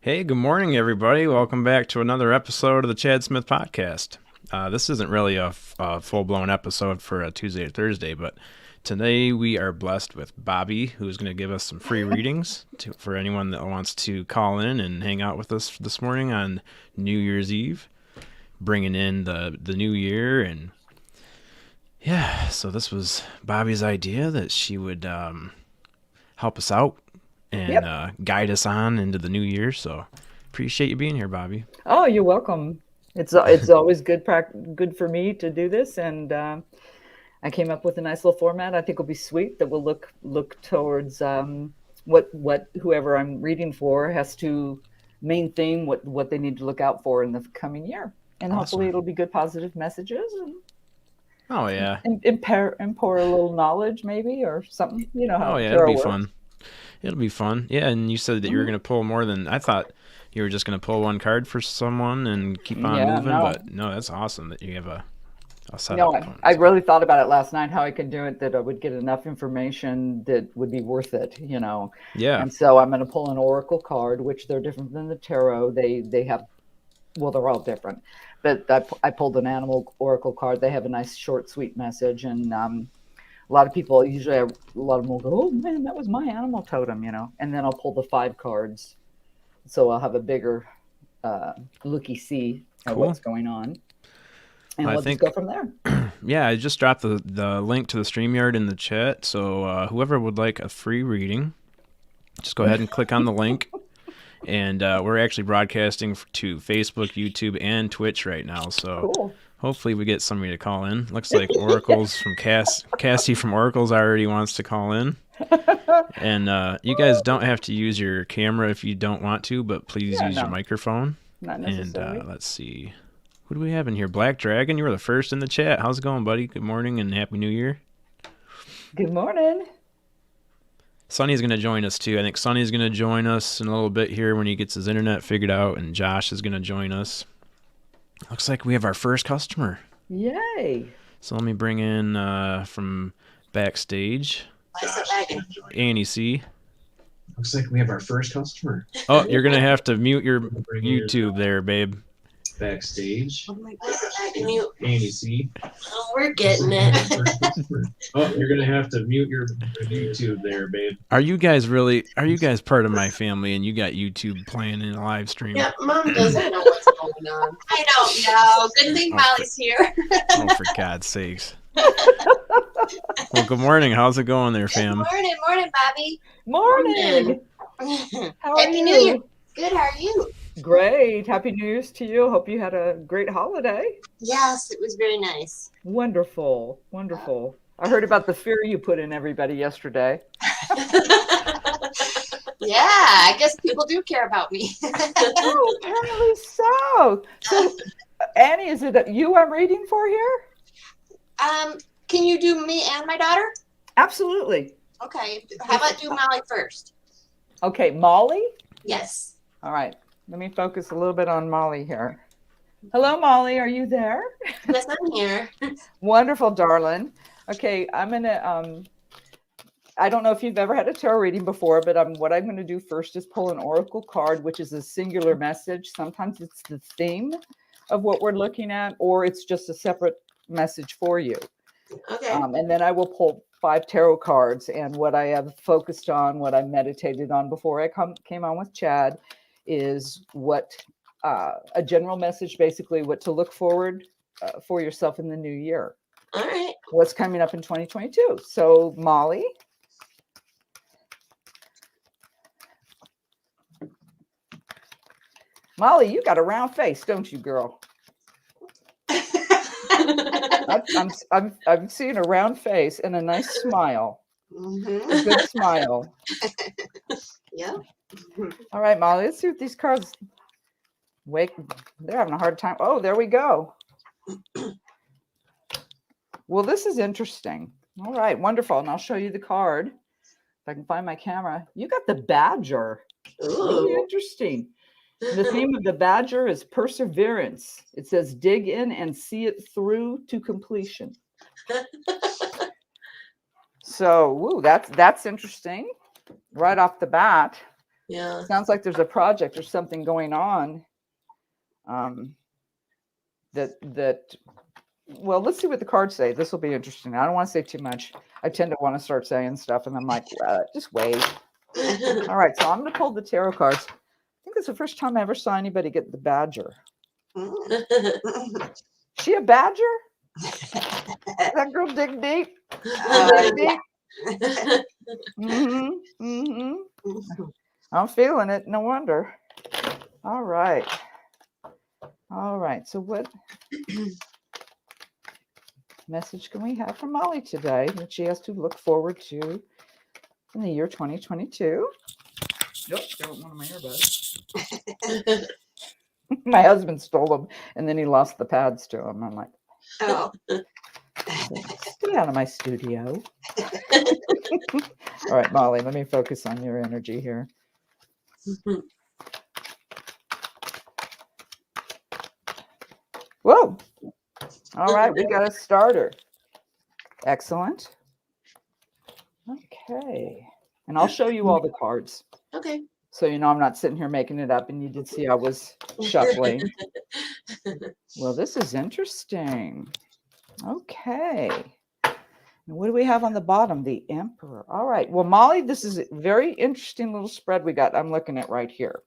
Hey, good morning, everybody. Welcome back to another episode of the Chad Smith Podcast. This isn't really a full-blown episode for a Tuesday or Thursday, but today we are blessed with Bobbi, who's going to give us some free readings for anyone that wants to call in and hang out with us this morning on New Year's Eve, bringing in the new year. And yeah, so this was Bobbi's idea that she would help us out and Yep. guide us on into the new year. So appreciate you being here, Bobbi. Oh, you're welcome. It's always good for me to do this, and I came up with a nice little format. I think will be sweet. That will look towards what whoever I'm reading for has to main theme what they need to look out for in the coming year, and hopefully Awesome. it'll be good positive messages Oh yeah. and impart a little knowledge maybe or something. You know Oh how yeah, it'll tarot be works. fun. It'll be fun. Yeah, and you said that you were Mhm. gonna pull more than I thought. You were just gonna pull one card for someone and keep on Yeah, moving, no. but no, that's awesome that you have a No, setup going. I So really thought about it last night, how I could do it, that I would get enough information that would be worth it, you know. yeah, And so I'm going to pull an oracle card, which they're different than the tarot. They have, well, they're all different. But I pulled an animal oracle card. They have a nice, short, sweet message. And a lot of people, usually a lot of them will go, oh man, that was my animal totem, you know. And then I'll pull the 5 cards. So I'll have a bigger looky see at cool. what's going on. And I we'll just go think from there. yeah, I just dropped the link to the StreamYard in the chat. So whoever would like a free reading, just go ahead and click on the link. And we're actually broadcasting to Facebook, YouTube, and Twitch right now. So Cool. hopefully we get somebody to call in. Looks like Oracle's from Cassie from Oracle's already wants to call in. And you guys don't have to use your camera if you don't want to, but please Yeah, use your no, microphone. not And necessary. let's see. Who do we have in here? Black Dragon, you were the first in the chat. How's it going, buddy? Good morning and Happy New Year. Good morning. Sonny's going to join us too. I think Sonny's going to join us in a little bit here when he gets his internet figured out, and Josh is going to join us. Looks like we have our first customer. Yay. So let me bring in from backstage Annie C. Looks like we have our first customer Oh, you're going to have to mute your Bring in, YouTube there, babe. backstage. Oh my God, I can mute. Annie C. Oh, we're getting it. First customer. Oh, you're gonna have to mute your YouTube there, babe. Are you guys part of my family and you got YouTube playing in a live stream? Yeah, Mom doesn't know what's going on. I don't know. Good thing Molly's here. Oh, for God's sakes. Well, good morning. How's it going there, Good fam? morning, Bobby. Morning. How are Happy you? New Year. Good, how are you? Great. Happy New Year's to you. Hope you had a great holiday. Yes, it was very nice. Wonderful. Wonderful. I heard about the fear you put in everybody yesterday. Yeah, I guess people do care about me. Oh, apparently so. So, Annie, is it you I'm reading for here? Can you do me and my daughter? Absolutely. Okay, how about do Molly first? Okay, Molly? Yes. All right. Let me focus a little bit on Molly here. Hello, Molly. Are you there? Yes, I'm here. Wonderful, darling. Okay, I'm gonna I don't know if you've ever had a tarot reading before, but what I'm going to do first is pull an oracle card, which is a singular message. Sometimes it's the theme of what we're looking at, or it's just a separate message for you. Okay. And then I will pull 5 tarot cards. And what I have focused on, what I meditated on before I came on with Chad, is what a general message, basically what to look forward for yourself in the new year. All right. What's coming up in 2022. So, Molly. Molly, you got a round face, don't you, girl? I'm seeing a round face and a nice smile. A good smile. Yeah. All right, Molly, let's see what these cards they're having a hard time. Oh, there we go. Well, this is interesting. All right, wonderful. And I'll show you the card. If I can find my camera. You got the badger. Really Ooh. interesting. The theme of the badger is perseverance. It says dig in and see it through to completion. So, that's interesting right off the bat. Yeah. Sounds like there's a project or something going on. That well, let's see what the cards say. This will be interesting. I don't want to say too much. I tend to want to start saying stuff, and I'm like, just wait. All right, so I'm going to pull the tarot cards. I think it's the first time I ever saw anybody get the badger. She a badger? That girl dig deep. Dig deep. I'm feeling it. No wonder. All right. So what message can we have from Molly today that she has to look forward to in the year 2022? Nope, there went one of my earbuds. My husband stole them, and then he lost the pads to him. I'm like, Oh. stay out of my studio. All right, Molly, let me focus on your energy here. Whoa. All right, we got a starter. Excellent. Okay. And I'll show you all the cards. Okay. So you know I'm not sitting here making it up, and you did see I was shuffling. Well, this is interesting. Okay. And what do we have on the bottom? The Emperor. All right. Well, Molly, this is a very interesting little spread we got. I'm looking at right here.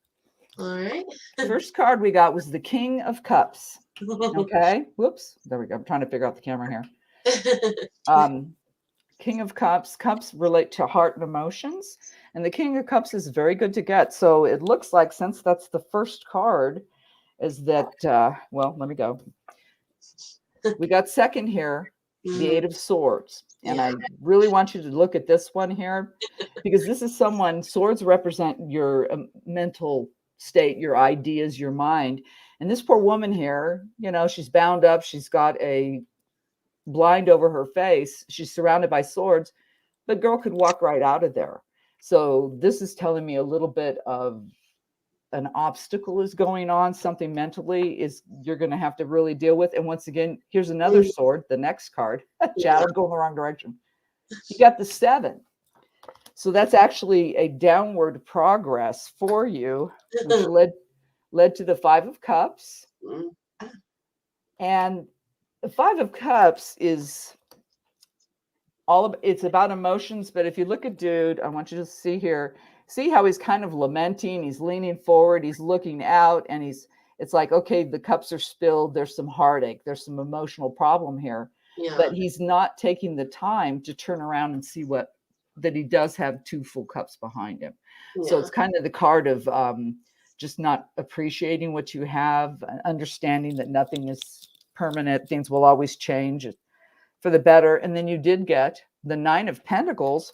All right. First card we got was the King of Cups. Okay. Whoops. There we go. I'm trying to figure out the camera here. King of Cups. Cups relate to heart and emotions. And the King of Cups is very good to get. So it looks like, since that's the first card, is that, well, let me go. We got second here, the Eight of Swords. And I really want you to look at this one here, because this is someone, swords represent your mental state, your ideas, your mind. And this poor woman here, you know, she's bound up. She's got a blind over her face. She's surrounded by swords, but girl could walk right out of there. So this is telling me a little bit of an obstacle is going on. Something mentally is you're going to have to really deal with. And once again, here's another sword, the next card. Chad, I'm going the wrong direction. You got the 7. So that's actually a downward progress for you, which led to the 5 of Cups. And the 5 of Cups is it's about emotions. But if you look at dude, I want you to see here, see how he's kind of lamenting. He's leaning forward. He's looking out, and it's like, okay, the cups are spilled. There's some heartache. There's some emotional problem here. Yeah. But he's not taking the time to turn around and see that he does have 2 full cups behind him. Yeah. So it's kind of the card of just not appreciating what you have, understanding that nothing is permanent. Things will always change for the better. And then you did get the 9 of Pentacles.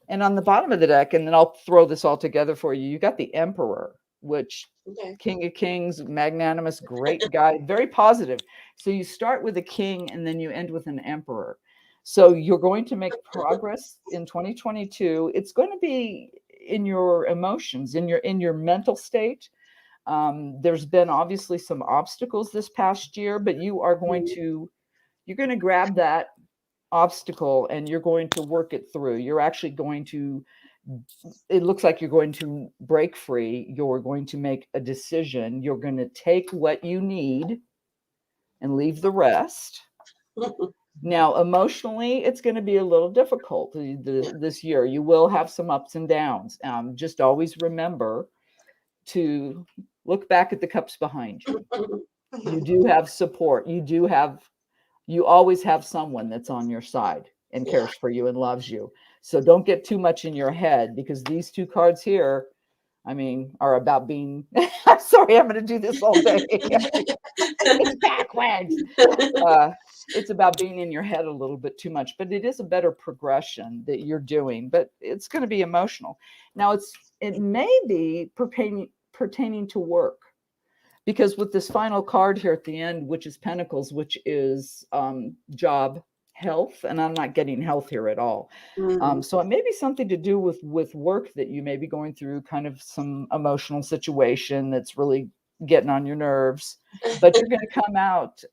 And on the bottom of the deck, and then I'll throw this all together for you, you got the Emperor, which King of Kings, magnanimous, great guy, very positive. So you start with a king and then you end with an Emperor. So you're going to make progress in 2022. It's going to be in your emotions, in your mental state. There's been obviously some obstacles this past year, but you're going to grab that obstacle and you're going to work it through. You're actually going to, it looks like you're going to break free. You're going to make a decision. You're going to take what you need and leave the rest. Now, emotionally, it's going to be a little difficult this year. You will have some ups and downs. Just always remember to look back at the cups behind you. You do have support. You always have someone that's on your side and cares for you and loves you. So don't get too much in your head, because these 2 cards here, I mean, are about being, I'm sorry, I'm going to do this all day. It's backwards. It's about being in your head a little bit too much, but it is a better progression that you're doing, but it's going to be emotional. Now it may be pertaining to work. Because with this final card here at the end, which is Pentacles, which is job, health, and I'm not getting health here at all. So it may be something to do with work that you may be going through, kind of some emotional situation that's really getting on your nerves. But you're going to come out,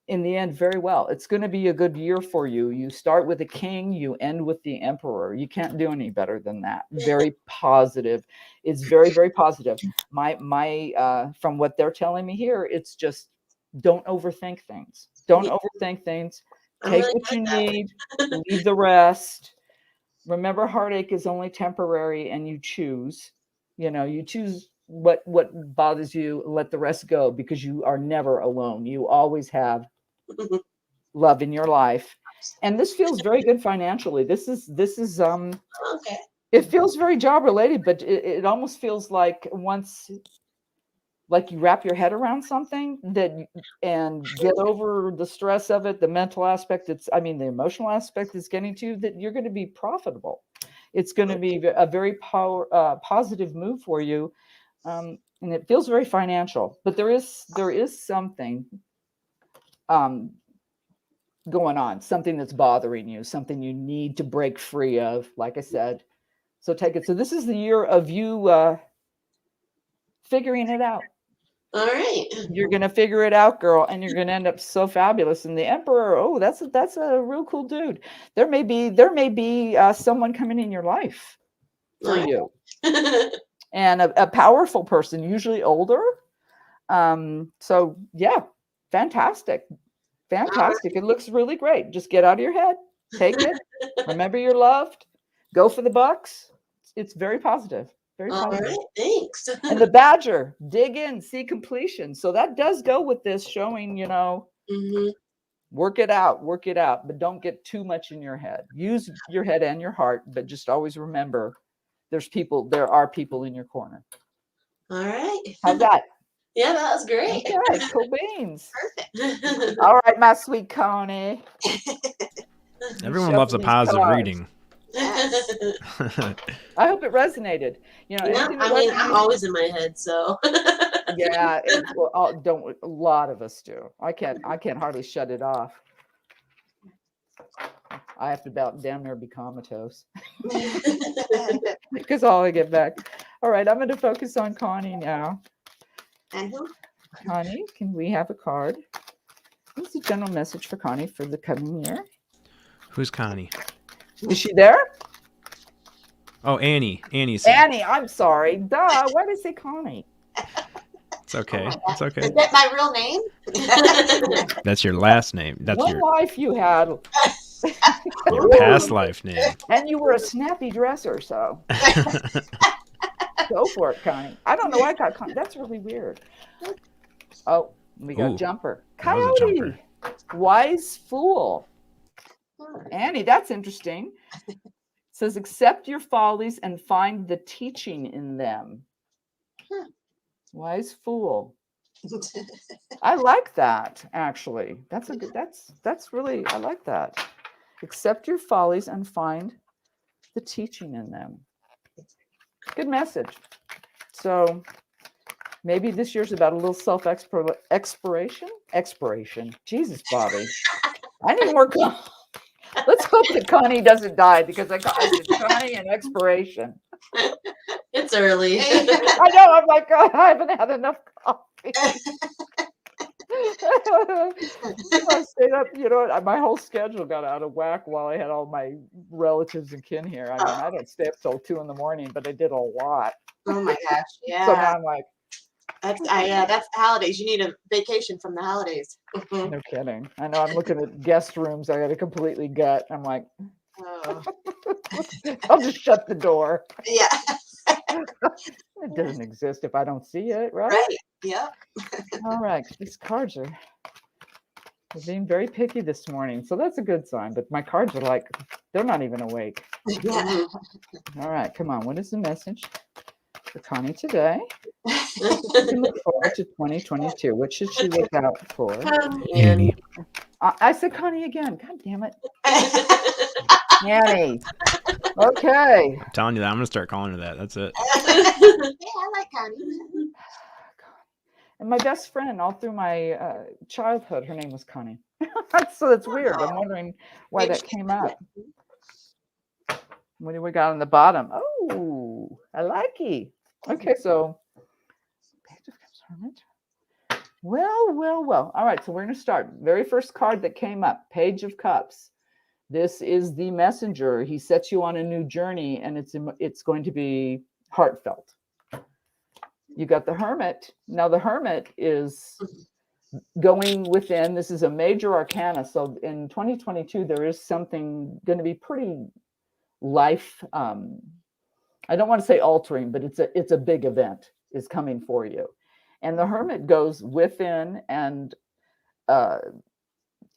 in the end very well. It's going to be a good year for you. You start with the king, you end with the emperor. You can't do any better than that. Very positive. It's very, very positive. My from what they're telling me here, it's just don't overthink things. Don't overthink things. Take what you need, leave the rest. Remember, heartache is only temporary, and you choose. You choose what bothers you. Let the rest go, because you are never alone. You always have love in your life, and this feels very good financially. This is Okay. it feels very job related, but it almost feels like once like you wrap your head around something and get over the stress of it, the mental aspect, the emotional aspect is getting to you, that you're going to be profitable. It's going to be a very positive move for you. And it feels very financial, but there is something going on, something that's bothering you, something you need to break free of, like I said. So take it. So this is the year of you figuring it out. All right. You're going to figure it out, girl, and you're going to end up so fabulous. And the emperor, oh, that's a real cool dude. There may be someone coming in your life for you, and a powerful person, usually older. So yeah, fantastic. It looks really great. Just get out of your head, take it. Remember, you're loved. Go for the bucks. It's very positive. Very All positive. right, thanks. And the badger, dig in, see completion. So that does go with this showing, work it out, but don't get too much in your head. Use your head and your heart, but just always remember there are people in your corner. All right. How's that? Yeah, that was great. Okay, cool beans. Perfect. All right, my sweet Connie. Everyone loves a positive reading. Yes. I hope it resonated. I'm always in my head, so. Yeah, a lot of us do. I can't hardly shut it off. I have to about damn near be comatose because all I get back. All right, I'm going to focus on Connie now. Connie, can we have a card? What's the general message for Connie for the coming year? Who's Connie? Is she there? Oh, Annie. Annie's Annie, I'm sorry. Duh, why did I say Connie? It's okay. It's okay. Is that my real name? That's your last name. That's One life you had. Your past life name. And you were a snappy dresser, so go for it, Connie. I don't know why I got Connie. That's really weird. Oh, we got Jumper. Coyote. Wise fool. Annie, that's interesting. It says, accept your follies and find the teaching in them. Wise fool. I like that, actually. That's really, I like that. Accept your follies and find the teaching in them. Good message. So maybe this year's about a little self-exploration. Jesus, Bobby. I need more. Let's hope that Connie doesn't die, because I said Connie and expiration. It's early. I know. I'm like, God, I haven't had enough coffee. I stayed up, my whole schedule got out of whack while I had all my relatives and kin here. I mean, I don't stay up till 2 a.m, but I did a lot. Oh my gosh. Yeah. So now I'm like, that's the holidays. You need a vacation from the holidays. no kidding. I know. I'm looking at guest rooms. I got to completely gut. I'm like, I'll just shut the door. Yeah. It doesn't exist if I don't see it, right? Right. Yep. All right. These cards are being very picky this morning, so that's a good sign. But my cards are like, they're not even awake. Yeah. All right. Come on. What is the message for Connie today? She can look forward to 2022. What should she look out for? Annie. I said Connie again. God damn it. Annie. Okay. I'm telling you that. I'm going to start calling her that. That's it. Yeah, I like Connie. And my best friend all through my childhood, her name was Connie. So that's weird. I'm wondering why that came up. What do we got on the bottom? Oh, I like it. Okay, so Page of Cups, Hermit, Well. All right, so we're going to start. Very first card that came up, Page of Cups. This is the messenger. He sets you on a new journey, and it's going to be heartfelt. You got the Hermit. Now the Hermit is going within. This is a major arcana. So in 2022, there is something going to be pretty life. I don't want to say altering, but it's a big event is coming for you. And the Hermit goes within, and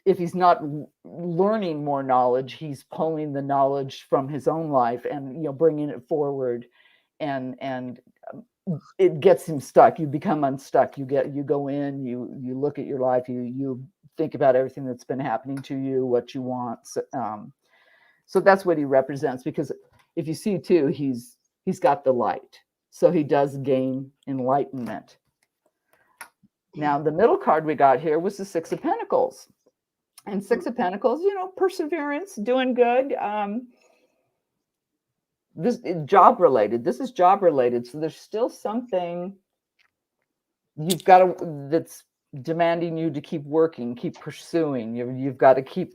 if he's not learning more knowledge, he's pulling the knowledge from his own life and bringing it forward, and it gets him stuck. You become unstuck. You go in. You look at your life. You think about everything that's been happening to you, what you want. So that's what he represents. Because if you see too, he's got the light, so he does gain enlightenment. Now, the middle card we got here was the Six of Pentacles. And Six of Pentacles, perseverance, doing good. This is job related. This is job related. So there's still something you've got to that's demanding you to keep working, keep pursuing. You've got to keep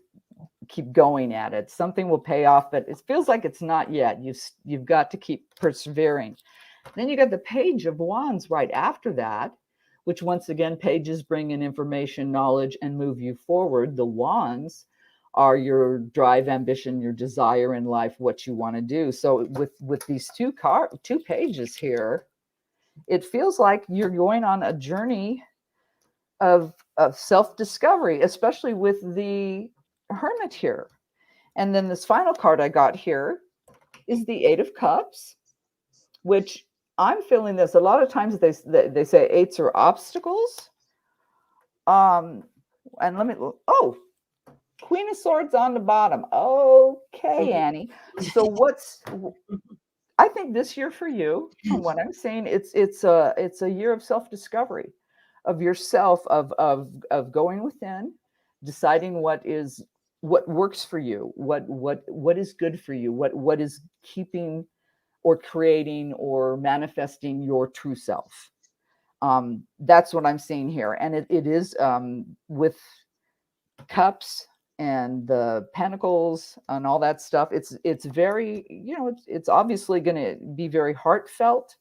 going at it. Something will pay off, but it feels like it's not yet. You've got to keep persevering. Then you got the Page of Wands right after that, which once again, pages bring in information, knowledge, and move you forward. The wands are your drive, ambition, your desire in life, what you want to do. So with these two pages here, it feels like you're going on a journey of self-discovery, especially with the Hermit here. And then this final card I got here is the Eight of Cups, which I'm feeling this. A lot of times they say eights are obstacles. And Queen of Swords on the bottom. Okay, Annie. So I think this year for you, from what I'm saying, it's a year of self-discovery of yourself, of going within, deciding what works for you, what is good for you, what is keeping or creating or manifesting your true self. That's what I'm seeing here. And it is with cups and the pentacles and all that stuff. It's very, it's obviously going to be very heartfelt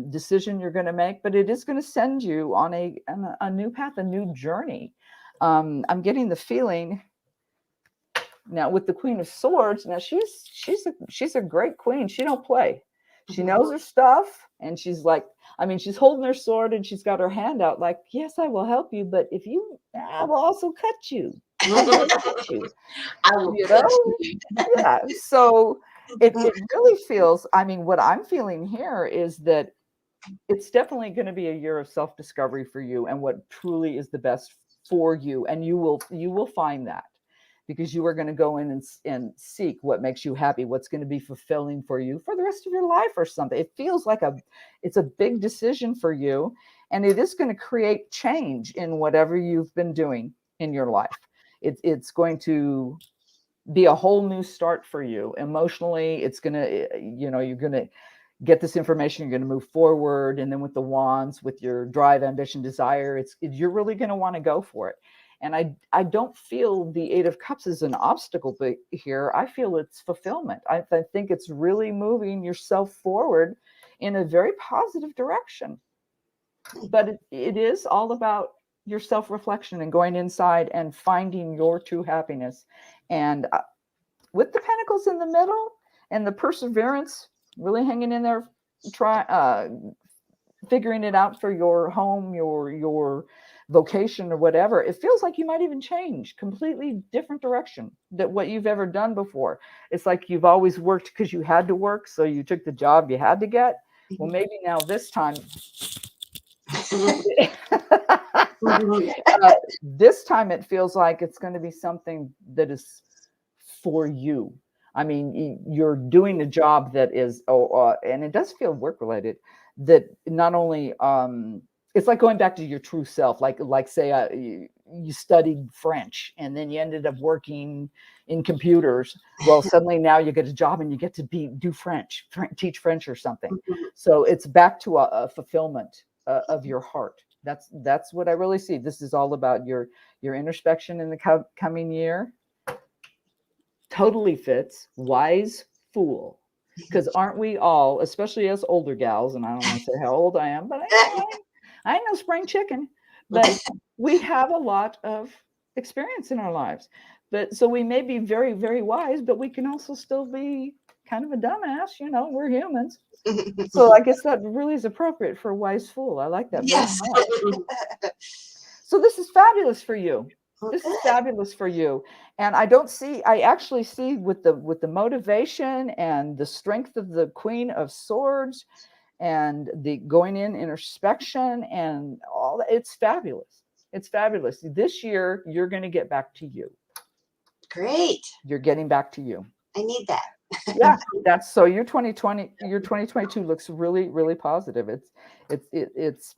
decision you're going to make, but it is going to send you on a new path, a new journey. I'm getting the feeling now with the Queen of Swords. Now she's a great queen. She don't play. She knows her stuff, and she's like, she's holding her sword and she's got her hand out like, yes, I will help you, but if you, I will also cut you. I will cut you. I will cut you. Yeah. So it really feels, what I'm feeling here is that it's definitely going to be a year of self-discovery for you and what truly is the best for you. And you will find that, because you are going to go in and seek what makes you happy, what's going to be fulfilling for you for the rest of your life or something. It feels like it's a big decision for you, and it is going to create change in whatever you've been doing in your life. It's going to be a whole new start for you emotionally. It's going to, you're going to get this information, you're going to move forward. And then with the wands, with your drive, ambition, desire, you're really going to want to go for it. And I don't feel the Eight of Cups is an obstacle here. I feel it's fulfillment. I think it's really moving yourself forward in a very positive direction. But it is all about your self-reflection and going inside and finding your true happiness. And with the Pentacles in the middle and the perseverance, really hanging in there, figuring it out for your home, your vocation or whatever, it feels like you might even change completely different direction than what you've ever done before. It's like you've always worked because you had to work, so you took the job you had to get. Well, maybe now this time this time it feels like it's going to be something that is for you. You're doing a job that is and it does feel work related, that not only it's like going back to your true self, like say you studied French and then you ended up working in computers. Well, suddenly now you get a job and you get to do teach French or something. So it's back to a fulfillment of your heart. That's what I really see. This is all about your introspection in the coming year. Totally fits wise fool. Because aren't we all, especially as older gals, and I don't want to say how old I am, but I ain't no spring chicken, but we have a lot of experience in our lives. But so we may be very, very wise, but we can also still be kind of a dumbass. We're humans. So I guess that really is appropriate for a wise fool. I like that. Yes. So this is fabulous for you. This is fabulous for you. And I actually see with the motivation and the strength of the Queen of Swords and the going in introspection and all that, it's fabulous. It's fabulous. This year, you're going to get back to you. Great. You're getting back to you. I need that. Yeah, that's so your 2022 looks really, really positive. It's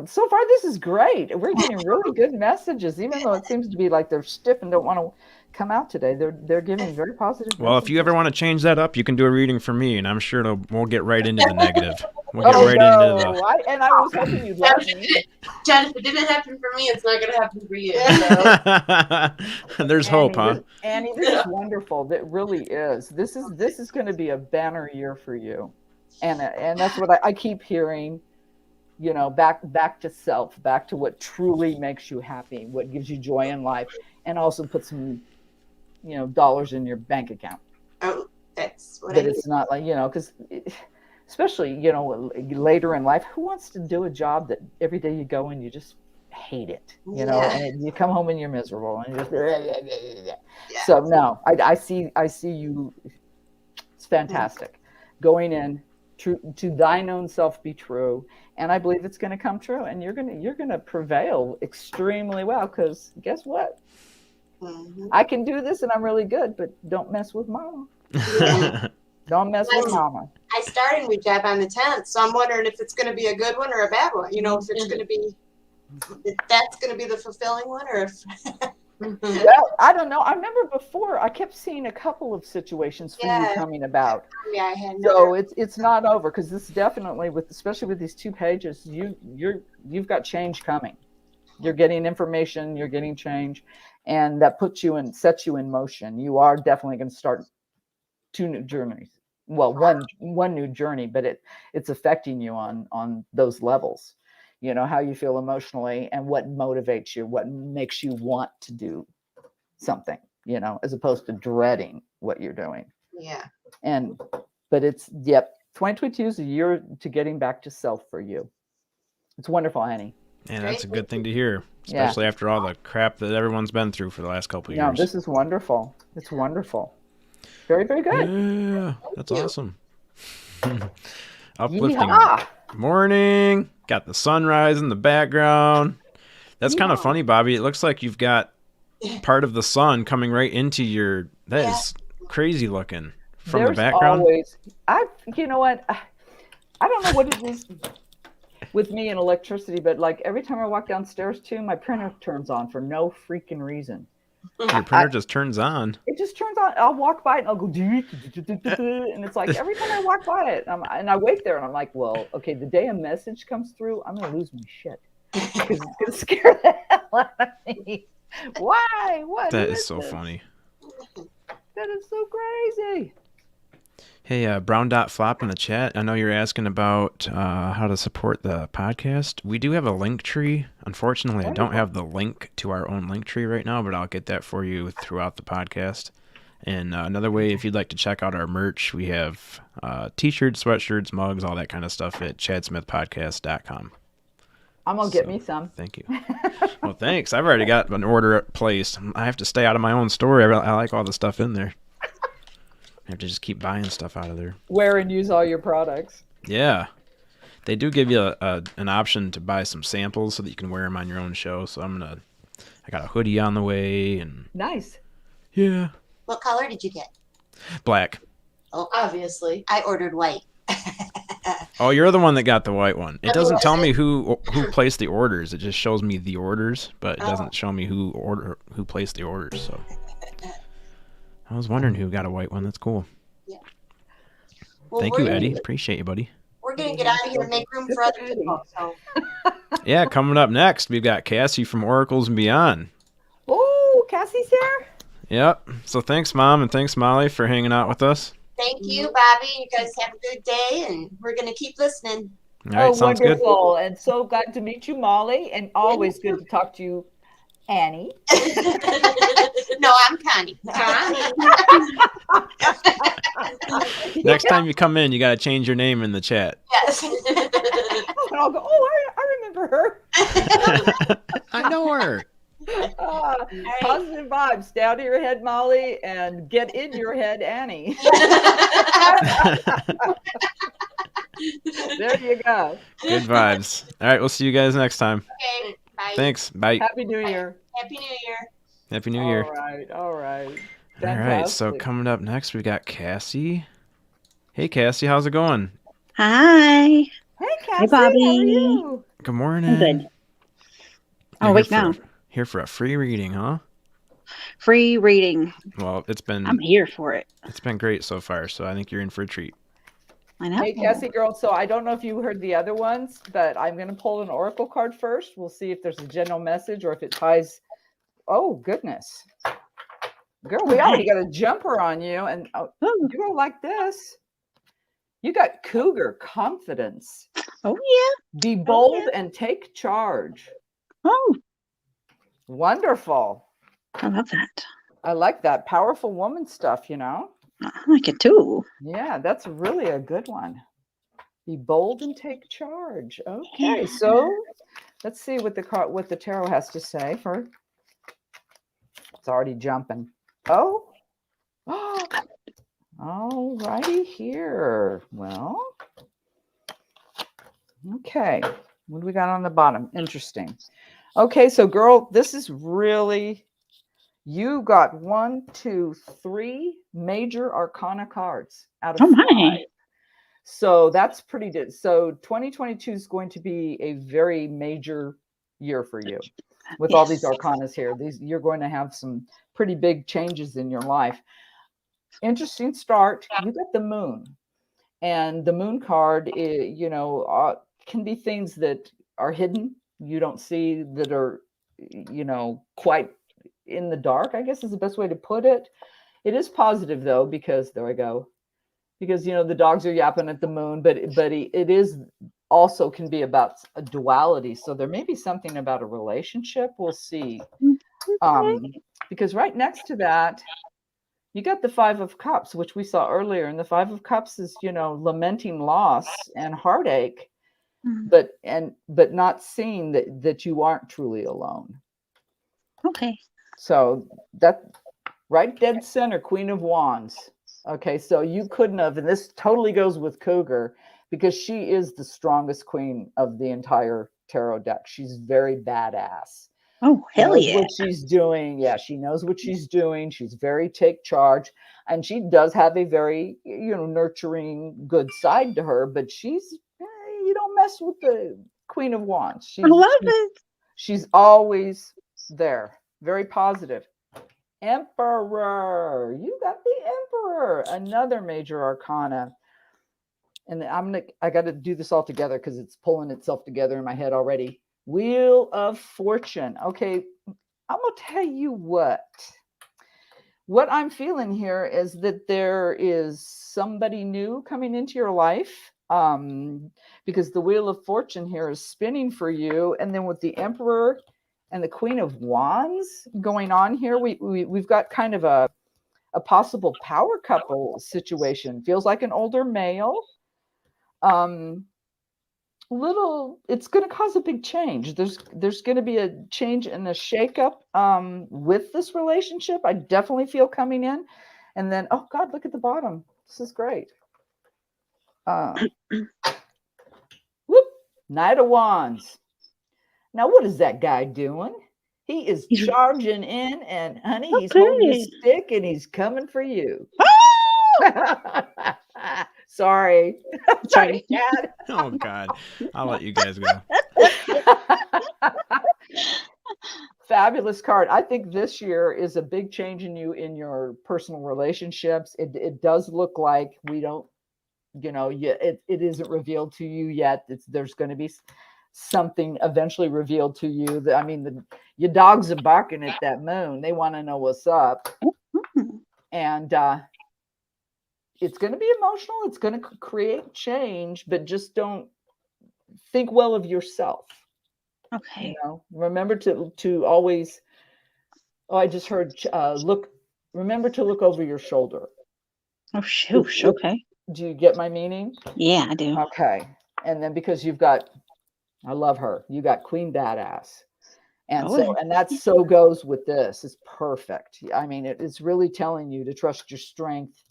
so far this is great. We're getting really good messages, even though it seems to be like they're stiff and don't want to come out today. They're giving very positive Well, messages. if you ever want to change that up, you can do a reading for me, and I'm sure we'll get right into the negative. We'll get Oh, right into no. I was hoping you'd let me. Jen, if it didn't happen for me, it's not going to happen for you. So. There's hope, huh? Annie, this is wonderful. That really is. This is going to be a banner year for you, and that's what I keep hearing. Back to self, back to what truly makes you happy, what gives you joy in life, and also put some, dollars in your bank account. Oh, that's what But it's not like because. Especially, later in life, who wants to do a job that every day you go and you just hate it, and you come home and you're miserable and you just, yeah. So no, I see you. It's fantastic. Going in to thine own self be true. And I believe it's going to come true, and you're going to prevail extremely well. Cause guess what? Mm-hmm. I can do this and I'm really good, but don't mess with mama. Don't mess with mama. I start a new job on the 10th, so I'm wondering if it's going to be a good one or a bad one. If it's going to be, if that's going to be the fulfilling one, or if. Well, I don't know. I remember before I kept seeing a couple of situations for you coming about. Yeah, I had. So it's not over, because this definitely, especially with these 2 pages, you've got change coming. You're getting information, you're getting change, and that sets you in motion. You are definitely going to start 2 new journeys. Well, one new journey, but it's affecting you on those levels. How you feel emotionally and what motivates you, what makes you want to do something, as opposed to dreading what you're doing. Yeah. But 2022 is a year to getting back to self for you. It's wonderful, Annie. Yeah, that's a good thing to hear, especially after all the crap that everyone's been through for the last couple of years. No, this is wonderful. It's wonderful. Very, very good. Yeah, that's awesome. Uplifting. Yeehaw! Morning. Got the sunrise in the background. That's kind of funny, Bobby. It looks like you've got part of the sun coming right into your. That is crazy looking from the background. Always, you know what? I don't know what it is with me and electricity, but like every time I walk downstairs too, my printer turns on for no freaking reason. Your printer just turns on. It just turns on. I'll walk by it and I'll go, and it's like every time I walk by it, and I wait there and I'm like, well, okay, the day a message comes through, I'm gonna lose my shit because it's gonna scare the hell out of me. Why? What? That is so funny. That is so crazy. Hey, Brown Dot Flop in the chat. I know you're asking about how to support the podcast. We do have a link tree. Unfortunately, I don't have the link to our own link tree right now, but I'll get that for you throughout the podcast. And another way, if you'd like to check out our merch, we have t-shirts, sweatshirts, mugs, all that kind of stuff at chadsmithpodcast.com. I'm going to get me some. Thank you. Well, thanks. I've already got an order placed. I have to stay out of my own store. I like all the stuff in there. I have to just keep buying stuff out of there. Wear and use all your products. Yeah. They do give you an option to buy some samples so that you can wear them on your own show. So I got a hoodie on the way. And nice. Yeah. What color did you get? Black. Oh, obviously. I ordered white. Oh, you're the one that got the white one. It doesn't tell me who placed the orders. It just shows me the orders, but it doesn't show me who placed the orders. So I was wondering who got a white one. That's cool. Yeah. Well, Thank you, Eddie. Appreciate you, buddy. Were we're gonna get out of here and make room for other people. So Yeah, coming up next, we've got Cassie from Oracles and Beyond. Oh, Cassie's here. Yep. So thanks, Mom, and thanks, Molly, for hanging out with us. thank you, Bobby. You guys have a good day, and we're gonna keep listening. All right, sounds good. Wonderful. And so glad to meet you, Molly. And always good to talk to you, Annie. No, I'm Connie. Next time you come in, you got to change your name in the chat. Yes. And I'll go, oh, I remember her. I know her. Positive vibes down to your head, Molly, and get in your head, Annie. There you go. Good vibes. All right, we'll see you guys next time. Okay. Bye. Thanks. Bye. Happy New Year. Happy New Year. Happy New Year. All right. All right. So Fantastic. coming up next, we got Cassie. Hey, Cassie, how's it going? Hi. Hey, Cassie, Bobby. how are you? Good morning. I'm good. You're Oh, here wait, for- now. Here for a free reading, huh? Free reading. Well, it's I'm here for it. been great so far, so I think you're in for a treat. I know. Hey, Cassie girl. So I don't know if you heard the other ones, but I'm going to pull an oracle card first. We'll see if there's a general message or if it ties. Oh, goodness. Girl, we already got a jumper on you. And Oh, you go like this. You got cougar confidence. oh yeah. Be bold and take charge. Oh, Wonderful. I love that. I like that powerful woman stuff, you know? I like it too. Yeah, that's really a good one. Be bold and take charge. Okay, Yeah. so let's see what the tarot has to say for. It's already jumping. Oh, all righty here. Well, okay. What do we got on the bottom? Interesting. Okay, so girl, this is really. You got 1, 2, 3 major arcana cards out of Oh my. 5. So that's pretty good. So 2022 is going to be a very major year for you with all these Yes. arcanas here. You're going to have some pretty big changes in your life. Interesting start. You got the moon, and the moon card, can be things that are hidden. You don't see that are, quite in the dark, I guess is the best way to put it. It is positive though, because there I go. Because the dogs are yapping at the moon, but it is also can be about a duality. So there may be something about a relationship. We'll see. Because right next to that, you got the 5 of Cups, which we saw earlier. And the 5 of Cups is, lamenting loss and heartache, Mm. but not seeing that you aren't truly alone. Okay. So that right dead center, Queen of Wands. Okay, so you couldn't have, and this totally goes with Cougar, because she is the strongest queen of the entire tarot deck. She's very badass. Oh, She hell knows yeah. what she's doing. Yeah, she knows what she's doing. She's very take charge, and she does have a very, nurturing, good side to her. But she's, you don't mess with the Queen of Wands. I love it. She's always there. Very positive. Emperor. You got the Emperor. Another major arcana. And I got to do this all together because it's pulling itself together in my head already. Wheel of Fortune. Okay, I'm going to tell you what I'm feeling here is that there is somebody new coming into your life, because the Wheel of Fortune here is spinning for you. And then with the Emperor and the Queen of Wands going on here, we've got kind of a possible power couple situation. Feels like an older male. It's going to cause a big change. There's going to be a change and a shakeup with this relationship. I definitely feel coming in. And then, oh God, look at the bottom. This is great. Whoop, Knight of Wands. Now, what is that guy doing? He is charging in, and honey, he's holding his stick and he's coming for you. Sorry. Sorry, Dad. Oh God, I'll let you guys go. Fabulous card. I think this year is a big change in you in your personal relationships. It does look like we don't it isn't revealed to you yet. There's going to be something eventually revealed to you. I mean, your dogs are barking at that moon. They want to know what's up. Mhm. And it's going to be emotional. It's going to create change, but just don't think well of yourself. Okay. Remember to always. Oh, I just heard. Remember to look over your shoulder. Oh, shoosh. Okay. Do you get my meaning? Yeah, I do. Okay. And then because I love her. You got Queen Badass. And Oh, so, and that so goes with this. It's perfect. I mean, it's really telling you to trust your strength.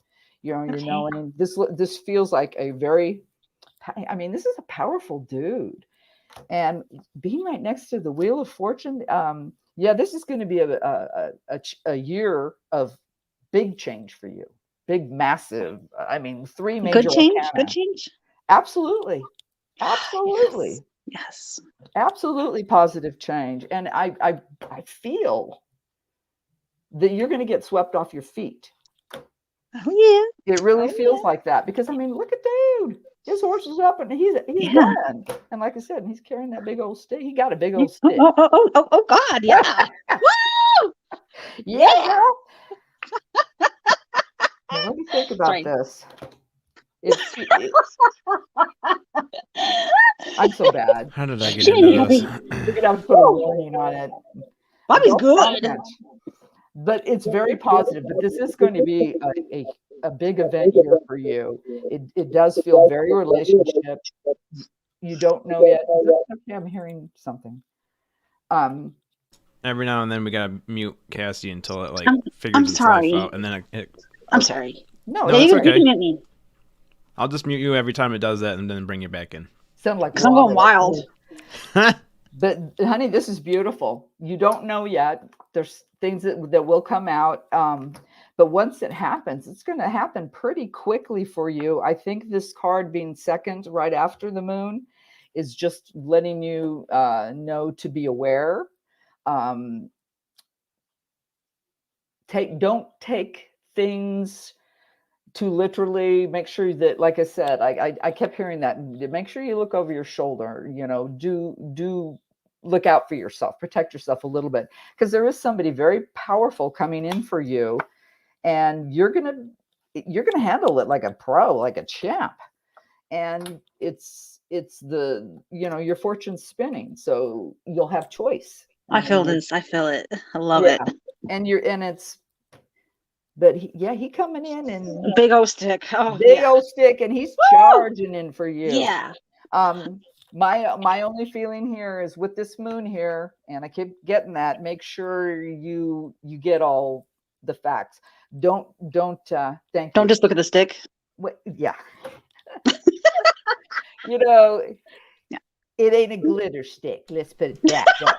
You're okay. knowing this feels like this is a powerful dude. And being right next to the Wheel of Fortune, this is going to be a year of big change for you. Big, massive. I mean, 3 major Good change. arcana. Good change. Absolutely. Absolutely. Yes. Absolutely positive change. And I feel that you're going to get swept off your feet. Oh It really Oh, feels like that because I mean, look at dude. His horse is up and he's Yeah. done. And like I said, he's carrying that big old stick. He got a big yeah. old stick. Oh, God. Yeah. Woo! Yeah, girl. Now, let me think about Sorry. this. I'm so bad. How did I get She into didn't help this? me. We're gonna have to put a warning on it. Bobby's Don't good. comment. But it's very positive. But this is going to be a big event year for you. It does feel very relationship. You don't know yet. Okay, I'm hearing something. Every now and then we gotta mute Cassie until it I'm figures its sorry. life out, and then I'm sorry. No, No, Yeah, it's you okay. can mute me I'll just mute you every time it does that, and then bring you back in. sound like because I'm going wild. But honey, this is beautiful. You don't know yet. There's things that will come out. But once it happens, it's going to happen pretty quickly for you. I think this card being second right after the moon is just letting you know to be aware. Don't take things too literally. Make sure that, like I said, I kept hearing that. Make sure you look over your shoulder. Do look out for yourself. Protect yourself a little bit because there is somebody very powerful coming in for you, and you're gonna handle it like a pro, like a champ. And it's your fortune's spinning, so you'll have choice. I feel this. I feel it. I love it. And but he coming in and Big old stick. Oh, big yeah. old stick, and he's charging in for you. Yeah. My only feeling here is with this moon here, and I keep getting that. Make sure you get all the facts. Don't thank Don't you. just look at the stick. Yeah. Yeah. It ain't a glitter stick. Let's put it that way.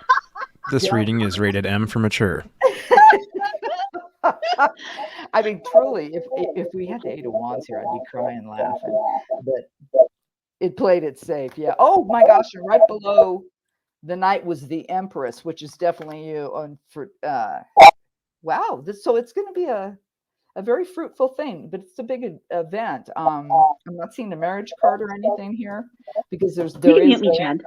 This reading is rated M for mature. I mean, truly, if we had the 8 of Wands here, I'd be crying laughing. But it played it safe. Yeah. Oh my gosh! And right below the Knight was the Empress, which is definitely you. Wow. So it's going to be a very fruitful thing, but it's a big event. I'm not seeing a marriage card or anything here because You can mute me, Chad.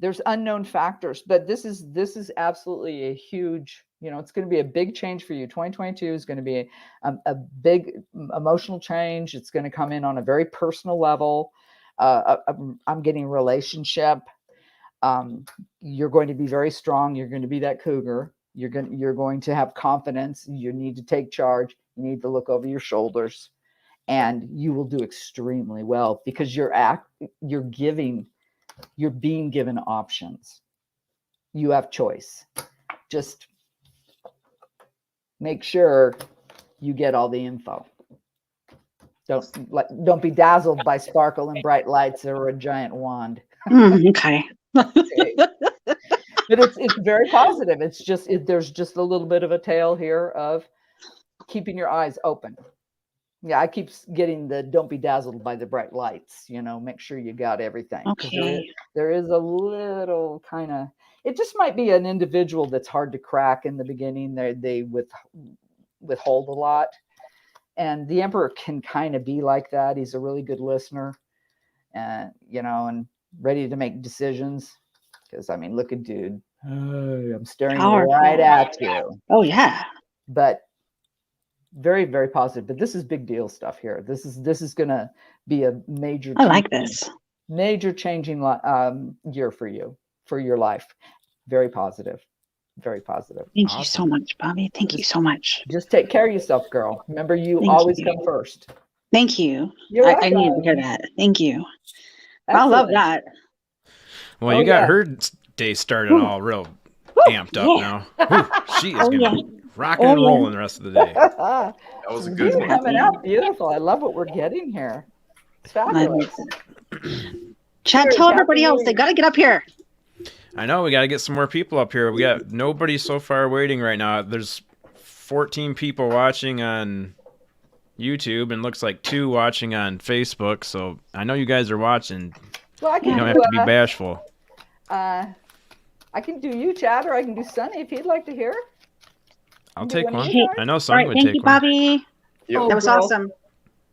there's unknown factors, but this is absolutely a huge, it's going to be a big change for you. 2022 is going to be a big emotional change. It's going to come in on a very personal level. I'm getting relationship. You're going to be very strong. You're going to be that cougar. You're going to have confidence. You need to take charge. You need to look over your shoulders, and you will do extremely well because you're being given options. You have choice. Just make sure you get all the info. Don't be dazzled by sparkle and bright lights or a giant wand. Okay. But it's very positive. It's just there's just a little bit of a tale here of keeping your eyes open. Yeah, I keep getting the don't be dazzled by the bright lights. Make sure you got everything. Okay. There is a little kind of, it just might be an individual that's hard to crack in the beginning. They withhold a lot. and the Emperor can kind of be like that. He's a really good listener, and and ready to make decisions. Because I mean, look at dude. I'm staring Powerful. right at you. Oh yeah. But very, very positive. But this is big deal stuff here. This is going to be a major. I like this. Major changing year for you, for your life. Very positive. Very positive. Thank you so much, Bobbi. Thank you so much. Just take care of yourself, girl. Remember, you Thank always you. come first. Thank you. You're I needed to welcome. hear that. Thank you. I love Excellent. that. Well, you got her day started all real amped up now. She is going to be rocking and rolling the rest of the day. That was a good You're one. coming up beautiful. I love what we're getting here. It's fabulous. Chad, tell everybody else they got to get up here. I know we got to get some more people up here. We got nobody so far waiting right now. There's 14 people watching on YouTube and looks like 2 watching on Facebook. So I know you guys are watching. Well, You don't have to be bashful. I can do you, Chad, or I can do Sunny if he'd like to hear. I'll take one. Hey. I know All Sonny right, would thank take you, one. Bobbi. Yep. That was girl. awesome.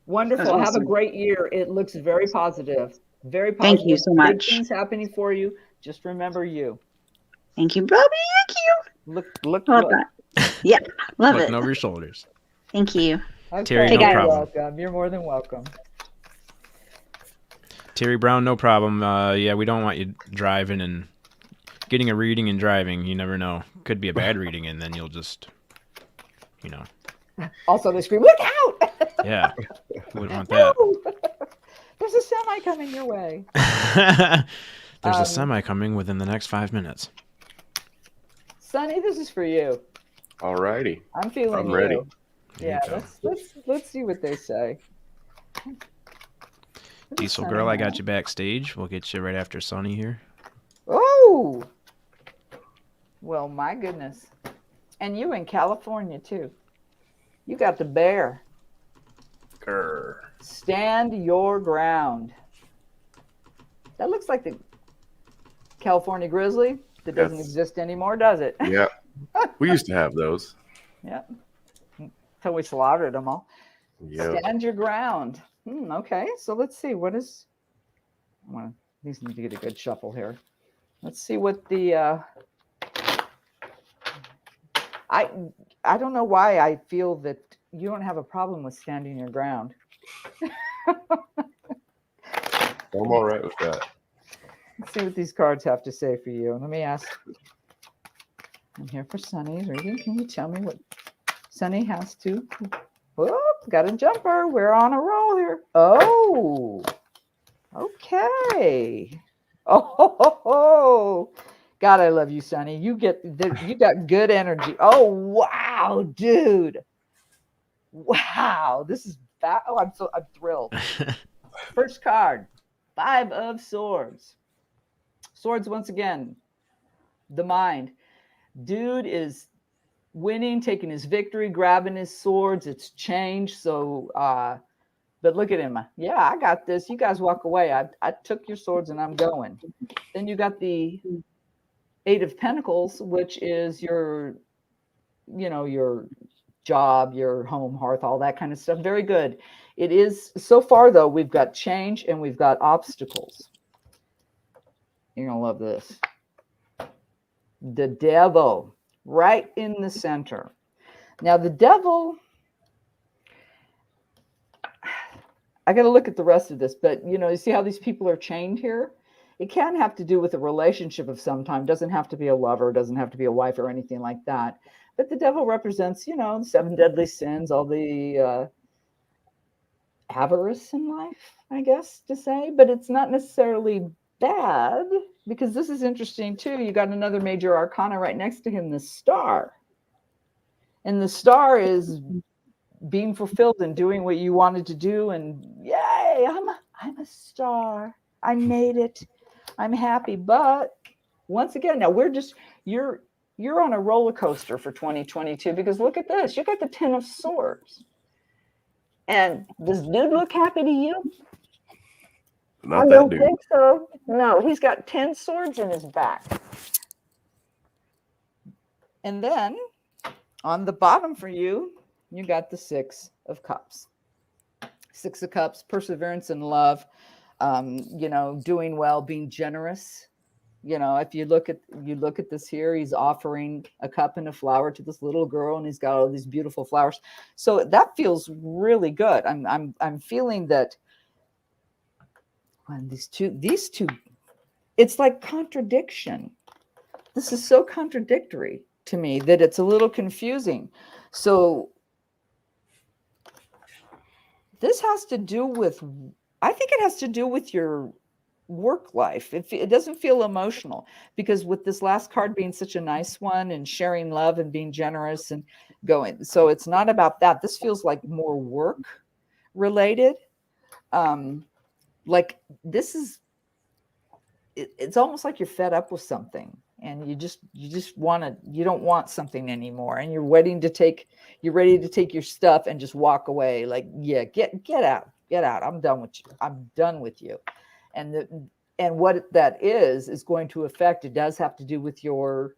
Wonderful. That was Have a awesome. great year. It looks very positive. Very positive. Thank you so Big much. things happening for you. Just remember you. Thank you, Bobbi. Thank you. Look. Love that. Yeah, love Looking it. over your shoulders. Thank you. Okay. Terry, no You're problem. welcome. You're more than welcome. Terry Brown, no problem. Yeah, we don't want you driving and getting a reading and driving. You never know. Could be a bad reading, and then you'll just, Also, they scream, "Look out!" yeah, wouldn't want that. No! There's a semi coming your way. There's a semi coming within the next 5 minutes. Sonny, this is for you. Alrighty. I'm feeling I'm you. ready. Yeah, There you let's see what they say. Diesel Girl, I got you backstage. We'll get you right after Sonny here. Oh, well, my goodness. And you in California, too. You got the bear. Grr. Stand your ground. That looks like the California grizzly that doesn't Yes. exist anymore, does it? Yeah. We used to have those. Yeah. Until we slaughtered them all. Yeah. Stand your ground. Okay, so let's see. What is... These need to get a good shuffle here. Let's see what the... I don't know why I feel that you don't have a problem with standing your ground. I'm all right with that. Let's see what these cards have to say for you. Let me ask. I'm here for Sunny's reading. Can you tell me what Sunny has to? Whoop, got a jumper. We're on a roll here. Oh, okay. Oh, God, I love you, Sunny. You got good energy. Oh, wow, dude. Wow, this is bad. Oh, I'm thrilled. First card, 5 of Swords. Swords once again. The mind. Dude is winning, taking his victory, grabbing his swords. It's changed. So, but look at him. Yeah, I got this. You guys walk away. I took your swords and I'm going. Then you got the 8 of Pentacles, which is your job, your home, hearth, all that kind of stuff. Very good. It is, so far though, we've got change and we've got obstacles. You're going to love this. The Devil, right in the center. Now the Devil, I got to look at the rest of this, but you see how these people are chained here? It can have to do with a relationship of some time. Doesn't have to be a lover, doesn't have to be a wife or anything like that. But the devil represents, the 7 deadly sins, all the avarice in life, I guess to say. But it's not necessarily bad, because this is interesting too. You got another major arcana right next to him, the Star. And the Star is being fulfilled and doing what you wanted to do. And yay, I'm a star. I made it. I'm happy. But once again, now you're on a roller coaster for 2022, because look at this. You got the 10 of Swords. And does dude look happy to you? Not I that don't dude. think so. No, he's got 10 swords in his back. And then on the bottom for you, You got the Six of Cups. Six of Cups, perseverance in love, doing well, being generous. If you look at this here, he's offering a cup and a flower to this little girl, and he's got all these beautiful flowers. So that feels really good. I'm feeling that when these two, it's like contradiction. This is so contradictory to me that it's a little confusing. So this has to do with, I think it has to do with your work life. It doesn't feel emotional, because with this last card being such a nice one and sharing love and being generous and going, so it's not about that. This feels like more work related. Like this is, it's almost like you're fed up with something, and you don't want something anymore, and you're ready to take your stuff and just walk away. Like, yeah, get out. I'm done with you. And what that is going to affect, it does have to do with your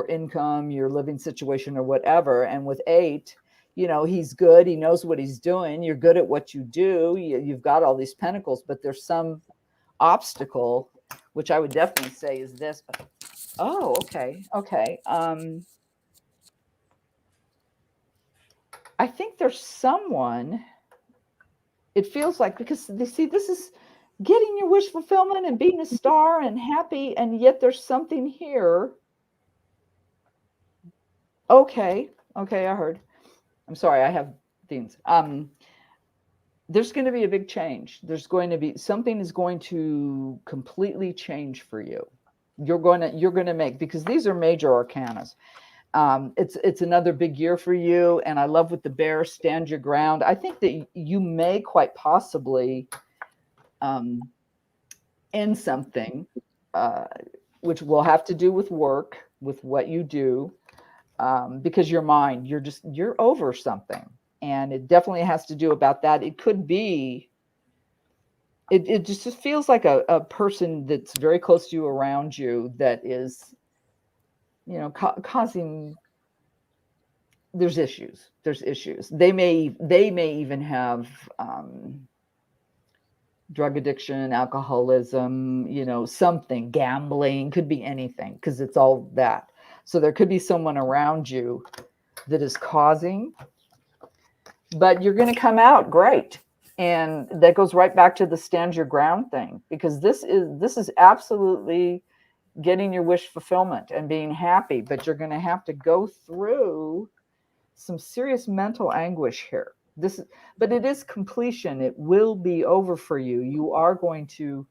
income, your living situation, or whatever. And with 8, he's good. He knows what he's doing. You're good at what you do. You've got all these pentacles, but there's some obstacle, which I would definitely say is this. Oh, okay. I think there's someone, it feels like, because they see this is getting your wish fulfillment and being a star and happy, and yet there's something here. Okay, I heard. I'm sorry, I have things. There's going to be a big change. There's going to be, something is going to completely change for you. You're going to make, because these are major arcanas. It's another big year for you. And I love with the bear, stand your ground. I think that you may quite possibly end something, which will have to do with work, with what you do, because your mind, you're over something. And it definitely has to do about that. It could be, it just feels like a person that's very close to you, around you, that is, causing, there's issues. They may even have drug addiction, alcoholism, something, gambling, could be anything, because it's all that. So there could be someone around you that is causing, but you're going to come out great. And that goes right back to the stand your ground thing, because this is absolutely getting your wish fulfillment and being happy, but you're going to have to go through some serious mental anguish here. But it is completion. It will be over for you. You are going to,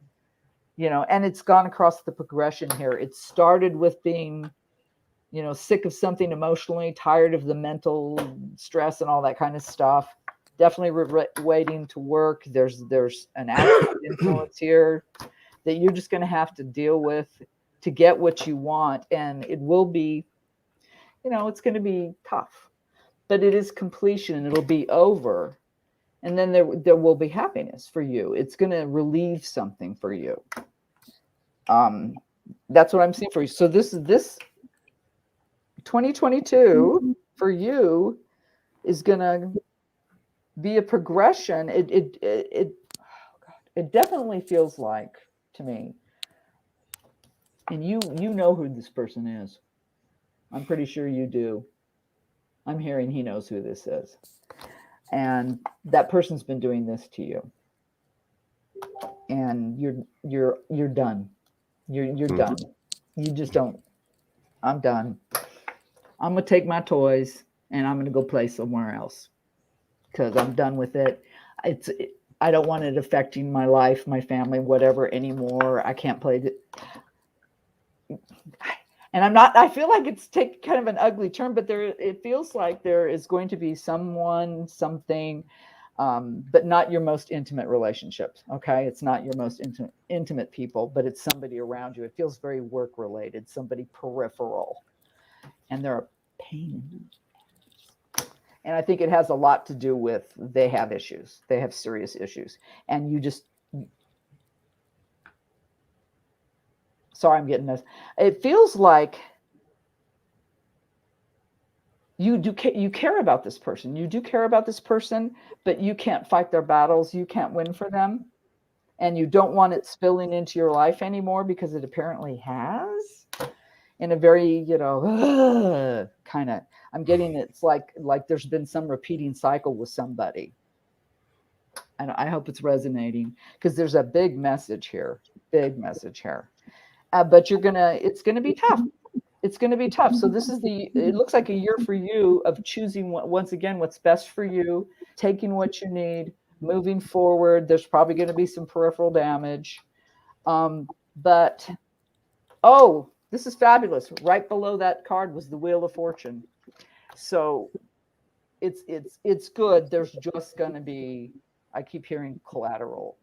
and it's gone across the progression here. It started with being, sick of something emotionally, tired of the mental stress and all that kind of stuff. Definitely waiting to work. There's an outside influence here that you're just going to have to deal with to get what you want. And it will be, it's going to be tough, but it is completion. It'll be over. And then there will be happiness for you. It's going to relieve something for you. That's what I'm seeing for you. So this 2022 for you is going to be a progression. It definitely feels like, to me, and you know who this person is. I'm pretty sure you do. I'm hearing he knows who this is. And that person's been doing this to you. And you're done. You're done. You just don't. I'm done. I'm going to take my toys and I'm going to go play somewhere else, because I'm done with it. I don't want it affecting my life, my family, whatever anymore. I can't play it. And I feel like it's taken kind of an ugly turn, but it feels like there is going to be someone, something, but not your most intimate relationships. Okay. It's not your most intimate people, but it's somebody around you. It feels very work related, somebody peripheral, and they're a pain. And I think it has a lot to do with, they have issues. They have serious issues. And you just, sorry, I'm getting this. It feels like you care about this person. You do care about this person, but you can't fight their battles. You can't win for them. And you don't want it spilling into your life anymore because it apparently has in a very, kind of, I'm getting, it's like there's been some repeating cycle with somebody. And I hope it's resonating because there's a big message here, but it's going to be tough. It's going to be tough. So it looks like a year for you of choosing once again, what's best for you, taking what you need, moving forward. There's probably going to be some peripheral damage. But, this is fabulous. Right below that card was the Wheel of Fortune. So it's good. There's just going to be, I keep hearing collateral.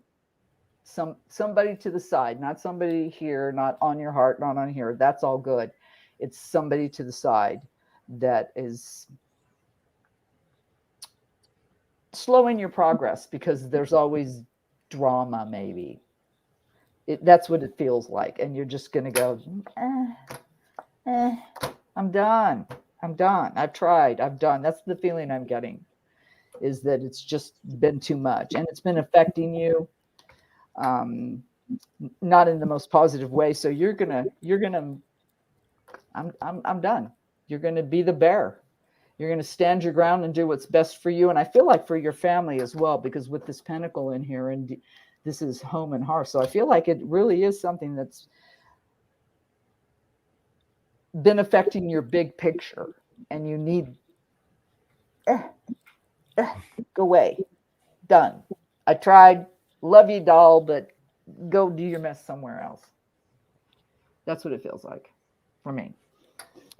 Somebody to the side, not somebody here, not on your heart, not on here. That's all good. It's somebody to the side that is slowing your progress because there's always drama, maybe. That's what it feels like. And you're just going to go, I'm done. I've tried. I've done. That's the feeling I'm getting, is that it's just been too much. And it's been affecting you, not in the most positive way. So I'm done. You're going to be the bear. You're going to stand your ground and do what's best for you. And I feel like for your family as well, because with this pentacle in here, and this is home and hearth. So I feel like it really is something that's been affecting your big picture, and you need, go away. Done. I tried. Love you, doll, but go do your mess somewhere else. That's what it feels like for me.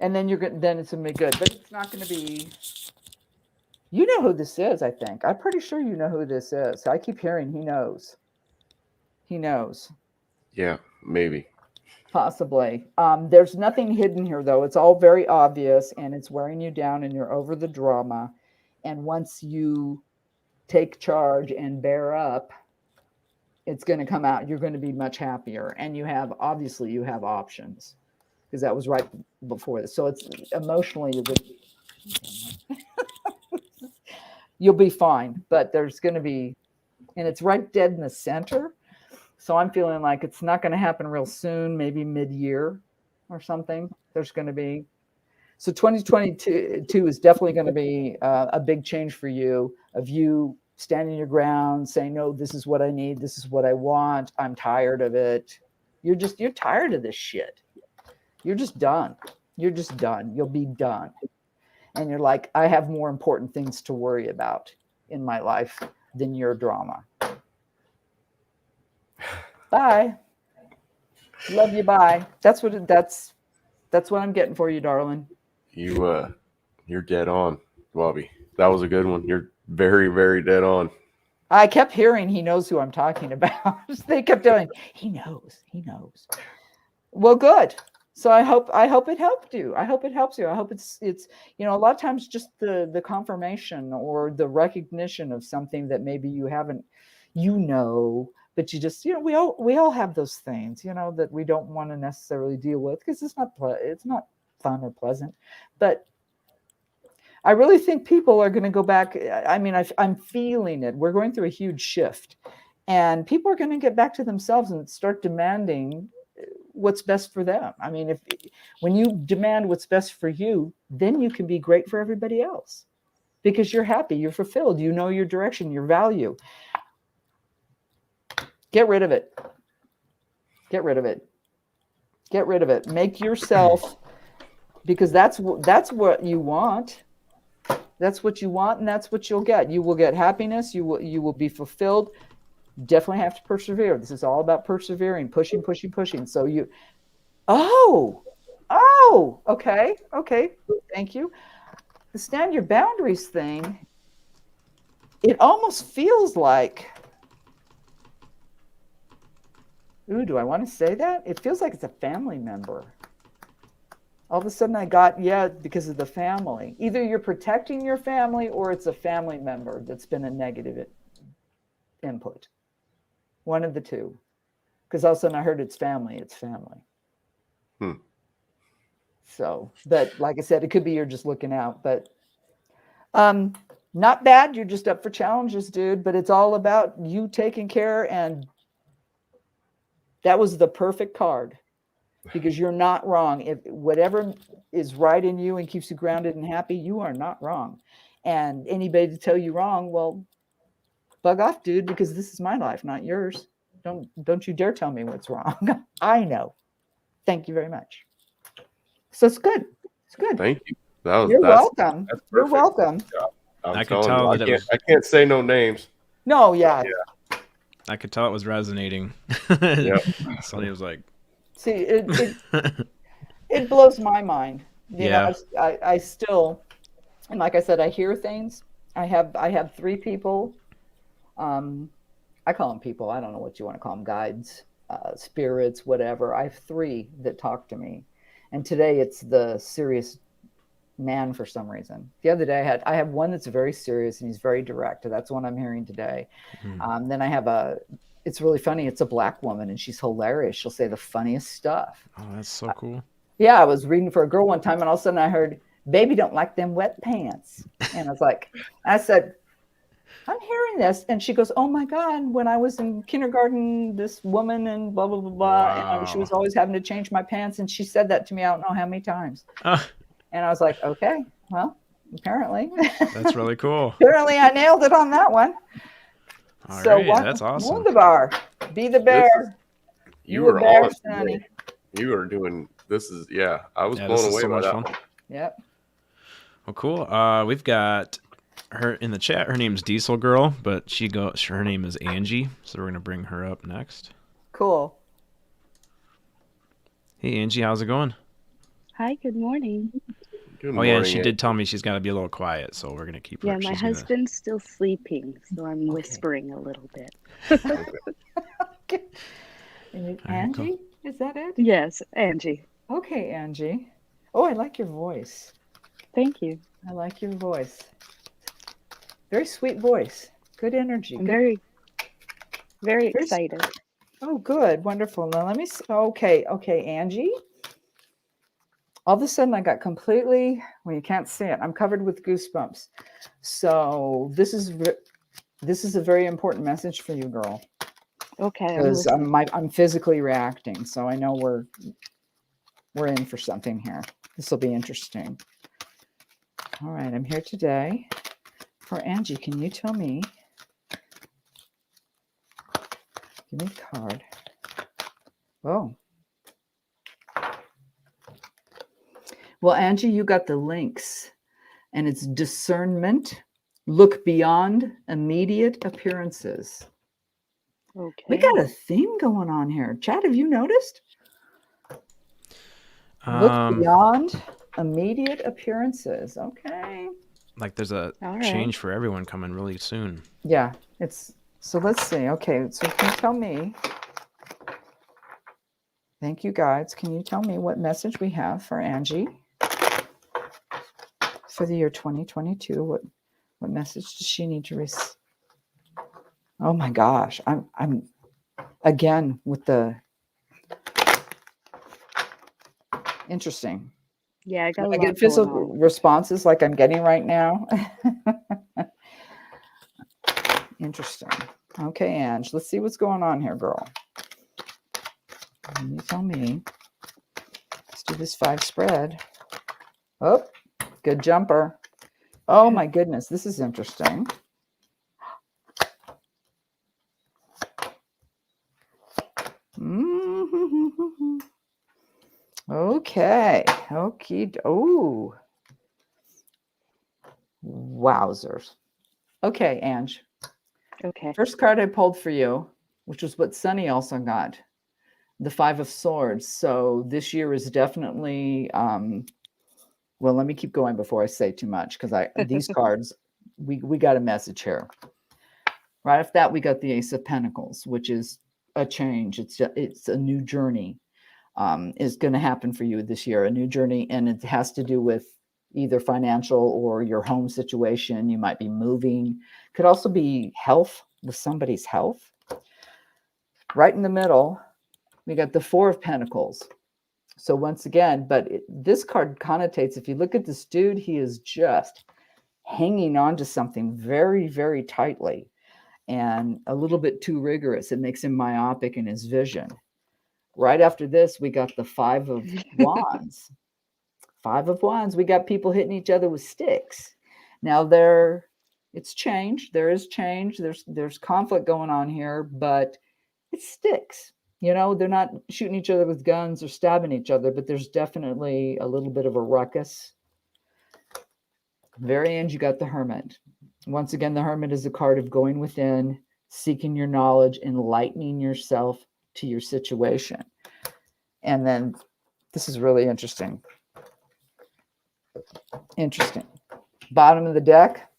And then then it's gonna be good, but it's not gonna be. You know who this is, I think. I'm pretty sure you know who this is. I keep hearing he knows. He knows. Yeah, maybe. Possibly. There's nothing hidden here, though. It's all very obvious, and it's wearing you down, and you're over the drama. And once you take charge and bear up, it's going to come out. You're going to be much happier, and you have options, because that was right before this. So it's emotionally, you'll be fine, but there's going to be, and it's right dead in the center. So I'm feeling like it's not going to happen real soon, maybe mid-year or something. There's going to be. So 2022 is definitely going to be a big change for you, of you standing your ground, saying, no, this is what I need. This is what I want. I'm tired of it. You're tired of this shit. You're just done. You're just done. You'll be done. And you're like, I have more important things to worry about in my life than your drama. Bye. Love you. Bye. That's what I'm getting for you, darling. You're dead on, Bobby. That was a good one. You're very, very dead on. I kept hearing he knows who I'm talking about. They kept telling he knows. Well, good. So I hope it helped you. I hope it helps you. I hope it's a lot of times just the confirmation or the recognition of something that maybe you haven't, but you just, we all have those things, that we don't want to necessarily deal with because it's not fun or pleasant. But I really think people are going to go back. I mean, I'm feeling it. We're going through a huge shift, and people are going to get back to themselves and start demanding what's best for them. I mean, when you demand what's best for you, then you can be great for everybody else because you're happy, you're fulfilled, you know your direction, your value. Get rid of it. Get rid of it. Get rid of it. Make yourself, because that's what you want. That's what you want, and that's what you'll get. You will get happiness. You will be fulfilled. Definitely have to persevere. This is all about persevering, pushing. So okay. Thank you. The stand your boundaries thing, it almost feels like, ooh, do I want to say that? It feels like it's a family member. All of a sudden I got, because of the family. Either you're protecting your family or it's a family member that's been a negative input. One of the two. Because all of a sudden I heard it's family. So, but like I said, it could be you're just looking out, but not bad. You're just up for challenges, dude, but it's all about you taking care, and that was the perfect card because you're not wrong. If whatever is right in you and keeps you grounded and happy, you are not wrong. And anybody to tell you wrong, well, bug off, dude, because this is my life, not yours. Don't you dare tell me what's wrong. I know. Thank you very much. So it's good. It's good. Thank you. You're welcome. That's You're perfect. welcome. I'm I could telling tell you, that it was. I can't say no names. No, yeah. I could tell it was resonating. Yeah. Sonny was like, See, it blows my mind. You Yeah. know, I still, and like I said, I hear things. I have 3 people. I call them people. I don't know what you want to call them, guides, spirits, whatever. I have 3 that talk to me, and today it's the serious man for some reason. The other day I have one that's very serious and he's very direct. That's one I'm hearing today. Then I have it's really funny. It's a black woman and she's hilarious. She'll say the funniest stuff. oh, that's so cool. Yeah, I was reading for a girl one time and all of a sudden I heard, "Baby don't like them wet pants." And I said, "I'm hearing this." And she goes, "Oh my God, when I was in kindergarten, this woman and blah, blah, blah, blah. Wow. And she was always having to change my pants. And she said that to me, I don't know how many times." Oh, And I was like, okay, well, apparently. that's really cool. Apparently I nailed it on that one. All So right, that's awesome. Wunderbar. Be the bear. You Be were the bear, on. Sonny. You are doing this is I was Yeah, this blown is away so by much that fun. one. Yep. Well, cool. We've got her in the chat. Her name's Diesel Girl, but her name is Angie, so we're gonna bring her up next. Cool. Hey, Angie, how's it going? Hi, good morning. Good Oh yeah, and morning, she Ed. did tell me she's got to be a little quiet, so we're gonna keep her. Yeah, my she's gonna- husband's still sleeping, so I'm whispering a little bit. Okay. And right, Angie, cool. is that it? Yes, Angie. Okay, Angie. Oh, I like your voice. Thank you. I like your voice. Very sweet voice. Good energy. I'm Good. very, very Very- excited. Oh, good. Wonderful. Now let me see. Okay, Angie. All of a sudden I got completely, well, you can't see it. I'm covered with goosebumps. So this is a very important message for you, girl. Okay, I'm Because listening. I'm physically reacting. So I know we're in for something here. This will be interesting. All right, I'm here today for Angie. Can you tell me? Give me a card. Oh. Well, Angie, you got the links, and it's discernment. Look beyond immediate appearances. Okay. We got a theme going on here. Chad, have you noticed? Look beyond immediate appearances. Okay. Like there's a All right. change for everyone coming really soon. Yeah, so let's see. Okay, so can you tell me? Thank you, guides. Can you tell me what message we have for Angie for the year 2022? What message does she need to receive? Oh my gosh, I'm again with the interesting. Yeah, I got a I lot get going physical on. responses like I'm getting right now. Interesting. Okay, Ange, let's see what's going on here, girl. Can you tell me? Let's do this 5 spread. Oh, good jumper. Oh my goodness, this is interesting. Okay. Oh. Wowzers. Okay, Ange. Okay. First card I pulled for you, which was what Sunny also got, the 5 of Swords. So this year is definitely, well, let me keep going before I say too much, because these cards, we got a message here. Right after that, we got the Ace of Pentacles, which is a change. It's a new journey is going to happen for you this year, a new journey, and it has to do with either financial or your home situation. You might be moving. Could also be health, with somebody's health. Right in the middle, we got the 4 of Pentacles. So once again, but this card connotates, if you look at this dude, he is just hanging on to something very, very tightly and a little bit too rigorous. It makes him myopic in his vision. Right after this, we got the Five of Wands. Five of Wands. We got people hitting each other with sticks. Now it's changed. There is change. There's conflict going on here, but it's sticks. They're not shooting each other with guns or stabbing each other, but there's definitely a little bit of a ruckus. Very end, you got the Hermit. Once again, the Hermit is a card of going within, seeking your knowledge, enlightening yourself to your situation. And then this is really interesting. Bottom of the deck,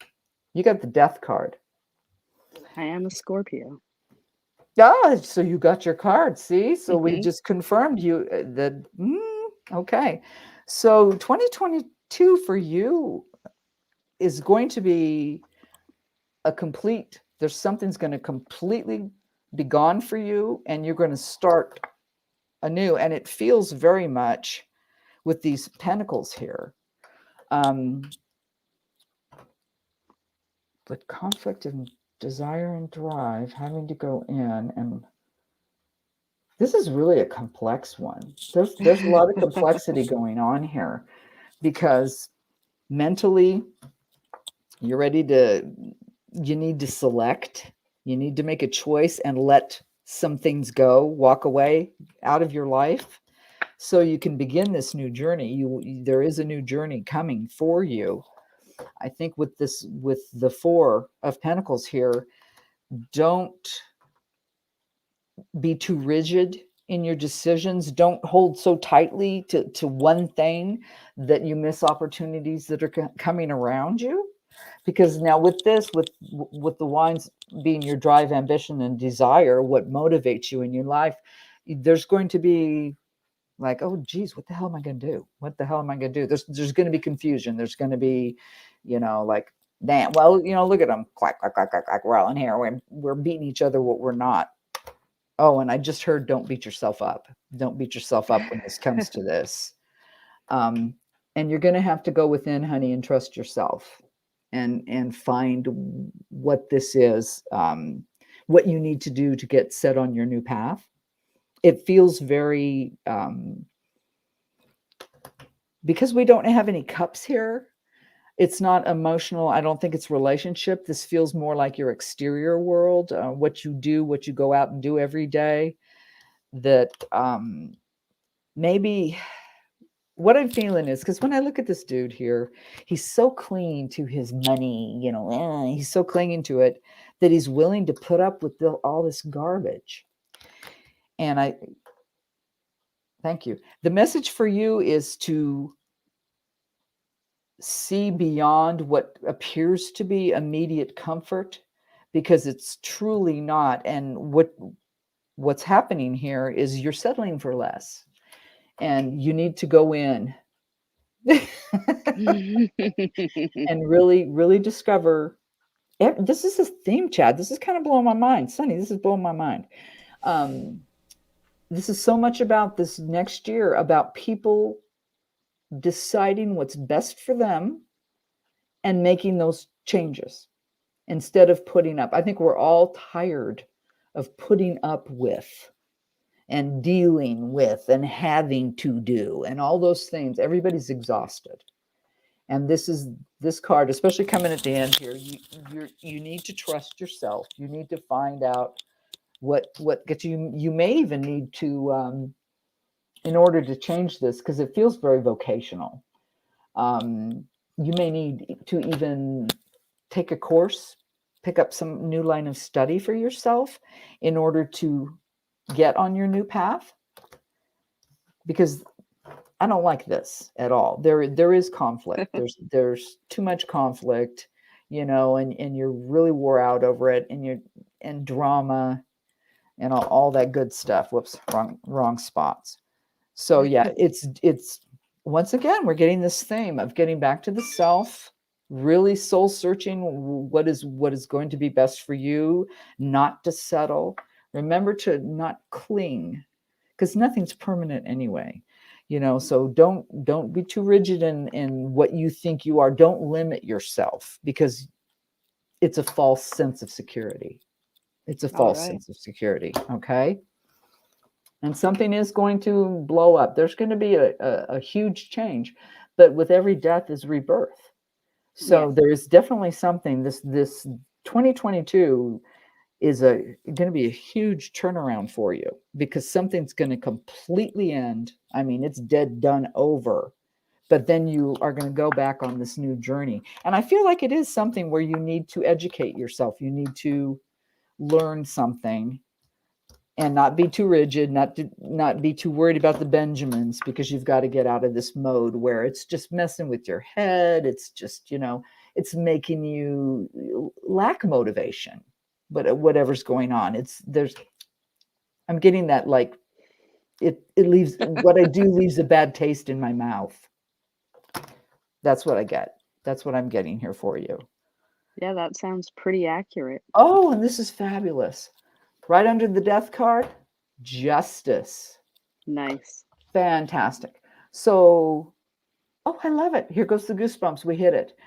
you got the Death card. I am a Scorpio. So you got your card. See, so we just confirmed you that. Okay, so 2022 for you is going to be something's going to completely be gone for you, and you're going to start anew. And it feels very much with these pentacles here. But conflict and desire and drive having to go in, and this is really a complex one. There's a lot of complexity going on here, because mentally you need to select, you need to make a choice and let some things go, walk away out of your life so you can begin this new journey. There is a new journey coming for you. I think with the Four of Pentacles here, don't be too rigid in your decisions. Don't hold so tightly to one thing that you miss opportunities that are coming around you. Because now with the Wands being your drive, ambition, and desire, what motivates you in your life, there's going to be like, oh geez, what the hell am I going to do? What the hell am I going to do? There's going to be confusion. There's going to be, like, damn, well, look at them, clack, clack, clack, clack, clack, we're all in here. We're beating each other what we're not. Oh, and I just heard, don't beat yourself up. Don't beat yourself up when this comes to this. And you're going to have to go within, honey, and trust yourself and find what this is, what you need to do to get set on your new path. It feels very, because we don't have any cups here, it's not emotional. I don't think it's relationship. This feels more like your exterior world, what you do, what you go out and do every day. That maybe what I'm feeling is, because when I look at this dude here, he's so clinging to his money, he's so clinging to it that he's willing to put up with all this garbage. And thank you. The message for you is to see beyond what appears to be immediate comfort, because it's truly not. And what's happening here is you're settling for less, and you need to go in and really, really discover. This is a theme, Chad. This is kind of blowing my mind. Sonny, this is blowing my mind. This is so much about this next year, about people deciding what's best for them and making those changes instead of putting up. I think we're all tired of putting up with and dealing with and having to do and all those things. Everybody's exhausted. And this card, especially coming at the end here, you need to trust yourself. You need to find out what gets you. You may even need to, in order to change this, because it feels very vocational. You may need to even take a course, pick up some new line of study for yourself in order to get on your new path, because I don't like this at all. There is conflict. There's too much conflict, and you're really wore out over it, and drama and all that good stuff. Whoops, wrong spots. So yeah, it's once again, we're getting this theme of getting back to the self, really soul searching what is going to be best for you, not to settle. Remember to not cling, because nothing's permanent anyway. So don't be too rigid in what you think you are. Don't limit yourself, because it's a false sense of security. It's a false sense of security. Okay. And something is going to blow up. There's going to be a huge change, but with every death is rebirth. So there is definitely something. This 2022 is going to be a huge turnaround for you, because something's going to completely end. I mean, it's dead, done, over. But then you are going to go back on this new journey. And I feel like it is something where you need to educate yourself. You need to learn something and not be too rigid, not be too worried about the Benjamins, because you've got to get out of this mode where it's just messing with your head. It's just, it's making you lack motivation, but whatever's going on, I'm getting that, like, it leaves, what I do leaves a bad taste in my mouth. That's what I get. That's what I'm getting here for you. Yeah, that sounds pretty accurate. Oh, and this is fabulous. Right under the death card, justice. Nice. Fantastic. So, I love it. Here goes the goosebumps. We hit it.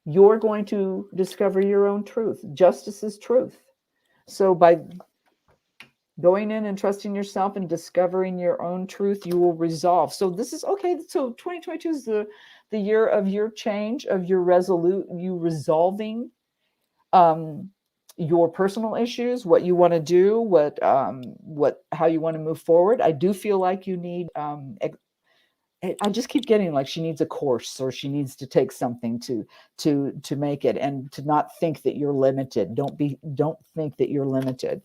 You're going to discover your own truth. Justice is truth. So by going in and trusting yourself and discovering your own truth, you will resolve. So this is okay. So 2022 is the year of your change, of your you resolving your personal issues, what you want to do, how you want to move forward. I do feel like you need, I just keep getting like she needs a course, or she needs to take something to make it, and to not think that you're limited. Don't think that you're limited.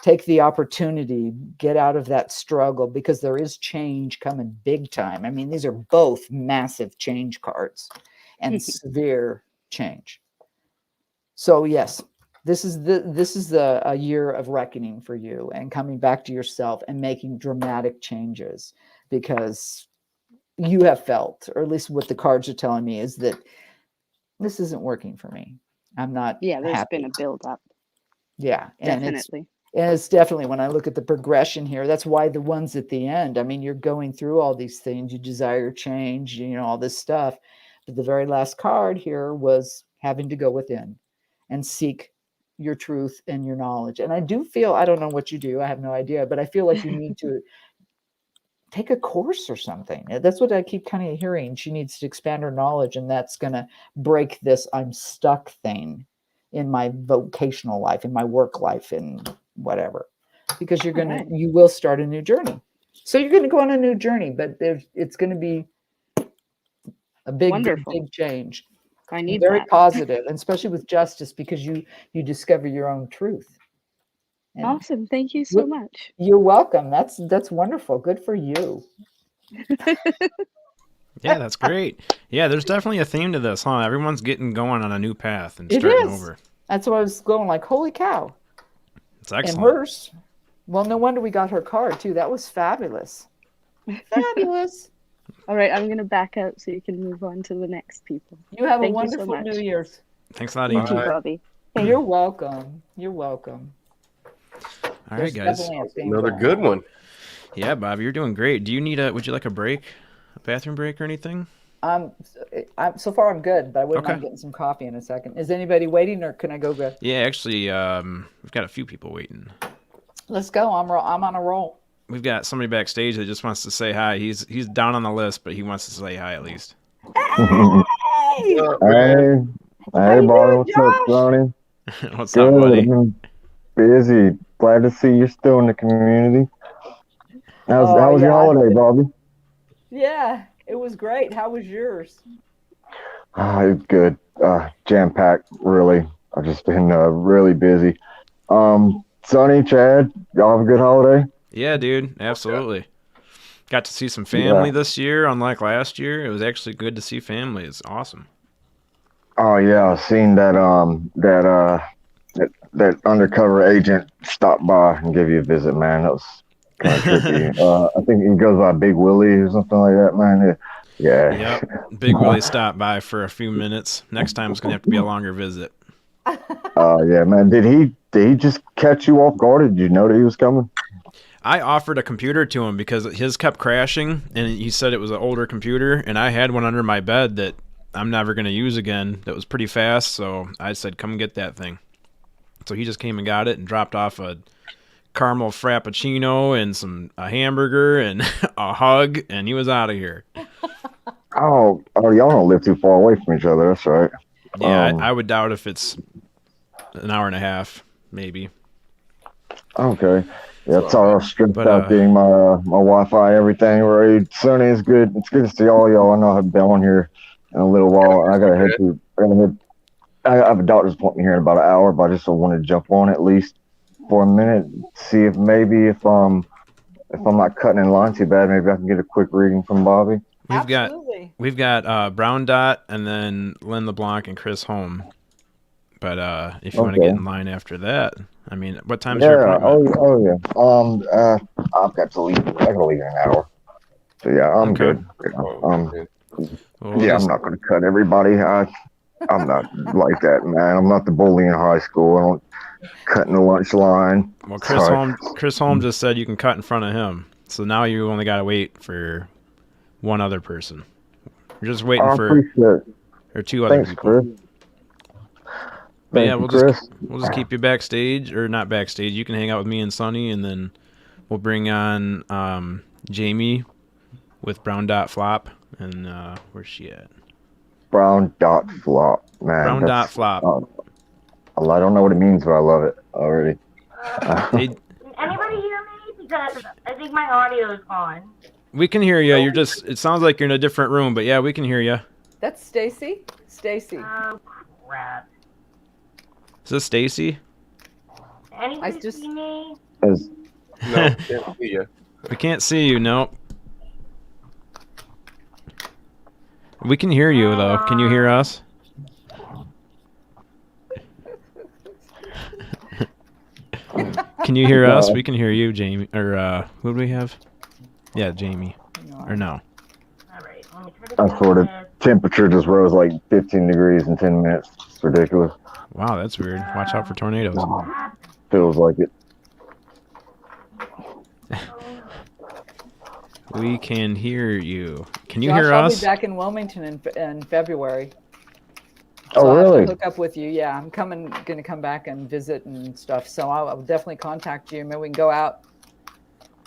Take the opportunity, get out of that struggle, because there is change coming big time. I mean, these are both massive change cards and severe change. So yes, this is a year of reckoning for you, and coming back to yourself and making dramatic changes, because you have felt, or at least what the cards are telling me, is that this isn't working for me. I'm not there's happy. been a build up. Yeah, Definitely. And it's definitely, when I look at the progression here, that's why the ones at the end, I mean, you're going through all these things, you desire change, all this stuff. But the very last card here was having to go within and seek your truth and your knowledge. And I do feel, I don't know what you do, I have no idea, but I feel like you need to take a course or something. That's what I keep kind of hearing. She needs to expand her knowledge, and that's going to break this I'm stuck thing in my vocational life, in my work life, in whatever, because you will start a new journey. So you're going to go on a new journey, but it's going to be a big change. I need very that. positive, and especially with justice, because you discover your own truth. And awesome. Thank you so much. You're welcome. That's wonderful. Good for you. Yeah, that's great. Yeah, there's definitely a theme to this, huh? Everyone's getting going on a new path and starting over. That's why I was going like, holy cow. It's excellent. And hers, well, no wonder we got her card too. That was fabulous. Fabulous. All right, I'm going to back out so you can move on to the next people. You have a wonderful New Year's. Thanks a lot, You too, Bobbi. You're welcome. You're welcome. All right, guys. Another good one. Yeah, Bobbi, you're doing great. Do you need would you like a break? A bathroom break or anything? So far I'm good, but I wouldn't mind getting some coffee in a second. Is anybody waiting, or can I go grab? Yeah, actually, we've got a few people waiting. Let's go. I'm on a roll. We've got somebody backstage that just wants to say hi. He's down on the list, but he wants to say hi at least. Hey, hey, Bobbi, what's up, Ronnie? What's up, buddy? Busy. Glad to see you're still in the community. How was your holiday, Bobbi? Yeah, it was great. How was yours? It's good. Jam-packed, really. I've just been really busy. Sonny, Chad, y'all have a good holiday? Yeah, dude, absolutely. Got to see some family this year, unlike last year. It was actually good to see family. It's awesome. Oh yeah, I've seen that that undercover agent stop by and give you a visit, man. That was kind of trippy. I think he goes by Big Willie or something like that, man. Yeah. Yep. Big Willie stopped by for a few minutes. Next time it's gonna have to be a longer visit. Yeah, man. Did he just catch you off guard? Did you know that he was coming? I offered a computer to him because his kept crashing, and he said it was an older computer, and I had one under my bed that I'm never going to use again that was pretty fast, so I said, come get that thing. So he just came and got it and dropped off a caramel frappuccino and a hamburger and a hug, and he was out of here. Oh, y'all don't live too far away from each other. That's right. Yeah, I would doubt if it's an hour and a half, maybe. Okay. Yeah, sorry, I was stripped out getting my Wi-Fi, everything right. Sonny, it's good. It's good to see all y'all. I know I haven't been on here in a little while. I gotta head to. I have a doctor's appointment here in about an hour, but I just wanted to jump on at least for a minute, see if maybe if I'm not cutting in line too bad, maybe I can get a quick reading from Bobbi. We've got Brown Dot and then Lynn LeBlanc and Chris Holm. But if you want to get in line after that, I mean, what time's your appointment? Oh yeah. I've got to leave. I gotta leave in an hour. So yeah, I'm good. I'm not gonna cut everybody. I'm not like that, man. I'm not the bully in high school. I don't cut in the lunch line. Well, Chris Holm just said you can cut in front of him. So now you only got to wait for one other person. You're just waiting for or two other people. Chris. But yeah, we'll just keep you backstage, or not backstage. You can hang out with me and Sonny, and then we'll bring on Jamie with Brown Dot Flop. And where's she at? Brown Dot Flop, man. Brown Dot Flop. I don't know what it means, but I love it already. Can anybody hear me? Because I think my audio is on. We can hear you. It sounds like you're in a different room, but yeah, we can hear you. That's Stacy. Oh, crap. Is this Stacy? Anybody see me? No, can't see you. We can't see you, no. We can hear you, though. Can you hear us? Can you hear us? We can hear you, Jamie. Or, who do we have? Yeah, Jamie. Or no? Alright, I sort of temperature just rose like 15 degrees in 10 minutes. It's ridiculous. Wow, that's weird. Watch out for tornadoes. Feels like it. We can hear you. Can you Josh, hear us? I'll be back in Wilmington in February. So I'll really? have to hook up with you. Yeah, I'm going to come back and visit and stuff. So I'll definitely contact you. Maybe we can go out,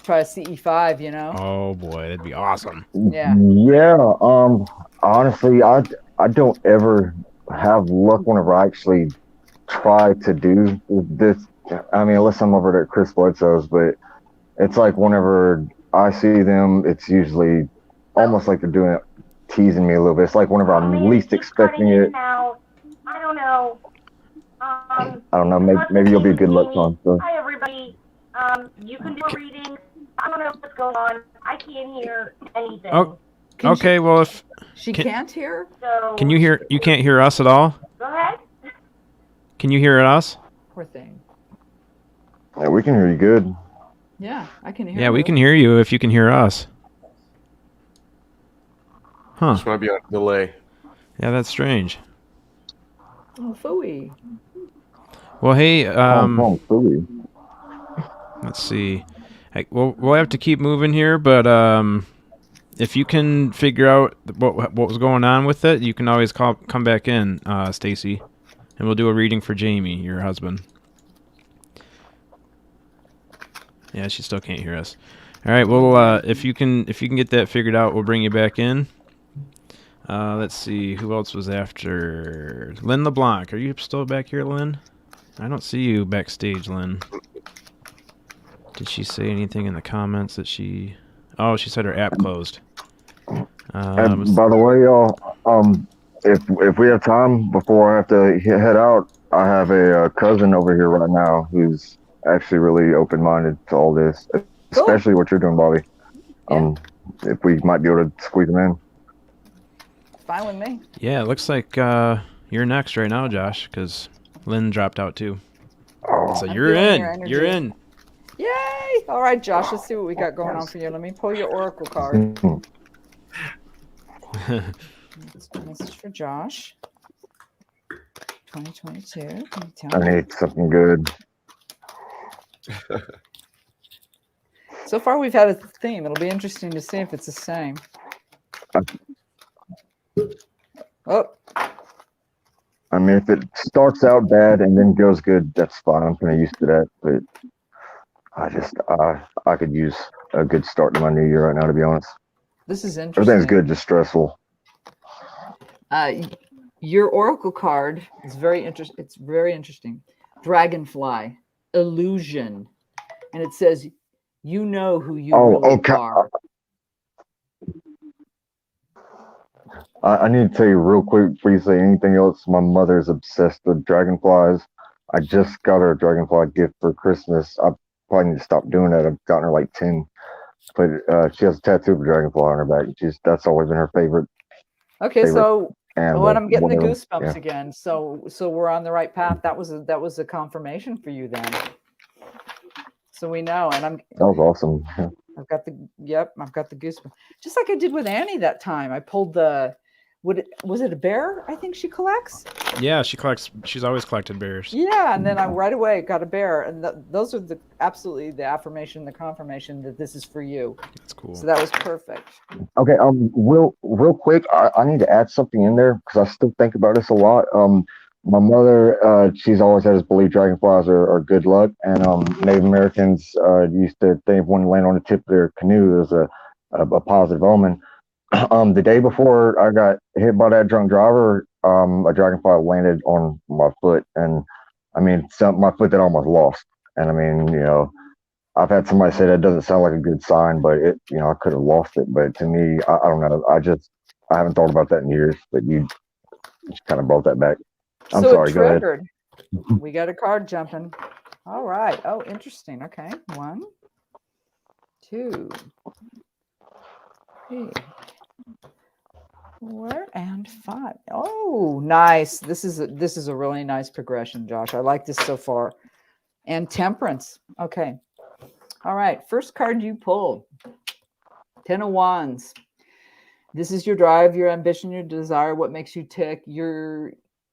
try a CE5. You know? Oh boy, that'd be awesome. Yeah. Yeah. Honestly, I don't ever have luck whenever I actually try to do this. I mean, unless I'm over at Chris Bledsoe's, but it's like whenever I see them, it's usually almost like they're doing it, teasing me a little bit. It's like whenever I'm least expecting it. Now. I don't know. I don't know. Maybe you'll be a good luck on. So. Hi, everybody. You can do a reading. I don't know what's going on. I can't hear anything. Oh, okay. Well, if she can't hear, so can you hear? You can't hear us at all. Go ahead. Can you hear us? Poor thing. Yeah, we can hear you good. Yeah, I can hear. Yeah, we can hear you if you can hear us. Huh? This might be on delay. Yeah, that's strange. Oh, phooey. Well, hey, phooey. Let's see. We'll have to keep moving here, but if you can figure out what was going on with it, you can always come back in, Stacy, and we'll do a reading for Jamie, your husband. Yeah, she still can't hear us. All right. Well, if you can get that figured out, we'll bring you back in. Let's see. Who else was after Lynn LeBlanc? Are you still back here, Lynn? I don't see you backstage, Lynn. Did she say anything in the comments that she? Oh, she said her app closed. By the way, y'all, if we have time before I have to head out, I have a cousin over here right now who's actually really open-minded to all this, especially what you're doing, Bobbi. If we might be able to squeeze him in. Fine with me. Yeah, it looks like you're next right now, Josh, because Lynn dropped out too. Oh. So you're in. You're in. Yay! All right, Josh, let's see what we got going on for you. Let me pull your oracle card. Message for Josh. 2022. Can you tell I me? need something good. So far, we've had a theme. It'll be interesting to see if it's the same. Oh, I mean, if it starts out bad and then goes good, that's fine. I'm kind of used to that. But I could use a good start to my new year right now, to be honest. this is interesting. Everything's good, just stressful. Your oracle card is very interesting. It's very interesting. Dragonfly, illusion, and it says, "You know who you really are." I need to tell you real quick before you say anything else. My mother's obsessed with dragonflies. I just got her a dragonfly gift for Christmas. I probably need to stop doing that. I've gotten her like 10, but she has a tattoo of a dragonfly on her back. That's always been her favorite. Okay, so when I'm getting the one of them, goosebumps yeah. again, so we're on the right path. That was a confirmation for you then. So we know, and That was awesome. I've got the goosebumps. Just like I did with Annie that time. I pulled was it a bear? I think she collects. Yeah, she collects. She's always collected bears. Yeah, and then I right away got a bear, and those are absolutely the affirmation, the confirmation that this is for you. That's cool. So that was perfect. Okay, real quick, I need to add something in there because I still think about this a lot. My mother, she's always had us believe dragonflies are good luck, and Native Americans used to think if one landed on the tip of their canoe, it was a positive omen. The day before I got hit by that drunk driver, a dragonfly landed on my foot, and I mean, my foot that almost lost. And I mean, I've had somebody say that doesn't sound like a good sign, but I could have lost it. But to me, I don't know. I haven't thought about that in years, but you just kind of brought that back. I'm sorry. It go ahead. triggered. We got a card jumping. All right. Oh, interesting. Okay. 1, 2, 3, 4, and 5. Oh, nice. This is a really nice progression, Josh. I like this so far. And temperance. Okay. All right. First card you pulled. 10 of Wands. This is your drive, your ambition, your desire, what makes you tick.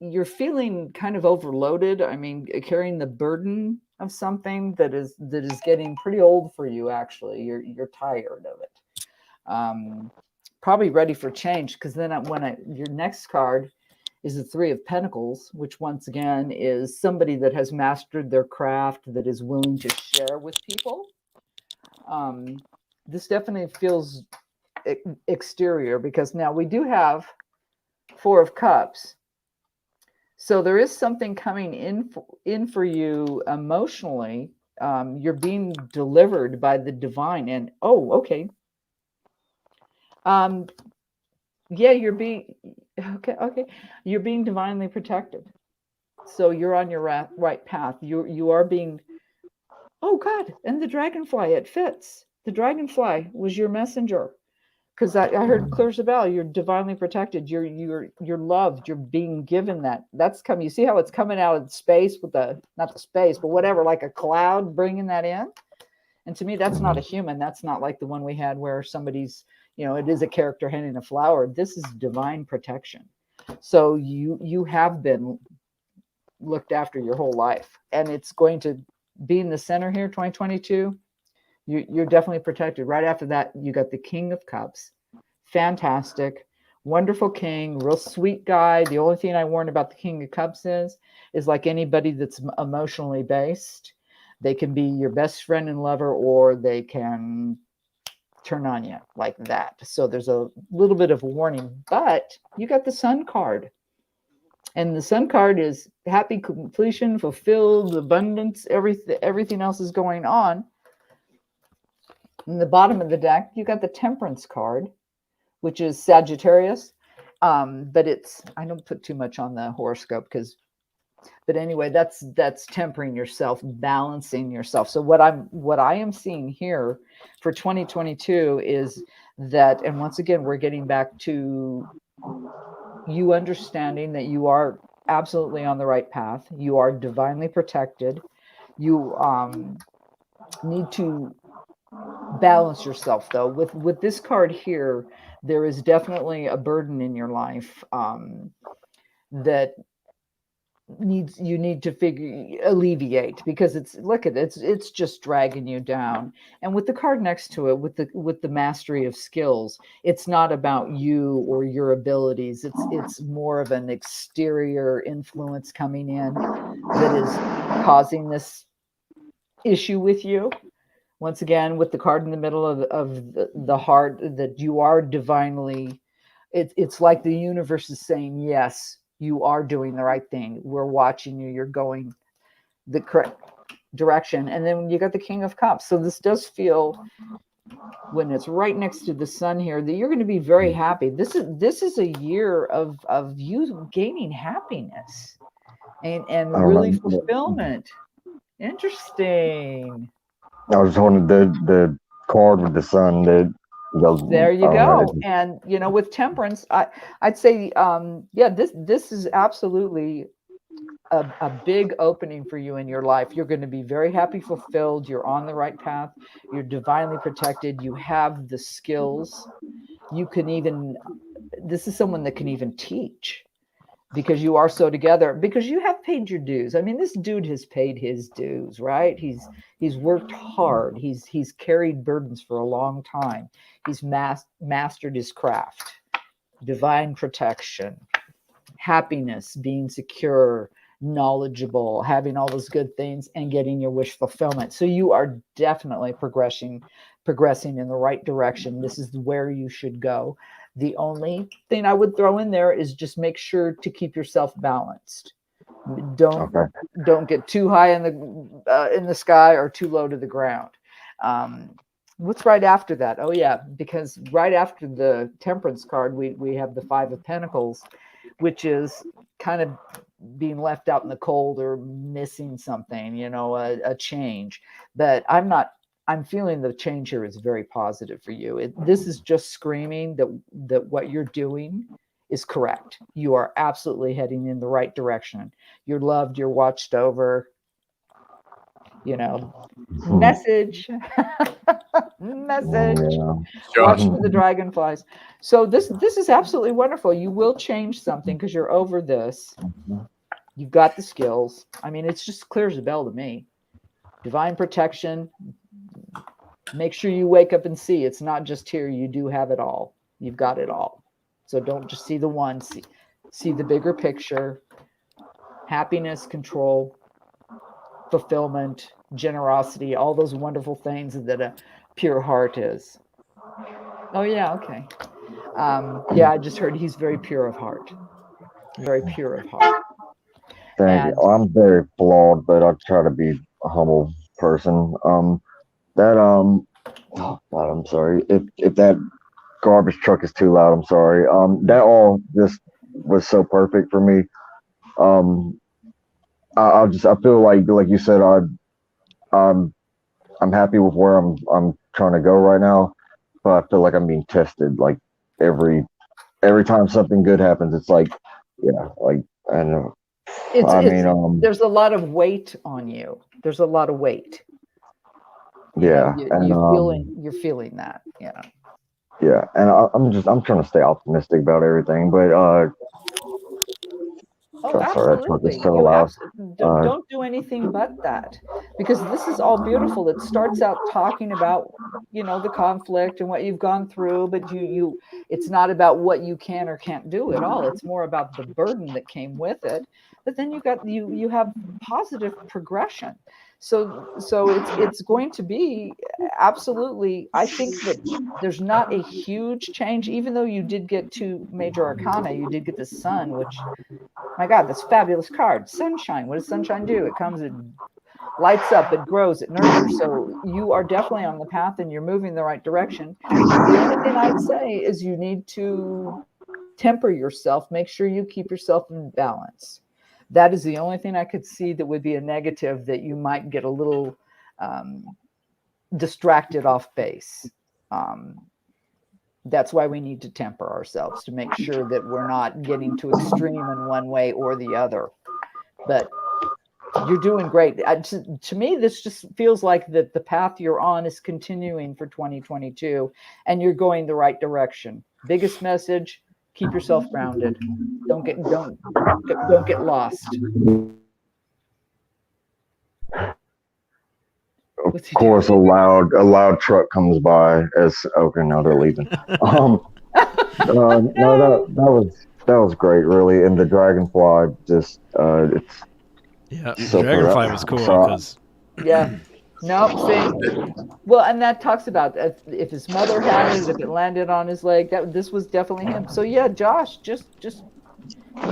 You're feeling kind of overloaded. I mean, carrying the burden of something that is getting pretty old for you. Actually, you're tired of it. Probably ready for change, because then your next card is the 3 of Pentacles, which once again is somebody that has mastered their craft, that is willing to share with people. This definitely feels exterior, because now we do have 4 of Cups. So there is something coming in for you emotionally. You're being delivered by the divine, and okay. Yeah, you're being okay. You're being divinely protected. So you're on your right path. You are being. Oh God! And the dragonfly, it fits. The dragonfly was your messenger. Because I heard clear as a bell, you're divinely protected. You're loved. You're being given that. That's coming. You see how it's coming out of space with not the space, but whatever, like a cloud bringing that in. And to me, that's not a human. That's not like the one we had where somebody's, it is a character handing a flower. This is divine protection. So you have been looked after your whole life, and it's going to be in the center here, 2022. You're definitely protected. Right after that, you got the King of Cups. Fantastic, wonderful king, real sweet guy. The only thing I warn about the King of Cups is like anybody that's emotionally based, they can be your best friend and lover, or they can turn on you like that. So there's a little bit of a warning, but you got the Sun card. And the Sun card is happy completion, fulfilled, abundance, everything else is going on. In the bottom of the deck, you got the Temperance card, which is Sagittarius. But I don't put too much on the horoscope but anyway, that's tempering yourself, balancing yourself. So what I am seeing here for 2022 is that, and once again, we're getting back to you understanding that you are absolutely on the right path. You are divinely protected. You need to balance yourself, though. With this card here, there is definitely a burden in your life that you need to alleviate, because it's just dragging you down. And with the card next to it, with the mastery of skills, it's not about you or your abilities. It's more of an exterior influence coming in that is causing this issue with you. Once again, with the card in the middle of the heart, that you are divinely, it's like the universe is saying, yes, you are doing the right thing. We're watching you. You're going the correct direction. And then you got the King of Cups. So this does feel, when it's right next to the sun here, that you're going to be very happy. This is a year of you gaining happiness and really fulfillment. Interesting. I was holding the card with the sun that goes. There you go. And with temperance, I'd say, this is absolutely a big opening for you in your life. You're going to be very happy, fulfilled. You're on the right path. You're divinely protected. You have the skills. You can even, this is someone that can even teach, because you are so together, because you have paid your dues. I mean, this dude has paid his dues, right? He's worked hard. He's carried burdens for a long time. He's mastered his craft. Divine protection, happiness, being secure, knowledgeable, having all those good things, and getting your wish fulfillment. So you are definitely progressing in the right direction. This is where you should go. The only thing I would throw in there is just make sure to keep yourself balanced. Don't get too high in the sky or too low to the ground. What's right after that? Oh yeah, because right after the Temperance card, we have the Five of Pentacles, which is kind of being left out in the cold or missing something, a change. But I'm feeling the change here is very positive for you. This is just screaming that what you're doing is correct. You are absolutely heading in the right direction. You're loved, you're watched over, message. Watch for the dragonflies. So this is absolutely wonderful. You will change something because you're over this. You've got the skills. I mean, it's just clear as a bell to me. Divine protection. Make sure you wake up and see it's not just here. You do have it all. You've got it all. So don't just see the one. See the bigger picture. Happiness, control, fulfillment, generosity, all those wonderful things that a pure heart is. Oh yeah, okay. I just heard he's very pure of heart. Very pure of heart. Thank you. I'm very flawed, but I try to be a humble person. Oh God, I'm sorry. If that garbage truck is too loud, I'm sorry. That all just was so perfect for me. I feel like you said, I'm happy with where I'm trying to go right now, but I feel like I'm being tested. Like every time something good happens, it's like, I don't know. There's a lot of weight on you. There's a lot of weight. You're feeling that. Yeah. Yeah, and I'm trying to stay optimistic about everything, but absolutely. Don't do anything but that, because this is all beautiful. It starts out talking about, the conflict and what you've gone through, but it's not about what you can or can't do at all. It's more about the burden that came with it. But then you have positive progression. So it's going to be absolutely, I think that there's not a huge change, even though you did get 2 major arcana. You did get the Sun, which, my God, that's a fabulous card. Sunshine. What does sunshine do? It comes, it lights up, it grows, it nurtures. So you are definitely on the path and you're moving the right direction. The only thing I'd say is you need to temper yourself. Make sure you keep yourself in balance. That is the only thing I could see that would be a negative, that you might get a little distracted off base. That's why we need to temper ourselves, to make sure that we're not getting too extreme in one way or the other. But you're doing great. To me, this just feels like that the path you're on is continuing for 2022, and you're going the right direction. Biggest message, Keep yourself grounded. Don't get lost. Of course, a loud truck comes by as okay. Now they're leaving. No, that was great, really. And the dragonfly just it's Yeah, so Dragonfly was cool so because Yeah. Nope. See. Well, and that talks about if his mother had it, if it landed on his leg. This was definitely him. So yeah, Josh, just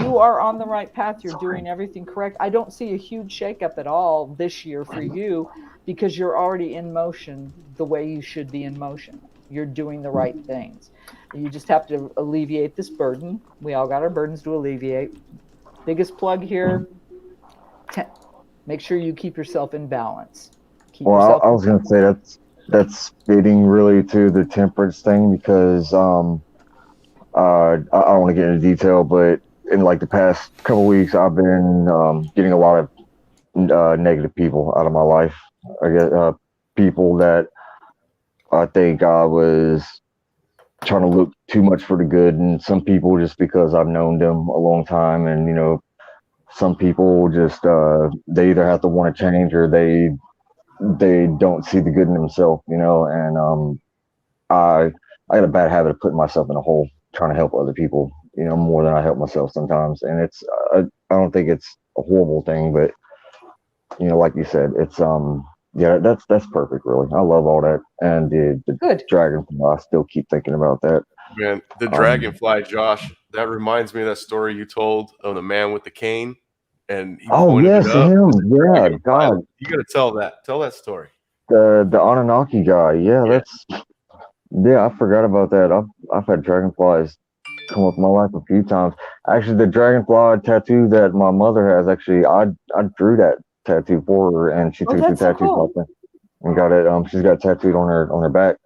you are on the right path. You're doing everything correct. I don't see a huge shakeup at all this year for you because you're already in motion the way you should be in motion. You're doing the right things. You just have to alleviate this burden. We all got our burdens to alleviate. Biggest plug here. Make sure you keep yourself in balance. Well, I was gonna say that's fitting really to the temperance thing because I don't want to get into detail, but in like the past couple weeks, I've been getting a lot of negative people out of my life. I get people that I think I was trying to look too much for the good, and some people just because I've known them a long time, and you know, some people just they either have to want to change or they don't see the good in themselves, you know, and I got a bad habit of putting myself in a hole trying to help other people, you know, more than I help myself sometimes. And it's I don't think it's a horrible thing, but you know, like you said, it's yeah, that's perfect, really. I love all that, and the dragonfly. I still keep thinking about that. Man, the dragonfly, Josh. That reminds me of that story you told of the man with the cane, and he pointed yes, it up. him. Yeah, God, you gotta tell that. Tell that story. the Anunnaki guy. Yeah, that's yeah. I forgot about that. I've had dragonflies come up in my life a few times. Actually, the dragonfly tattoo that my mother has, actually, I drew that tattoo for her, and she took it to tattoo shop and got it. She's got it tattooed on her back.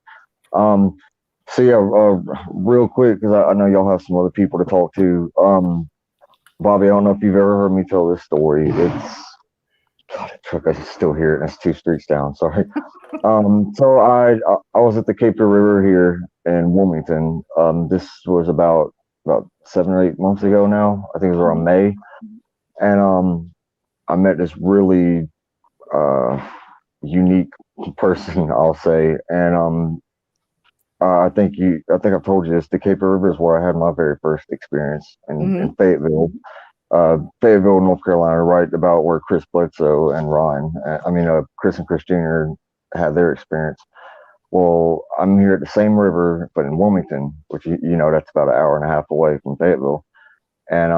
So yeah, real quick, because I know y'all have some other people to talk to. Bobbi, I don't know if you've ever heard me tell this story. It's God, the truck, I still hear it, and it's 2 streets down. Sorry. So I was at the Cape Fear River here in Wilmington. This was about 7 or 8 months ago now. I think it was around May, and I met this really unique person, I'll say, and I think I've told you this. The Cape Fear River is where I had my very first experience in Fayetteville. Fayetteville, North Carolina, right about where Chris Bledsoe and Ryan, Chris and Chris Jr. had their experience. Well, I'm here at the same river, but in Wilmington, which you know that's about an hour and a half away from Fayetteville, and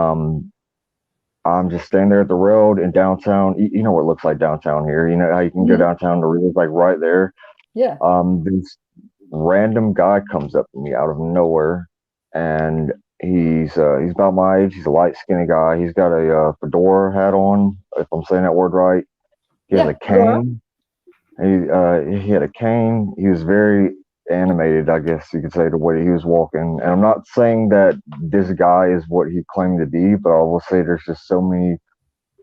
I'm just standing there at the road in downtown. You know what it looks like downtown here. You know how you can go downtown. The river's like right there. Yeah. This random guy comes up to me out of nowhere, and he's about my age. He's a light skinny guy. He's got a fedora hat on, if I'm saying that word right. He has a cane. He had a cane. He was very animated, I guess you could say, the way he was walking. And I'm not saying that this guy is what he claimed to be, but I will say there's just so many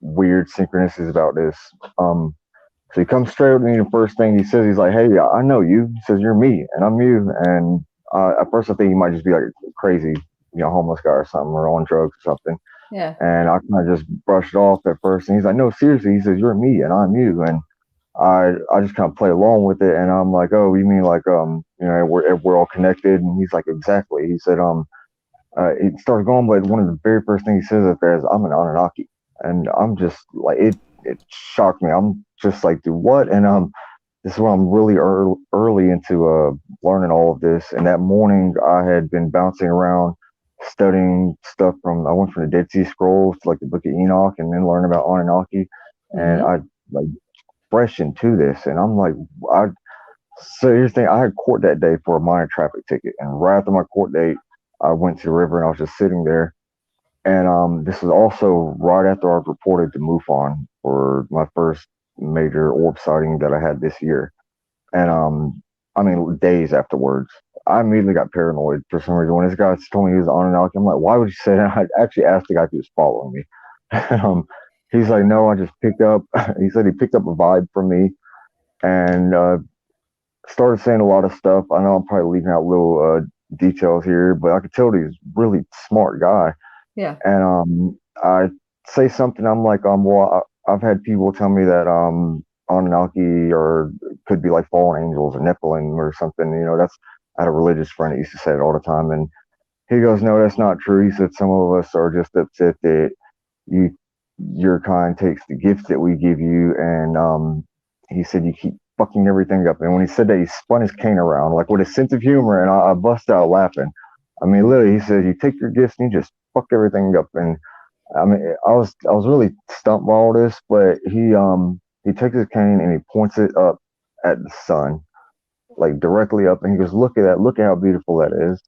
weird synchronicities about this. So he comes straight up to me. The first thing he says, he's like, "Hey, I know you." He says, "You're me, and I'm you." And at first, I think he might just be like a crazy, homeless guy or something, or on drugs or something. Yeah. And I kind of just brushed it off at first. And he's like, "No, seriously." He says, "You're me, and I'm you." And I just kind of play along with it, and I'm like, "Oh, you mean like we're all connected?" And he's like, "Exactly." He said, it started going, but one of the very first things he says up there is, "I'm an Anunnaki," and I'm just like, it shocked me. I'm just like, "Dude, what?" And this is when I'm really early into learning all of this. And that morning, I had been bouncing around studying stuff I went from the Dead Sea Scrolls to like the Book of Enoch, and then learn about Anunnaki, and I like fresh into this, and I'm like, so here's the thing, I had court that day for a minor traffic ticket, and right after my court date, I went to the river and I was just sitting there, and this was also right after I reported to MUFON for my first major orb sighting that I had this year, and days afterwards, I immediately got paranoid for some reason. When this guy told me he was Anunnaki, I'm like, why would you say that? I actually asked the guy if he was following me. He's like, "No, I just picked up," he said he picked up a vibe from me, and started saying a lot of stuff. I know I'm probably leaving out little details here, but I could tell he's a really smart guy. Yeah. And I say something, I'm like, well, I've had people tell me that Anunnaki or could be like fallen angels or Nephilim or something. That's I had a religious friend that used to say it all the time, and he goes, no, that's not true. He said some of us are just upset that you your kind takes the gifts that we give you, and he said you keep fucking everything up. And when he said that, he spun his cane around like with a sense of humor, and I bust out laughing. I mean, literally, he said you take your gifts and you just fuck everything up. And I mean, I was really stumped by all this, but he takes his cane and he points it up at the sun, like directly up, and he goes, "Look at that! Look at how beautiful that is."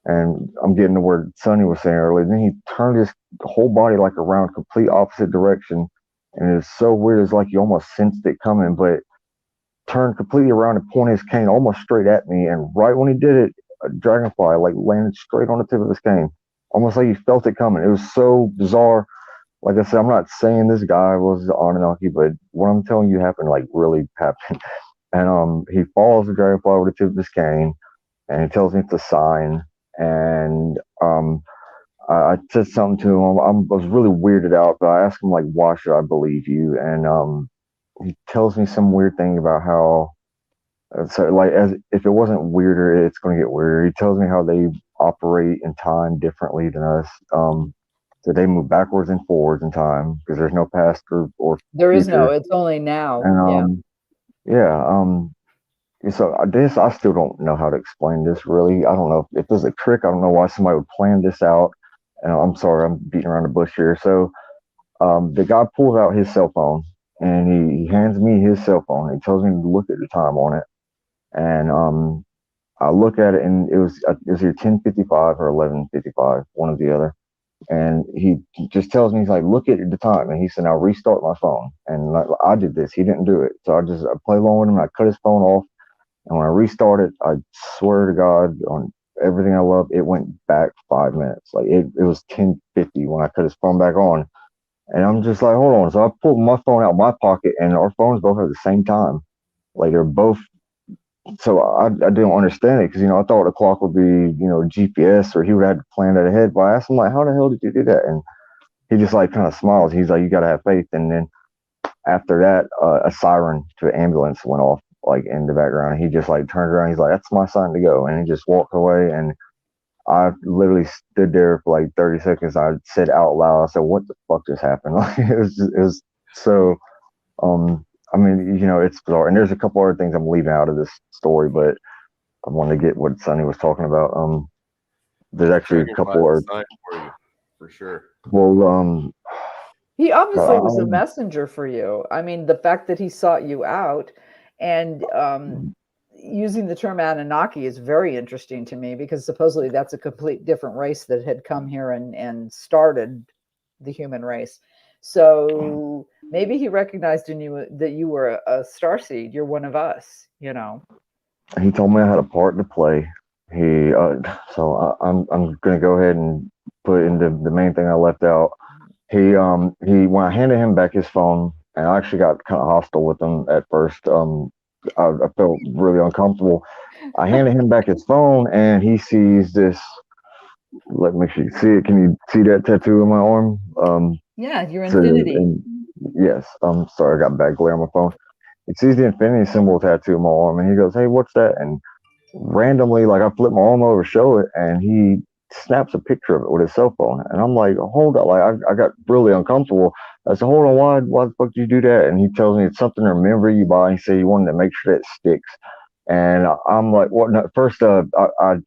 And I'm getting the word Sonny was saying earlier. Then he turned his whole body like around complete opposite direction, and it's so weird. It's like you almost sensed it coming, but turned completely around and pointed his cane almost straight at me. And right when he did it, a dragonfly like landed straight on the tip of his cane, almost like he felt it coming. It was so bizarre. Like I said, I'm not saying this guy was the Anunnaki, but what I'm telling you happened, like really happened. And he follows the dragonfly with the tip of his cane, and he tells me it's a sign. And I said something to him. I was really weirded out, but I asked him like, "Why should I believe you?" And he tells me some weird thing about how, so like, as if it wasn't weirder, it's going to get weirder. He tells me how they operate in time differently than us. So they move backwards and forwards in time because there's no past or There is no. future. It's only now. And so this, I still don't know how to explain this really. I don't know if there's a trick. I don't know why somebody would plan this out. And I'm sorry, I'm beating around the bush here. So the guy pulls out his cell phone and he hands me his cell phone. He tells me to look at the time on it. And I look at it, and it was either 10:55 or 11:55, one or the other. And he just tells me, he's like, look at the time. And he said, now restart my phone. And I did this. He didn't do it. So I play along with him. I cut his phone off. And when I restarted, I swear to God, on everything I love, it went back 5 minutes. Like it was 10:50 when I cut his phone back on. And I'm just like, hold on. So I pulled my phone out of my pocket, and our phones both at the same time. Like they're both. So I didn't understand it because, I thought the clock would be, GPS, or he would have to plan that ahead. But I asked him, like, how the hell did you do that? And he just like kind of smiles. He's like, you got to have faith. And then after that, a siren to an ambulance went off like in the background. And he just like turned around. He's like, that's my sign to go. And he just walked away. And I literally stood there for like 30 seconds. I said out loud, I said, what the fuck just happened? Like it was so, I mean, it's bizarre. And there's a couple other things I'm leaving out of this story, but I want to get what Sonny was talking about. There's actually a couple of for sure. Well, he obviously was a messenger for you. I mean, the fact that he sought you out and using the term Anunnaki is very interesting to me, because supposedly that's a complete different race that had come here and started the human race. So maybe he recognized in you that you were a starseed. You're one of us, He told me I had a part to play. So I'm gonna go ahead and put in the main thing I left out. He when I handed him back his phone, and I actually got kind of hostile with him at first. I felt really uncomfortable. I handed him back his phone, and he sees this. Let me see it. Can you see that tattoo on my arm? Yeah, your infinity. Yes. I'm sorry, I got bad glare on my phone. He sees the infinity symbol tattoo on my arm, and he goes, "Hey, what's that?" And randomly, like I flip my arm over to show it, and he snaps a picture of it with his cell phone. And I'm like, hold on, like I got really uncomfortable. I said, hold on, why the fuck did you do that? And he tells me it's something to remember you by. He said he wanted to make sure that sticks. And I'm like, what? No, first, I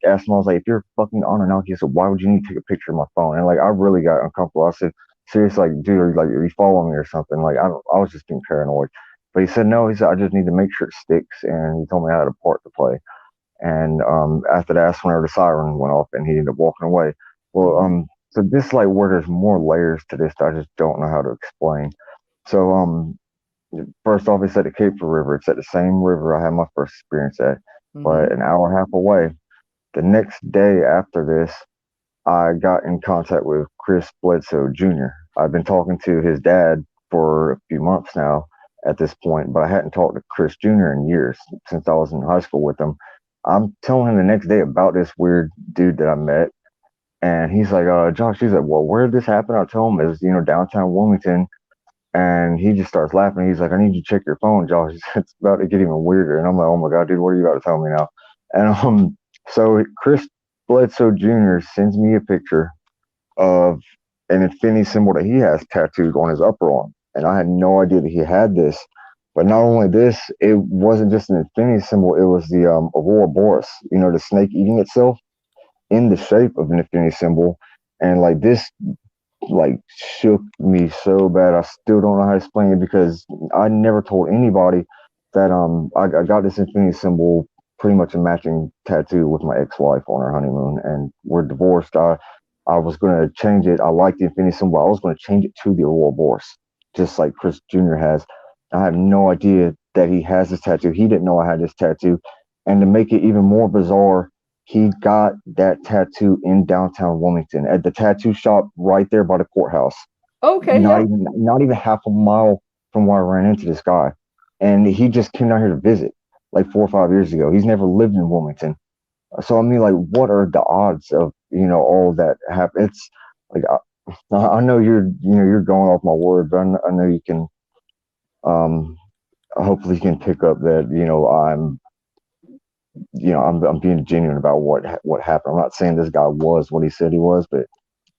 asked him, I was like, if you're fucking Anunnaki, I said, why would you need to take a picture of my phone? And like, I really got uncomfortable. I said, seriously, like, dude, are you following me or something? Like, I was just being paranoid. But he said, no, he said, I just need to make sure it sticks. And he told me I had a part to play. And after that, that's whenever the siren went off and he ended up walking away. Well, so this like where there's more layers to this that I just don't know how to explain. So first off, it's at the Cape Fear River. It's at the same river I had my first experience at, but an hour and a half away. The next day after this, I got in contact with Chris Bledsoe Jr. I've been talking to his dad for a few months now at this point, but I hadn't talked to Chris Jr. in years, since I was in high school with him. I'm telling him the next day about this weird dude that I met. And he's like, Josh, he's like, well, where did this happen? I tell him it's, downtown Wilmington. And he just starts laughing. He's like, I need you to check your phone, Josh. It's about to get even weirder. And I'm like, oh my God, dude, what are you about to tell me now? And so Chris Bledsoe Jr. sends me a picture of an infinity symbol that he has tattooed on his upper arm. And I had no idea that he had this. But not only this, it wasn't just an infinity symbol, it was the Ouroboros, the snake eating itself in the shape of an infinity symbol. And like this shook me so bad. I still don't know how to explain it because I never told anybody that I got this infinity symbol, pretty much a matching tattoo with my ex-wife on our honeymoon, and we're divorced. I was gonna change it. I like the infinity symbol. I was gonna change it to the Ouroboros, just like Chris Jr. has. I had no idea that he has this tattoo. He didn't know I had this tattoo, and to make it even more bizarre, he got that tattoo in downtown Wilmington at the tattoo shop right there by the courthouse. Okay. Not even half a mile from where I ran into this guy. And he just came down here to visit like 4 or 5 years ago. He's never lived in Wilmington. So I mean, like, what are the odds of, all of that happen? It's like, I know you're going off my word, but I know you can, hopefully you can pick up that, I'm being genuine about what happened. I'm not saying this guy was what he said he was, but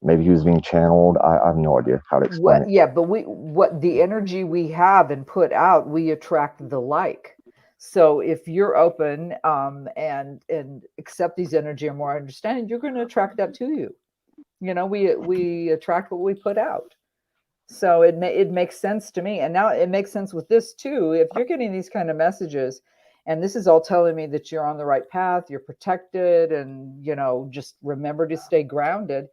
maybe he was being channeled. I have no idea how to explain it. Yeah, but what the energy we have and put out, we attract the like. So if you're open and accept these energy and more understanding, you're going to attract that to you. We attract what we put out. So it makes sense to me. And now it makes sense with this too. If you're getting these kind of messages, and this is all telling me that you're on the right path, you're protected, and, just remember to stay grounded.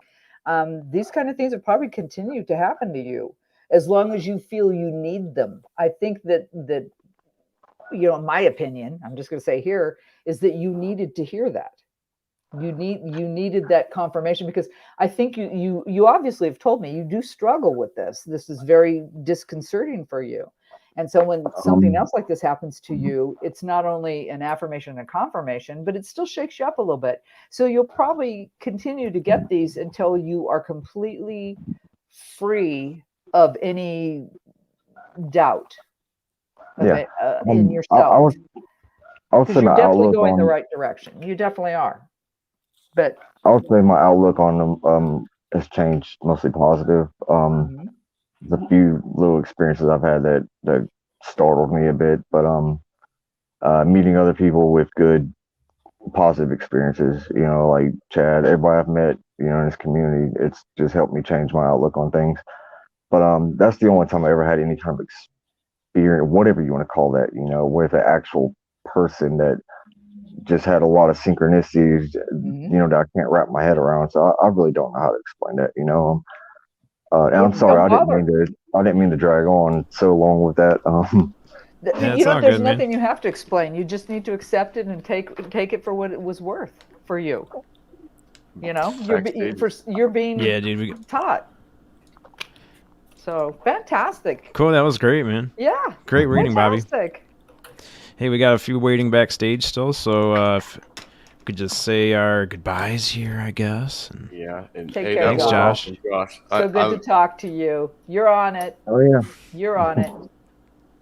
These kind of things will probably continue to happen to you as long as you feel you need them. I think that in my opinion, I'm just going to say here, is that you needed to hear that. You needed that confirmation, because I think you obviously have told me you do struggle with this. This is very disconcerting for you. And so when something else like this happens to you, it's not only an affirmation and confirmation, but it still shakes you up a little bit. So you'll probably continue to get these until you are completely free of any doubt in yourself. Because you're definitely going the right direction. You definitely are. But I would say my outlook on them has changed, mostly positive. The few little experiences I've had that startled me a bit, but meeting other people with good positive experiences, like Chad, everybody I've met, in this community, it's just helped me change my outlook on things. But that's the only time I ever had any kind of experience, whatever you want to call that, with an actual person that just had a lot of synchronicities, that I can't wrap my head around. So I really don't know how to explain that, And I'm sorry, I didn't mean to drag on so long with that. There's nothing you have to explain. You just need to accept it and take it for what it was worth for you. You're being taught. So fantastic. Cool, that was great, man. Yeah. Great reading, fantastic. Bobby. Hey, we got a few waiting backstage still, so if we could just say our goodbyes here, I guess. Yeah. And take care, thanks, Josh. So good to talk to you. You're on it. Oh, yeah. You're on it.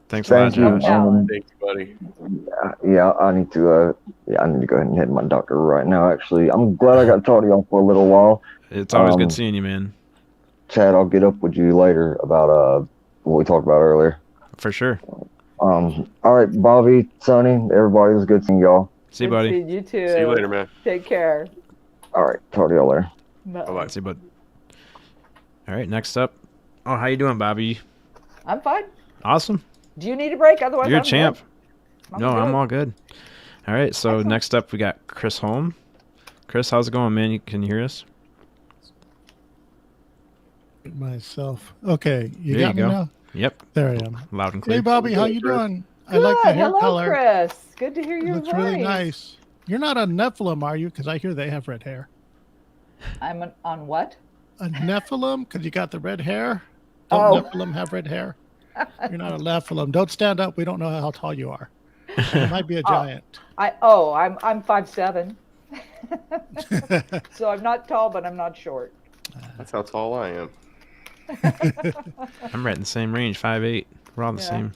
Thanks a lot, Josh. Thank you, buddy. Yeah, I need to go ahead and head to my doctor right now, actually. I'm glad I got to talk to y'all for a little while. It's always good seeing you, man. Chad, I'll get up with you later about what we talked about earlier. For sure. All right, Bobby, Sonny, everybody, it was good seeing y'all. See you, buddy. See you too. See you later, man. Take care. All right, talk to y'all later. Bye-bye. See you, bud. All right, next up. Oh, how you doing, Bobby? I'm fine. Awesome. Do you need a break? Otherwise, you're a champ. I'm I'm all good. All right, so excellent. Next up we got Chris Holm. Chris, how's it going, man? Can you hear us? Myself. Okay, you there got you me go. Now? Yep. There I am. Loud and clear. Hey, Bobby, how you doing? Good. I like the hair Hello, color. Chris. Good to hear your voice. Looks really nice. You're not a Nephilim, are you? Because I hear they have red hair. I'm on what? A Nephilim? Because you got the red hair? Don't Nephilim have red hair? You're not a Nephilim. Don't stand up. We don't know how tall you are. It might be a giant. I'm 5'7". So I'm not tall, but I'm not short. That's how tall I am. I'm right in the same range, 5'8". We're all the same.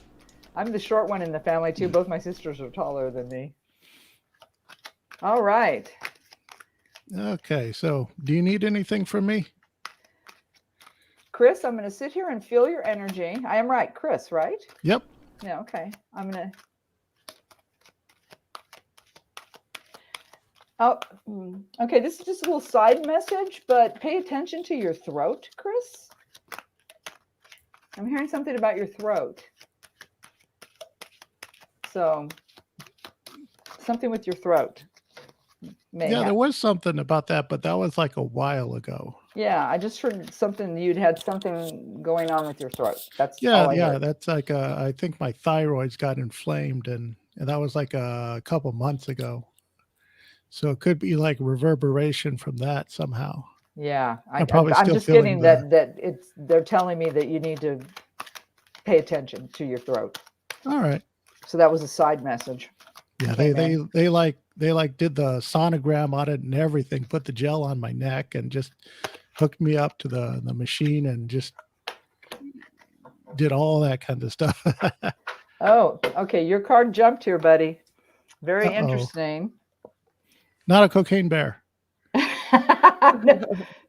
I'm the short one in the family too. Both my sisters are taller than me. All right. Okay, so do you need anything from me? Chris, I'm going to sit here and feel your energy. I am right, Chris, right? Yep. Yeah, okay. I'm going to... Oh, okay, this is just a little side message, but pay attention to your throat, Chris. I'm hearing something about your throat. So, something with your throat. Yeah, there was something about that, but that was like a while ago. Yeah, I just heard something. You'd had something going on with your throat. That's Yeah, all I heard. that's like I think my thyroid's got inflamed, and that was like a couple months ago. So it could be like reverberation from that somehow. Yeah, I'm probably I'm still just feeling getting that they're telling me that you need to pay attention to your throat. All right. So that was a side message. Yeah, they did the sonogram on it and everything, put the gel on my neck and just hooked me up to the machine and just did all that kind of stuff. Oh, okay. Your card jumped here, buddy. Very interesting. Not a cocaine bear.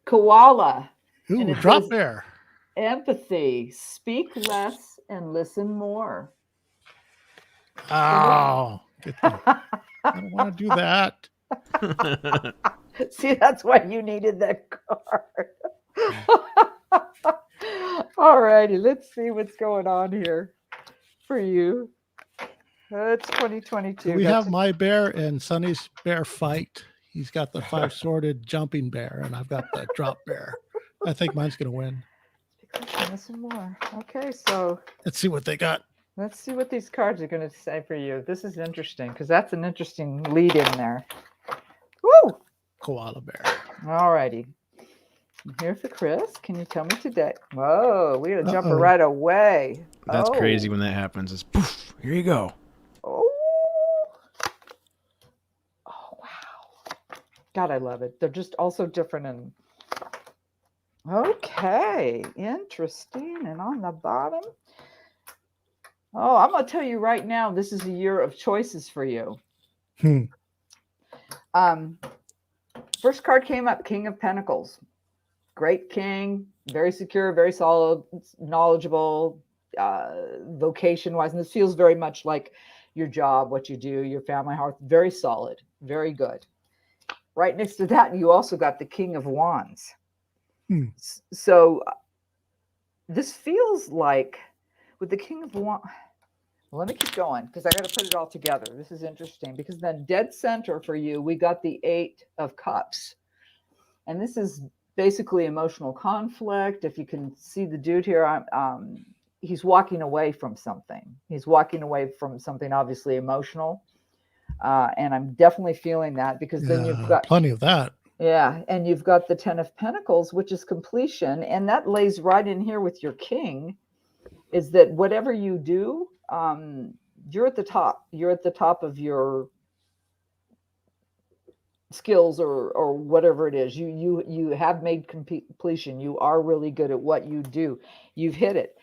Koala. Ooh, drop bear. Empathy. Speak less and listen more. Oh, I don't want to do that. See, that's why you needed that card. All righty, let's see what's going on here for you. It's 2022. We have my bear and Sonny's bear fight. He's got the 5-sworded jumping bear, and I've got the drop bear. I think mine's going to win. Listen more. Okay, so let's see what they got. Let's see what these cards are going to say for you. This is interesting because that's an interesting lead in there. Woo! Koala bear. All righty. Here for Chris. Can you tell me today? Whoa, we're going to jump right away. That's crazy when that happens. It's poof, here you go. Oh, wow. God, I love it. They're just also different. And okay, interesting. And on the bottom, oh, I'm going to tell you right now, this is a year of choices for you. First card came up, King of Pentacles. Great king, very secure, very solid, knowledgeable, vocation-wise. And this feels very much like your job, what you do, your family, hearth. Very solid, very good. Right next to that, you also got the King of Wands. So this feels like with the King of Wands, well, let me keep going because I got to put it all together. This is interesting because then dead center for you, we got the 8 of Cups. And this is basically emotional conflict. If you can see the dude here, he's walking away from something. He's walking away from something obviously emotional. And I'm definitely feeling that because then you've got plenty of that. Yeah. And you've got the 10 of Pentacles, which is completion. And that lays right in here with your king, is that whatever you do, you're at the top. You're at the top of your skills or whatever it is. You have made completion. You are really good at what you do. You've hit it.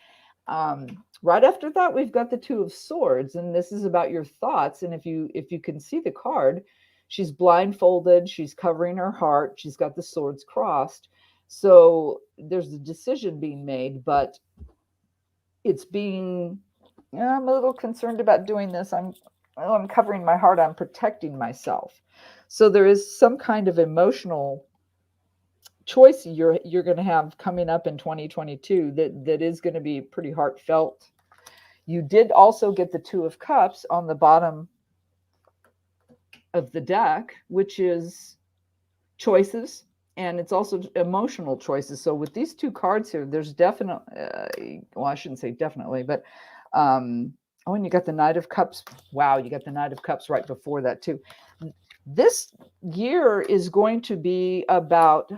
Right after that, we've got the 2 of Swords, and this is about your thoughts. And if you can see the card, she's blindfolded, she's covering her heart, she's got the swords crossed. So there's a decision being made, but it's being, I'm a little concerned about doing this. I'm covering my heart, I'm protecting myself. So there is some kind of emotional choice you're going to have coming up in 2022 that is going to be pretty heartfelt. You did also get the 2 of Cups on the bottom of the deck, which is choices, and it's also emotional choices. So with these 2 cards here, there's definitely, well, I shouldn't say definitely, but and you got the Knight of Cups. Wow, you got the Knight of Cups right before that too. This year is going to be about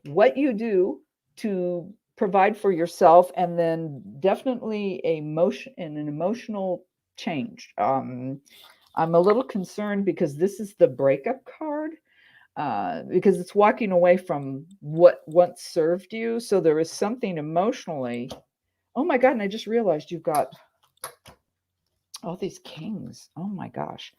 what you do to provide for yourself, and then definitely an emotional change. I'm a little concerned because this is the breakup card, because it's walking away from what once served you. So there is something emotionally. Oh my God. And I just realized you've got all these kings. Oh my gosh.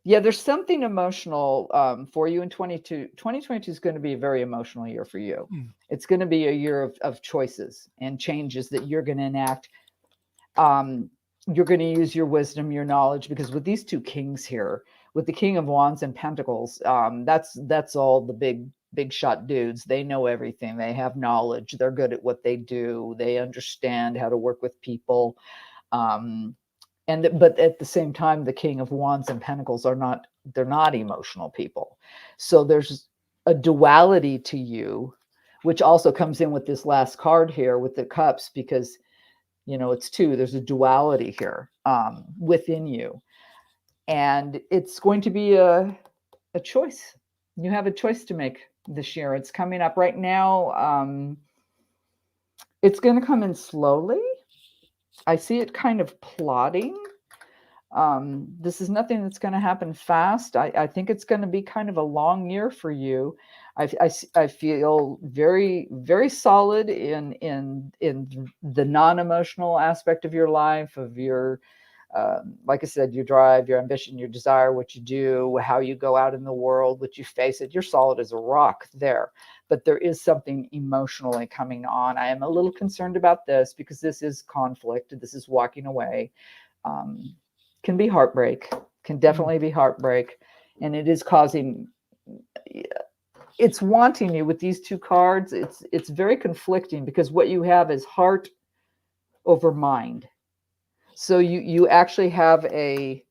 Yeah, there's something emotional for you in 2022 is going to be a very emotional year for you. It's going to be a year of choices and changes that you're going to enact. You're going to use your wisdom, your knowledge, because with these two kings here, with the King of Wands and Pentacles, that's all the big shot dudes. They know everything. They have knowledge. They're good at what they do. They understand how to work with people. But at the same time, the King of Wands and Pentacles they're not emotional people. So there's a duality to you, which also comes in with this last card here with the cups, because, it's two, there's a duality here within you. And it's going to be a choice. You have a choice to make this year. It's coming up right now. It's going to come in slowly. I see it kind of plodding. This is nothing that's going to happen fast. I think it's going to be kind of a long year for you. I feel very, very solid in the non-emotional aspect of your life, of your, like I said, your drive, your ambition, your desire, what you do, how you go out in the world, what you face it. You're solid as a rock there. But there is something emotionally coming on. I am a little concerned about this because this is conflict. This is walking away. Can be heartbreak, can definitely be heartbreak. And it is causing, it's wanting you with these two cards. It's very conflicting because what you have is heart over mind. So you actually have a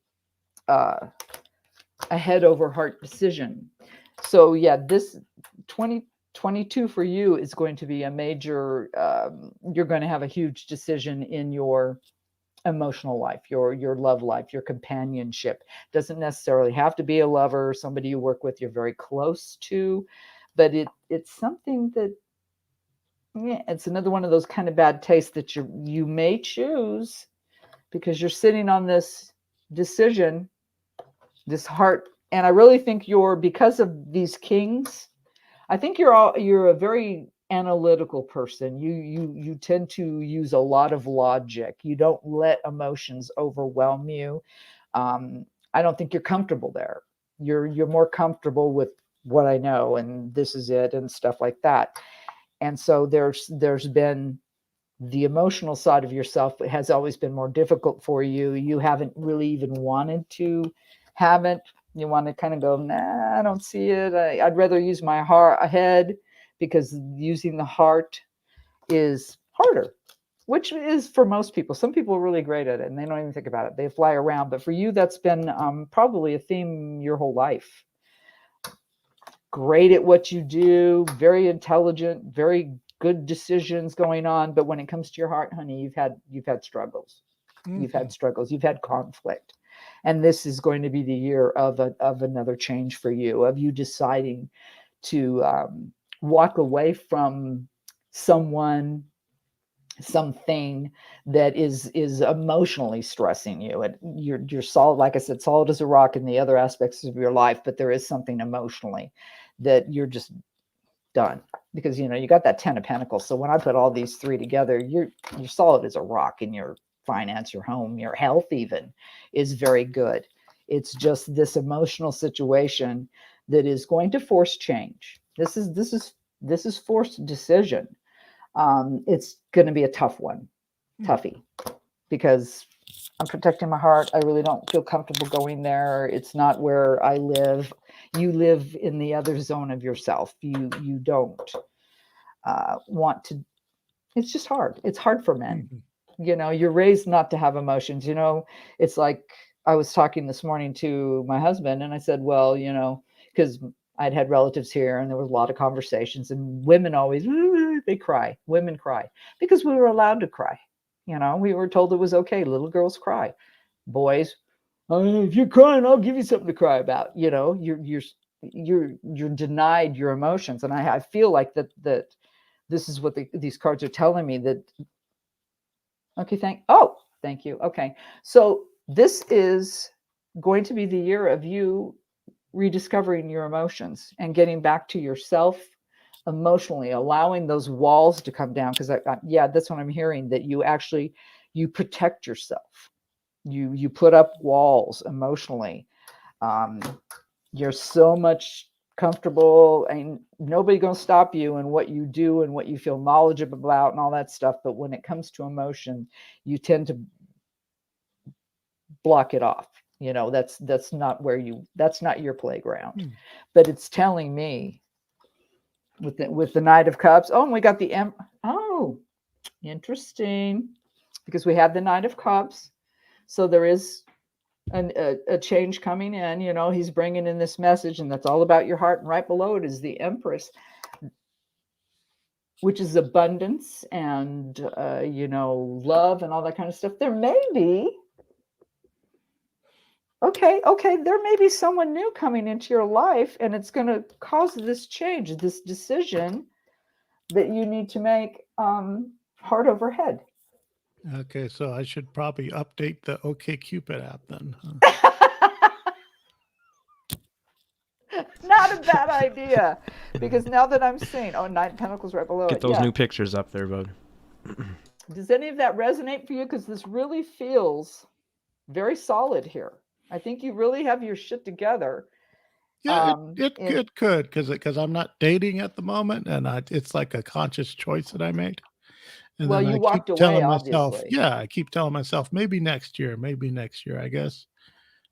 head over heart decision. So yeah, this 2022 for you is going to be a major, you're going to have a huge decision in your emotional life, your love life, your companionship. Doesn't necessarily have to be a lover, somebody you work with, you're very close to, but it's something that, yeah, it's another one of those kind of bad tastes that you may choose because you're sitting on this decision, this heart. And I really think because of these kings, I think you're a very analytical person. You tend to use a lot of logic. You don't let emotions overwhelm you. I don't think you're comfortable there. You're more comfortable with what I know and this is it and stuff like that. And so there's been the emotional side of yourself has always been more difficult for you. You haven't really even wanted to have it. You want to kind of go, nah, I don't see it. I'd rather use my head, because using the heart is harder, which is for most people. Some people are really great at it and they don't even think about it. They fly around. But for you, that's been probably a theme your whole life. Great at what you do, very intelligent, very good decisions going on. But when it comes to your heart, honey, you've had struggles. You've had struggles. You've had conflict. And this is going to be the year of another change for you, of you deciding to walk away from someone, something that is emotionally stressing you. And you're solid, like I said, solid as a rock in the other aspects of your life, but there is something emotionally that you're just done, because you got that 10 of Pentacles. So when I put all these three together, you're solid as a rock in your finance, your home, your health even is very good. It's just this emotional situation that is going to force change. This is forced decision. It's going to be a tough one, toughie, because I'm protecting my heart. I really don't feel comfortable going there. It's not where I live. You live in the other zone of yourself. You don't want to. It's just hard. It's hard for men. You're raised not to have emotions. It's like I was talking this morning to my husband and I said, well, because I'd had relatives here and there was a lot of conversations, and women always, they cry. Women cry because we were allowed to cry. We were told it was okay. Little girls cry. Boys, if you're crying, I'll give you something to cry about. You're denied your emotions. And I feel like that this is what these cards are telling me, that, okay, Thank you. Okay. So this is going to be the year of you rediscovering your emotions and getting back to yourself emotionally, allowing those walls to come down. Because yeah, that's what I'm hearing, that you protect yourself. You put up walls emotionally. You're so much comfortable, and nobody gonna stop you in what you do and what you feel knowledgeable about and all that stuff. But when it comes to emotion, you tend to block it off. That's not that's not your playground. But it's telling me with the Knight of Cups. Oh, and we got the oh, interesting, because we have the Knight of Cups. So there is a change coming in. He's bringing in this message, and that's all about your heart. And right below it is the Empress, which is abundance and love and all that kind of stuff. There may be there may be someone new coming into your life, and it's going to cause this change, this decision that you need to make, heart over head. Okay, so I should probably update the OkCupid app then. Huh? Not a bad idea, because now that I'm seeing, Nine of Pentacles right below Get it. those new pictures up there, bud. Does any of that resonate for you? Because this really feels very solid here. I think you really have your shit together. Yeah, it could, because I'm not dating at the moment, and it's like a conscious choice that I made. And well, then you I walked keep away, telling myself, obviously. yeah, I keep telling myself, maybe next year, I guess.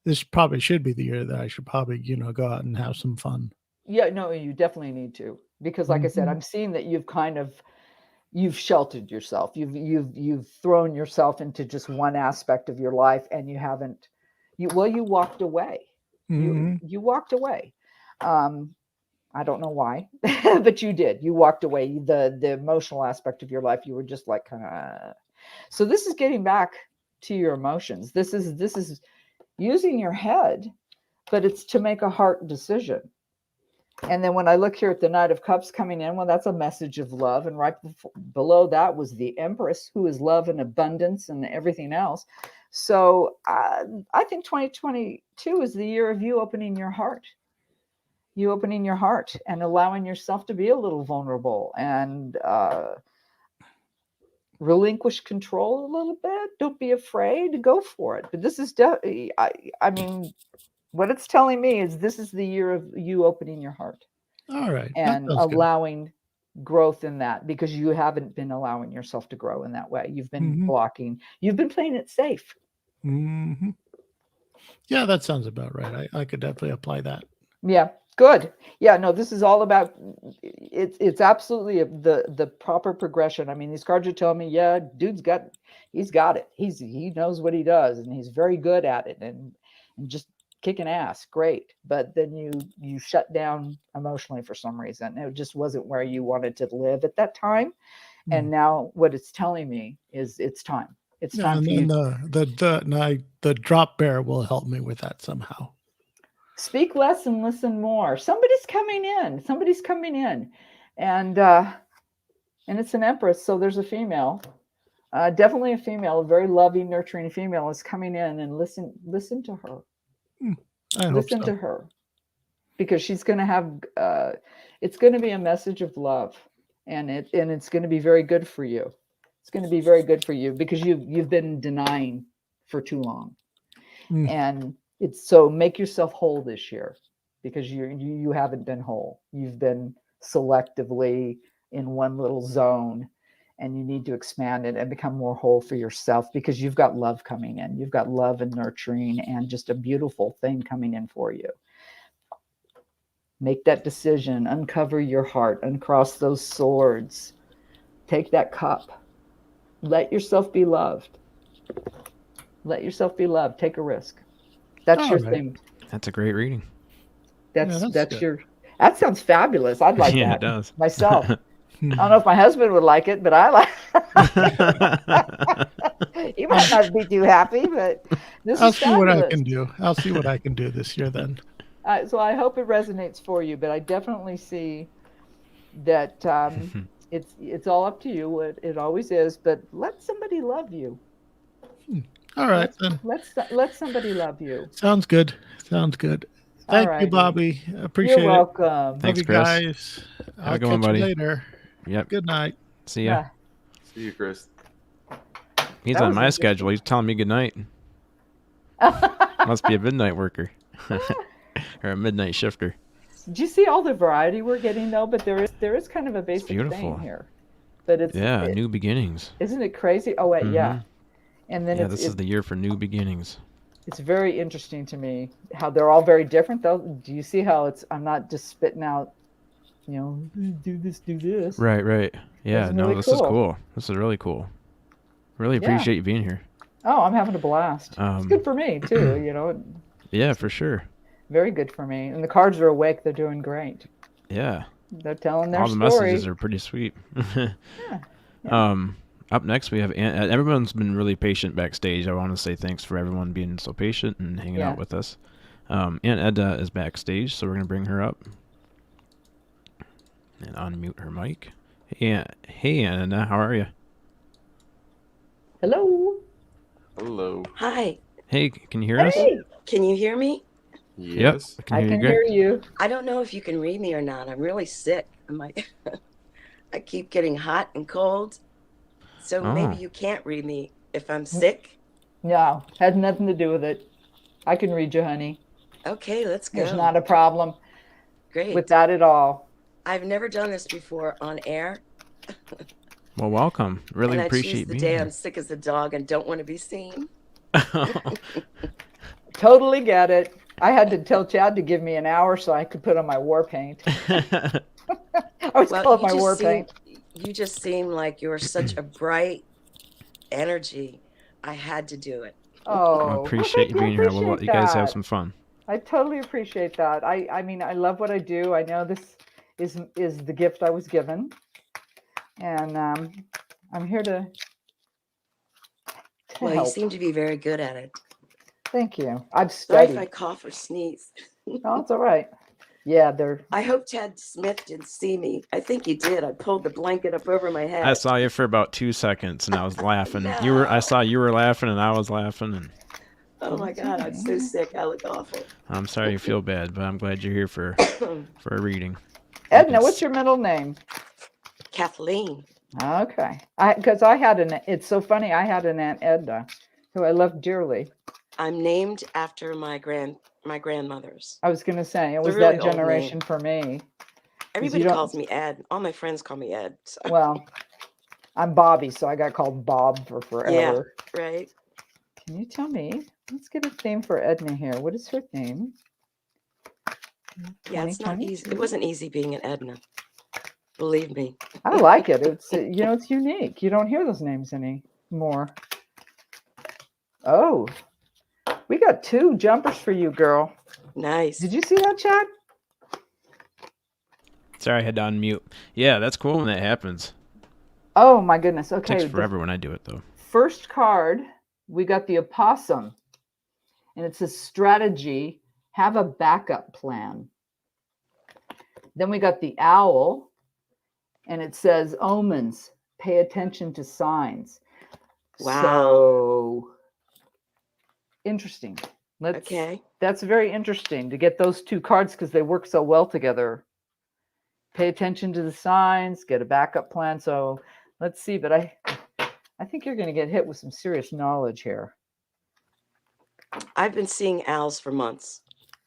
This probably should be the year that I should probably, go out and have some fun. Yeah, no, you definitely need to, because like I said, I'm seeing that you've sheltered yourself. You've thrown yourself into just one aspect of your life, and you haven't, you walked away. You walked away. I don't know why, but you did. You walked away. The emotional aspect of your life, you were just like kind of. So this is getting back to your emotions. This is using your head, but it's to make a heart decision. And then when I look here at the Knight of Cups coming in, well, that's a message of love. And right below that was the Empress, who is love and abundance and everything else. So I think 2022 is the year of you opening your heart. You opening your heart and allowing yourself to be a little vulnerable and relinquish control a little bit. Don't be afraid. Go for it. But this is I mean, what it's telling me is this is the year of you opening your heart. All right. And allowing growth in that, because you haven't been allowing yourself to grow in that way. You've been blocking. You've been playing it safe. Yeah, that sounds about right. I could definitely apply that. Yeah, good. Yeah, no, this is all about, it's absolutely the proper progression. I mean, these cards are telling me, yeah, dude's he's got it. He knows what he does, and he's very good at it, and just kicking ass. Great. But then you shut down emotionally for some reason. It just wasn't where you wanted to live at that time. And now what it's telling me is it's time. It's time for you. The drop bear will help me with that somehow. Speak less and listen more. Somebody's coming in. And it's an Empress. So there's a female, definitely a female, a very loving, nurturing female is coming in, and listen to her. Listen to her, because she's going to have, it's going to be a message of love, and it's going to be very good for you. It's going to be very good for you, because you've been denying for too long. And so make yourself whole this year, because you haven't been whole. You've been selectively in one little zone, and you need to expand it and become more whole for yourself, because you've got love coming in. You've got love and nurturing and just a beautiful thing coming in for you. Make that decision, uncover your heart, uncross those swords, take that cup, let yourself be loved. Let yourself be loved. Take a risk. That's your thing. That's a great reading. That's your, that sounds fabulous. I'd like yeah, that it does. myself. I don't know if my husband would like it, but I like it. He might not be too happy, but I'll see what I can do. I'll see what I can do this year then. So I hope it resonates for you, but I definitely see that it's all up to you. It always is, but let somebody love you. All right, then. Let somebody love you. Sounds good. Sounds good. Thank you, Alrighty. Bobby. Appreciate You're welcome. it. Thanks, Love you Chris. guys. Have a I'll good one, catch you buddy. later. Yep. Good night. See ya. See you, Chris. He's That on was my schedule. He's telling me good night. Must be a midnight worker. Or a midnight shifter. Do you see all the variety we're getting though? But there is kind of a basic beautiful. theme here. But it's new beginnings. Isn't it crazy? Oh wait, yeah. And then this is the year for new beginnings. It's very interesting to me how they're all very different though. Do you see how I'm not just spitting out, do this. Right. Yeah, It's no, really this is cool. cool. This is really cool. Really appreciate you being here. Oh, I'm having a blast. It's good for me too, Yeah, for sure. Very good for me. And the cards are awake. They're doing great. Yeah. They're telling their All the story. messages are pretty sweet. Up next, we have everyone's been really patient backstage. I want to say thanks for everyone being so patient and hanging out with us. Aunt Edda is backstage, so we're going to bring her up and unmute her mic. Hey, Aunt Edda, how are you? Hello. Hello. Hi. Hey, can you hear us? Can you hear me? Yes. Yep, I can hear you. I don't know if you can read me or not. I'm really sick. I keep getting hot and cold. So maybe you can't read me if I'm sick. No, has nothing to do with it. I can read you, honey. Okay, let's go. There's not a problem. Great. With that at all. I've never done this before on air. Well, welcome. Really and appreciate I choose the being day here. I'm sick as a dog and don't want to be seen. Totally get it. I had to tell Chad to give me an hour so I could put on my war paint. I was called my war paint. You just seem like you're such a bright energy. I had to do it. I appreciate you being here. We'll let you guys have some fun. I totally appreciate that. I mean, I love what I do. I know this is the gift I was given. And I'm here to Well, help. you seem to be very good at it. Thank you. I've Sorry studied. if I cough or sneeze. No, it's all right. Yeah, I hope Ted Smith didn't see me. I think he did. I pulled the blanket up over my head. I saw you for about 2 seconds and I was laughing. No. I saw you were laughing and I was laughing and Oh my God, I'm so sick. I look awful. I'm sorry you feel bad, but I'm glad you're here for a reading. Edna, what's your middle name? Kathleen. Okay. Because it's so funny, I had an Aunt Edna who I loved dearly. I'm named after my grandmothers. I was going to say, it was really that old generation name. for me. Everybody calls me Ed. All my friends call me Ed. So. Well, I'm Bobby, so I got called Bob for forever. Yeah, right. Can you tell me? Let's get a theme for Edna here. What is her theme? Yeah, it's not easy. It wasn't easy being an Edna. Believe me. I like it. It's it's unique. You don't hear those names anymore. Oh, we got 2 jumpers for you, girl. Nice. Did you see that, Chad? Sorry, I had to unmute. Yeah, that's cool when that happens. Oh my goodness. Okay. It takes forever when I do it though. First card, we got the opossum. And it says strategy, have a backup plan. Then we got the owl. And it says omens, pay attention to signs. Wow. So interesting. Okay. That's very interesting to get those 2 cards because they work so well together. Pay attention to the signs, get a backup plan. So let's see, but I think you're going to get hit with some serious knowledge here. I've been seeing owls for months.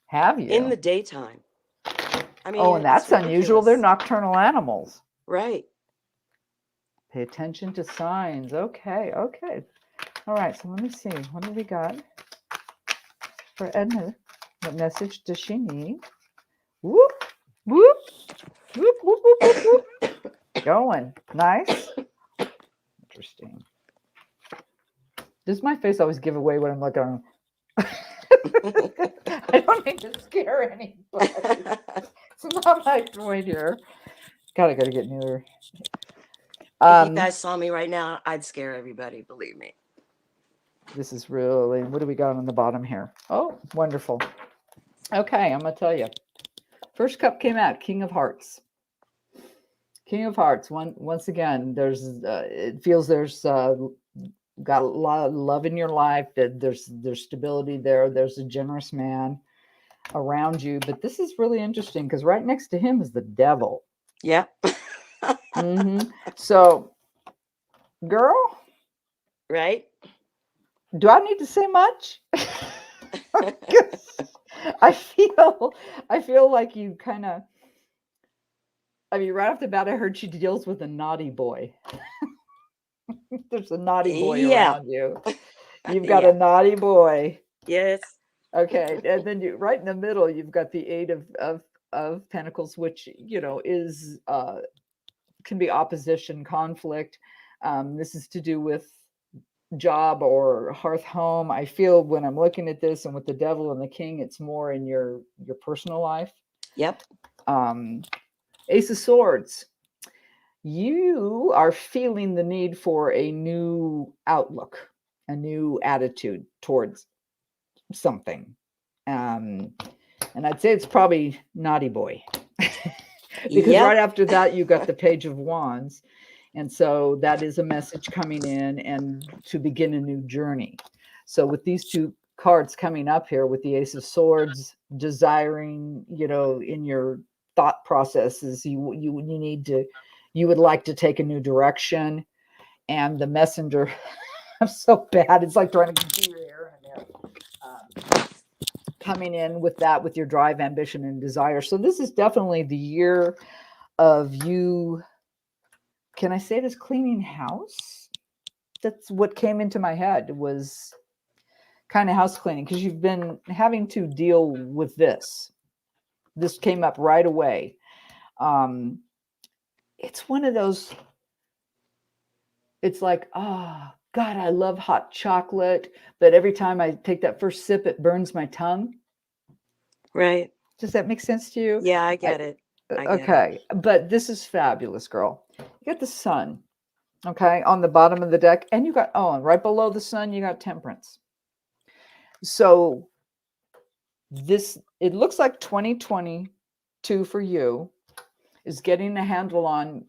Have you? In the daytime. I mean, and that's it's unusual. ridiculous. They're nocturnal animals. Right. Pay attention to signs. Okay. All right. So let me see. What do we got for Edna? What message does she need? Whoop, whoop, whoop, whoop, whoop, whoop, whoop. Going. Nice. Interesting. Does my face always give away what I'm looking on? I don't mean to scare anybody. It's not my point here. God, I gotta get near. If you guys saw me right now, I'd scare everybody, believe me. This is really, what do we got on the bottom here? Oh, wonderful. Okay, I'm gonna tell you. First cup came out, King of Hearts. King of Hearts. Once again, there's it feels there's got a lot of love in your life, that there's stability there, there's a generous man around you. But this is really interesting because right next to him is the devil. Yeah. So, girl, Right? do I need to say much? I feel like you kind of, I mean, right off the bat, I heard she deals with a naughty boy. There's a naughty boy around you. You've got a naughty boy. Yes. Okay, and then you right in the middle, you've got the Eight of Pentacles, which is can be opposition, conflict. This is to do with job or hearth home. I feel when I'm looking at this and with the devil and the king, it's more in your personal life. Yep. Ace of Swords. You are feeling the need for a new outlook, a new attitude towards something. And I'd say it's probably naughty boy. Because right after that, you got the Page of Wands. And so that is a message coming in and to begin a new journey. So with these two cards coming up here with the Ace of Swords, desiring, in your thought processes, you would like to take a new direction. And the Messenger, I'm so bad. It's like trying to do your hair in there. Coming in with that, with your drive, ambition, and desire. So this is definitely the year of you. Can I say this? Cleaning house? That's what came into my head, was kind of house cleaning, because you've been having to deal with this. This came up right away. It's one of those, it's like, oh, God, I love hot chocolate, but every time I take that first sip, it burns my tongue. Right. Does that make sense to you? Yeah, I get it. Okay, but this is fabulous, girl. You got the Sun, okay, on the bottom of the deck, and you got, and right below the Sun, you got Temperance. So this, it looks like 2022 for you is getting a handle on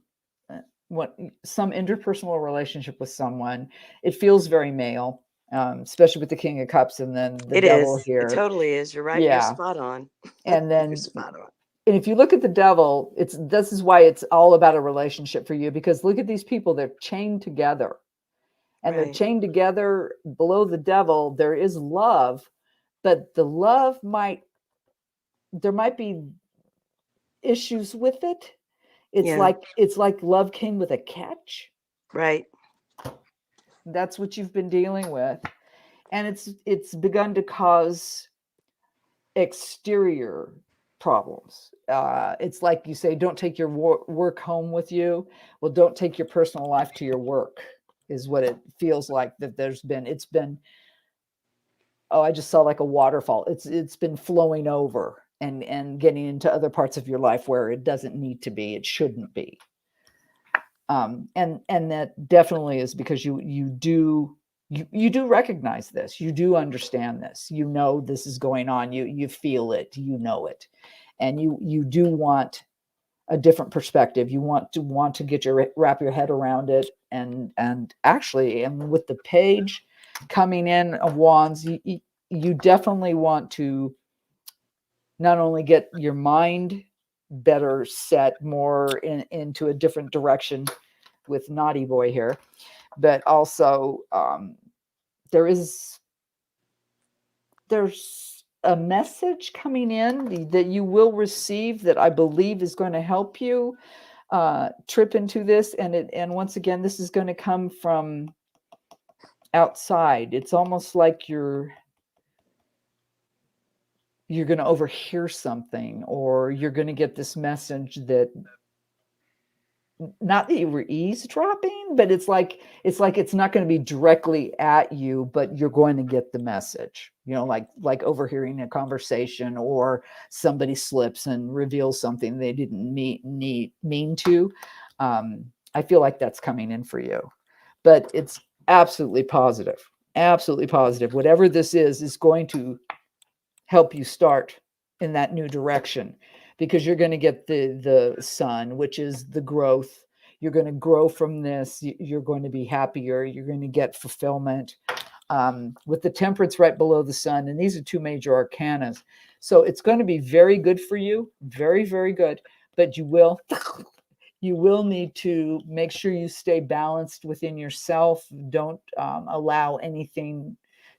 some interpersonal relationship with someone. It feels very male, especially with the King of Cups and then the devil here. It totally is. You're right. Yeah. You're spot on. And then, You're spot on. and if you look at the devil, this is why it's all about a relationship for you, because look at these people, they're chained together. And they're chained together below the devil. There is love, but the love there might be issues with it. It's like love came with a catch. Right. That's what you've been dealing with. And it's begun to cause exterior problems. It's like you say, don't take your work home with you. Well, don't take your personal life to your work, is what it feels like that it's been, I just saw like a waterfall. It's been flowing over and getting into other parts of your life where it doesn't need to be, it shouldn't be. And that definitely is because you do recognize this, you do understand this, this is going on, you feel it, it, and you do want a different perspective. You want to wrap your head around it, and actually, and with the Page coming in of Wands, you definitely want to not only get your mind better set more into a different direction with naughty boy here, but also there's a message coming in that you will receive that I believe is going to help you trip into this. And once again, this is going to come from outside. It's almost like you're going to overhear something, or you're going to get this message that, not that you were eavesdropping, but it's like it's not going to be directly at you, but you're going to get the message, like overhearing a conversation, or somebody slips and reveals something they didn't mean to. I feel like that's coming in for you, but it's absolutely positive. Whatever this is going to help you start in that new direction, because you're going to get the Sun, which is the growth. You're going to grow from this. You're going to be happier. You're going to get fulfillment. With the Temperance right below the Sun, and these are two major arcanas. So it's going to be very good for you, very, very good. But you will need to make sure you stay balanced within yourself. Don't allow anything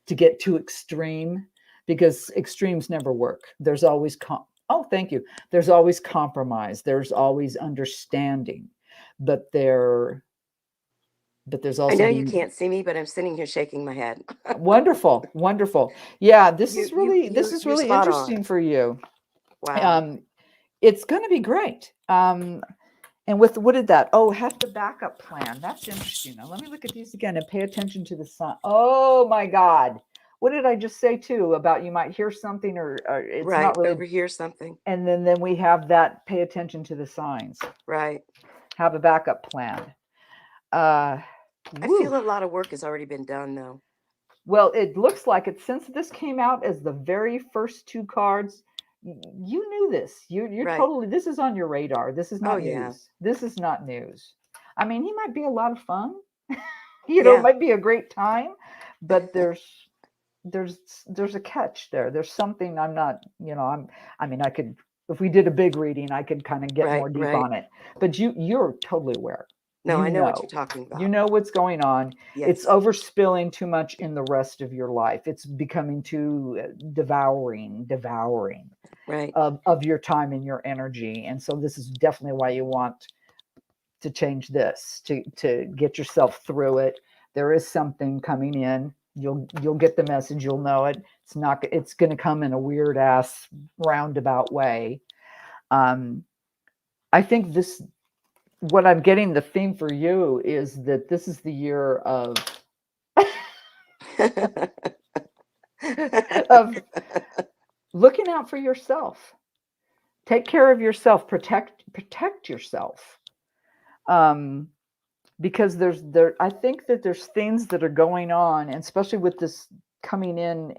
to get too extreme, because extremes never work. There's always thank you. There's always compromise. There's always understanding, but there's also. I know you can't see me, but I'm sitting here shaking my head. Wonderful, wonderful. Yeah, this is really interesting for you. Wow. It's going to be great. And with what did that? Oh, have the backup plan. That's interesting. Now let me look at these again and pay attention to the sun. Oh my God. What did I just say too about you might hear something or it's Right, not really overhear something. And then we have that pay attention to the signs. Right. Have a backup plan. I feel a lot of work has already been done though. Well, it looks like it since this came out as the very first two cards. You knew this. You're Right. totally. This is on your radar. This is not news. Yeah. This is not news. I mean, he might be a lot of fun. It might be a great time, but there's a catch there. There's something I'm not. I could, if we did a big reading, I could kind of get more deep on it. But you're totally aware. No, I know what you're talking about. You know what's going on. Yes. It's overspilling too much in the rest of your life. It's becoming too devouring right. of your time and your energy. And so this is definitely why you want to change this, to get yourself through it. There is something coming in. You'll get the message. You'll know it. It's going to come in a weird ass roundabout way. I think what I'm getting, the theme for you is that this is the year of looking out for yourself. Take care of yourself. Protect yourself. Because I think that there's things that are going on, and especially with this coming in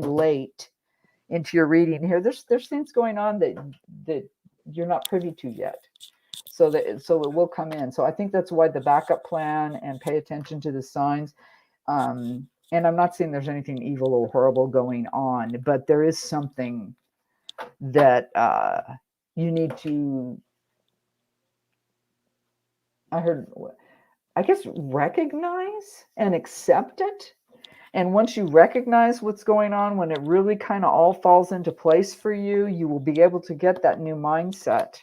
late into your reading here. There's things going on that you're not privy to yet. So it will come in. So I think that's why the backup plan and pay attention to the signs. And I'm not saying there's anything evil or horrible going on, but there is something that you need to, recognize and accept it. And once you recognize what's going on, when it really kind of all falls into place for you, you will be able to get that new mindset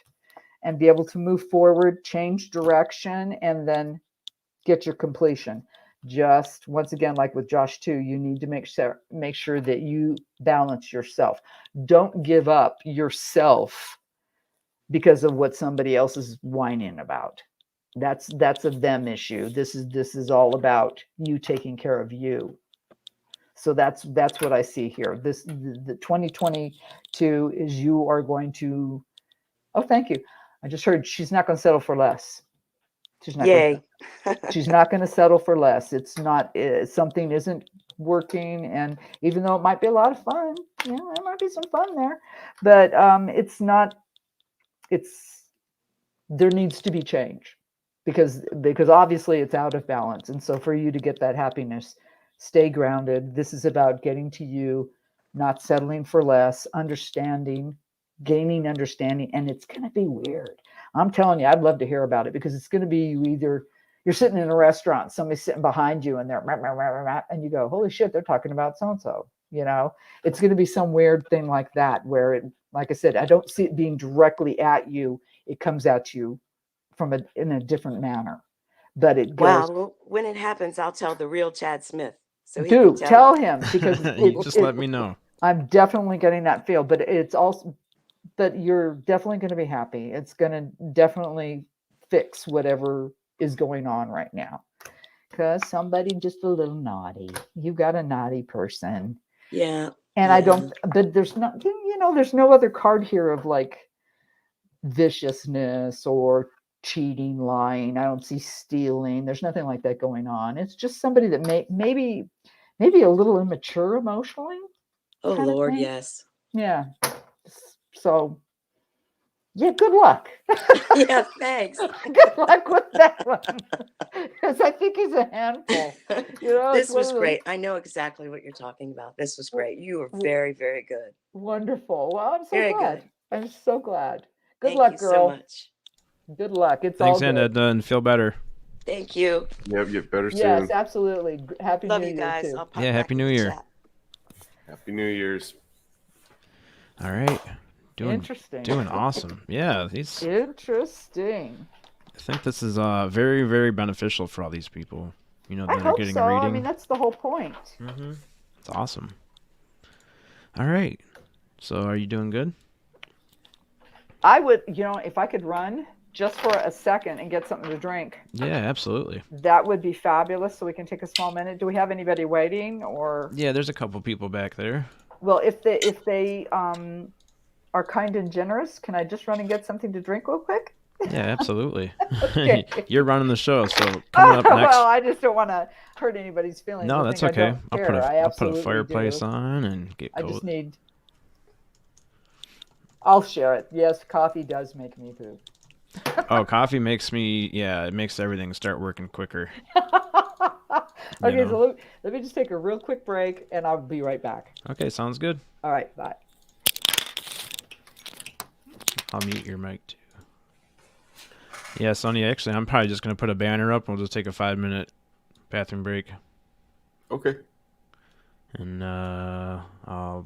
and be able to move forward, change direction, and then get your completion. Just once again, like with Josh too, you need to make sure that you balance yourself. Don't give up yourself because of what somebody else is whining about. That's a them issue. This is all about you taking care of you. So that's what I see here. The 2022 is you are going to. Oh, thank you. I just heard she's not going to settle for less. She's not. Yay. She's not going to settle for less. It's not. Something isn't working, and even though it might be a lot of fun, there might be some fun there, but it's not. There needs to be change because obviously it's out of balance, and so for you to get that happiness, stay grounded. This is about getting to you, not settling for less, gaining understanding, and it's going to be weird. I'm telling you, I'd love to hear about it because it's going to be you're sitting in a restaurant, somebody's sitting behind you, and they're and you go, holy shit, they're talking about so-and-so. It's going to be some weird thing like that where it, like I said, I don't see it being directly at you. It comes at you in a different manner, but it goes. Well, when it happens, I'll tell the real Chad Smith. So he Do can tell him because you just let me know. I'm definitely getting that feel, but it's also, but you're definitely going to be happy. It's going to definitely fix whatever is going on right now. Because somebody just a little naughty. You got a naughty person. Yeah. And I don't, but there's not, there's no other card here of like viciousness or cheating, lying. I don't see stealing. There's nothing like that going on. It's just somebody that maybe a little immature emotionally. Oh Lord, yes. Yeah. So Yeah, good luck. Yeah, thanks. Good luck with that one. Because I think he's a handful. You know, it's This one was of those great. I know exactly what you're talking about. This was great. You were very, very good. wonderful. Well, I'm so Very glad. good. I'm so glad. Good Thank luck, you so girl. much. Good luck. It's Thanks, all good. Edna, and feel better. Thank you. Yep, get better Yes, soon. absolutely. Happy Love New you Year guys. too. I'll pop Yeah, back Happy in New the Year. chat. Happy New Year's. All right. Interesting. Doing awesome. Yeah, these. Interesting. I think this is very, very beneficial for all these people. You know, I that are hope getting so. a reading. I mean, that's the whole point. Mm-hmm. It's awesome. All right. So, are you doing good? I would, if I could run just for a second and get something to drink, Yeah, absolutely. that would be fabulous. So we can take a small minute. Do we have anybody waiting, or? Yeah, there's a couple people back there. Well, if they are kind and generous, can I just run and get something to drink real quick? Yeah, absolutely. Okay. You're running the show, so coming up next. Well, I just don't want to hurt anybody's feelings. No, I that's think I okay. don't I'll care. I put a absolutely fireplace do. on and get I cold. just need. I'll share it. Yes, coffee does make me poop. Oh, coffee makes me, yeah, it makes everything start working quicker. Okay, so let me just take a real quick break, and I'll be right back. Okay, sounds good. All right, bye. I'll mute your mic too. Yeah, Sonny, actually, I'm probably just going to put a banner up and we'll just take a 5-minute bathroom break. Okay. And I'm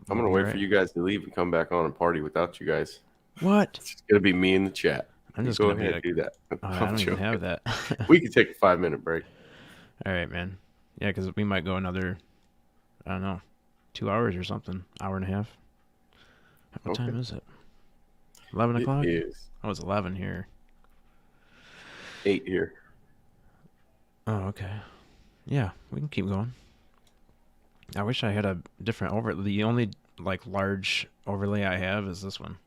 going to wait for you guys to leave and come back on and party without you guys. What? It's just going to be me in the chat. I'm just go going to ahead and do that. Oh, I don't even have that. We can take a 5-minute break. All right, man. Yeah, because we might go another, I don't know, 2 hours or something. Hour and a half. What time is it? 11 o'clock? It is. Oh, it's 11 here. 8 here. Oh, okay. Yeah, we can keep going. I wish I had a different overlay. The only, large overlay I have is this one.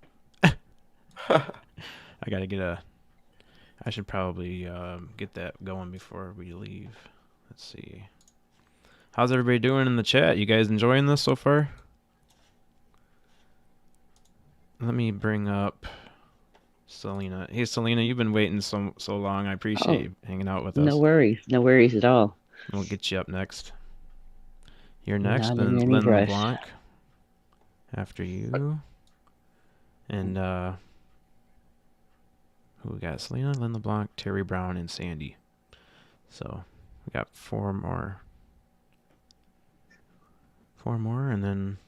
I gotta get I should probably get that going before we leave. Let's see. How's everybody doing in the chat? You guys enjoying this so far? Let me bring up Selena. Hey, Selena, you've been waiting so long. I appreciate you hanging out with us. No worries at all. We'll get you up next. You're next, Not then in any Lynn rush. LeBlanc. After you. And who we got? Selena, Lynn LeBlanc, Terry Brown, and Sandy. So we got 4 more. 4 more, and then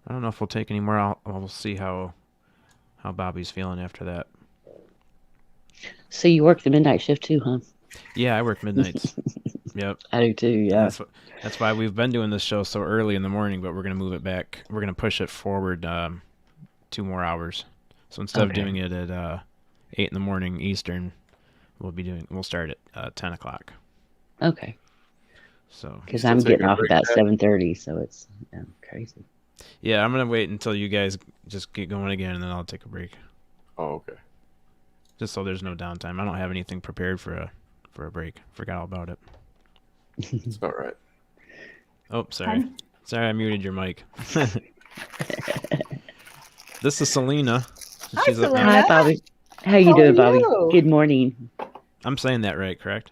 I don't know if we'll take any more. We'll see how Bobby's feeling after that. So you work the midnight shift too, huh? Yeah, I work midnights. Yep. I do too, yeah. That's why we've been doing this show so early in the morning, but we're going to move it back. We're going to push it forward 2 more hours. So instead of doing it at 8 in the morning Eastern, we'll start at 10 o'clock. Okay. So because I'm getting off about 7:30, so it's crazy. Yeah, I'm going to wait until you guys just get going again, and then I'll take a break. Oh, okay. Just so there's no downtime. I don't have anything prepared for a break. Forgot all about it. It's all right. Oh, sorry. Sorry, I muted your mic. This is Selena. Hi, Selena. Hi, Bobby. How you doing, Bobby? Good morning. I'm saying that right, correct?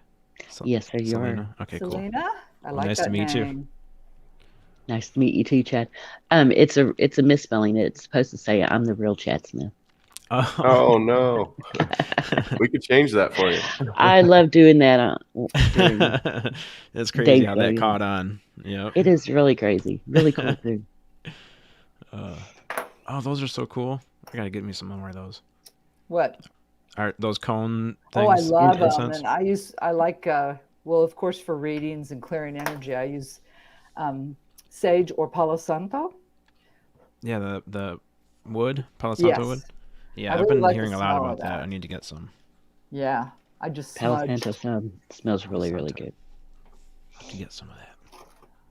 Yes, sir, you Selena. are. Okay, Selena? I Well, like nice that to meet you. name. Nice to meet you too, Chad. It's a misspelling. It's supposed to say I'm the real Chad Smith. Oh no. We could change that for you. I love doing that. It's crazy how that caught on. Yeah. It is really crazy. Really cool too. Oh, those are so cool. I gotta get me some more of those. What? Are those cone things? Oh, I love them, incense? and I like well, of course, for readings and clearing energy, I use sage or Palo Santo. Yeah, the wood, Palo Santo wood. Yeah, I've really been like hearing the a lot smell about of that. I need to get some. Yeah, I just Palo smudged. Santo smells really, really good. To get some of that.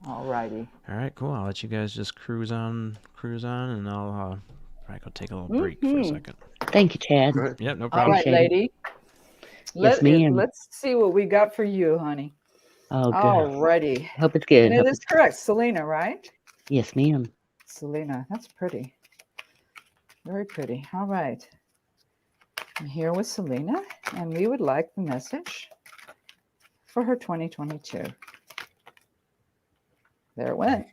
Alrighty. All right, cool. I'll let you guys just cruise on, and I'll probably go take a little break for a second. Thank you, Chad. Yep, no All problem. right, lady. Yes, ma'am. Let's see what we got for you, honey. Oh, good. Alrighty. Hope it's good. And it is correct, Selena, right? Yes, ma'am. Selena, that's pretty. Very pretty. All right. I'm here with Selena, and we would like the message for her 2022. There it went.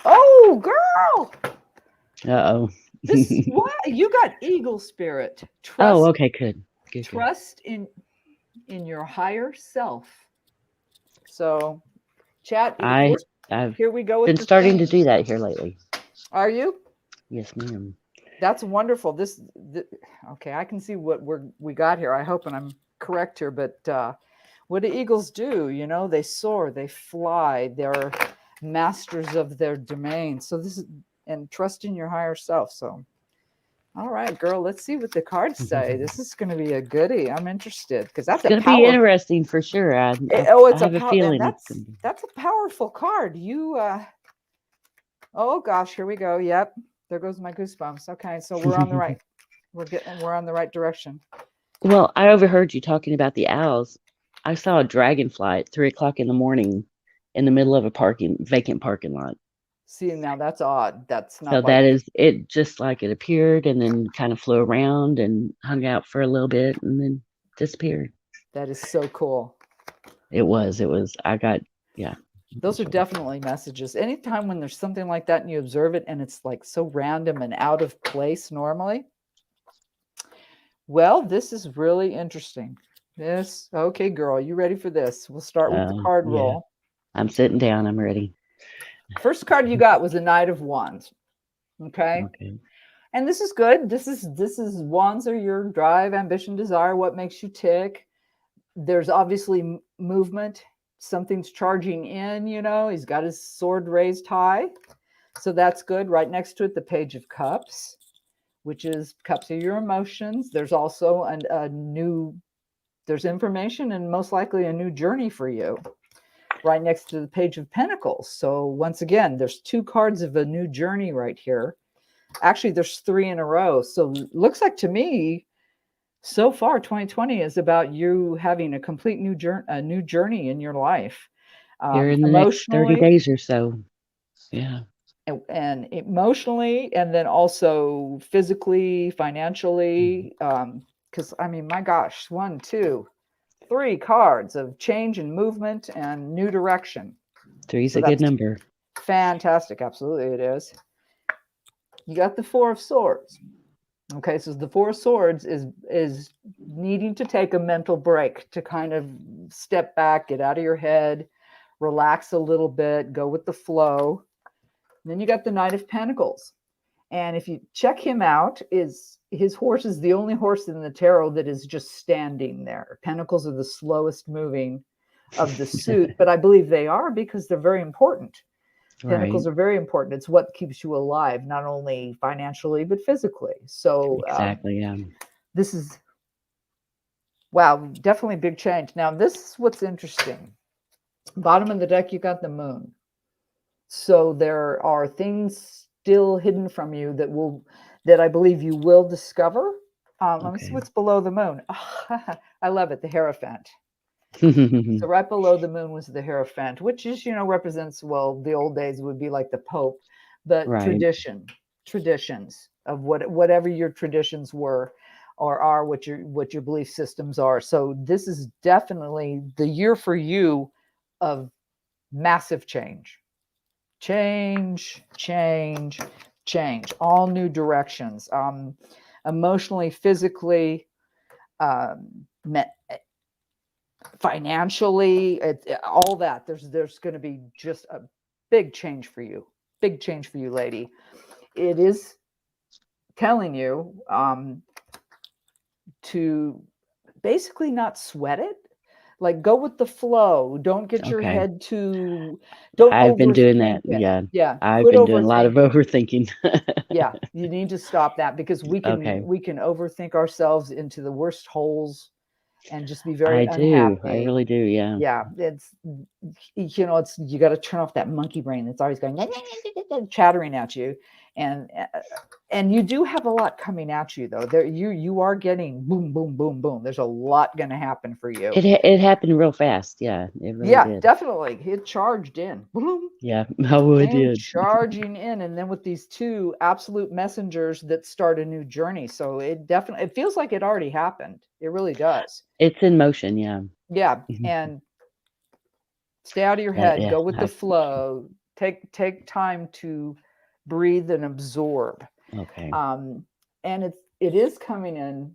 Oh, girl! Uh-oh. This what you got eagle spirit. Trust. Oh, okay, good. Good. Trust in your higher self. So, chat. I've here we go with been the starting thing. to do that here lately. Are you? Yes, ma'am. That's wonderful. Okay, I can see what we got here. I hope, and I'm correct here, but what do eagles do? You know, they soar, they fly, they're masters of their domain. So this is, and trust in your higher self. So, all right, girl, let's see what the cards say. This is going to be a goodie. I'm interested because that's going to be interesting for sure. I have a feeling that's a powerful card. Oh gosh, here we go. Yep. There goes my goosebumps. Okay, so we're on the right. We're on the right direction. Well, I overheard you talking about the owls. I saw a dragonfly at 3:00 in the morning in the middle of a vacant parking lot. See, now that's odd. That's not. So that is it. Just like it appeared and then kind of flew around and hung out for a little bit and then disappeared. That is so cool. It was. I got. Yeah. Those are definitely messages. Anytime when there's something like that and you observe it and it's like so random and out of place normally. Well, this is really interesting. Okay, girl, you ready for this? We'll start with the card roll. I'm sitting down. I'm ready. First card you got was a Knight of Wands. Okay. And this is good. This is wands are your drive, ambition, desire, what makes you tick. There's obviously movement. Something's charging in, you know, he's got his sword raised high. So that's good. Right next to it, the Page of Cups, which is cups of your emotions. There's also there's information and most likely a new journey for you. Right next to the Page of Pentacles. So once again, there's 2 cards of a new journey right here. Actually, there's 3 in a row. So looks like to me, so far, 2020 is about you having a complete new journey in your life. Here in the next 30 days or so. Yeah. And emotionally, and then also physically, financially. Because, I mean, my gosh, 1, 2, 3 cards of change and movement and new direction. 3's a good number. Fantastic. Absolutely, it is. You got the 4 of Swords. Okay, so the 4 of Swords is needing to take a mental break to kind of step back, get out of your head, relax a little bit, go with the flow. And then you got the Knight of Pentacles. And if you check him out, his horse is the only horse in the tarot that is just standing there. Pentacles are the slowest moving of the suit, but I believe they are because they're very important. Pentacles are very important. It's what keeps you alive, not only financially, but physically. So exactly, yeah. This is, wow, definitely big change. Now, this is what's interesting. Bottom of the deck, you got the Moon. So there are things still hidden from you that I believe you will discover. Let me see what's below the Moon. Oh, I love it, the Hierophant. So right below the Moon was the Hierophant, which is, you know, represents, well, the old days would be like the Pope, but traditions of whatever your traditions were or are, what your belief systems are. So this is definitely the year for you of massive change. Change, all new directions, emotionally, physically, financially, all that. There's going to be just a big change for you, lady. It is telling you to basically not sweat it. Like, go with the flow. Don't get your head too. I've been doing that. Yeah. I've been doing a lot of overthinking. Yeah, you need to stop that because we can overthink ourselves into the worst holes and just be very unhappy. I really do. Yeah. Yeah, it's, you know, you got to turn off that monkey brain that's always going chattering at you, And you do have a lot coming at you, though. You are getting boom, boom, boom, boom. There's a lot going to happen for you. It happened real fast. Yeah, it really did. Definitely. It charged in. Boom. Yeah, oh, it did. Charging in, and then with these two absolute messengers that start a new journey. So it feels like it already happened. It really does. It's in motion. Yeah. Yeah, and stay out of your head. Go with the flow. Take time to breathe and absorb. Okay. And it is coming in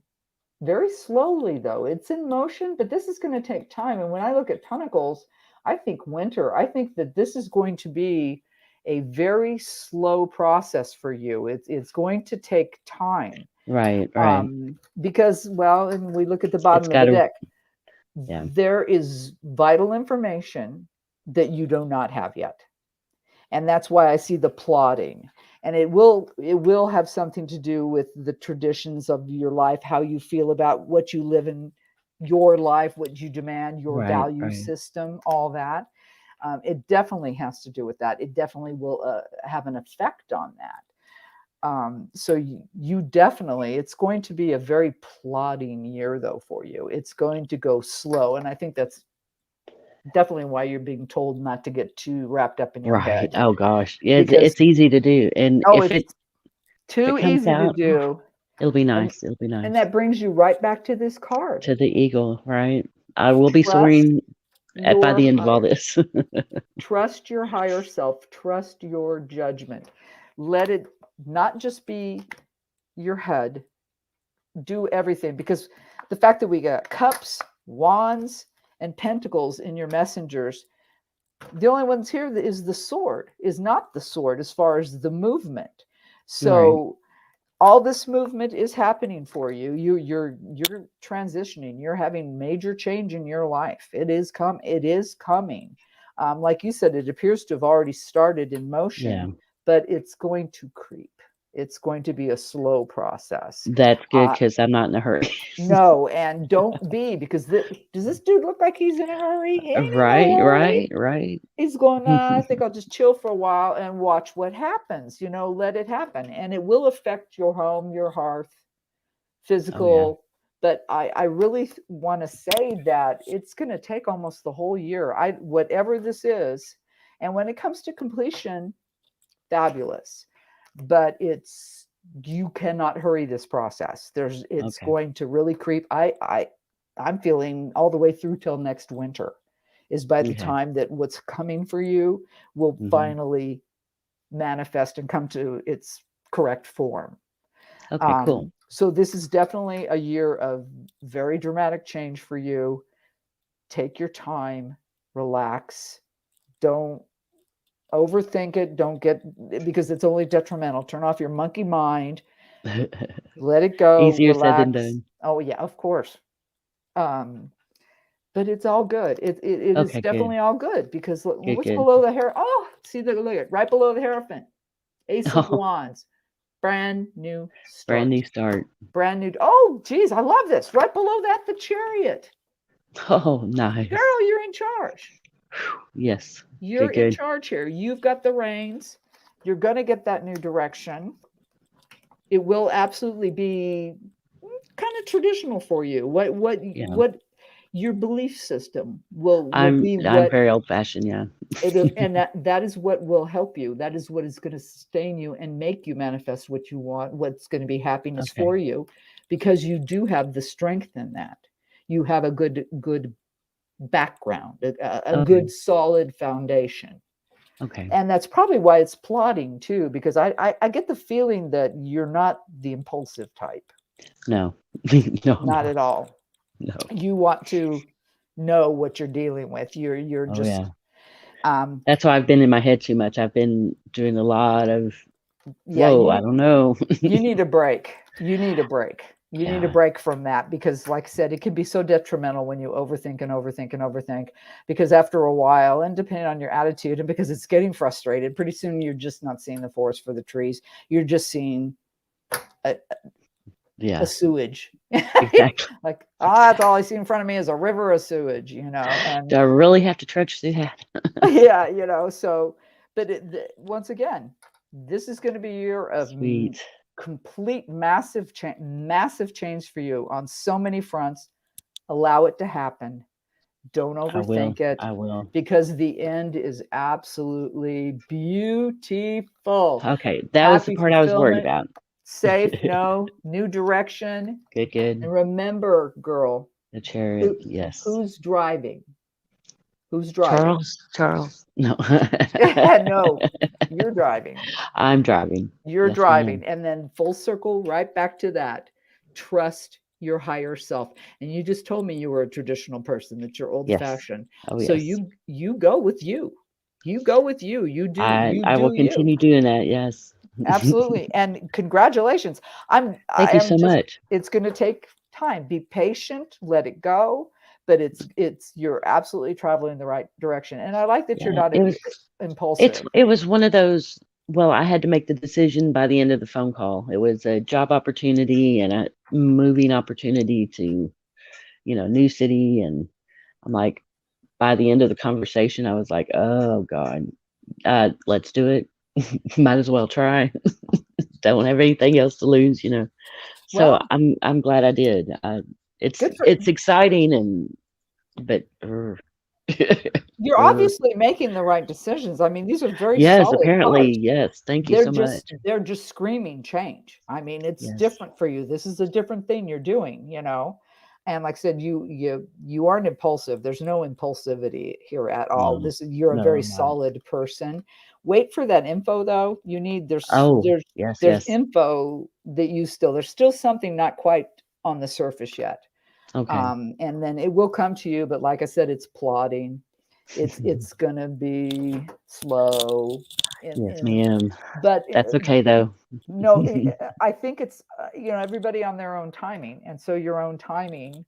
very slowly, though. It's in motion, but this is going to take time. And when I look at Pentacles, I think winter. I think that this is going to be a very slow process for you. It's going to take time. Right. Because, well, and we look at the bottom of the deck. Yeah. There is vital information that you do not have yet. And that's why I see the plotting. And it will have something to do with the traditions of your life, how you feel about what you live in your life, what you demand, your value system, all that. It definitely has to do with that. It definitely will have an effect on that. So you definitely, it's going to be a very plodding year, though, for you. It's going to go slow. And I think that's definitely why you're being told not to get too wrapped up in your head. Oh gosh, it's easy to do, and if it's too easy to do, it'll be nice. It'll be nice. And that brings you right back to this card, to the eagle. Right, I will be soaring by the end of all this. Trust your higher self. Trust your judgment. Let it not just be your head. Do everything, because the fact that we got cups, wands, and pentacles in your messengers, the only ones here that is the sword, is not the sword as far as the movement. So all this movement is happening for you. You're transitioning. You're having major change in your life. It is coming. Like you said, it appears to have already started in motion, but it's going to creep. It's going to be a slow process. That's good, because I'm not in a hurry. No, and don't be, because does this dude look like he's in a hurry? He ain't in a hurry. Right. He's going, I think I'll just chill for a while and watch what happens. Let it happen. And it will affect your home, your hearth, physical. But I really want to say that it's going to take almost the whole year. Whatever this is. And when it comes to completion, fabulous. But you cannot hurry this process. It's going to really creep. I'm feeling all the way through till next winter is by the time that what's coming for you will finally manifest and come to its correct form. Okay, cool. So this is definitely a year of very dramatic change for you. Take your time, relax. Don't overthink it. Don't because it's only detrimental. Turn off your monkey mind. Let it go. Easier relax. said than done. Oh yeah, of course. But it's all good. It is definitely all good, because what's below the hair? Oh, see, look at right below the Hierophant. Ace of Wands. Brand new start. Brand new start. Brand new. Oh, geez, I love this. Right below that, the Chariot. Oh, nice. Girl, you're in charge. Yes. You're in charge here. You've got the reins. You're going to get that new direction. It will absolutely be kind of traditional for you. What your belief system will be. I'm very old fashioned. Yeah. And that is what will help you. That is what is going to sustain you and make you manifest what you want, what's going to be happiness for you, because you do have the strength in that. You have a good background, a good solid foundation. Okay. And that's probably why it's plotting too, because I get the feeling that you're not the impulsive type. No. Not at all. No. You want to know what you're dealing with. You're just that's why I've been in my head too much. I've been doing a lot of I don't know. You need a break. You need a break from that, because like I said, it can be so detrimental when you overthink and overthink and overthink, because after a while, and depending on your attitude, and because it's getting frustrated, pretty soon you're just not seeing the forest for the trees. You're just seeing a sewage. Exactly. Like, that's all I see in front of me is a river of sewage, and do I really have to trudge through that? yeah, so, but once again, This is going to be a year of Sweet. complete massive change for you on so many fronts. Allow it to happen. Don't overthink it. I will. Because the end is absolutely beautiful. Okay, that was the Happy part I was worried fulfillment, about. Safe, new direction. Good. And remember, girl, The chariot, yes. who's driving? Who's driving? Charles. No. No, you're driving. I'm driving. You're Yes, driving. ma'am. And then full circle right back to that. Trust your higher self. And you just told me you were a traditional person, that you're old fashioned. Oh, so yes. you go with you. You go with you. You do. I will continue doing that. Yes. Absolutely. And congratulations. Thank you so much. It's going to take time. Be patient, let it go. But you're absolutely traveling in the right direction. And I like that you're not impulsive. It was one of those, well, I had to make the decision by the end of the phone call. It was a job opportunity and a moving opportunity to, new city. And I'm like, by the end of the conversation, I was like, oh God, let's do it. Might as well try. Don't have anything else to lose, So I'm glad I did. It's exciting but you're obviously making the right decisions. I mean, these are very solid apparently cards. yes. Thank you so much. They're just screaming change. I mean, it's different for you. This is a different thing you're doing, And like I said, you aren't impulsive. There's no impulsivity here at all. You're a very solid person. Wait for that info though. You need there's info that there's still something not quite on the surface yet. Okay. And then it will come to you, but like I said, it's plodding. It's gonna be slow. Yes, ma'am. But that's okay though. No, I think it's everybody on their own timing, and so your own timing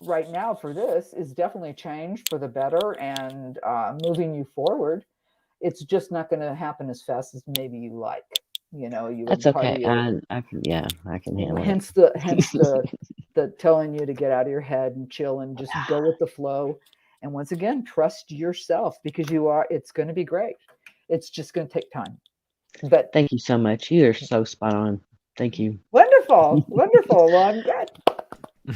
right now for this is definitely change for the better and moving you forward. It's just not going to happen as fast as maybe you like. That's okay. I can handle hence it. Hence the telling you to get out of your head and chill and just go with the flow. And once again, trust yourself because it's going to be great. It's just going to take time. But thank you so much. You are so spot on. Thank you. Wonderful. Well, I'm glad.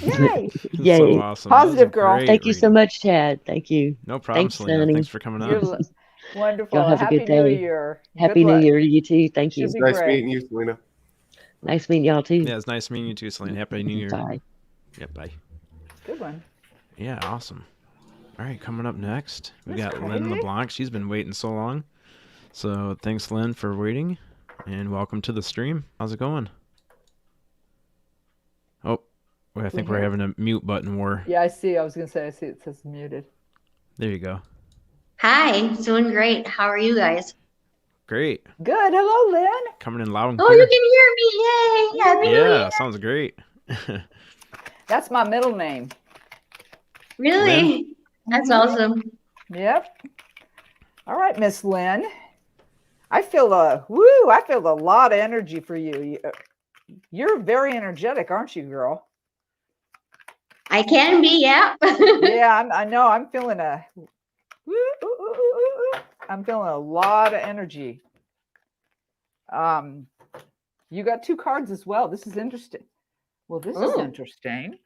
Yay. Yay. So awesome. Positive girl. Thank you so much, Chad. Thank you. No problem, Thanks, Selena. Sonny. Thanks for coming on. Wonderful. Y'all have Happy a good day. New Year. Happy New Year to you too. Thank you. It's nice meeting you, Selena. Nice meeting y'all too. Yeah, it's nice meeting you too, Selena. Happy New Year. Bye. Yeah, bye. Good one. Yeah, awesome. All right, coming up next, we That's got Lynn crazy. LeBlanc. She's been waiting so long. So thanks, Lynn, for waiting, and welcome to the stream. How's it going? Oh, I think we're having a mute button war. Yeah, I see. I was going to say, I see it says muted. There you go. Hi, doing great. How are you guys? Great. Good. Hello, Lynn. Coming in loud and Oh, clear. you can hear me. Yay. Happy New Yeah, Year. sounds great. That's my middle name. Really? Lynn? That's awesome. Yep. All right, Miss Lynn. I feel a lot of energy for you. You're very energetic, aren't you, girl? I can be, yeah. Yeah, I know. I'm feeling a lot of energy. You got 2 cards as well. This is interesting. Well, this is interesting.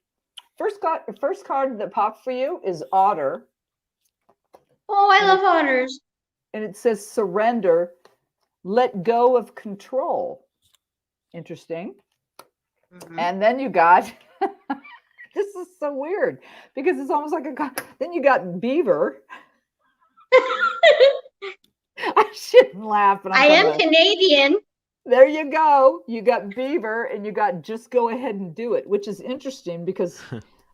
First card that popped for you is Otter. Oh, I love otters. And it says surrender, let go of control. Interesting. Mm-hmm. And then you got, this is so weird because it's almost like then you got beaver. I shouldn't laugh, but I am Canadian. There you go. You got beaver and you got just go ahead and do it, which is interesting because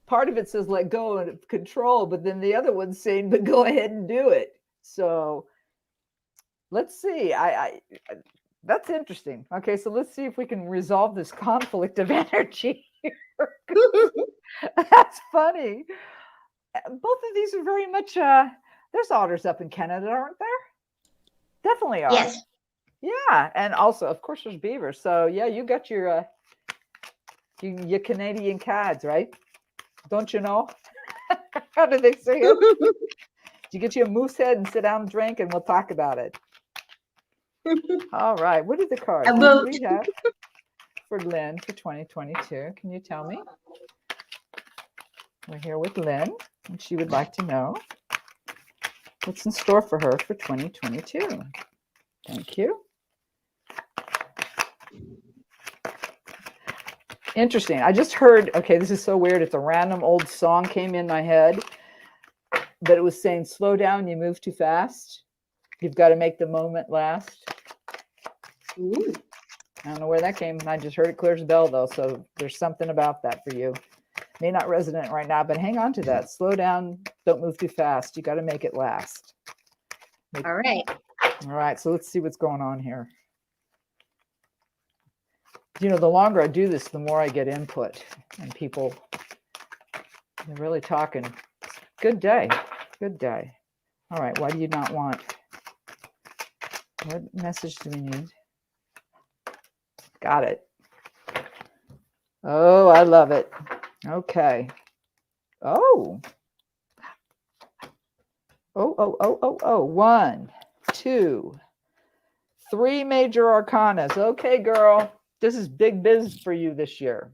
part of it says let go of control, but then the other one's saying, but go ahead and do it. So let's see. That's interesting. Okay, so let's see if we can resolve this conflict of energy here. That's funny. Both of these are very much, there's otters up in Canada, aren't there? Definitely are. Yes. Yeah, and also, of course, there's beavers. So yeah, you got your Canadian cads, right? Don't you know? How do they say it? You get you a moose head and sit down and drink, and we'll talk about it. All right. What are the cards? A What vote. do we have for Lynn for 2022? Can you tell me? We're here with Lynn, and she would like to know what's in store for her for 2022. Thank you. Interesting. I just heard, okay, this is so weird. It's a random old song came in my head, but it was saying, slow down, you move too fast. You've got to make the moment last. Ooh. I don't know where that came from. I just heard it clear as a bell, though. So there's something about that for you. May not resonate right now, but hang on to that. Slow down. Don't move too fast. You got to make it last. All right. All right. So let's see what's going on here. You know, the longer I do this, the more I get input, and people are really talking. Good day. Good day. All right. Why do you not want? What message do we need? Got it. Oh, I love it. Okay. Oh. Oh. 1, 2, 3 major arcanas. Okay, girl. This is big biz for you this year.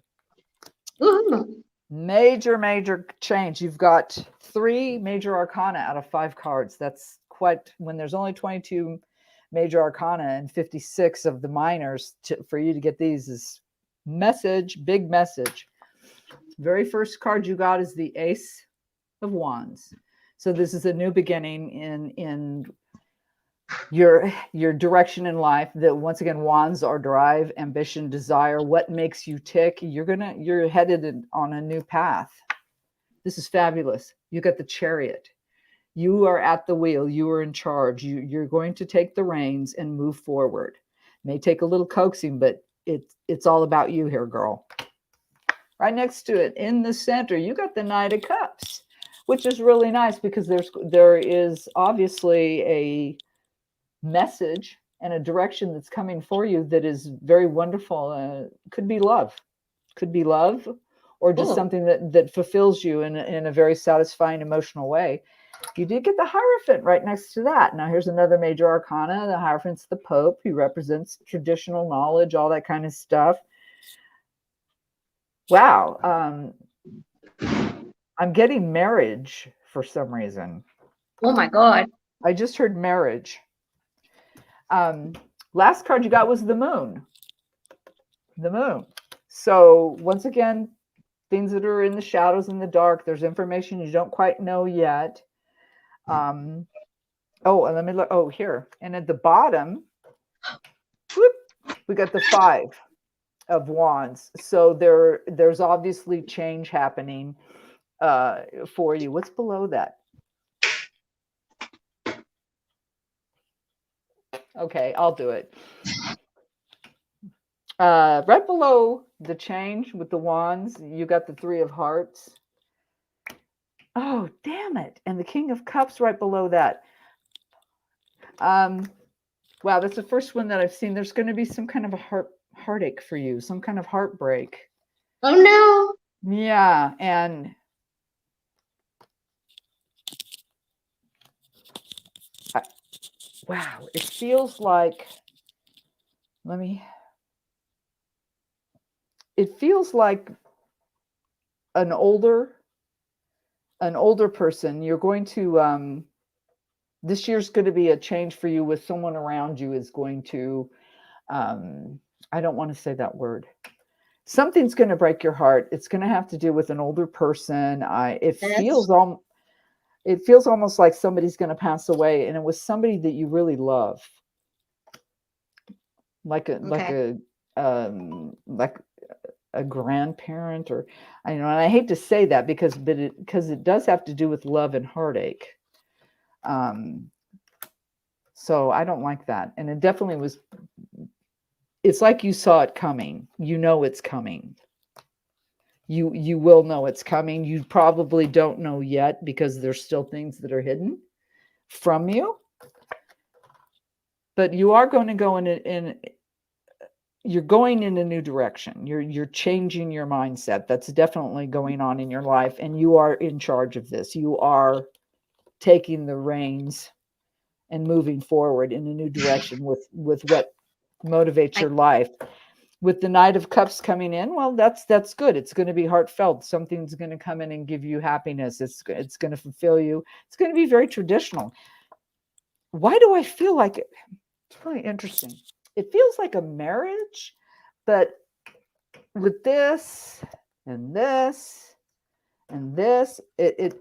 Ooh. Major change. You've got 3 major arcana out of 5 cards. That's quite, when there's only 22 major arcana and 56 of the minors, for you to get these is message, big message. Very first card you got is the Ace of Wands. So this is a new beginning in your direction in life. That once again, wands are drive, ambition, desire, what makes you tick. You're headed on a new path. This is fabulous. You got the Chariot. You are at the wheel. You are in charge. You're going to take the reins and move forward. May take a little coaxing, but it's all about you here, girl. Right next to it, in the center, you got the Knight of Cups, which is really nice because there is obviously a message and a direction that's coming for you that is very wonderful. Could be love, or just something that fulfills you in a very satisfying emotional way. You did get the Hierophant right next to that. Now here's another major arcana. The Hierophant's the Pope. He represents traditional knowledge, all that kind of stuff. Wow. I'm getting marriage for some reason. Oh my God. I just heard marriage. Last card you got was the Moon. The Moon. So once again, things that are in the shadows, in the dark, there's information you don't quite know yet. And let me look. Oh, here. And at the bottom, whoop, we got the 5 of Wands. So there's obviously change happening for you. What's below that? Okay, I'll do it. Right below the change with the wands, you got the 3 of Hearts. Oh, damn it. And the King of Cups right below that. Wow, that's the first one that I've seen. There's going to be some kind of a heartache for you, some kind of heartbreak. Oh no. Yeah, and wow, it feels like, it feels like an older person. You're going to, this year's going to be a change for you with someone around you is going to, I don't want to say that word. Something's going to break your heart. It's going to have to do with an older person. It feels almost like somebody's going to pass away, and it was somebody that you really love, like a grandparent, or and I hate to say that because it does have to do with love and heartache. So I don't like that, and it definitely was. It's like you saw it coming. You know it's coming. You will know it's coming. You probably don't know yet because there's still things that are hidden from you. But you are going to go you're going in a new direction. You're changing your mindset. That's definitely going on in your life, and you are in charge of this. You are taking the reins and moving forward in a new direction with what motivates your life. With the Knight of Cups coming in, well, that's good. It's going to be heartfelt. Something's going to come in and give you happiness. It's going to fulfill you. It's going to be very traditional. Why do I feel like it? It's really interesting. It feels like a marriage, but with this and this and this, it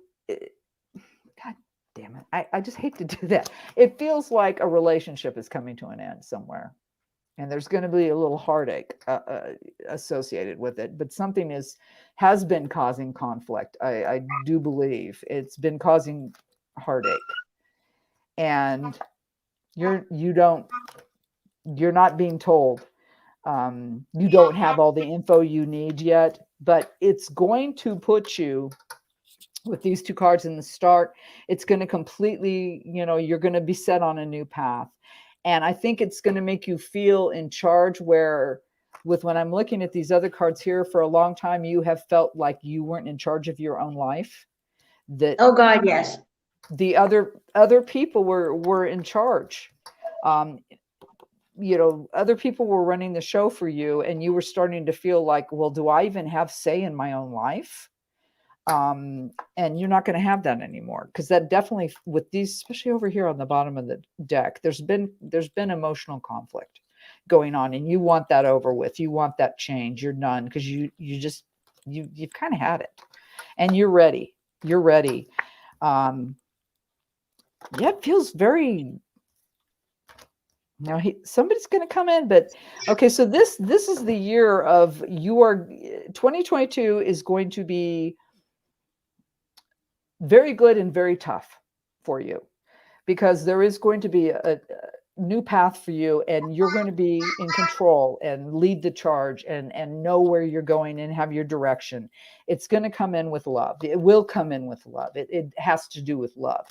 God damn it. I just hate to do that. It feels like a relationship is coming to an end somewhere. And there's going to be a little heartache associated with it, but something has been causing conflict. I do believe it's been causing heartache, and you're not being told. You don't have all the info you need yet, but it's going to put you with these two cards in the start. It's going to completely, you're going to be set on a new path. And I think it's going to make you feel in charge, where when I'm looking at these other cards here, for a long time, you have felt like you weren't in charge of your own life. That, oh God, yes. The other people were in charge. Other people were running the show for you, and you were starting to feel like, well, do I even have say in my own life? And you're not going to have that anymore, because that definitely, with these, especially over here on the bottom of the deck, there's been emotional conflict going on, and you want that over with. You want that change. You're done, because you've kind of had it, and you're ready. It feels very. Now somebody's going to come in, but okay. So this is the year of 2022 is going to be very good and very tough for you, because there is going to be a new path for you, and you're going to be in control and lead the charge and know where you're going and have your direction. It's going to come in with love. It will come in with love. It has to do with love,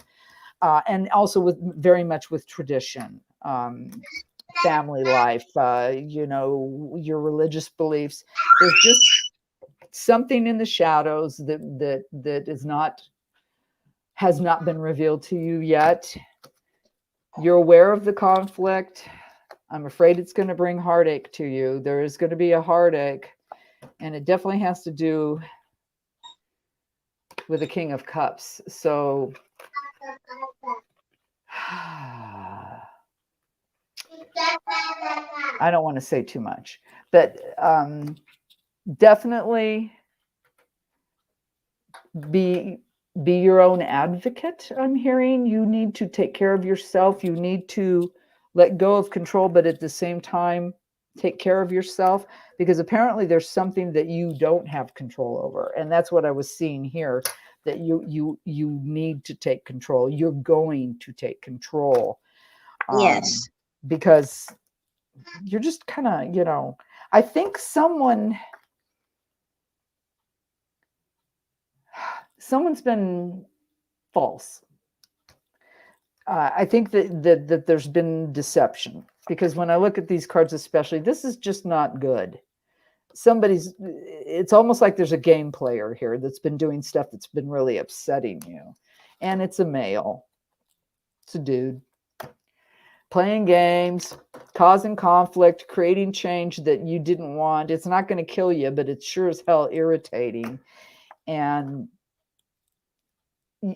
and also very much with tradition, family life, your religious beliefs. There's just something in the shadows that has not been revealed to you yet. You're aware of the conflict. I'm afraid it's going to bring heartache to you. There is going to be a heartache, and it definitely has to do with the King of Cups. So I don't want to say too much, but definitely be your own advocate. I'm hearing you need to take care of yourself. You need to let go of control, but at the same time, take care of yourself, because apparently there's something that you don't have control over. And that's what I was seeing here, that you need to take control. You're going to take control. Yes. Because you're just kind of, I think someone's been false. I think that there's been deception, because when I look at these cards, especially, this is just not good. It's almost like there's a game player here that's been doing stuff that's been really upsetting you. And it's a male. It's a dude. Playing games, causing conflict, creating change that you didn't want. It's not going to kill you, but it's sure as hell irritating. And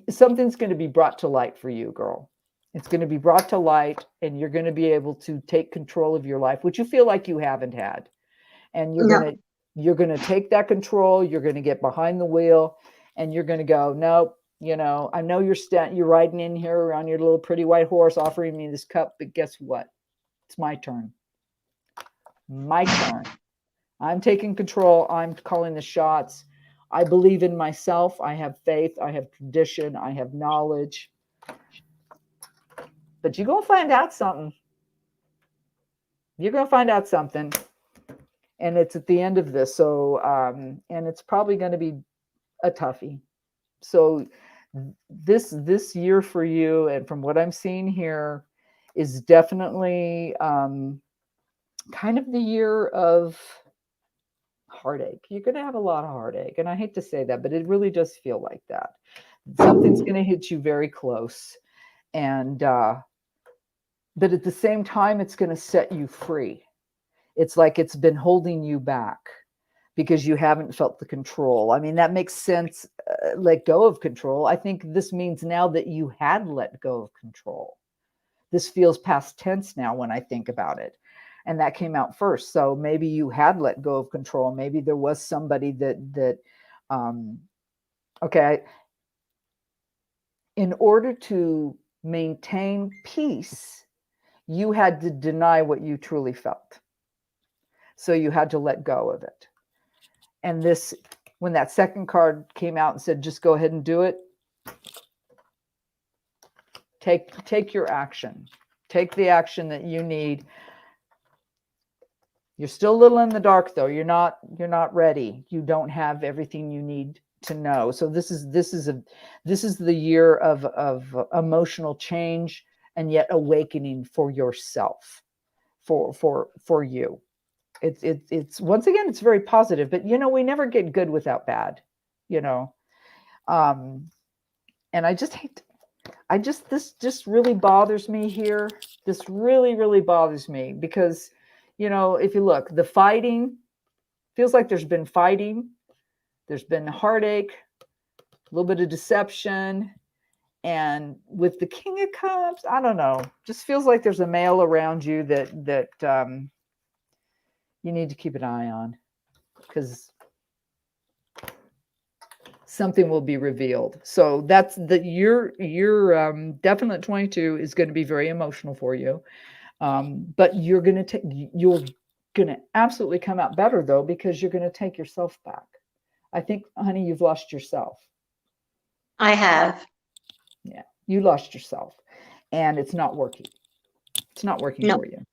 something's going to be brought to light for you, girl. It's going to be brought to light, and you're going to be able to take control of your life, which you feel like you haven't had. And you're going to take that control. You're going to get behind the wheel, and you're going to go, nope. I know you're riding in here on your little pretty white horse, offering me this cup, but guess what? It's my turn. My turn. I'm taking control. I'm calling the shots. I believe in myself. I have faith. I have tradition. I have knowledge. But you're going to find out something. You're going to find out something. And it's at the end of this. So, and it's probably going to be a toughie. So this year for you, and from what I'm seeing here, is definitely kind of the year of heartache. You're going to have a lot of heartache. And I hate to say that, but it really does feel like that. Something's going to hit you very close. And but at the same time, it's going to set you free. It's like it's been holding you back because you haven't felt the control. I mean, that makes sense. Let go of control. I think this means now that you had let go of control. This feels past tense now when I think about it. And that came out first. So maybe you had let go of control. Maybe there was somebody okay. In order to maintain peace, you had to deny what you truly felt. So you had to let go of it. And this, when that second card came out and said, just go ahead and do it, take your action. Take the action that you need. You're still a little in the dark, though. You're not ready. You don't have everything you need to know. So this is the year of emotional change and yet awakening for yourself, for you. It's once again, it's very positive, but we never get good without bad, and this just really bothers me here. This really, really bothers me because, if you look, the fighting feels like there's been fighting, there's been heartache, a little bit of deception. And with the King of Cups, I don't know, just feels like there's a male around you that you need to keep an eye on, because something will be revealed. So that's your definite 22 is going to be very emotional for you. But you're going to absolutely come out better, though, because you're going to take yourself back. I think, honey, you've lost yourself. I have. Yeah, you lost yourself, and it's not working. It's not working for you.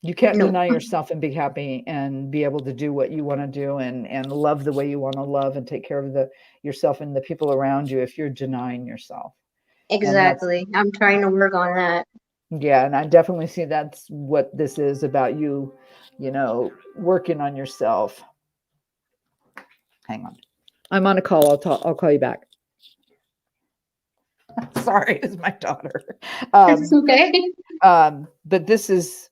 You can't deny yourself and be happy and be able to do what you want to do and love the way you want to love and take care of yourself and the people around you if you're denying yourself. Exactly. I'm trying to work on that. Yeah, and I definitely see that's what this is about, you working on yourself. Hang on. I'm on a call. I'll call you back. Sorry, it's my daughter. It's okay. But this is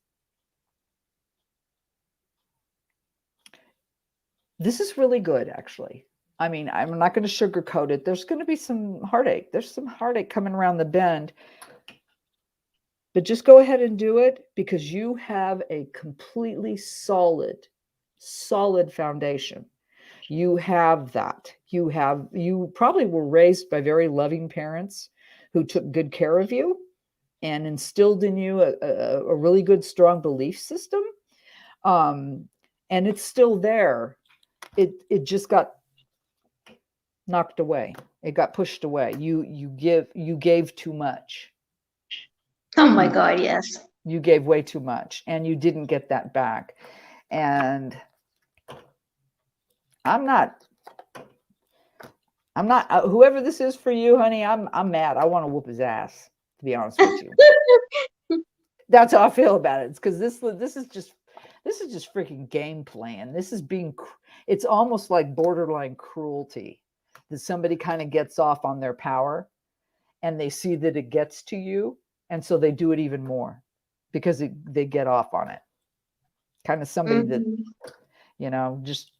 really good, actually. I mean, I'm not going to sugarcoat it. There's going to be some heartache. There's some heartache coming around the bend. But just go ahead and do it, because you have a completely solid foundation. You have that. You probably were raised by very loving parents who took good care of you and instilled in you a really good, strong belief system. And it's still there. It just got knocked away. It got pushed away. You gave too much. Oh my God, yes. You gave way too much, and you didn't get that back. And I'm not whoever this is for you, honey, I'm mad. I want to whoop his ass, to be honest with you. That's how I feel about it. It's because this is just freaking game plan. This is it's almost like borderline cruelty, that somebody kind of gets off on their power and they see that it gets to you. And so they do it even more because they get off on it. Kind of somebody that, just,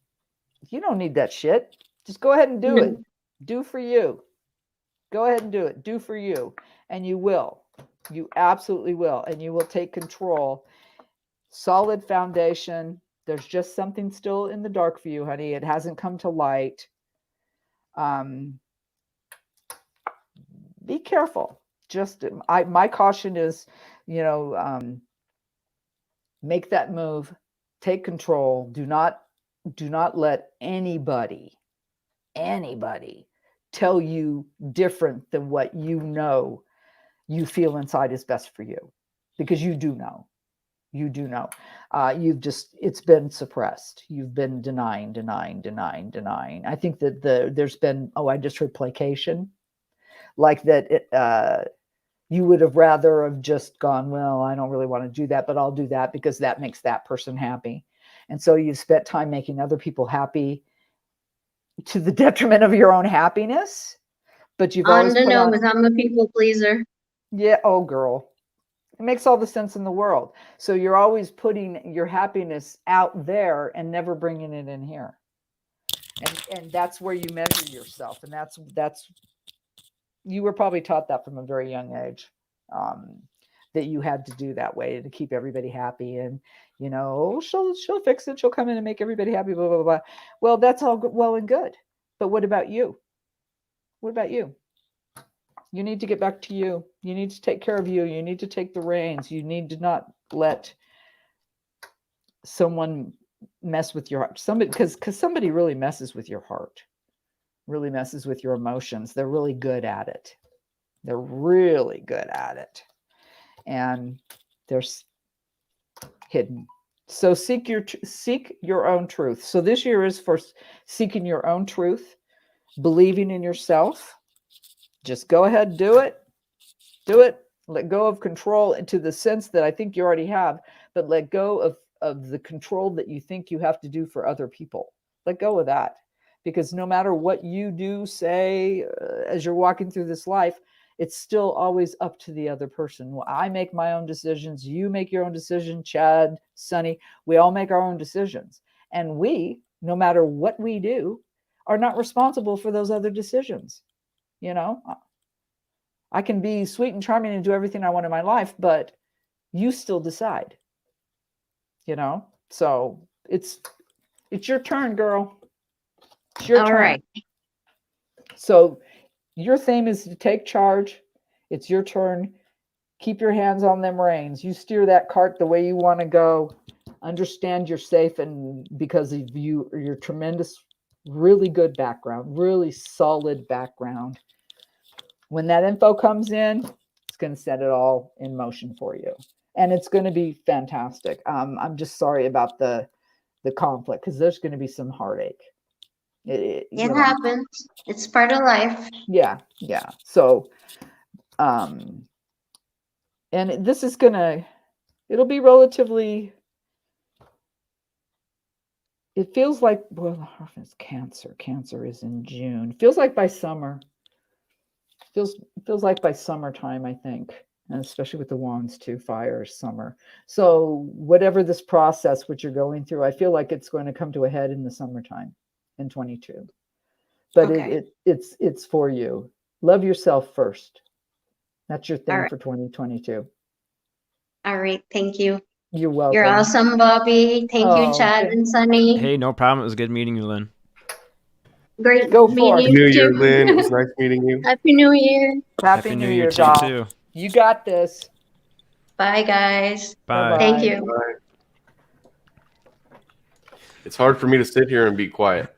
you don't need that shit. Just go ahead and do it. Do for you. Go ahead and do it. Do for you. And you will. You absolutely will. And you will take control. Solid foundation. There's just something still in the dark for you, honey. It hasn't come to light. Be careful. Just my caution is, make that move. Take control. Do not let anybody tell you different than what you feel inside is best for you, because you do know. It's been suppressed. You've been denying. I think that there's been, I just heard placation, like that. You would have rather have just gone, well, I don't really want to do that, but I'll do that because that makes that person happy. And so you've spent time making other people happy to the detriment of your own happiness. But you've always on the nose, I'm a people pleaser. Yeah. Oh, girl. It makes all the sense in the world. So you're always putting your happiness out there and never bringing it in here. And that's where you measure yourself. And that's you were probably taught that from a very young age, that you had to do that way to keep everybody happy. And, you know, she'll fix it. She'll come in and make everybody happy, blah, blah, blah. Well, that's all well and good. But what about you? What about you? You need to get back to you. You need to take care of you. You need to take the reins. You need to not let someone mess with your heart. Somebody, because somebody really messes with your heart, really messes with your emotions. They're really good at it. They're really good at it. And they're hidden. So seek your own truth. So this year is for seeking your own truth, believing in yourself. Just go ahead, do it. Do it. Let go of control into the sense that I think you already have, but let go of the control that you think you have to do for other people. Let go of that. Because no matter what you do, say, as you're walking through this life, it's still always up to the other person. Well, I make my own decisions. You make your own decision. Chad, Sonny, we all make our own decisions. And we, no matter what we do, are not responsible for those other decisions. You know, I can be sweet and charming and do everything I want in my life, but you still decide, you know? So it's your turn, girl. It's your turn. Right. So your theme is to take charge. It's your turn. Keep your hands on them reins. You steer that cart the way you want to go. Understand you're safe, and because of your tremendous, really good background, really solid background. When that info comes in, it's going to set it all in motion for you. And it's going to be fantastic. I'm just sorry about the conflict, because there's going to be some heartache. It happens. It's part of life. Yeah. So, and this is it'll be relatively, it feels like, well, it's Cancer. Cancer is in June. Feels like by summer. Feels like by summertime, I think, and especially with the wands too, fire, summer. So whatever this process which you're going through, I feel like it's going to come to a head in the summertime in 22. But Okay. it's for you. Love yourself first. That's your thing All right. for 2022. All right. Thank you. You're welcome. You're awesome, Bobby. Thank you, Chad and Sunny. Hey, no problem. It was good meeting you, Lynn. Great Go meeting forth. you New Year, too. Lynn. It was nice meeting you. Happy New Year. Happy New Year, to you doll. too. You got this. Bye, guys. Bye. Thank you. Bye. It's hard for me to sit here and be quiet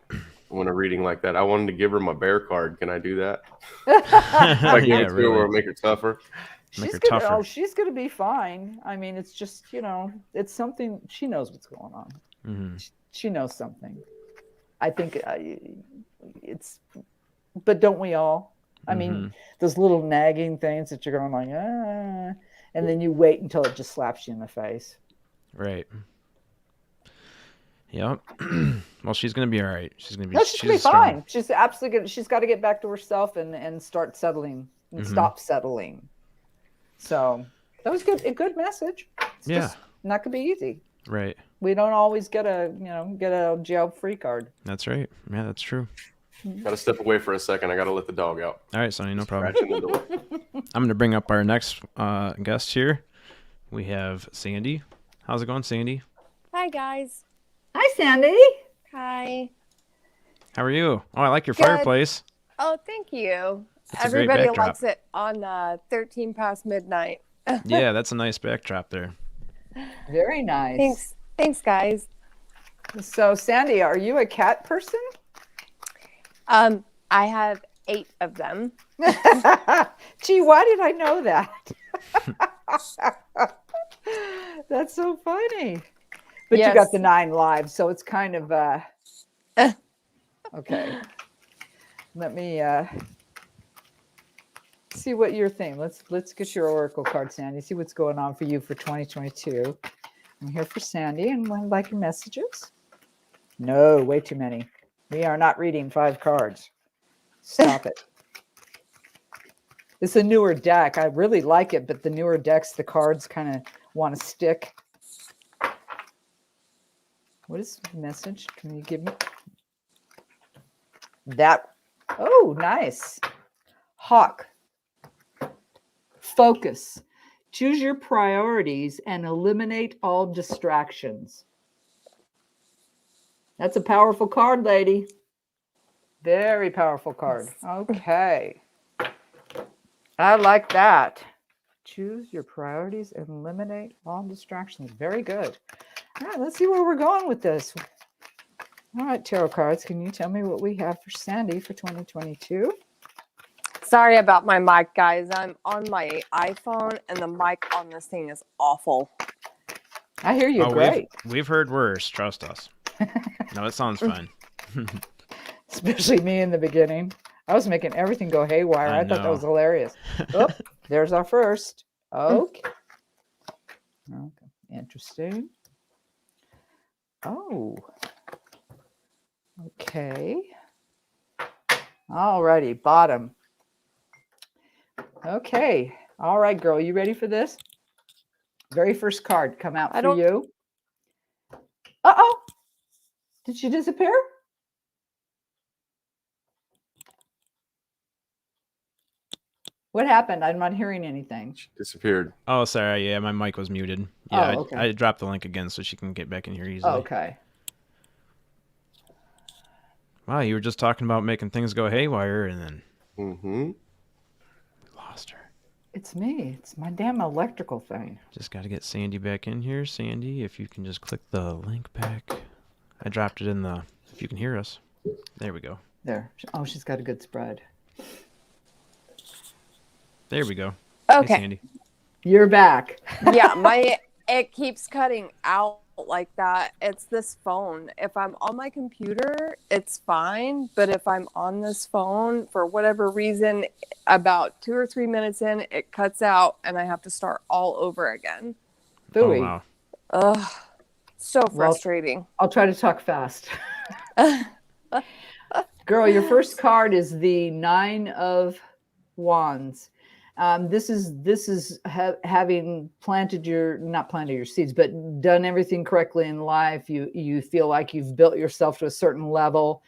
when I'm reading like that. I wanted to give her my bear card. Can I do that? If I give it to her, will it make her tougher? She's gonna be fine. I mean, it's just, it's something. She knows what's going on. Mm-hmm. She knows something. I think but don't we all? I mean, those little nagging things that you're going like, and then you wait until it just slaps you in the face. Right. Yep. Well, she's gonna be all right. She's gonna be. No, she's gonna be fine. She's absolutely good. She's got to get back to herself and start settling and stop settling. So that was good. A good message. It's just not gonna be easy. Right. We don't always get a jail-free card. That's right. Yeah, that's true. Got to step away for a second. I got to let the dog out. All right, Sonny, no problem. Scratching the door. I'm going to bring up our next guest here. We have Sandy. How's it going, Sandy? Hi, guys. Hi, Sandy. Hi. How are you? Oh, I like your Good. fireplace. Oh, thank you. That's a great Everybody backdrop. likes it on 13 past midnight. Yeah, that's a nice backdrop there. Very nice. Thanks, guys. So, Sandy, are you a cat person? I have 8 of them. Gee, why did I know that? That's so funny. But Yes. you got the 9 lives, so it's kind of okay. Let me see what your thing. Let's get your oracle card, Sandy. See what's going on for you for 2022. I'm here for Sandy, and would like your messages. No, way too many. We are not reading 5 cards. Stop it. It's a newer deck. I really like it, but the newer decks, the cards kind of want to stick. What is the message? Can you give me that? Oh, nice. Hawk. Focus. Choose your priorities and eliminate all distractions. That's a powerful card, lady. Very powerful card. Okay. I like that. Choose your priorities and eliminate all distractions. Very good. All right, let's see where we're going with this. All right, tarot cards, can you tell me what we have for Sandy for 2022? Sorry about my mic, guys. I'm on my iPhone, and the mic on this thing is awful. I hear you great. We've heard worse. Trust us. No, it sounds fine. Especially me in the beginning. I was making everything go haywire. I thought that was hilarious. Oh, there's our first. Okay. Okay. Interesting. Oh. Okay. All righty. Bottom. Okay. All right, girl. You ready for this? Very first card come out for you. Uh-oh. Did she disappear? What happened? I'm not hearing anything. She disappeared. Oh, sorry. Yeah, my mic was muted. Yeah, Oh, okay. I dropped the link again so she can get back in here easily. Okay. Wow, you were just talking about making things go haywire, and then we lost her. It's me. It's my damn electrical thing. Just got to get Sandy back in here. Sandy, if you can just click the link back. I dropped it in the, if you can hear us. There we go. There. Oh, she's got a good spread. There we go. Okay. Hey, Sandy. You're back. Yeah, it keeps cutting out like that. It's this phone. If I'm on my computer, it's fine. But if I'm on this phone, for whatever reason, about 2 or 3 minutes in, it cuts out and I have to start all over again. Phooey. Oh, wow. Ugh. So frustrating. I'll try to talk fast. Girl, your first card is the 9 of Wands. This is having not planted your seeds, but done everything correctly in life. You feel like you've built yourself to a certain level,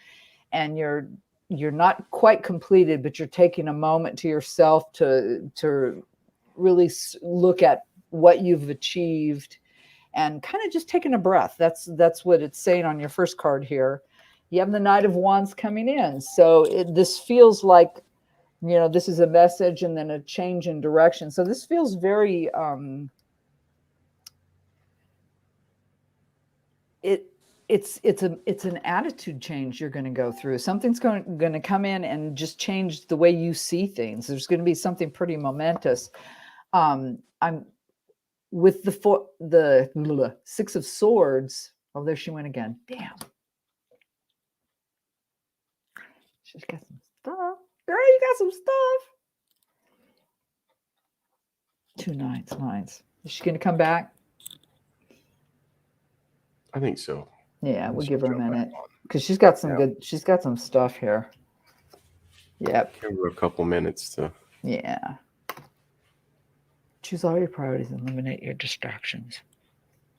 and you're not quite completed, but you're taking a moment to yourself to really look at what you've achieved, and kind of just taking a breath. That's what it's saying on your first card here. You have the Knight of Wands coming in, so this feels like, this is a message and then a change in direction. So this feels very, it's an attitude change you're going to go through. Something's going to come in and just change the way you see things. There's going to be something pretty momentous. I'm with the 6 of Swords. Oh, there she went again. Damn. She's got some stuff. Girl, you got some stuff. 2 nines. Is she going to come back? I think so. Yeah, we'll give her a minute because she's got some she's got some stuff here. Yep. Give her a couple minutes to. Yeah. Choose all your priorities and eliminate your distractions.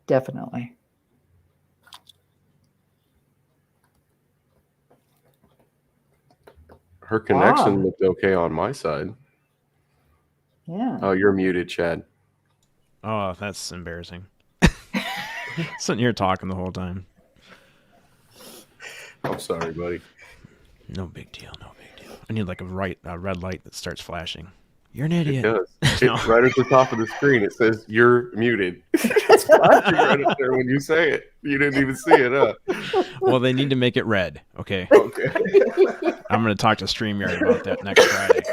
Definitely. Her connection looked okay on my side. Yeah. Oh, you're muted, Chad. Oh, that's embarrassing. Sitting here talking the whole time. I'm sorry, buddy. No big deal. I need like a red light that starts flashing. You're an idiot. It does. It's right at the top of the screen. It says you're muted. It's flashing right up there when you say it. You didn't even see it, huh? Well, they need to make it red. Okay. Okay. I'm going to talk to StreamYard about that next Friday.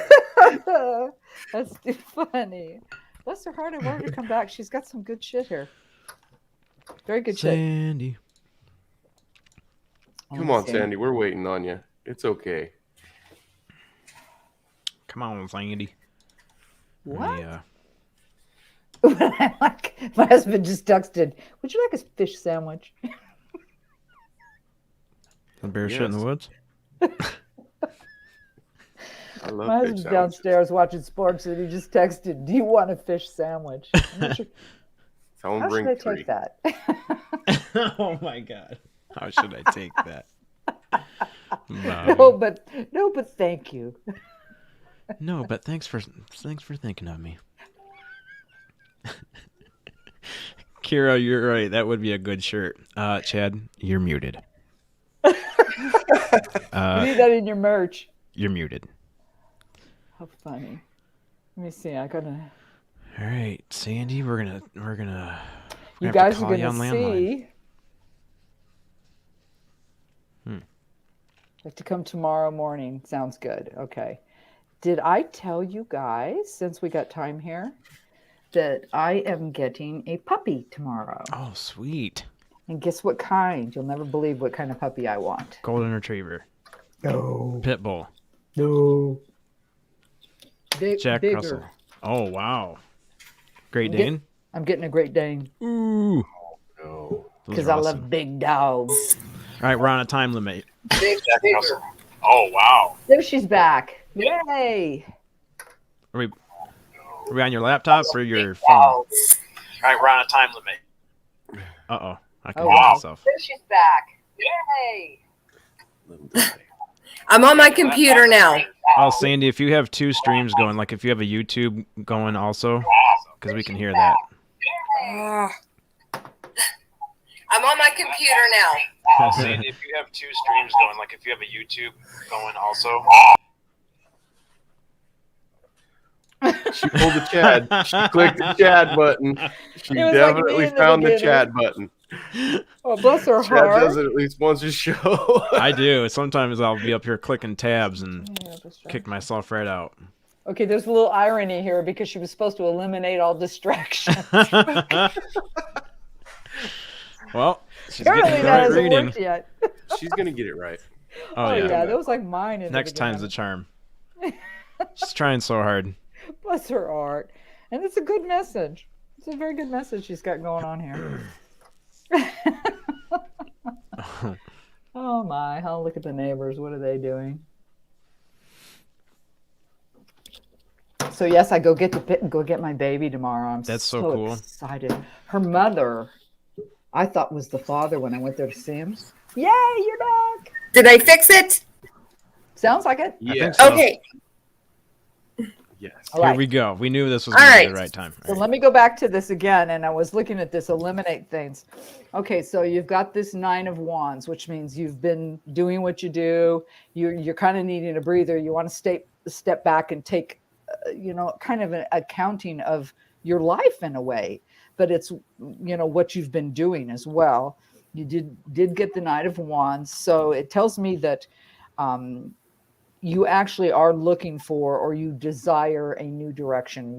That's too funny. Bless her heart. I want her to come back. She's got some good shit here. Very good shit. Sandy. Come on, Sandy. We're waiting on you. It's okay. Come on, Sandy. What? Yeah. My husband just texted, would you like a fish sandwich? The bear shit in the woods? I love My fish husband's sandwiches. downstairs watching sports, and he just texted, "Do you want a fish sandwich?" Someone How bring should I 3. take that? Oh my God. How should I take that? No, but thank you. No, but thanks for thinking of me. Kira, you're right. That would be a good shirt. Chad, you're muted. You need that in your merch. You're muted. How funny. Let me see. I gotta. All right, Sandy, we're gonna You have guys to are call you gonna on landline. see. Like to come tomorrow morning. Sounds good. Okay. Did I tell you guys, since we got time here, that I am getting a puppy tomorrow? Oh, sweet. And guess what kind? You'll never believe what kind of puppy I want. Golden Retriever. No. Pit Bull. No. Jack bigger. Russell. Oh, wow. Great Dane? I'm getting a Great Dane. Ooh. No. Because I love big dogs. All right, we're on a time limit. Bigger. Oh, wow. There she's back. Yay. Are we on your laptop or your phone? All right, we're on a time limit. Uh-oh. I can hear myself. There she's back. Yay. I'm on my computer now. Oh, Sandy, if you have 2 streams going, like if you have a YouTube going also, because we can hear that. I'm on my computer now. Oh, Sandy, if you have 2 streams going, like if you have a YouTube going also. She pulled the Chad. She clicked the Chad button. She definitely found the Chad button. Oh, bless her Chad heart. does it at least once a show. I do. Sometimes I'll be up here clicking tabs and kick myself right out. Okay, there's a little irony here because she was supposed to eliminate all distractions. Well, she's apparently getting that right hasn't reading. worked yet. She's gonna get it right. Oh, yeah. That was like mine. In Next the time's the beginning. charm. She's trying so hard. Bless her heart. And it's a good message. It's a very good message she's got going on here. Oh my, I'll look at the neighbors. What are they doing? So yes, I go get my baby tomorrow. I'm That's so cool. excited. Her mother, I thought was the father when I went there to see him. Yay, you're back. Did I fix it? Sounds like it. I think so. Okay. Yes. All Here right. we go. We knew this was All going to be right. the right time. So let me go back to this again, and I was looking at this eliminate things. Okay, so you've got this 9 of Wands, which means you've been doing what you do. You're kind of needing a breather. You want to step back and take, kind of an accounting of your life in a way. But it's what you've been doing as well. You did get the Knight of Wands, so it tells me that you actually are looking for, or you desire a new direction.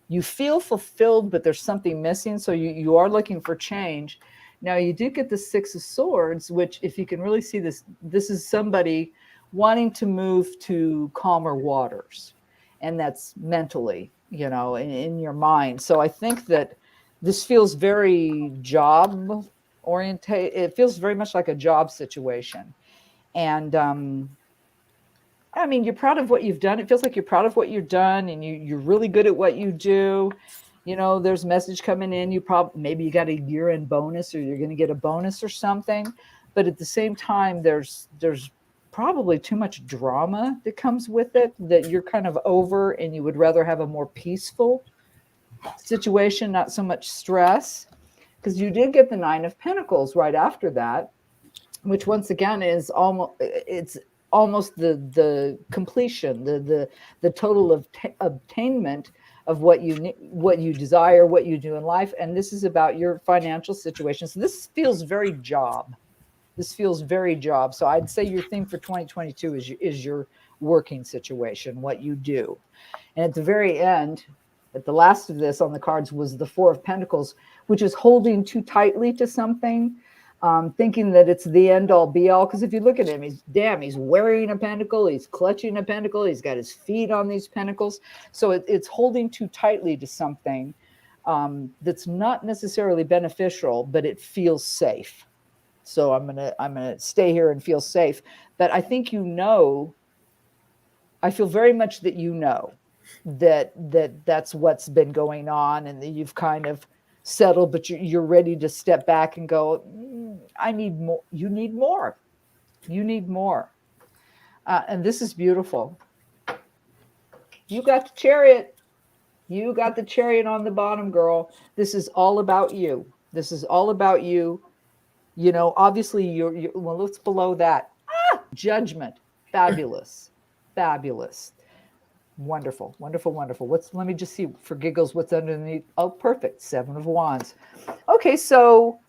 You feel fulfilled, but there's something missing. So you are looking for change. Now you did get the 6 of Swords, which if you can really see this is somebody wanting to move to calmer waters. And that's mentally, in your mind. So I think that this feels very job oriented. It feels very much like a job situation. And you're proud of what you've done. It feels like you're proud of what you've done, and you're really good at what you do. There's a message coming in. Maybe you got a year-end bonus, or you're going to get a bonus or something. But at the same time, there's probably too much drama that comes with it that you're kind of over, and you would rather have a more peaceful situation, not so much stress. Because you did get the 9 of Pentacles right after that, which once again is almost the completion, the total of obtainment of what you desire, what you do in life. And this is about your financial situation. So this feels very job. So I'd say your theme for 2022 is your working situation, what you do. And at the very end, at the last of this on the cards was the 4 of Pentacles, which is holding too tightly to something. Thinking that it's the end all be all. Because if you look at him, he's wearing a pentacle, he's clutching a pentacle, he's got his feet on these pentacles. So it's holding too tightly to something that's not necessarily beneficial, but it feels safe. So I'm gonna stay here and feel safe. But I think I feel very much that you know that's what's been going on, and that you've kind of settled, but you're ready to step back and go, I need more. You need more. You need more. And this is beautiful. You got the chariot. You got the chariot on the bottom, girl. This is all about you. This is all about you. You know, obviously you're well, what's below that? Judgment. Fabulous. Fabulous. Wonderful, wonderful, wonderful. Let me just see for giggles what's underneath. Oh, perfect. 7 of Wands. Okay, so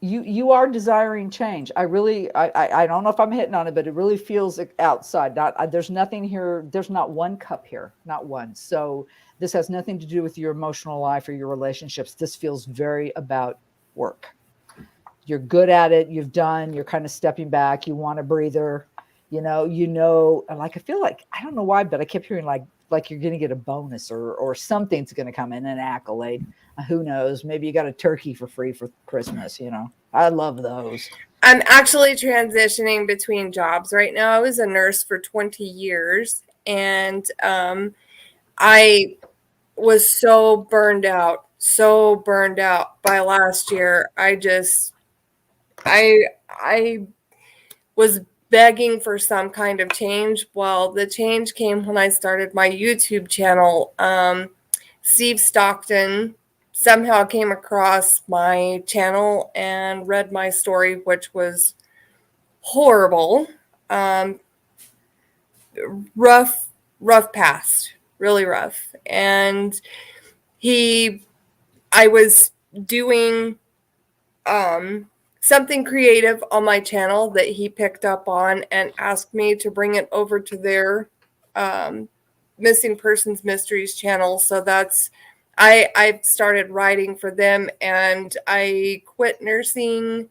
you are desiring change. I don't know if I'm hitting on it, but it really feels outside. There's nothing here. There's not one cup here, not one. So this has nothing to do with your emotional life or your relationships. This feels very about work. You're good at it. You're kind of stepping back. You want a breather. Like I feel like, I don't know why, but I kept hearing like you're going to get a bonus or something's going to come in, an accolade. Who knows? Maybe you got a turkey for free for Christmas. I love those. I'm actually transitioning between jobs right now. I was a nurse for 20 years, and I was so burned out by last year. I was begging for some kind of change. Well, the change came when I started my YouTube channel. Steve Stockton somehow came across my channel and read my story, which was horrible. Rough past, really rough. And I was doing something creative on my channel that he picked up on and asked me to bring it over to their Missing Persons Mysteries channel. So I've started writing for them, and I quit nursing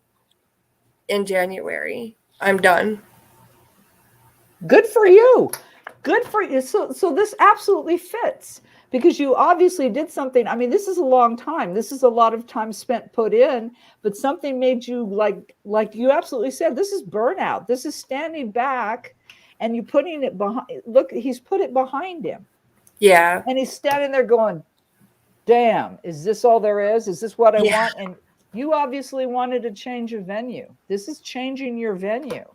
in January. I'm done. Good for you. Good for you. So this absolutely fits, because you obviously did something. I mean, this is a long time. This is a lot of time spent put in, but something made you like you absolutely said, this is burnout. This is standing back and you putting it behind. Look, he's put it behind him. Yeah. And he's standing there going, damn, is this all there is? Is this what I want? And you obviously wanted to change a venue. This is changing your venue.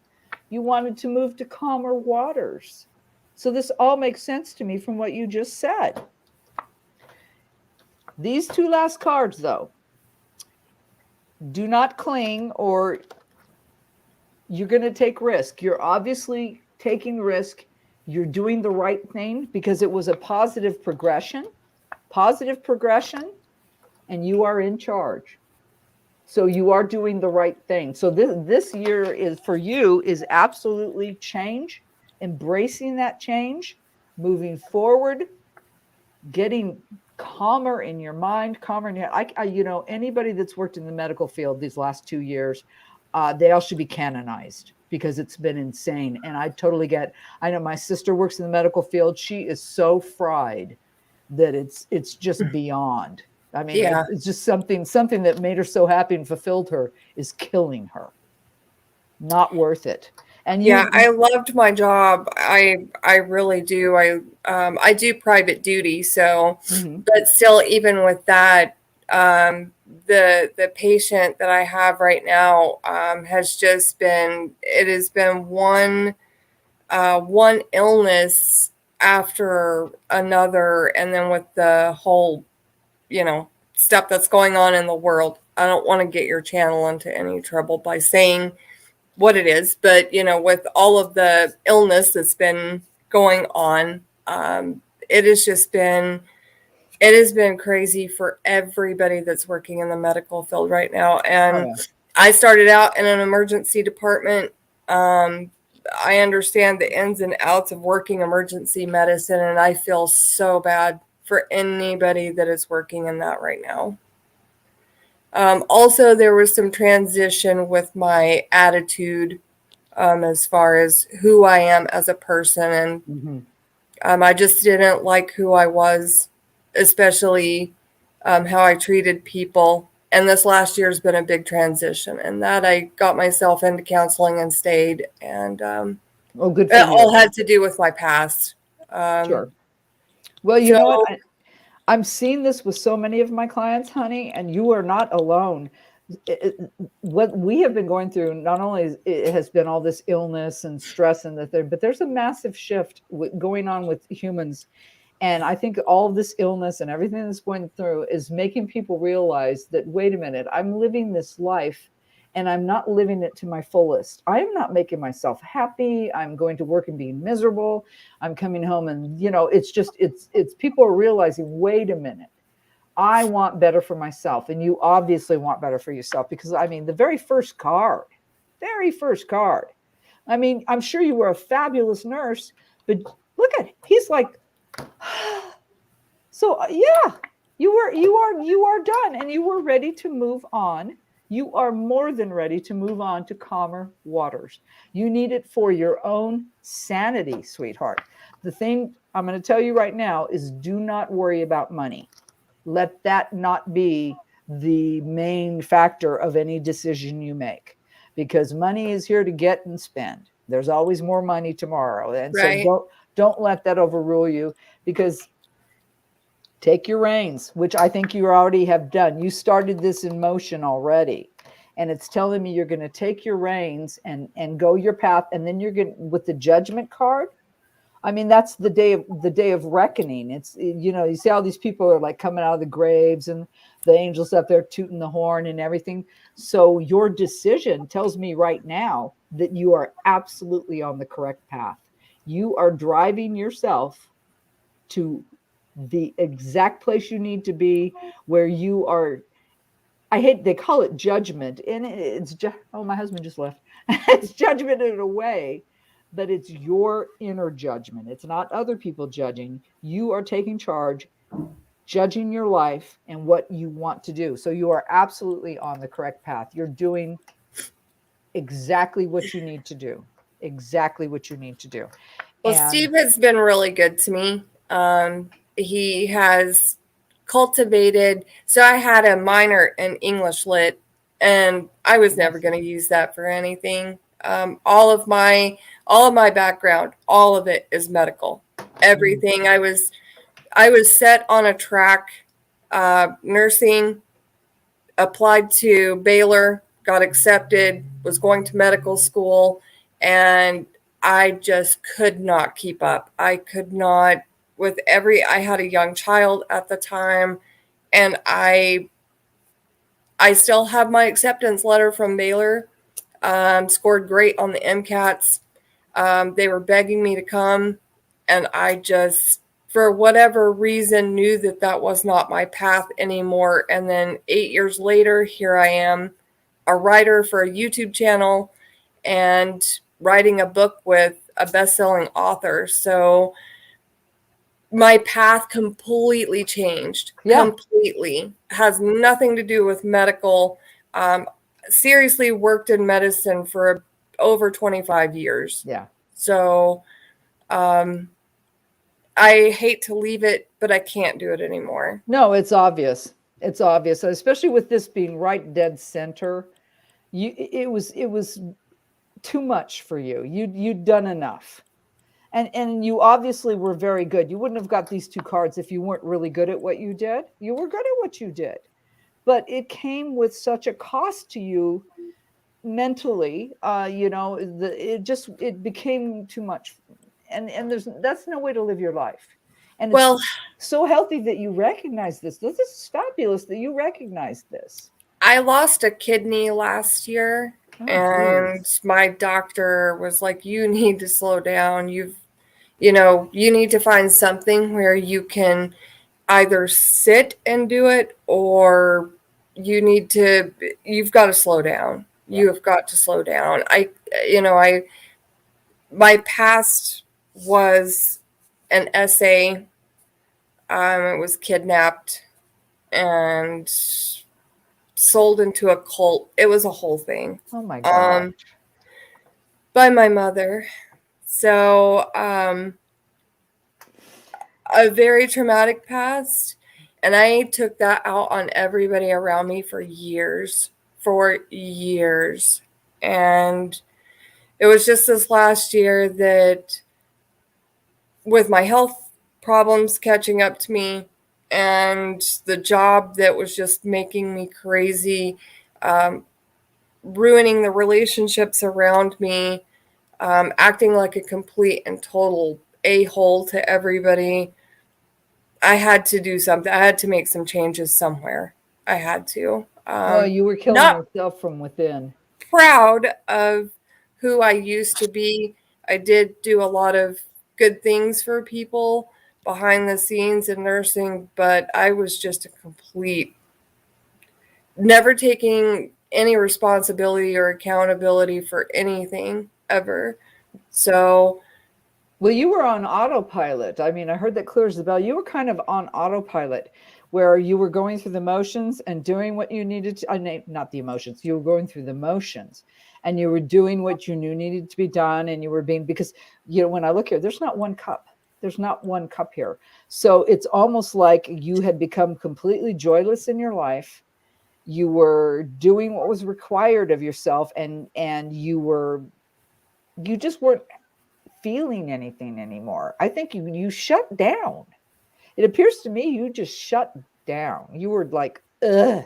You wanted to move to calmer waters. So this all makes sense to me from what you just said. These 2 last cards, though, do not cling, or you're going to take risk. You're obviously taking risk. You're doing the right thing because it was a positive progression, and you are in charge. So you are doing the right thing. So this year is for you is absolutely change, embracing that change, moving forward, getting calmer in your mind, calmer in your, anybody that's worked in the medical field these last 2 years, they all should be canonized because it's been insane. And I know my sister works in the medical field. She is so fried that it's just beyond. I mean, it's just something that made her so happy and fulfilled her is killing her. Not worth it. And I loved my job. I really do. I do private duty, so but still, even with that, the patient that I have right now has just been. It has been one illness after another, and then with the whole, stuff that's going on in the world. I don't want to get your channel into any trouble by saying what it is, but with all of the illness that's been going on, it has been crazy for everybody that's working in the medical field right now. And I started out in an emergency department. I understand the ins and outs of working emergency medicine, and I feel so bad for anybody that is working in that right now. Also, there was some transition with my attitude as far as who I am as a person. And I just didn't like who I was, especially how I treated people. And this last year has been a big transition. And that I got myself into counseling and stayed. And Oh, good for It you. all had to do with my past. Sure. Well, you know so- what? I'm seeing this with so many of my clients, honey, and you are not alone. What we have been going through, not only it has been all this illness and stress and that there, but there's a massive shift going on with humans. And I think all of this illness and everything that's going through is making people realize that, wait a minute, I'm living this life and I'm not living it to my fullest. I am not making myself happy. I'm going to work and being miserable. I'm coming home and, it's just, it's people are realizing, wait a minute, I want better for myself. And you obviously want better for yourself because, I mean, the very first card, I mean, I'm sure you were a fabulous nurse, but look at, he's like, so yeah, you are done and you were ready to move on. You are more than ready to move on to calmer waters. You need it for your own sanity, sweetheart. The thing I'm going to tell you right now is do not worry about money. Let that not be the main factor of any decision you make, because money is here to get and spend. There's always more money tomorrow. And Right. so don't let that overrule you, because take your reins, which I think you already have done. You started this in motion already. And it's telling me you're going to take your reins and go your path. And then you're going to, with the judgment card, I mean, that's the day of reckoning. It's, you see all these people are like coming out of the graves and the angels up there tooting the horn and everything. So your decision tells me right now that you are absolutely on the correct path. You are driving yourself to the exact place you need to be, where you are. They call it judgment, and it's just, oh, my husband just left. It's judgment in a way, but it's your inner judgment. It's not other people judging. You are taking charge, judging your life and what you want to do. So you are absolutely on the correct path. You're doing exactly what you need to do. Exactly what you need to do. Well, Steve has been really good to me. He has cultivated. So I had a minor in English lit, and I was never going to use that for anything. All of my background, all of it is medical. Everything. I was set on a track, nursing, applied to Baylor, got accepted, was going to medical school, and I just could not keep up. I could not I had a young child at the time, and I still have my acceptance letter from Baylor. Scored great on the MCATs. They were begging me to come, and I just, for whatever reason, knew that was not my path anymore. And then 8 years later, here I am, a writer for a YouTube channel and writing a book with a best-selling author. So my path completely changed. Yeah. Completely. Has nothing to do with medical. Seriously worked in medicine for over 25 years. Yeah. So I hate to leave it, but I can't do it anymore. No, it's obvious. It's obvious, especially with this being right dead center. It was too much for you. You'd done enough. And you obviously were very good. You wouldn't have got these two cards if you weren't really good at what you did. You were good at what you did. But it came with such a cost to you mentally. It became too much. And that's no way to live your life. And it's so healthy that you recognize this. This is fabulous that you recognize this. I lost a kidney last year, and my doctor was like, you need to slow down. You need to find something where you can either sit and do it, or you've got to slow down. You have got to slow down. My past was an essay. It was kidnapped and sold into a cult. It was a whole thing. Oh my God. By my mother. So, a very traumatic past. And I took that out on everybody around me for years. And it was just this last year that, with my health problems catching up to me and the job that was just making me crazy, ruining the relationships around me, acting like a complete and total a-hole to everybody, I had to do something. I had to make some changes somewhere. I had to. Well, you were killing Not yourself from within. proud of who I used to be. I did do a lot of good things for people behind the scenes in nursing, but I was just a complete, never taking any responsibility or accountability for anything ever. So, well, you were on autopilot. I mean, I heard that clear as the bell. You were kind of on autopilot where you were going through the motions and doing what you needed to, not the emotions, you were going through the motions and you were doing what you knew needed to be done. And you were being, because, when I look here, there's not one cup. There's not one cup here. So it's almost like you had become completely joyless in your life. You were doing what was required of yourself, and you just weren't feeling anything anymore. I think you shut down. It appears to me you just shut down. You were like, ugh,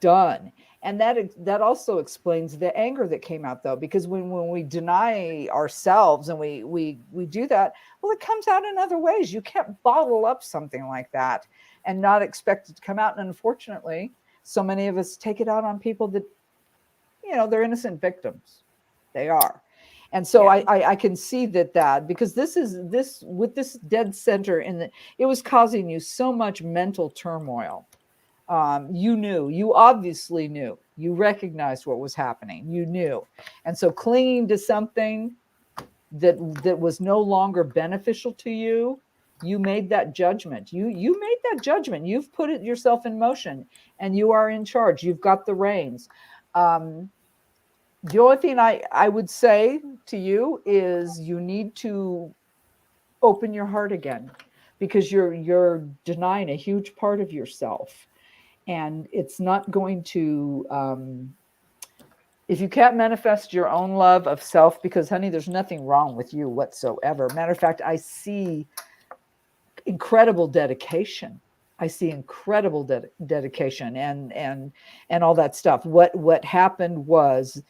done. And that also explains the anger that came out, though, because when we deny ourselves and we do that, well, it comes out in other ways. You can't bottle up something like that and not expect it to come out. And unfortunately, so many of us take it out on people that, they're innocent victims. They are. And so I can see that because this with this dead center it was causing you so much mental turmoil. You obviously knew, you recognized what was happening, you knew. And so clinging to something that was no longer beneficial to you, you made that judgment. You made that judgment. You've put it yourself in motion and you are in charge. You've got the reins. The only thing I would say to you is you need to open your heart again, because you're denying a huge part of yourself, and it's not going to. If you can't manifest your own love of self, because honey, there's nothing wrong with you whatsoever. Matter of fact, I see incredible dedication. I see incredible dedication and all that stuff. What happened was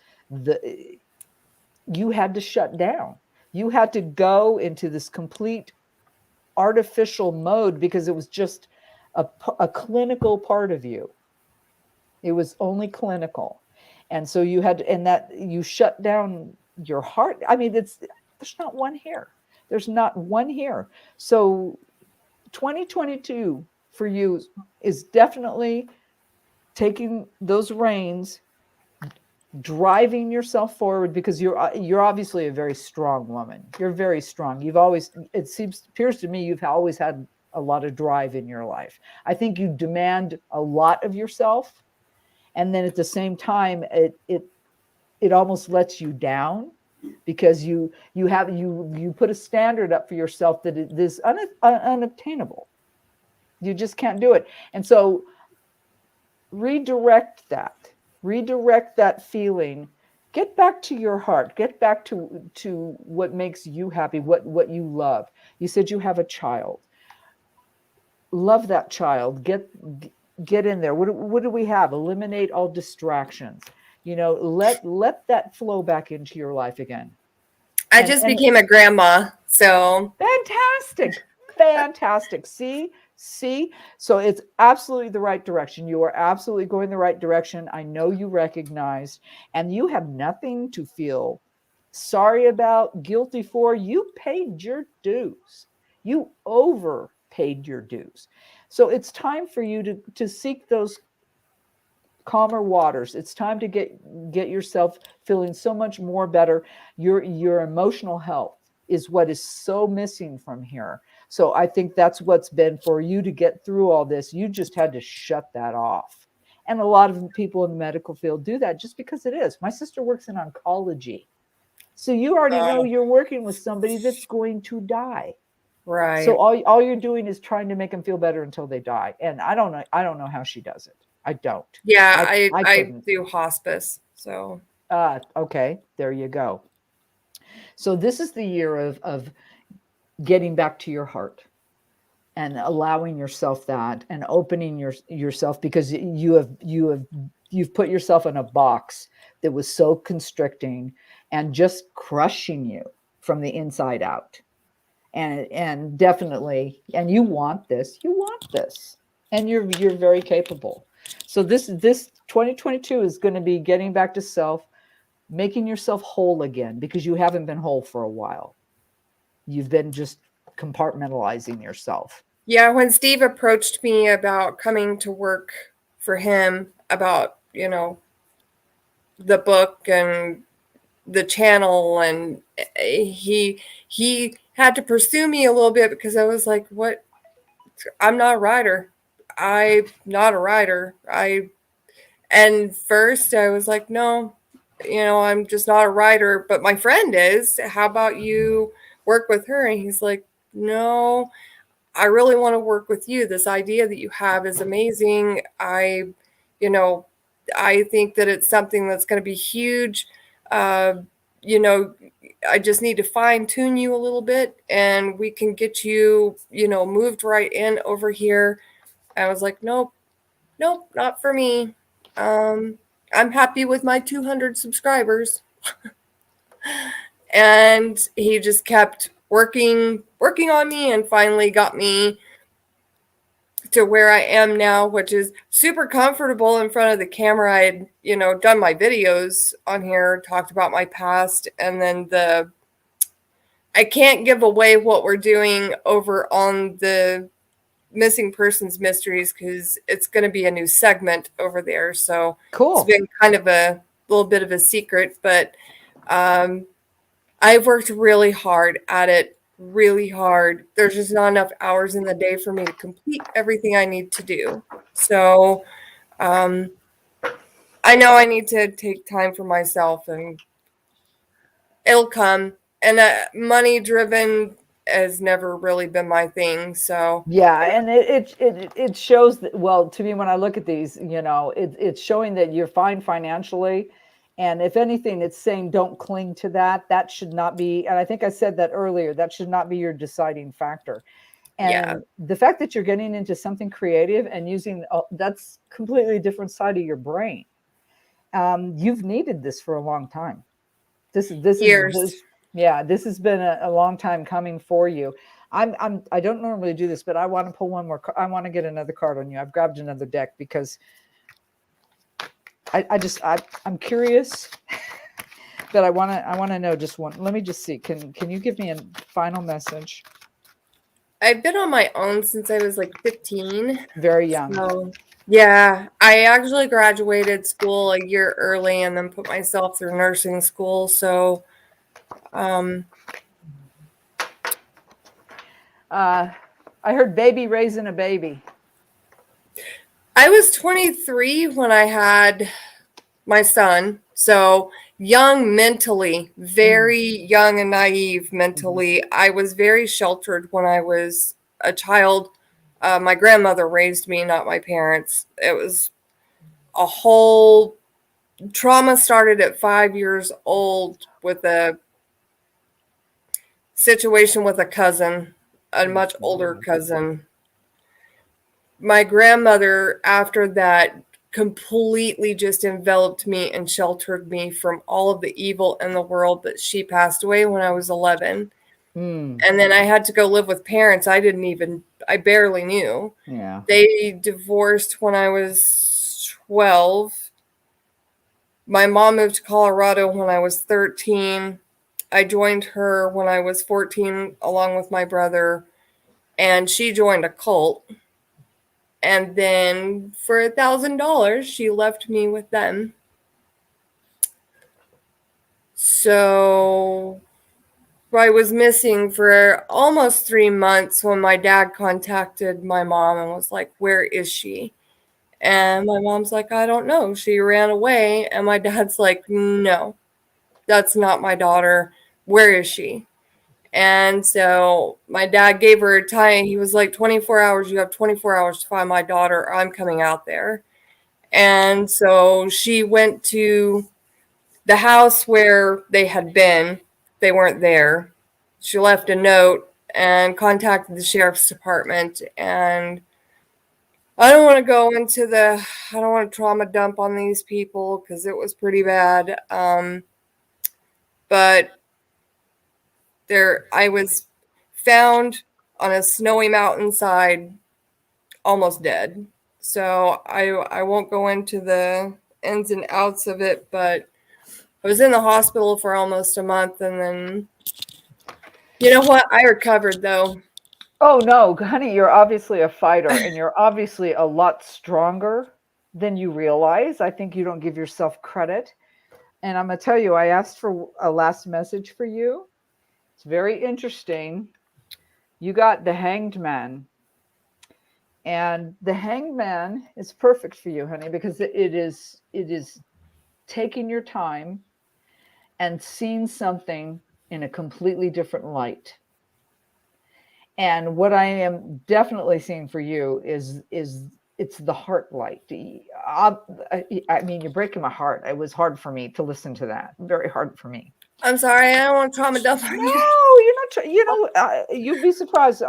you had to shut down. You had to go into this complete artificial mode because it was just a clinical part of you. It was only clinical. And so you had to, and that you shut down your heart. I mean, there's not one here. There's not one here. So 2022 for you is definitely taking those reins, driving yourself forward, because you're obviously a very strong woman. You're very strong. Appears to me you've always had a lot of drive in your life. I think you demand a lot of yourself, and then at the same time it almost lets you down, because you put a standard up for yourself that is unobtainable. You just can't do it. And so redirect that feeling. Get back to your heart. Get back to what makes you happy, what you love. You said you have a child. Love that child. Get in there. What do we have? Eliminate all distractions. Let that flow back into your life again. I just became a grandma, so fantastic. See, so it's absolutely the right direction. You are absolutely going the right direction. I know you recognize, and you have nothing to feel sorry about, guilty for. You paid your dues. You overpaid your dues. So it's time for you to seek those calmer waters. It's time to get yourself feeling so much more better. Your emotional health is what is so missing from here. So I think that's what's been for you to get through all this. You just had to shut that off. And a lot of people in the medical field do that just because it is. My sister works in oncology. So you already know you're working with somebody that's going to die. Right. So all you're doing is trying to make them feel better until they die. And I don't know how she does it. I don't. Yeah, I do hospice. So okay, there you go. So this is the year of getting back to your heart and allowing yourself that and opening yourself, because you've put yourself in a box that was so constricting and just crushing you from the inside out. And definitely, and you want this, and you're very capable. So this 2022 is going to be getting back to self, making yourself whole again, because you haven't been whole for a while. You've been just compartmentalizing yourself. Yeah, when Steve approached me about coming to work for him about, the book and the channel, and he had to pursue me a little bit because I was like, what? I'm not a writer. I'm not a writer. And first I was like, no, I'm just not a writer, but my friend is. How about you work with her? And he's like, no, I really want to work with you. This idea that you have is amazing. I think that it's something that's going to be huge. I just need to fine tune you a little bit and we can get you, moved right in over here. I was like, nope, not for me. I'm happy with my 200 subscribers. And he just kept working on me and finally got me to where I am now, which is super comfortable in front of the camera. I had, done my videos on here, talked about my past, and then I can't give away what we're doing over on the Missing Persons Mysteries because it's going to be a new segment over there. So cool. It's been kind of a little bit of a secret, but I've worked really hard at it, really hard. There's just not enough hours in the day for me to complete everything I need to do. So I know I need to take time for myself, and it'll come. And money driven has never really been my thing. So yeah, and it shows that, well, to me, when I look at these, it's showing that you're fine financially. And if anything, it's saying don't cling to that. That should not be, and I think I said that earlier, that should not be your deciding factor. And the fact that you're getting into something creative and using, that's completely different side of your brain. You've needed this for a long time. This years. This has been a long time coming for you. I don't normally do this, but I want to pull one more. I want to get another card on you. I've grabbed another deck because I'm curious, but I want to know just one. Let me just see. Can you give me a final message? I've been on my own since I was like 15. Very young. So, yeah, I actually graduated school a year early and then put myself through nursing school. So, I heard baby raising a baby. I was 23 when I had my son. So young mentally, very young and naive mentally. I was very sheltered when I was a child. My grandmother raised me, not my parents. It was a whole trauma started at 5 years old with a situation with a cousin, a much older cousin. My grandmother, after that, completely just enveloped me and sheltered me from all of the evil in the world, but she passed away when I was 11. And then I had to go live with parents I barely knew. Yeah. They divorced when I was 12. My mom moved to Colorado when I was 13. I joined her when I was 14 along with my brother, and she joined a cult. And then for $1,000, she left me with them. So I was missing for almost 3 months when my dad contacted my mom and was like, where is she? And my mom's like, I don't know. She ran away. And my dad's like, no, that's not my daughter. Where is she? And so my dad gave her a time. He was like, 24 hours. You have 24 hours to find my daughter, or I'm coming out there. And so she went to the house where they had been they weren't there. She left a note and contacted the sheriff's department, and I don't want to go into I don't want to trauma dump on these people because it was pretty bad. But I was found on a snowy mountainside, almost dead. So I won't go into the ins and outs of it, but I was in the hospital for almost a month, and then, you know what? I recovered, though. Oh, no, honey, you're obviously a fighter, and you're obviously a lot stronger than you realize. I think you don't give yourself credit. And I'm going to tell you, I asked for a last message for you. It's very interesting. You got the Hanged Man. And the Hanged Man is perfect for you, honey, because it is taking your time and seeing something in a completely different light. And what I am definitely seeing for you is it's the heart light. I mean, you're breaking my heart. It was hard for me to listen to that. Very hard for me. I'm sorry. I don't want to trauma dump on you. No, you're not. You'd be surprised.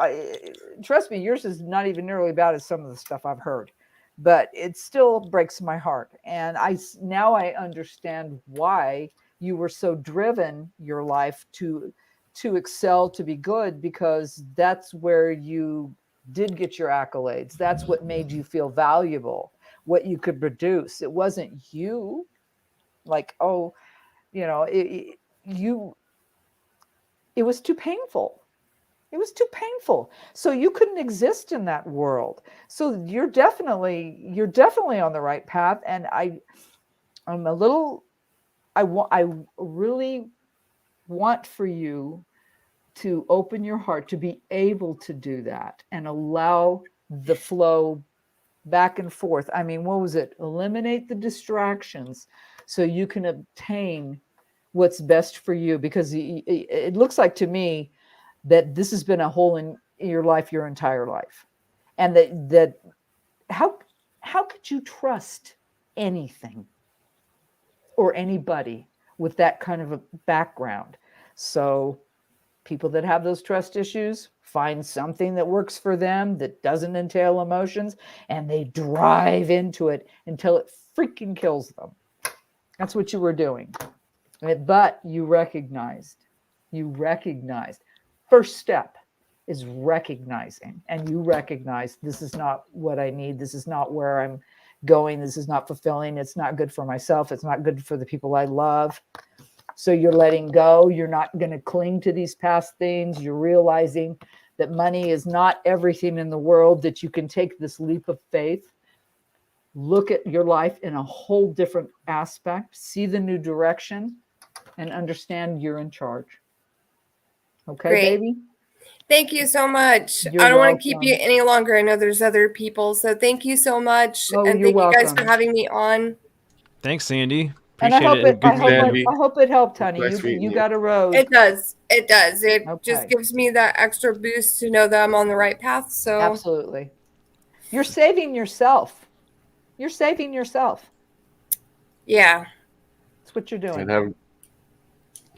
Trust me, yours is not even nearly bad as some of the stuff I've heard, but it still breaks my heart. And now I understand why you were so driven your life to excel, to be good, because that's where you did get your accolades. That's what made you feel valuable, what you could produce. It wasn't you, like, oh, it was too painful. It was too painful. So you couldn't exist in that world. So you're definitely on the right path. And I really want for you to open your heart to be able to do that and allow the flow back and forth. I mean, what was it? Eliminate the distractions so you can obtain what's best for you, because it looks like to me that this has been a hole in your life your entire life. And that how could you trust anything or anybody with that kind of a background? So people that have those trust issues find something that works for them that doesn't entail emotions, and they drive into it until it freaking kills them. That's what you were doing. But you recognized. First step is recognizing, and you recognize this is not what I need. This is not where I'm going. This is not fulfilling. It's not good for myself. It's not good for the people I love. So you're letting go. You're not going to cling to these past things. You're realizing that money is not everything in the world, that you can take this leap of faith, look at your life in a whole different aspect, see the new direction, and understand you're in charge. Okay, Great. baby? Thank you so much. You're I don't want to keep welcome. you any longer. I know there's other people. So thank you so much. Oh, and you're thank you guys welcome. for having me on. Thanks, Sandy. And I Appreciate hope it. I hope it helped, honey. Nice meeting You you. got a road. It does. It does. It just Okay. gives me that extra boost to know that I'm on the right path. So Absolutely. You're saving yourself. You're saving yourself. yeah. That's what you're doing.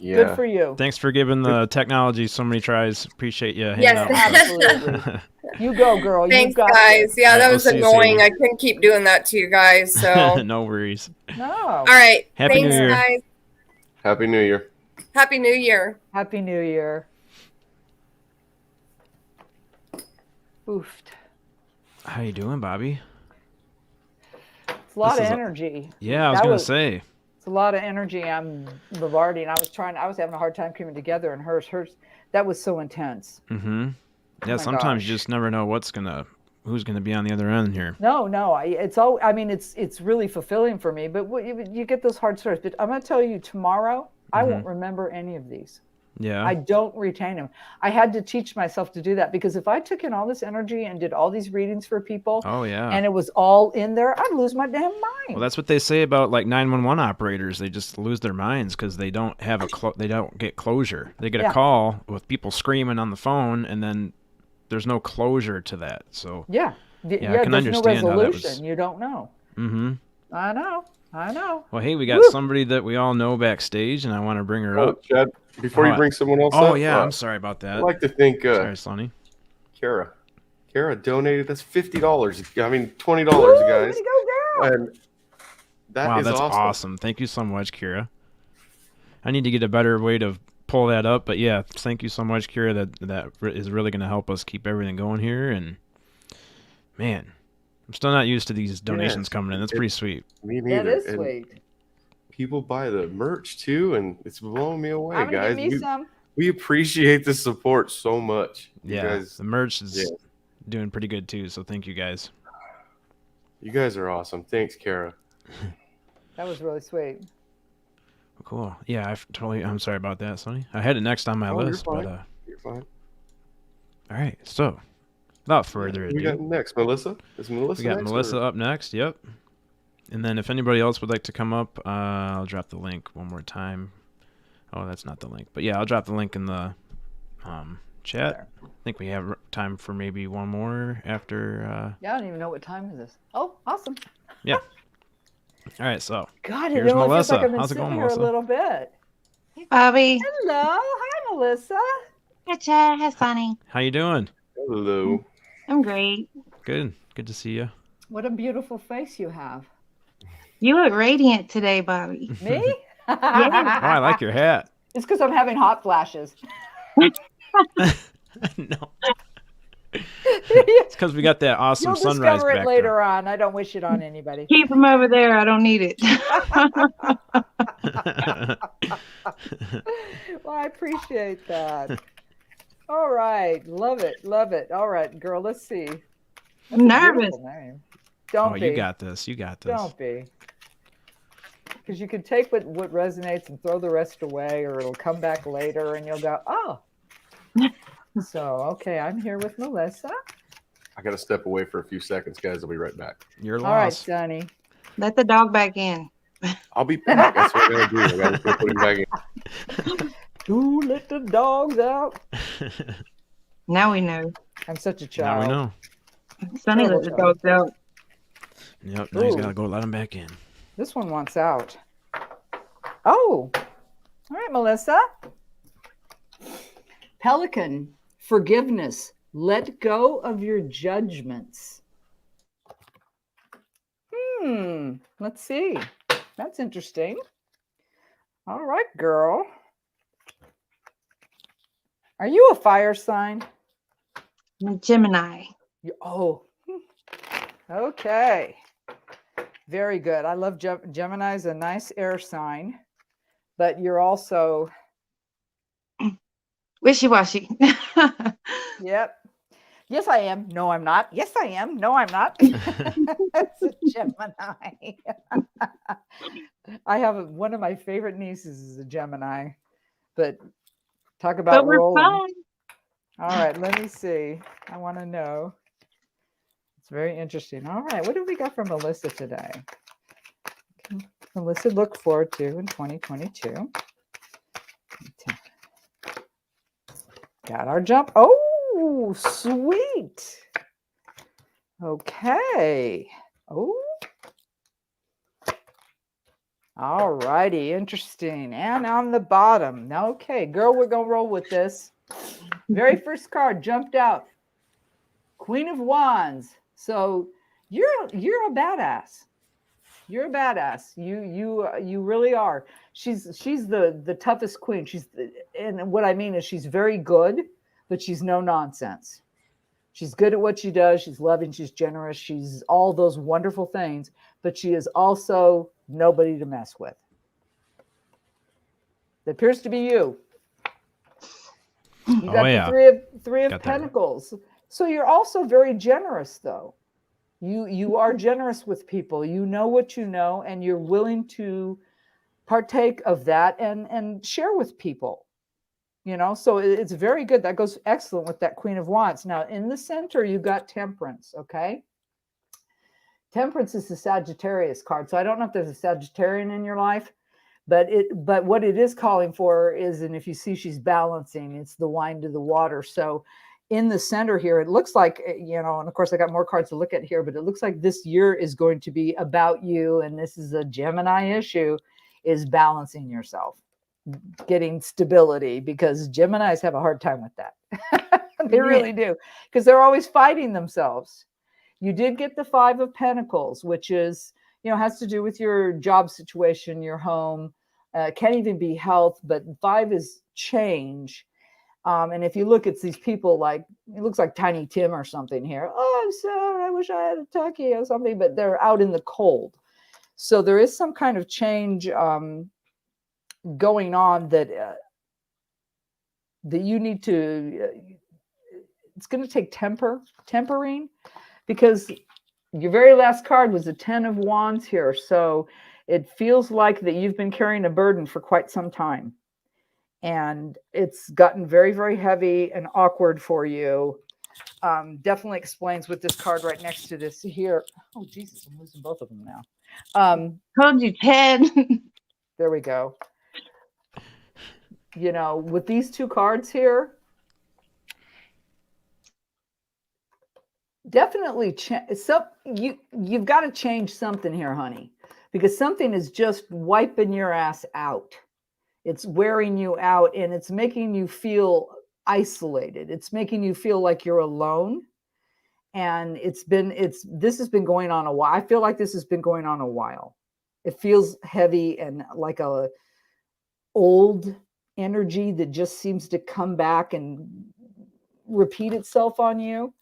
Yeah. Good for you. Thanks for giving the technology so many tries. Appreciate you hanging Yes, out with us. Absolutely. You go, girl. You Thanks, got guys. this. Yeah, All right, that we'll was see you annoying. soon. I couldn't keep doing that to you guys. So No worries. No. all right. Happy Thanks, New Year. guys. Happy New Year. Happy New Year. Happy New Year. Oofed. How you doing, Bobby? It's a lot This of is energy. Yeah, I was That gonna was- say. It's a lot of energy I'm bombarding. I was having a hard time coming together, and hers, that was so intense. Mm-hmm. Oh Yeah, my sometimes gosh. you just never know who's gonna be on the other end here. No, it's really fulfilling for me, but you get those hard stories. But I'm going to tell you, tomorrow, I won't remember any of these. Yeah. I don't retain them. I had to teach myself to do that, because if I took in all this energy and did all these readings for people, Oh yeah. and it was all in there, I'd lose my damn mind. Well, that's what they say about like 911 operators. They just lose their minds because they don't have they don't get closure. They get Yeah. a call with people screaming on the phone, and then there's no closure to that. So Yeah. I can There's no understand how that was. resolution. You don't know. Mm-hmm. I know. Well, hey, we got somebody that we all know backstage, and I want to bring her up. Chad, before you bring someone else up. Oh, yeah, I'm sorry about that. I'd like to thank sorry, Sonny. Kara. Kara donated. That's $50. I mean, $20, guys. Way to go, girl. And that's awesome. Thank you so much, Kira. I need to get a better way to pull that up, but yeah, thank you so much, Kira. That is really going to help us keep everything going here. And man, I'm still not used to these donations coming in. That's pretty sweet. Me neither. That is sweet. People buy the merch too, and it's blowing me away, I'm gonna guys. give me some. We appreciate the support so much. You guys, the merch is doing pretty good too. So thank you guys. You guys are awesome. Thanks, Kara. That was really sweet. Cool. Yeah, I'm sorry about that, Sonny. I had it next on my list, you're fine. but You're fine. All right. So, without further ado, we got next, Melissa. Is Melissa? We got next, Melissa up next. Yep. And then if anybody else would like to come up, I'll drop the link one more time. Oh, that's not the link, but yeah, I'll drop the link in the chat. I think we have time for maybe one more after. Yeah, I don't even know what time is this. Oh, awesome. Yeah. All right, so God, here's Melissa. Like I've been How's it sitting going, here Melissa? a little bit. Hey, Bobby. Hello, hi, Melissa. Hi, Chad. Hi, Sonny. How you doing? Hello. I'm great. Good. Good to see you. What a beautiful face you have. You look radiant today, Bobby. Me? Oh, I like your hat. It's because I'm having hot flashes. No. It's because we got that awesome You'll sunrise discover it back later on. I don't wish it on anybody. Keep them over there. I don't need it. Well, I appreciate that. All right. Love it. Love it. All right, girl. Let's see. That's I'm nervous. Don't oh, be. you got this. You got this. Don't be. Because you can take what resonates and throw the rest away, or it'll come back later and you'll go, oh. So, okay, I'm here with Melissa. I got to step away for a few seconds, guys. I'll be right back. You're All right, lost. Sonny. Let the dog back in. I'll be back. That's what I got to do. I got to put him back in. Who let the dogs out? Now we know. I'm such a Now child. we know. Sonny let the dogs out. Yep. Now he's Ooh. got to go let him back in. This one wants out. Oh, all right, Melissa. Pelican, forgiveness. Let go of your judgments. Let's see. That's interesting. All right, girl. Are you a fire sign? I'm a Gemini. Oh, okay. Very good. I love Gemini is a nice air sign, but you're also Wishy-washy. Yep. Yes, I am. No, I'm not. Yes, I am. No, I'm not. That's a Gemini. I have one of my favorite nieces is a Gemini, but talk about But we're rolling. fine. All right, let me see. I want to know. It's very interesting. All right, what do we got from Melissa today? Melissa look forward to in 2022. Got our jump. Oh, sweet. Okay. Oh. All righty. Interesting. And on the bottom. Okay, girl, we're going to roll with this. Very first card jumped out. Queen of Wands. So you're a badass. You're a badass. You really are. She's the toughest queen. And what I mean is she's very good, but she's no nonsense. She's good at what she does. She's loving. She's generous. She's all those wonderful things, but she is also nobody to mess with. It appears to be you. You got the three of Pentacles. So you're also very generous, though. You are generous with people. You know what you know, and you're willing to partake of that and share with people. You know, so it's very good. That goes excellent with that Queen of Wands. Now, in the center, you got Temperance, okay? Temperance is the Sagittarius card. So I don't know if there's a Sagittarian in your life, but what it is calling for is, and if you see she's balancing, it's the wine to the water. So in the center here, it looks like, and of course I got more cards to look at here, but it looks like this year is going to be about you. And this is a Gemini issue, is balancing yourself, getting stability, because Geminis have a hard time with that. They really do, because they're always fighting themselves. You did get the 5 of Pentacles, which is, has to do with your job situation, your home, can't even be health, but 5 is change. And if you look at these people, like, it looks like Tiny Tim or something here. Oh, I'm sorry, I wish I had a tucky or something, but they're out in the cold. So there is some kind of change going on that you need to, it's going to take tempering, because your very last card was the 10 of Wands here. So it feels like that you've been carrying a burden for quite some time. And it's gotten very, very heavy and awkward for you. Definitely explains with this card right next to this here. Oh, Jesus, I'm losing both of them now. Told you, Ted. There we go. With these 2 cards here, definitely you've got to change something here, honey, because something is just wiping your ass out. It's wearing you out, and it's making you feel isolated. It's making you feel like you're alone. And this has been going on a while. I feel like this has been going on a while. It feels heavy and like a old energy that just seems to come back and repeat itself on you.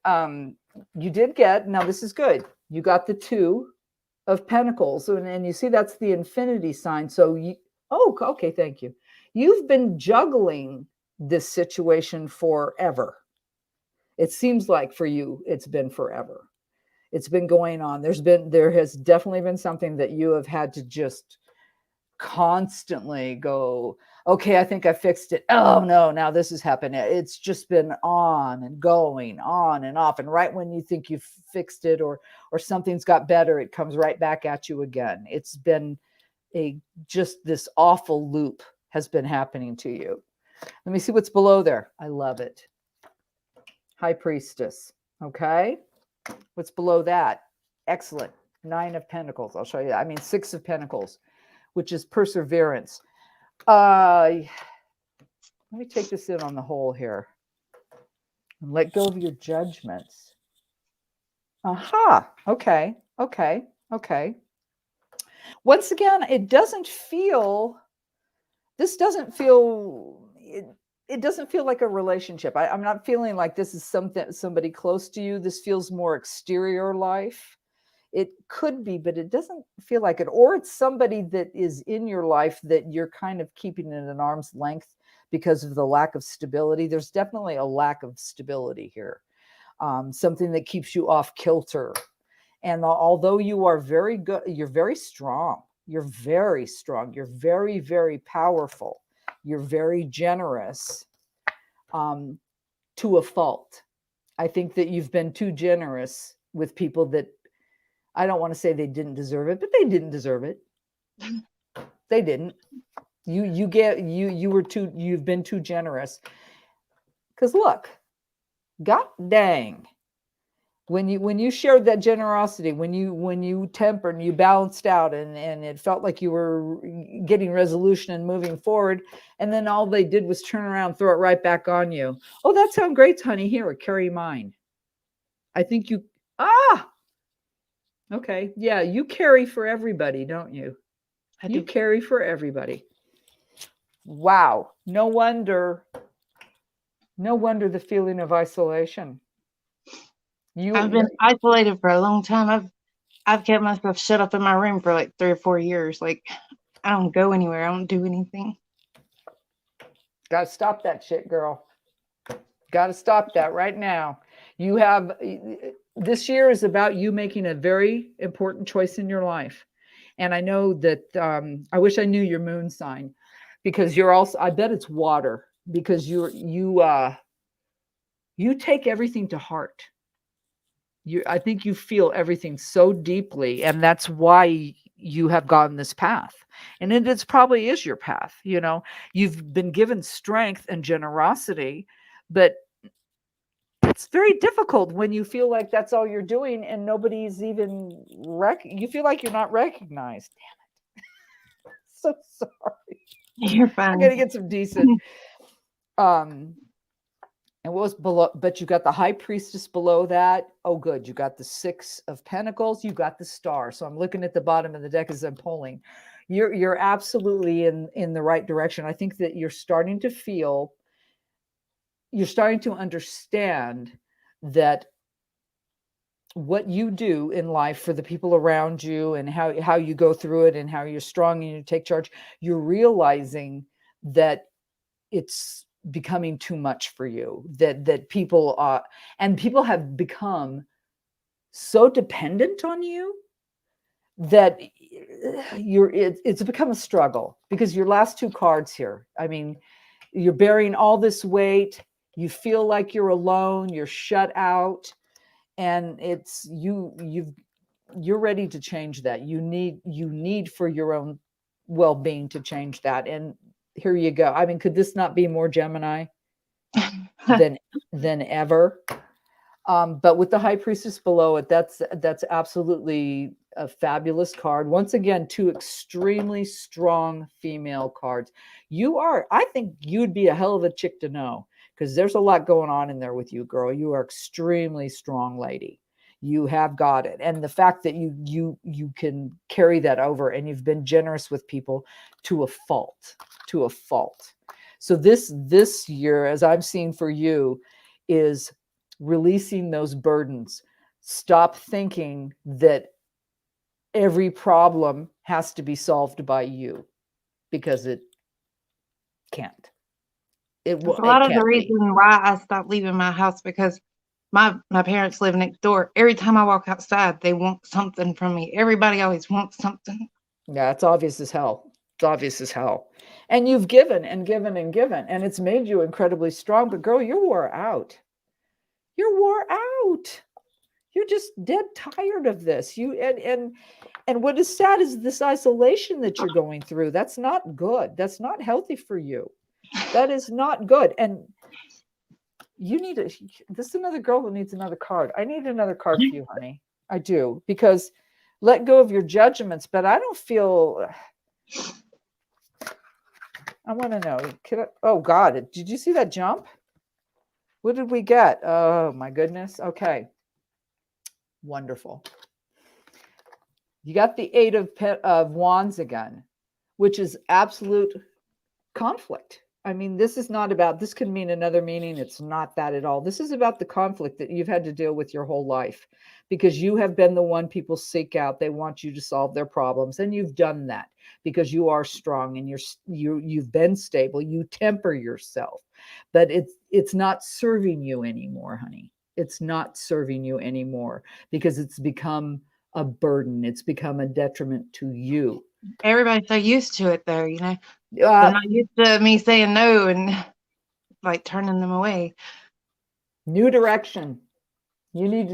You did get, now this is good, you got the 2 of Pentacles, and you see that's the infinity sign. So okay, thank you. You've been juggling this situation forever. It seems like for you, it's been forever. It's been going on. There has definitely been something that you have had to just constantly go, okay, I think I fixed it. Oh no, now this is happening. It's just been on and going on and off. And right when you think you've fixed it or something's got better, it comes right back at you again. It's been just this awful loop has been happening to you. Let me see what's below there. I love it. High Priestess. Okay. What's below that? Excellent. 9 of Pentacles. I'll show you that. I mean, 6 of Pentacles, which is perseverance. Let me take this in on the whole here and let go of your judgments. Aha. Okay. Once again, it doesn't feel like a relationship. I'm not feeling like this is somebody close to you. This feels more exterior life. It could be, but it doesn't feel like it. Or it's somebody that is in your life that you're kind of keeping at an arm's length because of the lack of stability. There's definitely a lack of stability here. Something that keeps you off kilter. And although you are very good, you're very strong. You're very strong. You're very, very powerful. You're very generous to a fault. I think that you've been too generous with people that, I don't want to say they didn't deserve it, but they didn't deserve it. They didn't. You've been too generous. Because look, god dang. When you shared that generosity, when you tempered and you balanced out and it felt like you were getting resolution and moving forward, and then all they did was turn around, throw it right back on you. Oh, that sounds great, honey. Here, carry mine. I think you, okay. Yeah, you carry for everybody, don't you? You carry for everybody. Wow. No wonder the feeling of isolation. I've been isolated for a long time. I've kept myself shut up in my room for like 3 or 4 years. Like, I don't go anywhere. I don't do anything. Got to stop that shit, girl. Got to stop that right now. This year is about you making a very important choice in your life. And I know that I wish I knew your moon sign, because you're also, I bet it's water, because you take everything to heart. I think you feel everything so deeply, and that's why you have gone this path. And it probably is your path. You've been given strength and generosity, but it's very difficult when you feel like that's all you're doing and nobody's even you feel like you're not recognized. Damn it. So sorry. You're I fine. gotta get some decent. And what was below? But you got the high priestess below that. Oh, good. You got the 6 of Pentacles. You got the star. So I'm looking at the bottom of the deck as I'm pulling. You're absolutely in the right direction. I think that you're starting to feel. You're starting to understand that what you do in life for the people around you and how you go through it and how you're strong and you take charge. You're realizing that it's becoming too much for you, that people and people have become so dependent on you that it's become a struggle, because your last 2 cards here, I mean, you're bearing all this weight, you feel like you're alone, you're shut out, and it's you're ready to change that. You need for your own well-being to change that. And here you go. I mean, could this not be more Gemini than ever? But with the high priestess below it, that's absolutely a fabulous card. Once again, 2 extremely strong female cards. I think you'd be a hell of a chick to know, because there's a lot going on in there with you, girl. You are extremely strong lady. You have got it. And the fact that you can carry that over, and you've been generous with people to a fault. So this year, as I'm seeing for you, is releasing those burdens. Stop thinking that every problem has to be solved by you, because it can't. It's a lot of the reason why I stopped leaving my house, because my parents live next door. Every time I walk outside, they want something from me. Everybody always wants something. Yeah, it's obvious as hell. It's obvious as hell. And you've given and given and given, and it's made you incredibly strong. But girl, you're wore out. You're wore out. You're just dead tired of this. And what is sad is this isolation that you're going through. That's not good. That's not healthy for you. That is not good. And you need this is another girl who needs another card. I need another card for you, honey. I do, because let go of your judgments. But I don't feel. I want to know. Oh God, did you see that jump? What did we get? Oh my goodness. Okay. Wonderful. You got the 8 of Wands again, which is absolute conflict. I mean, this is not about, this could mean another meaning. It's not that at all. This is about the conflict that you've had to deal with your whole life, because you have been the one people seek out. They want you to solve their problems, and you've done that because you are strong and you've been stable. You temper yourself, but it's not serving you anymore, honey. It's not serving you anymore, because it's become a burden. It's become a detriment to you. Everybody's so used to it, though, you know. They're not used to me saying no and like turning them away. New direction. You need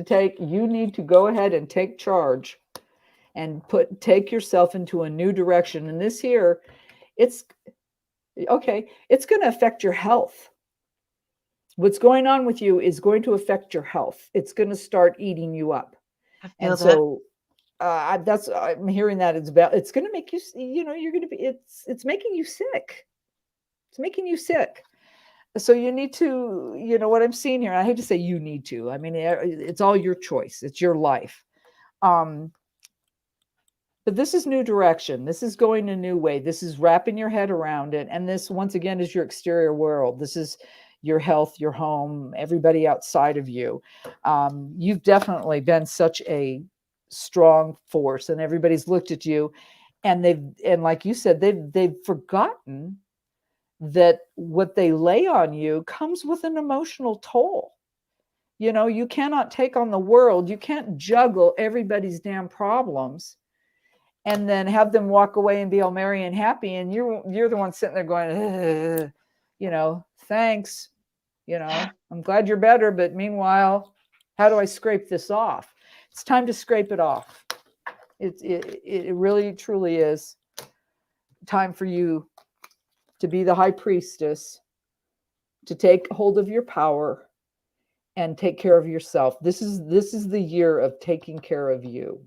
to go ahead and take charge and take yourself into a new direction. And this here, it's okay. It's going to affect your health. What's going on with you is going to affect your health. It's going to start eating you up. And so I'm hearing that it's going to make you, you're going to be, it's making you sick. It's making you sick. So you need to, what I'm seeing here, I hate to say you need to, I mean, it's all your choice. It's your life. But this is new direction. This is going a new way. This is wrapping your head around it. And this, once again, is your exterior world. This is your health, your home, everybody outside of you. You've definitely been such a strong force, and everybody's looked at you, and like you said, they've forgotten that what they lay on you comes with an emotional toll. You cannot take on the world. You can't juggle everybody's damn problems and then have them walk away and be all merry and happy, and you're the one sitting there going, thanks, I'm glad you're better, but meanwhile, how do I scrape this off? It's time to scrape it off. It really truly is time for you to be the high priestess, to take hold of your power and take care of yourself. This is the year of taking care of you.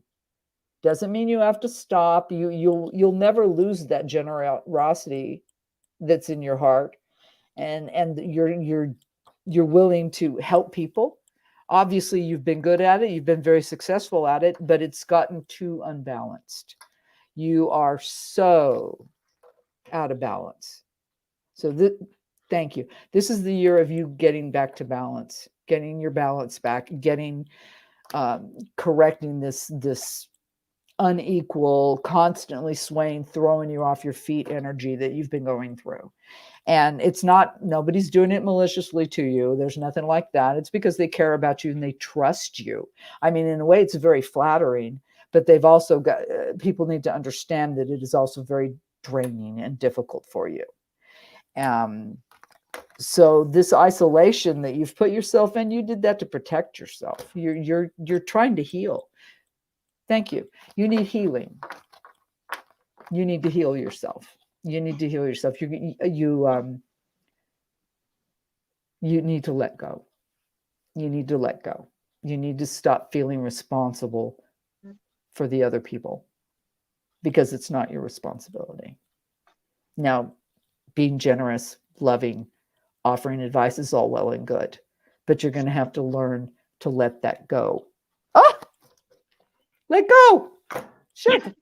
Doesn't mean you have to stop. You'll never lose that generosity that's in your heart, and you're willing to help people. Obviously, you've been good at it. You've been very successful at it, but it's gotten too unbalanced. You are so out of balance. So thank you. This is the year of you getting back to balance, getting your balance back, correcting this unequal, constantly swaying, throwing you off your feet energy that you've been going through. And it's not, nobody's doing it maliciously to you. There's nothing like that. It's because they care about you and they trust you. I mean, in a way, it's very flattering, but they've also got, people need to understand that it is also very draining and difficult for you. So this isolation that you've put yourself in, you did that to protect yourself. You're trying to heal. Thank you. You need healing. You need to heal yourself. You need to heal yourself. You need to let go. You need to let go. You need to stop feeling responsible for the other people, because it's not your responsibility. Now, being generous, loving, offering advice is all well and good, but you're going to have to learn to let that go. Let go. Shit.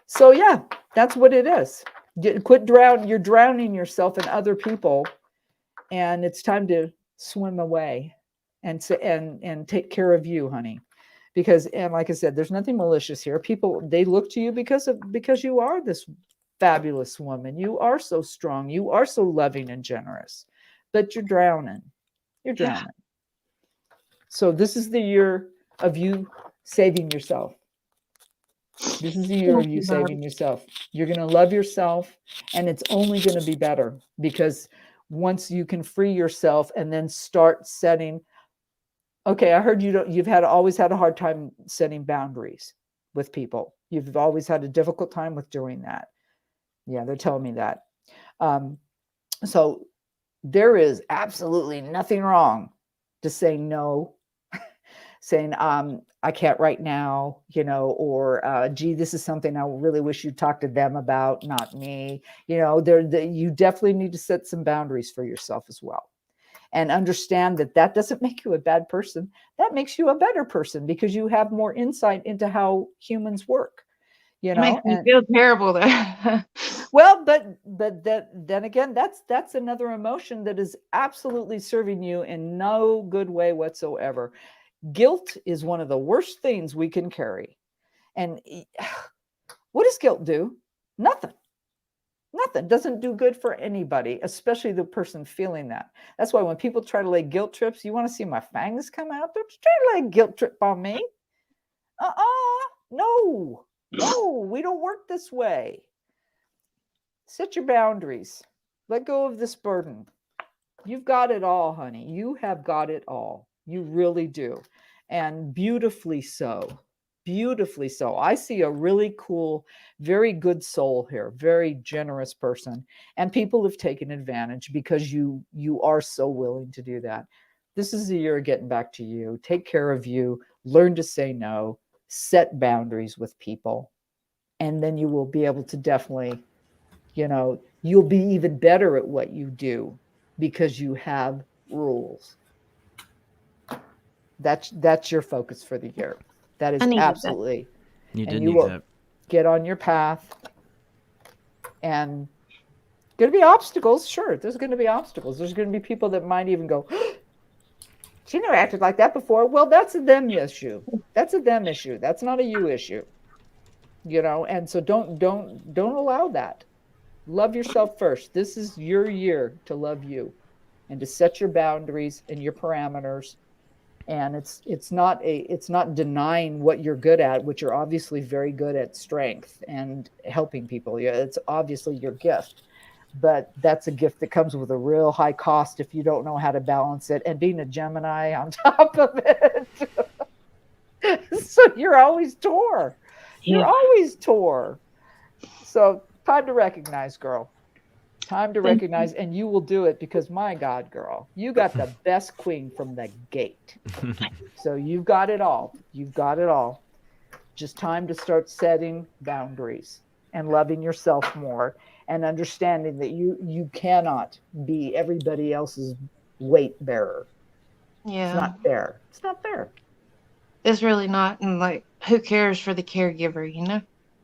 So yeah, that's what it is. You're drowning yourself in other people, and it's time to swim away and take care of you, honey. Because, and like I said, there's nothing malicious here. People, they look to you because you are this fabulous woman. You are so strong. You are so loving and generous, but you're drowning. You're drowning. So this is the year of you saving yourself. This is the year of you saving yourself. You're going to love yourself, and it's only going to be better, because once you can free yourself and then start setting. Okay, I heard you've always had a hard time setting boundaries with people. You've always had a difficult time with doing that. Yeah, they're telling me that. So there is absolutely nothing wrong to say no, saying, I can't right now, or gee, this is something I really wish you'd talk to them about, not me. You definitely need to set some boundaries for yourself as well. And understand that doesn't make you a bad person. That makes you a better person, because you have more insight into how humans work. It makes me feel terrible though. Well, but then again, that's another emotion that is absolutely serving you in no good way whatsoever. Guilt is one of the worst things we can carry. And what does guilt do? Nothing. Nothing. Doesn't do good for anybody, especially the person feeling that. That's why when people try to lay guilt trips, you want to see my fangs come out? They're trying to lay a guilt trip on me. No, we don't work this way. Set your boundaries. Let go of this burden. You've got it all, honey. You have got it all. You really do. And beautifully so. Beautifully so. I see a really cool, very good soul here, very generous person. And people have taken advantage because you are so willing to do that. This is the year of getting back to you. Take care of you. Learn to say no. Set boundaries with people. And then you will be able to definitely, you'll be even better at what you do because you have rules. That's your focus for the year. That is absolutely. You will get on your path. And going to be obstacles. Sure, there's going to be obstacles. There's going to be people that might even go, she never acted like that before. Well, that's a them issue. That's a them issue. That's not a you issue. And so don't allow that. Love yourself first. This is your year to love you and to set your boundaries and your parameters. And it's not denying what you're good at, which you're obviously very good at, strength and helping people. Yeah, it's obviously your gift, but that's a gift that comes with a real high cost if you don't know how to balance it. And being a Gemini on top of it, so you're always tore. You're always tore. So time to recognize, girl. Time to recognize, and you will do it because, my God, girl, you got the best queen from the gate. So you've got it all. You've got it all. Just time to start setting boundaries and loving yourself more and understanding that you cannot be everybody else's weight bearer. Yeah. It's not fair. It's not fair. It's really not. And like, who cares for the caregiver, you know?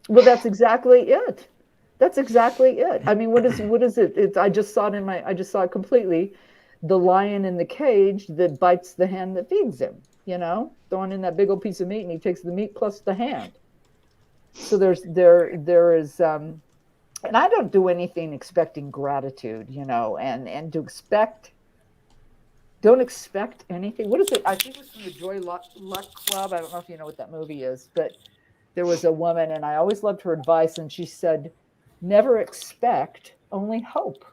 Well, that's exactly it. That's exactly it. I mean, what is it? I just saw it completely. The lion in the cage that bites the hand that feeds him, throwing in that big old piece of meat, and he takes the meat plus the hand. So there is, and I don't do anything expecting gratitude, and to expect, don't expect anything. What is it? I think it was from the Joy Luck Club. I don't know if you know what that movie is, but there was a woman, and I always loved her advice, and she said, never expect, only hope.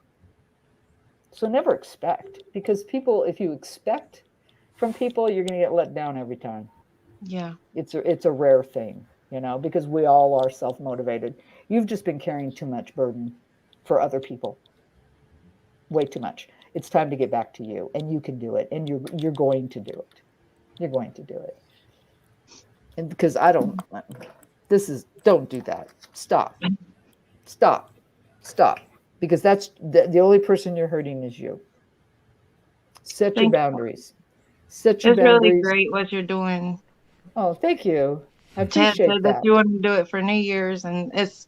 So never expect, because people, if you expect from people, you're going to get let down every time. Yeah. It's a rare thing, because we all are self-motivated. You've just been carrying too much burden for other people. Way too much. It's time to get back to you, and you can do it, and you're going to do it. You're going to do it. And because don't do that. Stop. Because that's the only person you're hurting is you. Set your boundaries. Set your boundaries. It's really great what you're doing. Oh, thank you. I Chad appreciate said that. you wanted to do it for New Year's, and it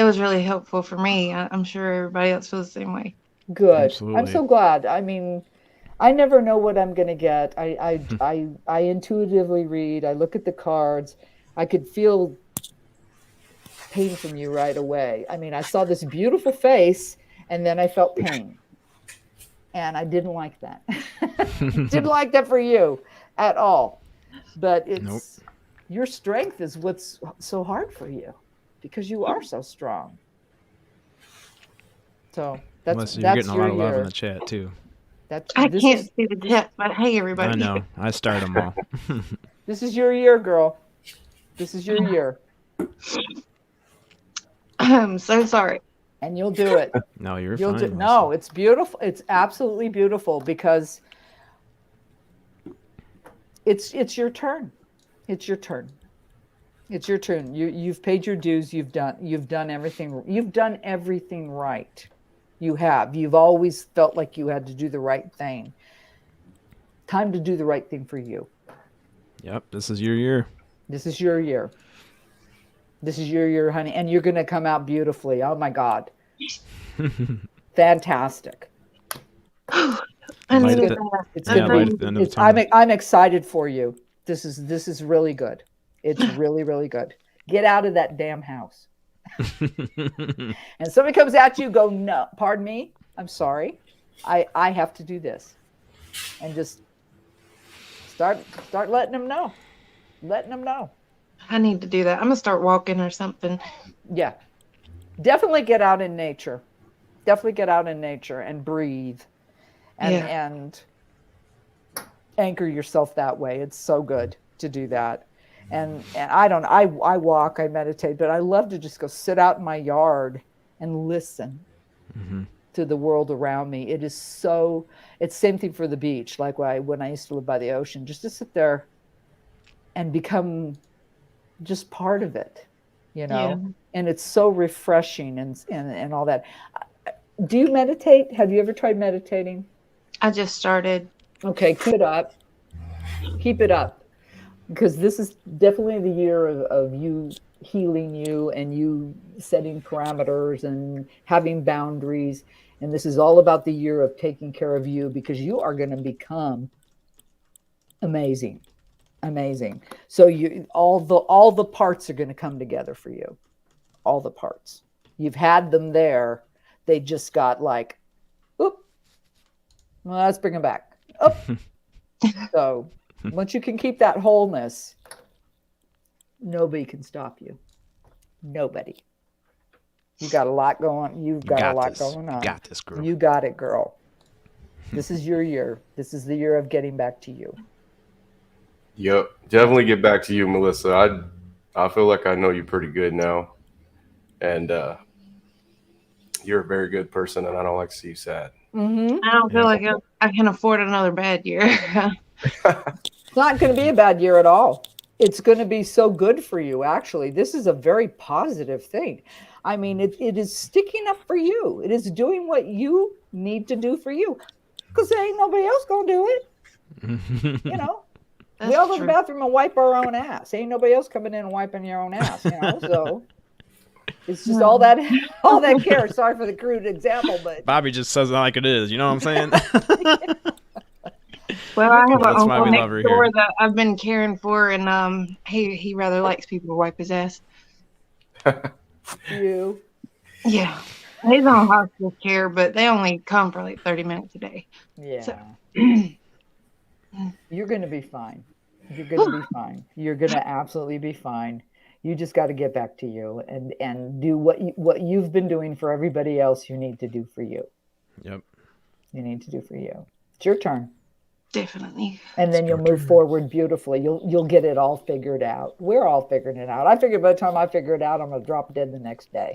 was really helpful for me. I'm sure everybody else feels the same way. Good. Absolutely. I'm so glad. I mean, I never know what I'm going to get. I intuitively read. I look at the cards. I could feel pain from you right away. I mean, I saw this beautiful face, and then I felt pain. And I didn't like that. Didn't like that for you at all. But it's your strength is what's so hard for you, because you are so strong. So Melissa, you're getting a lot of love in the chat too. I can't see the chat, but hey, everybody. I know. I start them all. This is your year, girl. This is your year. I'm so sorry. And you'll do it. No, you're fine. No, it's beautiful. It's absolutely beautiful, because it's your turn. It's your turn. It's your turn. You've paid your dues. You've done everything. You've done everything right. You have. You've always felt like you had to do the right thing. Time to do the right thing for you. Yep, this is your year. This is your year. This is your year, honey, and you're going to come out beautifully. Oh my God. Fantastic. I'm excited for you. This is really good. It's really, really good. Get out of that damn house. And somebody comes at you, go, no, pardon me. I'm sorry. I have to do this. And just start letting them know. Letting them know. I need to do that. I'm going to start walking or something. Yeah. Definitely get out in nature. Definitely get out in nature and breathe. And anchor yourself that way. It's so good to do that. And I walk, I meditate, but I love to just go sit out in my yard and listen to the world around me. It's same thing for the beach. Like when I used to live by the ocean, just to sit there and become just part of it, Yeah. And it's so refreshing and all that. Do you meditate? Have you ever tried meditating? I just started. Okay, keep it up. Keep it up. Because this is definitely the year of you healing you and you setting parameters and having boundaries. And this is all about the year of taking care of you, because you are going to become amazing. Amazing. So all the parts are going to come together for you. All the parts. You've had them there. They just got like, oop. Well, let's bring them back. Oop. So once you can keep that wholeness, nobody can stop you. Nobody. You got a lot going. You've got a lot going on. You got this, girl. You got it, girl. This is your year. This is the year of getting back to you. Yep, definitely get back to you, Melissa. I feel like I know you pretty good now, and you're a very good person, and I don't like to see you sad. Mm-hmm. I don't feel like I can afford another bad year. It's not going to be a bad year at all. It's going to be so good for you, actually. This is a very positive thing. I mean, it is sticking up for you. It is doing what you need to do for you. Because there ain't nobody else going to do it. You know, we all go to the bathroom and wipe our own ass. Ain't nobody else coming in and wiping your own ass, you know? So it's just all that care. Sorry for the crude example, but Bobby just says it like it is. You know what I'm saying? Well, I have an That's why uncle we love her next door here. that I've been caring for, and he rather likes people to wipe his ass. you. Yeah, he's on hospice care, but they only come for like 30 minutes a day. Yeah. So, you're going to be fine. You're going to be fine. You're going to absolutely be fine. You just got to get back to you and do what you've been doing for everybody else. You need to do for you. Yep. You need to do for you. It's your turn. Definitely. And then you'll move forward beautifully. You'll get it all figured out. We're all figuring it out. I figured by the time I figure it out, I'm going to drop dead the next day.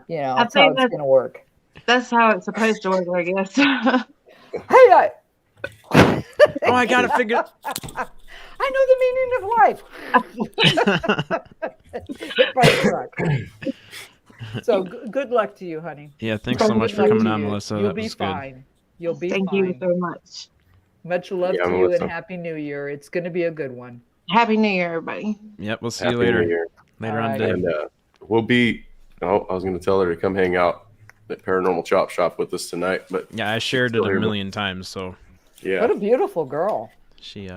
You know, that's how it's going to work. That's how it's supposed to work, I guess. Hey, oh, I got it figured. I know the meaning of life. Hit by a truck. So good luck to you, honey. Yeah, thanks so much for coming on, Melissa. You'll That be was fine. good. You'll be Thank fine. you so much. Much love to you Melissa. and Happy New Year. It's going to be a good one. Happy New Year, everybody. Yep, we'll see Happy you later. New Year. Later on today. And we'll be. Oh, I was going to tell her to come hang out at Paranormal Chop Shop with us tonight, but yeah, I shared it a million times. So yeah, what a beautiful girl. She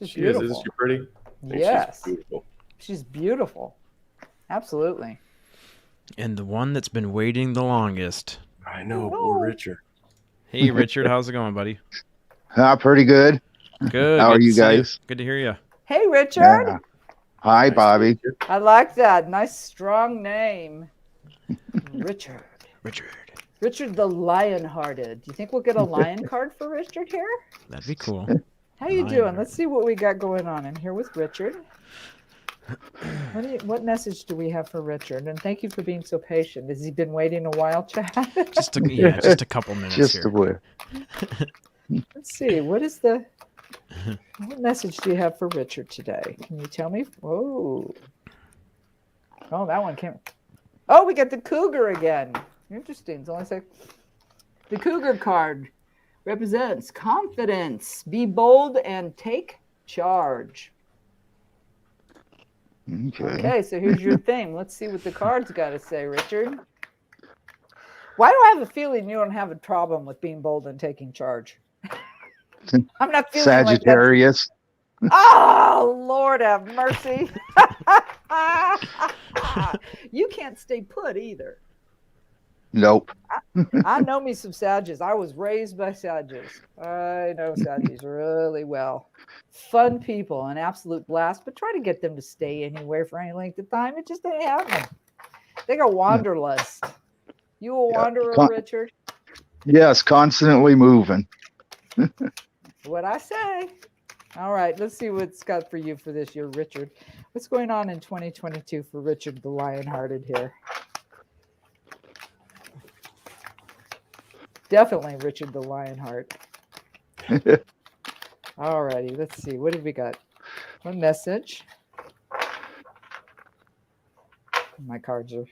She's is. Isn't she pretty? Yes. She's beautiful. She's beautiful. Absolutely. And the one that's been waiting the longest. I know, poor Richard. Hey, Richard, how's it going, buddy? Pretty good. Good. How good are to you see guys? Good to hear you. Hey, Richard. Yeah. Hi, Bobby. I like that. Nice, strong name. Richard. Richard the Lion-Hearted. Do you think we'll get a lion card for Richard here? That'd be cool. How you doing? Let's see what we got going on in here with Richard. What message do we have for Richard? And thank you for being so patient. Has he been waiting a while, Chad? just a couple minutes Just here. a bit. Let's see. What message do you have for Richard today? Can you tell me? Oh, that one came. Oh, we got the cougar again. Interesting. It's only like the cougar card represents confidence. Be bold and take charge. Okay, so here's your thing. Let's see what the cards got to say, Richard. Why do I have a feeling you don't have a problem with being bold and taking charge? I'm not feeling Sagittarius. like that. Oh, Lord have mercy. You can't stay put either. Nope. I know me some Sages. I was raised by Sages. I know Sages really well. Fun people, an absolute blast, but try to get them to stay anywhere for any length of time. It just ain't happening. They got wanderlust. You a wanderer, Richard? Yes, constantly moving. What I say. All right, let's see what's got for you for this year, Richard. What's going on in 2022 for Richard the Lion-Hearted here? Definitely Richard the Lionheart. All righty, let's see. What have we got? One message. My cards are.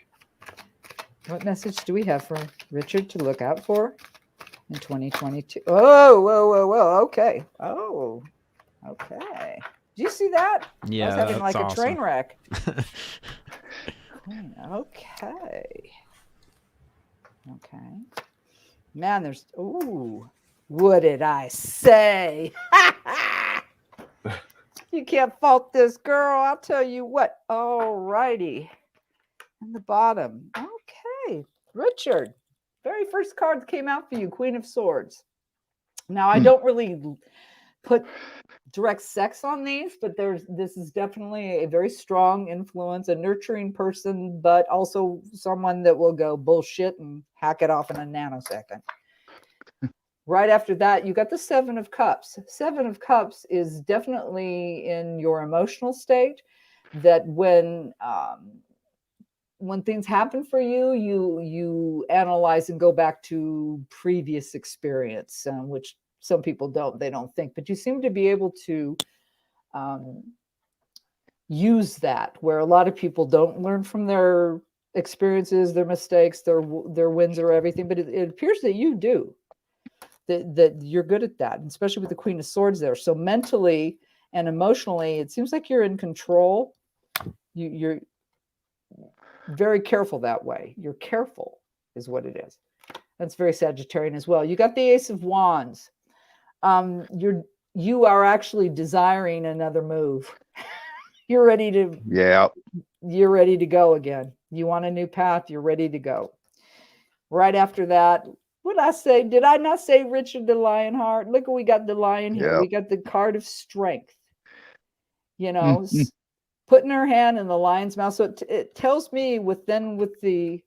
What message do we have for Richard to look out for in 2022? Oh, whoa. Okay. Oh, okay. Did you see that? Yeah, I was having that's like awesome. a train wreck. Okay. Man, there's. Ooh. What did I say? You can't fault this girl. I'll tell you what. All righty. And the bottom. Okay. Richard. Very first card that came out for you, Queen of Swords. Now, I don't really put direct sex on these, but this is definitely a very strong influence, a nurturing person, but also someone that will go bullshit and hack it off in a nanosecond. Right after that, you got the Seven of Cups. Seven of Cups is definitely in your emotional state, that when when things happen for you, you analyze and go back to previous experience, which some people don't. They don't think, but you seem to be able to use that, where a lot of people don't learn from their experiences, their mistakes, their wins or everything. But it appears that you do. That you're good at that, and especially with the Queen of Swords there. So mentally and emotionally, it seems like you're in control. You're very careful that way. You're careful is what it is. That's very Sagittarian as well. You got the Ace of Wands. You are actually desiring another move. You're ready to you're ready to go again. You want a new path, you're ready to go. Right after that, what did I say? Did I not say Richard the Lionheart? Look, we got the lion here. We got the card of strength. You know, putting her hand in the lion's mouth. So it tells me with the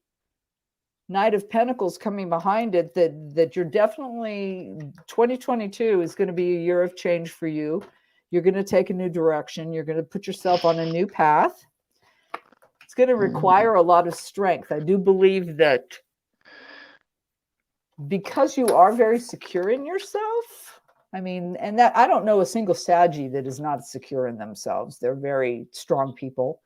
Knight of Pentacles coming behind it that you're definitely 2022 is going to be a year of change for you. You're going to take a new direction. You're going to put yourself on a new path. It's going to require a lot of strength. I do believe that because you are very secure in yourself. I mean, and that I don't know a single Saggy that is not secure in themselves. They're very strong people.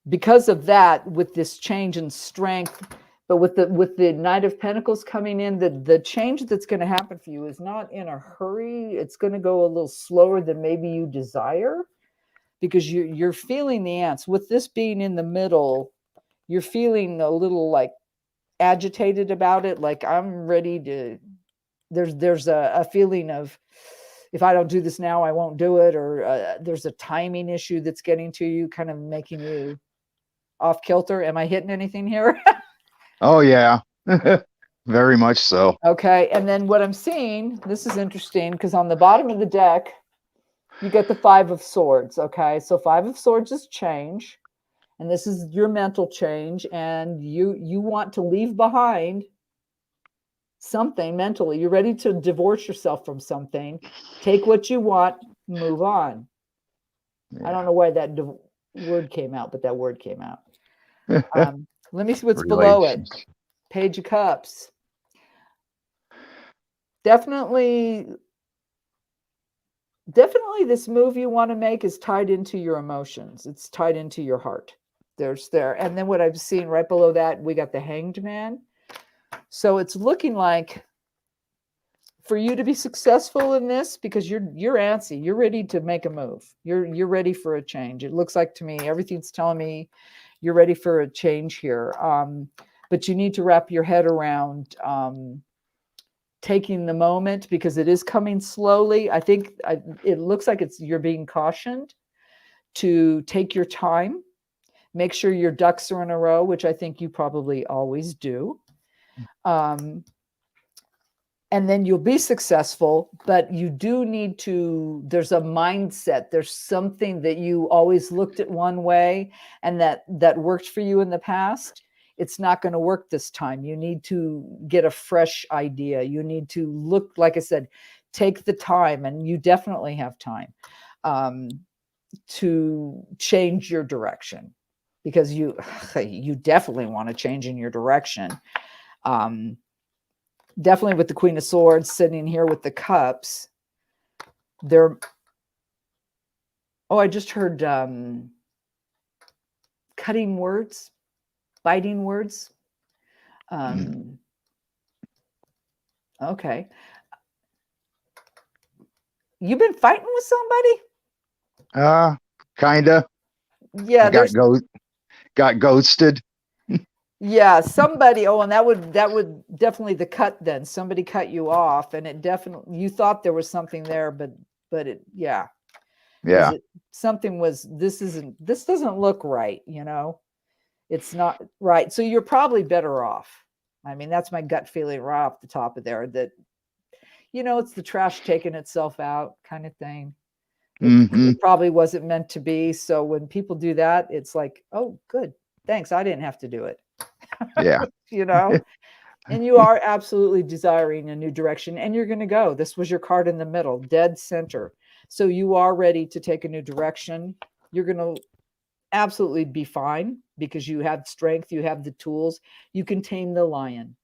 Because of that, with this change in strength, but with the Knight of Pentacles coming in, the change that's going to happen for you is not in a hurry. It's going to go a little slower than maybe you desire, because you're feeling the ants. With this being in the middle, you're feeling a little like agitated about it. Like, I'm ready to. There's a feeling of, if I don't do this now, I won't do it, or there's a timing issue that's getting to you, kind of making you off kilter. Am I hitting anything here? Oh yeah, very much so. Okay, and then what I'm seeing, this is interesting, because on the bottom of the deck, you get the Five of Swords. Okay, so Five of Swords is change, and this is your mental change, and you want to leave behind something mentally. You're ready to divorce yourself from something, take what you want, move on. Yeah. I don't know why that word came out, but that word came out. Let me see what's below it. Page of Cups. Definitely this move you want to make is tied into your emotions. It's tied into your heart. And then what I've seen right below that, we got the Hanged Man. So it's looking like for you to be successful in this, because you're antsy, you're ready to make a move. You're ready for a change. It looks like to me, everything's telling me you're ready for a change here. But you need to wrap your head around taking the moment, because it is coming slowly. I think it looks like you're being cautioned to take your time, make sure your ducks are in a row, which I think you probably always do. And then you'll be successful, but you do need to, there's a mindset, there's something that you always looked at one way and that worked for you in the past. It's not going to work this time. You need to get a fresh idea. You need to look, like I said, take the time, and you definitely have time to change your direction, because you definitely want to change in your direction. Definitely with the Queen of Swords sitting here with the Cups. I just heard cutting words, biting words. Okay. You've been fighting with somebody? Kinda. Yeah. Got ghosted. Yeah, somebody. Oh, and that would definitely the cut then. Somebody cut you off, and it definitely, you thought there was something there, but it, yeah. Something was, this doesn't look right, you know? It's not right. So you're probably better off. I mean, that's my gut feeling right off the top of there, that, you know, it's the trash taking itself out kind of thing. It probably wasn't meant to be. So when people do that, it's like, oh, good. Thanks. I didn't have to do it. Yeah. You know, and you are absolutely desiring a new direction, and you're going to go. This was your card in the middle, dead center. So you are ready to take a new direction. You're going to absolutely be fine because you have strength, you have the tools, you can tame the lion.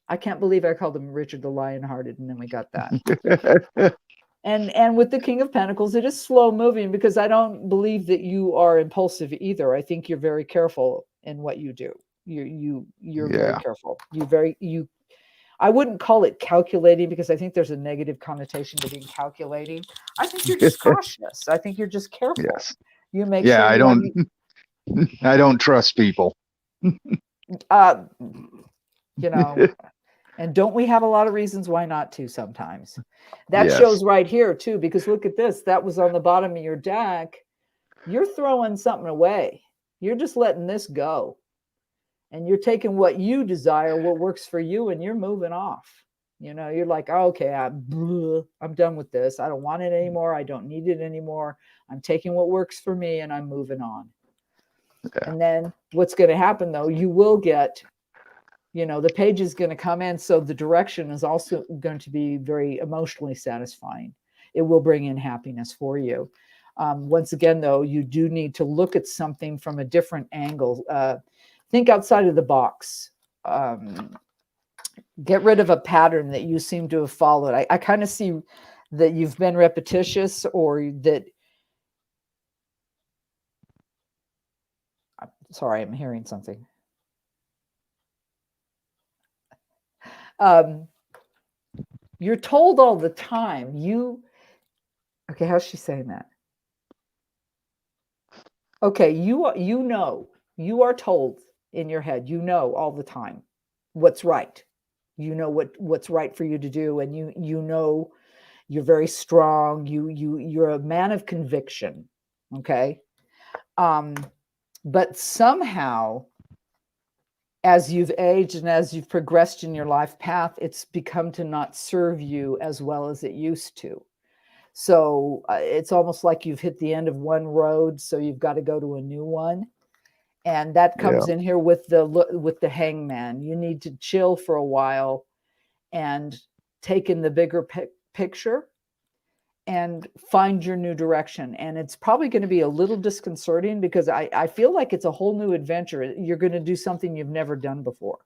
I can't believe I called him Richard the Lionhearted, and then we got that. And with the King of Pentacles, it is slow moving because I don't believe that you are impulsive either. I think you're very careful in what you do. You're very careful. I wouldn't call it calculating because I think there's a negative connotation to being calculating. I think you're just cautious. I think you're just careful. Yes. You make Yeah, sure I don't. I don't trust people. You know, and don't we have a lot of reasons why not to sometimes? That shows right here too, because look at this. That was on the bottom of your deck. You're throwing something away. You're just letting this go. And you're taking what you desire, what works for you, and you're moving off. You know, you're like, oh, okay, I'm done with this. I don't want it anymore. I don't need it anymore. I'm taking what works for me and I'm moving on. And then what's going to happen though, you will get, you know, the page is going to come in. So the direction is also going to be very emotionally satisfying. It will bring in happiness for you. Once again, though, you do need to look at something from a different angle. Think outside of the box. Get rid of a pattern that you seem to have followed. I kind of see that you've been repetitious, or that. Sorry, I'm hearing something. You're told all the time. Okay, how's she saying that? Okay, you are told in your head, you know all the time what's right. You know what's right for you to do, and you know you're very strong. You're a man of conviction. Okay. But somehow, as you've aged and as you've progressed in your life path, it's become to not serve you as well as it used to. So it's almost like you've hit the end of one road, so you've got to go to a new one. And that comes in here with the hangman. You need to chill for a while and take in the bigger picture and find your new direction. And it's probably going to be a little disconcerting because I feel like it's a whole new adventure. You're going to do something you've never done before,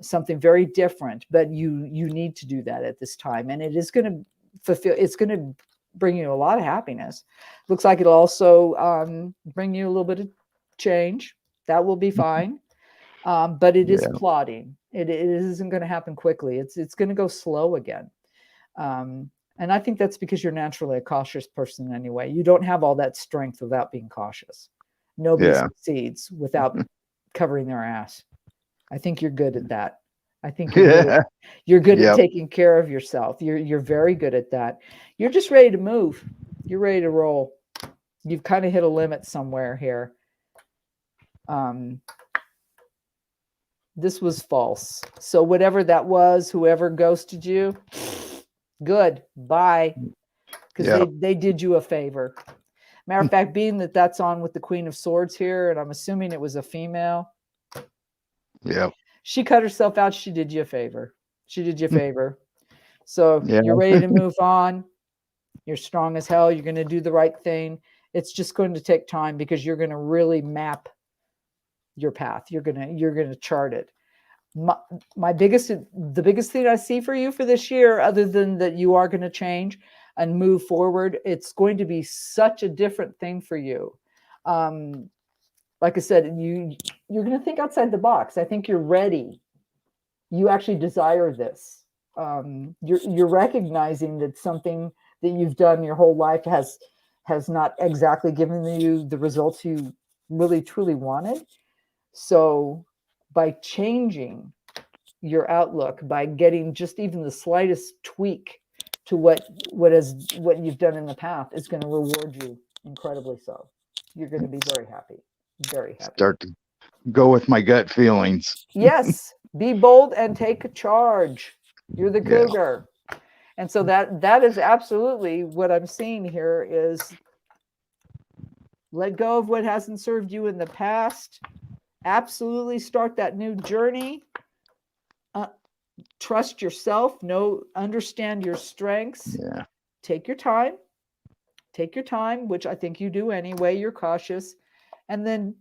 something very different, but you need to do that at this time. And it is going to it's going to bring you a lot of happiness. Looks like it'll also bring you a little bit of change. That will be fine. But it is plodding. It isn't going to happen quickly. It's going to go slow again. And I think that's because you're naturally a cautious person anyway. You don't have all that strength without being cautious. Nobody succeeds without covering their ass. I think you're good at that. I think you're good at taking care of yourself. You're very good at that. You're just ready to move. You're ready to roll. You've kind of hit a limit somewhere here. This was false. So whatever that was, whoever ghosted you, good. Bye. Because they did you a favor. Matter of fact, being that that's on with the Queen of Swords here, and I'm assuming it was a female. Yeah. She cut herself out. She did you a favor. She did you a favor. So you're ready to move on. You're strong as hell. You're going to do the right thing. It's just going to take time because you're going to really map your path. You're going to chart it. The biggest thing I see for you for this year, other than that you are going to change and move forward, it's going to be such a different thing for you. Like I said, you're going to think outside the box. I think you're ready. You actually desire this. You're recognizing that something that you've done your whole life has not exactly given you the results you really truly wanted. So by changing your outlook, by getting just even the slightest tweak to what you've done in the past, is going to reward you incredibly so. You're going to be very happy. Very happy. Start to go with my gut feelings. Yes, be bold and take charge. You're the cougar. And so that is absolutely what I'm seeing here is let go of what hasn't served you in the past. Absolutely start that new journey. Trust yourself. Understand your strengths. Yeah. Take your time. Take your time, which I think you do anyway. You're cautious. and then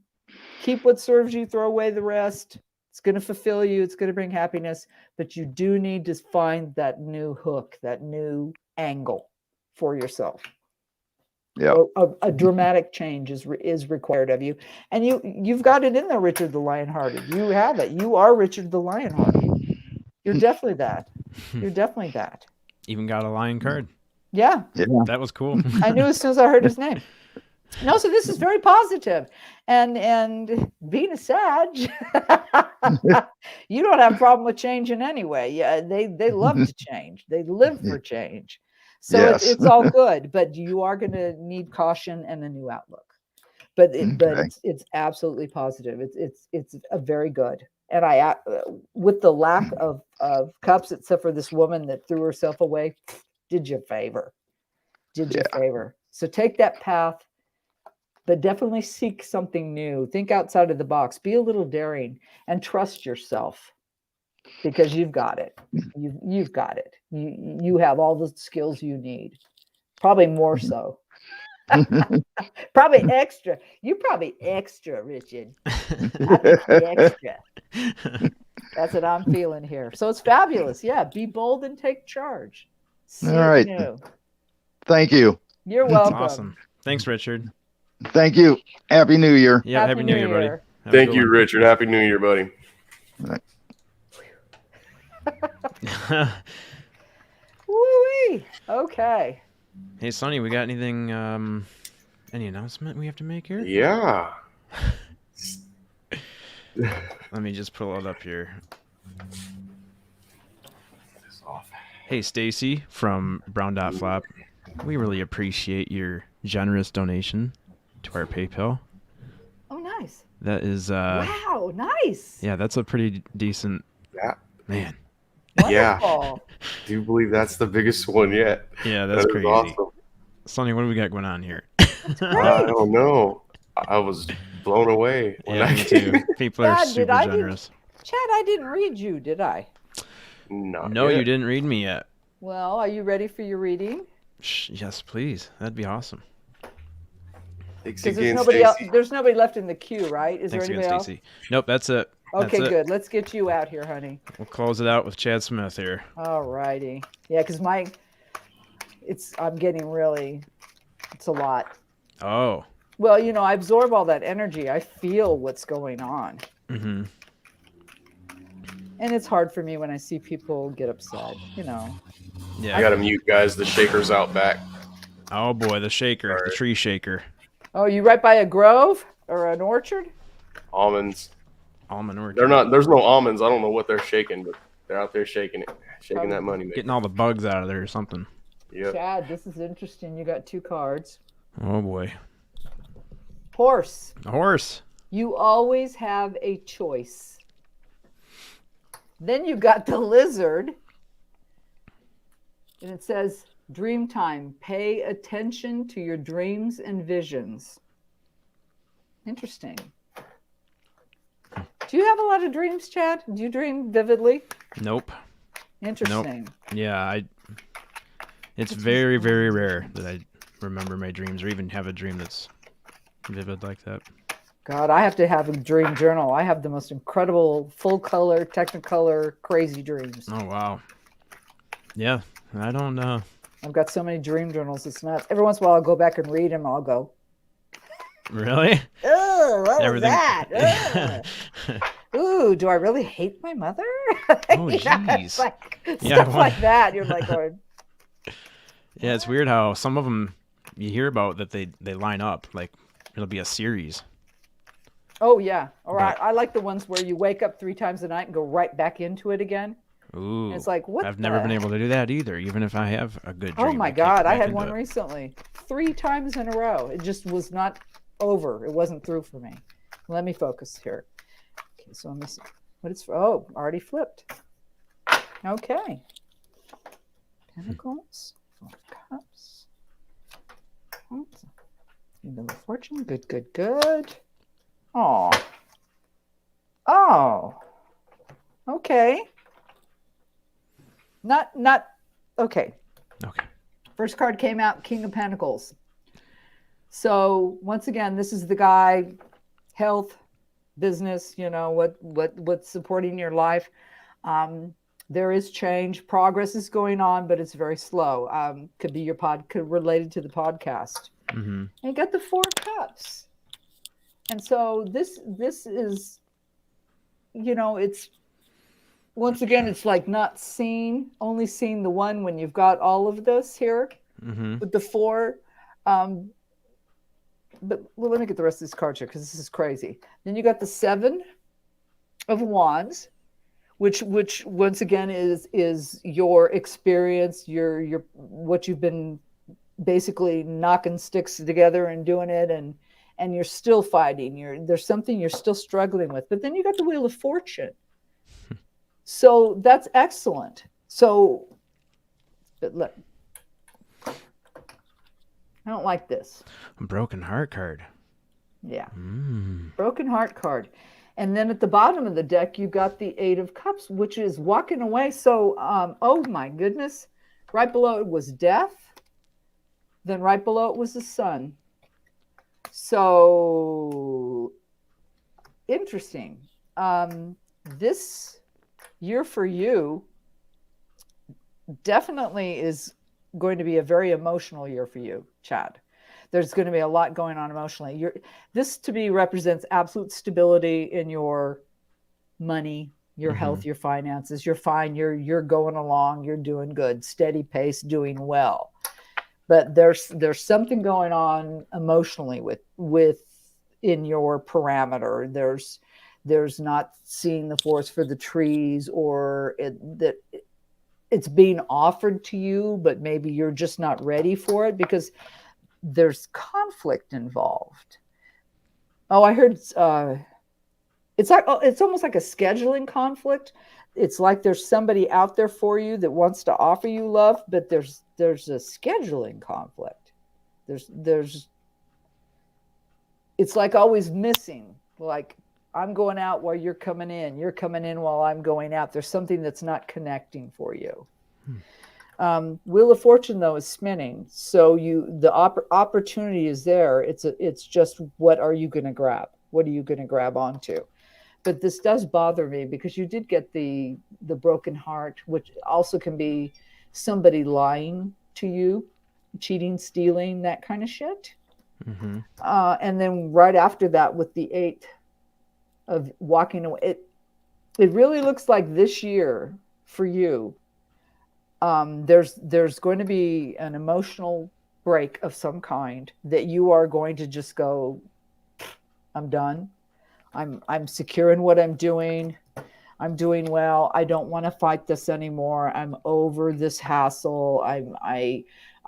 keep what serves you, throw away the rest. It's going to fulfill you. It's going to bring happiness, but you do need to find that new hook, that new angle for yourself. Yeah. A dramatic change is required of you, and you've got it in there, Richard the Lionhearted. You have it. You are Richard the Lionhearted. You're definitely that. You're definitely that. Even got a lion card. Yeah. That was cool. I knew as soon as I heard his name. No, so this is very positive. And being a Sag, you don't have a problem with changing anyway. Yeah, they love to change. They live for change. So Yes. it's all good, but you are going to need caution and a new outlook. But it's absolutely positive. It's a very good. And I, with the lack of cups, except for this woman that threw herself away, did you a favor. Did you a favor. So take that path, but definitely seek something new. Think outside of the box. Be a little daring and trust yourself, because you've got it. You've got it. You have all the skills you need. Probably more so. Probably extra. You're probably extra, Richard. I think extra. That's what I'm feeling here. So it's fabulous. Yeah, be bold and take charge. See All right. new. Thank you. You're welcome. Awesome. Thanks, Richard. Thank you. Happy New Year. Yeah, happy New Year, buddy. Have a Thank good you, one. Richard. Happy New Year, buddy. Woo-wee. Okay. Hey, Sonny, we got anything, any announcement we have to make here? Yeah. Let me just pull it up here. Hey, Stacy from Brown Dot Flop. We really appreciate your generous donation to our PayPal. Oh, nice. That is, Wow, nice. yeah, that's a pretty decent, Yeah. man. Yeah. Wonderful. Do you believe that's the biggest one yet? Yeah, that's That is crazy. awesome. Sonny, what do we got going on here? I don't know. I was blown away. when Yeah, I me too. People are Chad, super generous. Chad, I didn't read you, did I? No, you didn't read me yet. Well, are you ready for your reading? Yes, please. That'd be awesome. Thanks Because again, there's nobody left in the queue, right? Is Thanks there again, anybody else? Stacy. Nope, that's it. Okay, That's it. good. Let's get you out here, honey. We'll close it out with Chad Smith here. All righty. Yeah, because I'm getting really, it's a lot. Oh. Well, I absorb all that energy. I feel what's going on. Mm-hmm. And it's hard for me when I see people get upset, Yeah. I gotta mute, guys. The shaker's out back. Oh boy, the shaker, the tree shaker. Oh, you right by a grove or an orchard? Almonds. Almond orchard. They're not. There's no almonds. I don't know what they're shaking, but they're out there shaking it, shaking that money. Getting all the bugs out of there or something. Yep. Chad, this is interesting. You got 2 cards. Oh boy. Horse. A horse. You always have a choice. Then you got the lizard. And it says, dream time. Pay attention to your dreams and visions. Interesting. Do you have a lot of dreams, Chad? Do you dream vividly? Nope. Interesting. Nope. Yeah, it's very, very rare that I remember my dreams or even have a dream that's vivid like that. God, I have to have a dream journal. I have the most incredible full color, technicolor, crazy dreams. Oh wow. Yeah, I don't know. I've got so many dream journals. It's nuts. Every once in a while, I'll go back and read them. I'll go, Really? oh, what Everything- was that? Ooh, do I really hate my mother? Oh, It's jeez. like, Yeah, stuff I like wonder- that. You're like, going, Yeah, it's weird how some of them you hear about that they line up. Like it'll be a series. oh yeah. Or But- I like the ones where you wake up 3 times a night and go right back into it again. Ooh. It's like, what I've never the- been able to do that either, even if I have a good dream. Oh my can't God, get I back had into one it. recently. 3 times in a row. It just was not over. It wasn't through for me. Let me focus here. Okay, so I'm missing. What is? Oh, already flipped. Okay. Pentacles, 4 cups. Wheel of Fortune. Good, good, good. Oh. Oh. Okay. Not. Okay. Okay. First card came out, King of Pentacles. So once again, this is the guy health, business, what's supporting your life. There is change. Progress is going on, but it's very slow. Could be could related to the podcast. Mm-hmm. And you got the 4 cups. And so this is, it's, once again, it's like not only seeing the one when you've got all of this here with the 4. But let me get the rest of this card here because this is crazy. Then you got the 7 of Wands, which once again is your experience, your what you've been basically knocking sticks together and doing it, and you're still fighting. There's something you're still struggling with. But then you got the Wheel of Fortune. So that's excellent. So, but look, I don't like this. Broken heart card. Yeah. Broken heart card. And then at the bottom of the deck, you got the 8 of Cups, which is walking away. So, oh my goodness. Right below it was death. Then right below it was the Sun. So, interesting. This year for you definitely is going to be a very emotional year for you, Chad. There's going to be a lot going on emotionally. This to me represents absolute stability in your money, your health, your finances. You're fine. You're going along. You're doing good, steady pace, doing well. But there's something going on emotionally with in your parameter. There's not seeing the forest for the trees, or it's being offered to you, but maybe you're just not ready for it because there's conflict involved. Oh, I heard it's almost like a scheduling conflict. It's like there's somebody out there for you that wants to offer you love, but there's a scheduling conflict. It's like always missing. Like, I'm going out while you're coming in. You're coming in while I'm going out. There's something that's not connecting for you. Wheel of Fortune, though, is spinning. So the opportunity is there. It's just, what are you going to grab? What are you going to grab onto? But this does bother me because you did get the broken heart, which also can be somebody lying to you, cheating, stealing, that kind of shit. And then right after that with the 8 of walking away, it really looks like this year for you, there's going to be an emotional break of some kind that you are going to just go, I'm done. I'm secure in what I'm doing. I'm doing well. I don't want to fight this anymore. I'm over this hassle. I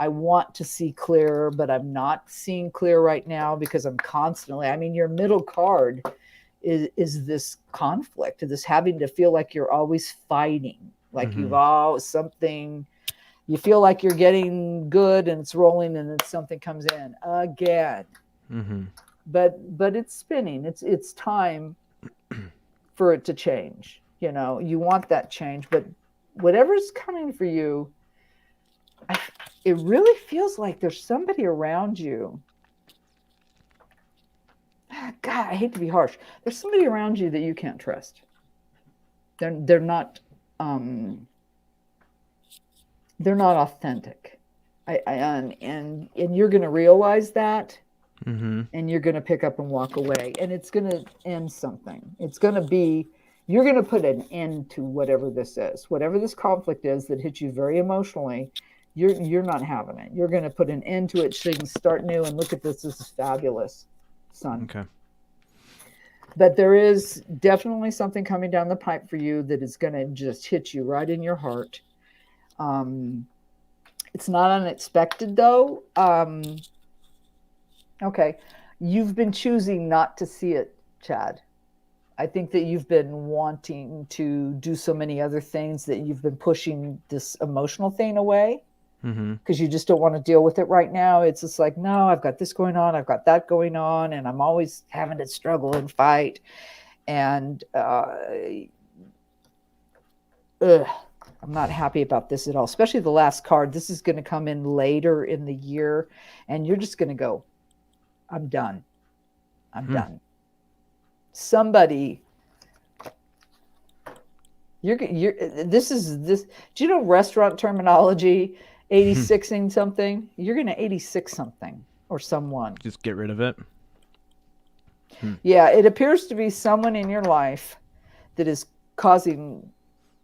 want to see clear, but I'm not seeing clear right now because I'm constantly, your middle card is this conflict, this having to feel like you're always fighting, like you've always something, you feel like you're getting good and it's rolling and then something comes in again. But it's spinning. It's time for it to change. You want that change, but whatever's coming for you, it really feels like there's somebody around you. God, I hate to be harsh. There's somebody around you that you can't trust. They're not authentic. And you're going to realize that. And you're going to pick up and walk away, and it's going to end something. It's going to be, you're going to put an end to whatever this is, whatever this conflict is that hits you very emotionally. You're not having it. You're going to put an end to it so you can start new and look at this. This is fabulous, son. Okay. But there is definitely something coming down the pipe for you that is going to just hit you right in your heart. It's not unexpected though. Okay. You've been choosing not to see it, Chad. I think that you've been wanting to do so many other things that you've been pushing this emotional thing away because you just don't want to deal with it right now. It's just like, no, I've got this going on. I've got that going on. And I'm always having to struggle and fight. And I'm not happy about this at all, especially the last card. This is going to come in later in the year. And you're just going to go, I'm done. I'm done. somebody. This. Do you know restaurant terminology? 86ing something. You're going to 86 something or someone. Just get rid of it. Yeah, it appears to be someone in your life that is causing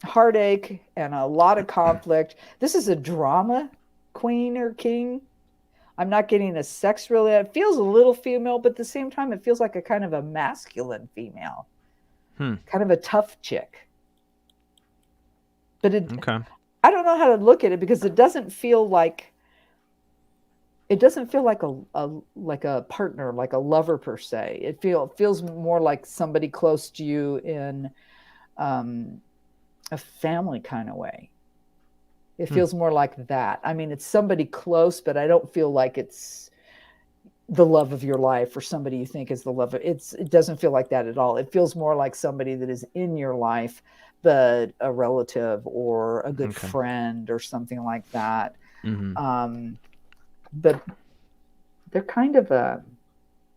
heartache and a lot of conflict. This is a drama queen or king. I'm not getting a sex really. It feels a little female, but at the same time, it feels like a kind of a masculine female. Kind of a tough chick. But I don't know how to look at it because it doesn't feel like a partner, like a lover per se. It feels more like somebody close to you in a family kind of way. It feels more like that. I mean, it's somebody close, but I don't feel like it's the love of your life or somebody you think is the love of it doesn't feel like that at all. It feels more like somebody that is in your life, but a relative or a good friend or something like that. But they're kind of a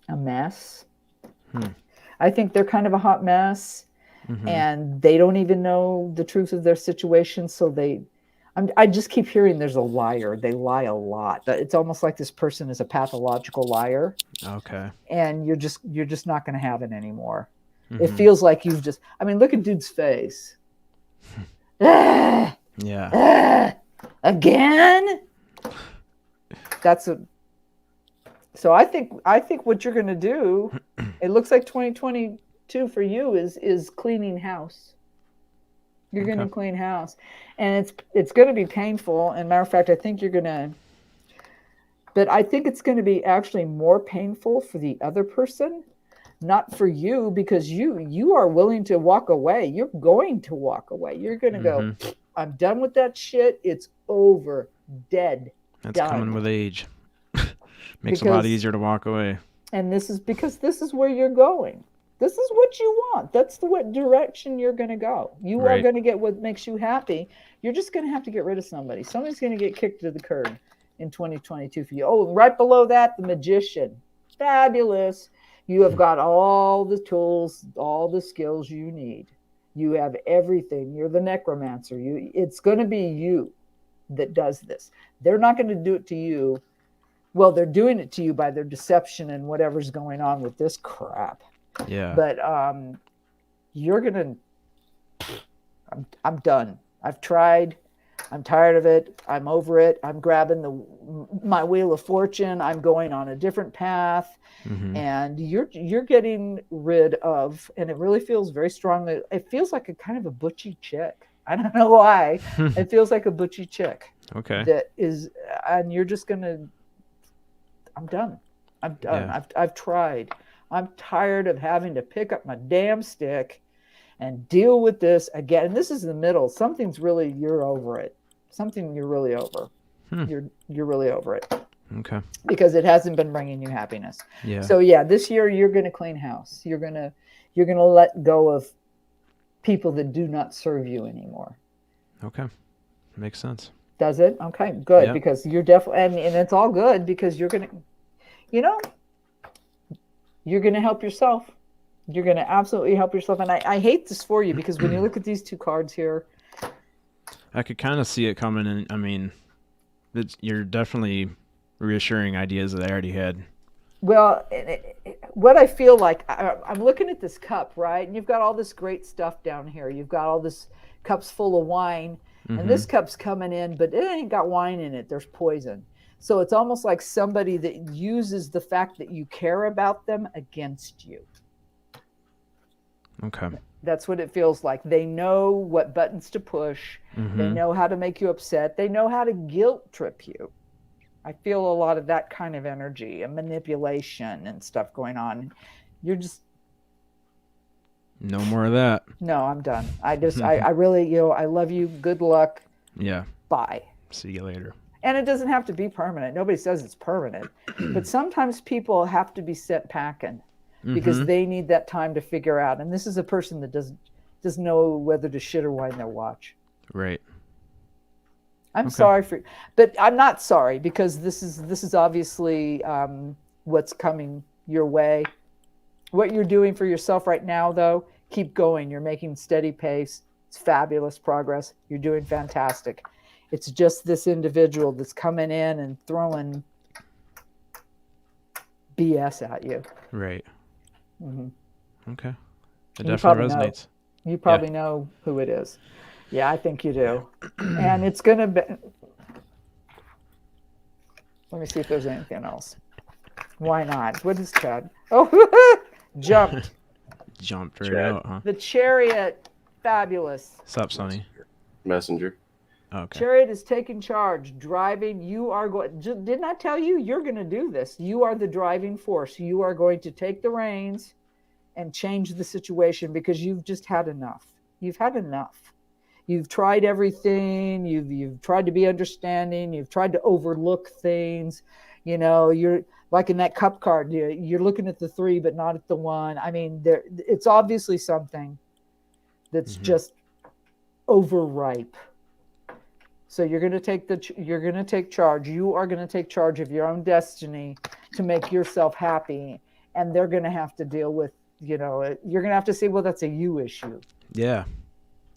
mess. I think they're kind of a hot mess, and they don't even know the truth of their situation. So I just keep hearing there's a liar. They lie a lot. It's almost like this person is a pathological liar. Okay. And you're just not going to have it anymore. It feels like you've just. I mean, look at dude's face. Again. So I think what you're going to do, it looks like 2022 for you is cleaning house. You're going to clean house, and it's going to be painful. And matter of fact, I think but I think it's going to be actually more painful for the other person, not for you, because you are willing to walk away. You're going to walk away. You're going to go, I'm done with that shit. It's over. Dead. That's done. Coming with age. Makes it a lot easier to walk away. And this is because this is where you're going. This is what you want. That's what direction you're going to go. You are going to get what makes you happy. You're just going to have to get rid of somebody. Somebody's going to get kicked to the curb in 2022 for you. Oh, right below that, the magician. Fabulous. You have got all the tools, all the skills you need. You have everything. You're the necromancer. It's going to be you that does this. They're not going to do it to you. Well, they're doing it to you by their deception and whatever's going on with this crap. Yeah. But you're going to, I'm done. I've tried. I'm tired of it. I'm over it. I'm grabbing my wheel of fortune. I'm going on a different path. And you're getting rid of, and it really feels very strong. It feels like a kind of a butchy chick. I don't know why. It feels like a butchy chick. Okay. That is, and you're just going to, I'm done. I'm done. Yeah. I've tried. I'm tired of having to pick up my damn stick and deal with this again. And this is the middle. You're over it. Something you're really over. You're really over it. Okay. Because it hasn't been bringing you happiness. Yeah. So this year you're going to clean house. You're going to let go of people that do not serve you anymore. Okay. Makes sense. Does it? Okay, good. Yep. Because you're definitely, and it's all good because you're going to, you're going to help yourself. You're going to absolutely help yourself. And I hate this for you because when you look at these two cards here, I could kind of see it coming in. I mean, you're definitely reassuring ideas that I already had. Well, what I feel like, I'm looking at this cup, right? And you've got all this great stuff down here. You've got all this cups full of wine. And this cup's coming in, but it ain't got wine in it. There's poison. So it's almost like somebody that uses the fact that you care about them against you. Okay. That's what it feels like. They know what buttons to push. They know how to make you upset. They know how to guilt trip you. I feel a lot of that kind of energy and manipulation and stuff going on. You're just... No more of that. No, I'm done. I really, I love you. Good luck. Yeah. Bye. See you later. And it doesn't have to be permanent. Nobody says it's permanent. But sometimes people have to be sent packing because they need that time to figure out. And this is a person that doesn't know whether to shit or wind their watch. Right. I'm sorry but I'm not sorry because this is obviously what's coming your way. What you're doing for yourself right now, though, keep going. You're making steady pace. It's fabulous progress. You're doing fantastic. It's just this individual that's coming in and throwing BS at you. Right. Mm-hmm. Okay. It You definitely resonates. You probably know who it is. Yeah, I think you do. And it's going to be... Let me see if there's anything else. Why not? What is Chad? Oh, jumped. Jumped right out, huh? The Chariot. Fabulous. What's up, Sonny? Messenger. Okay. Chariot is taking charge, driving. You are going. Didn't I tell you you're going to do this? You are the driving force. You are going to take the reins and change the situation because you've just had enough. You've had enough. You've tried everything. You've tried to be understanding. You've tried to overlook things. You know, you're like in that cup card. You're looking at the 3, but not at the 1. I mean, it's obviously something that's just overripe. So you're going to take charge. You are going to take charge of your own destiny to make yourself happy. And they're going to have to deal with, you're going to have to say, well, that's a you issue. Yeah.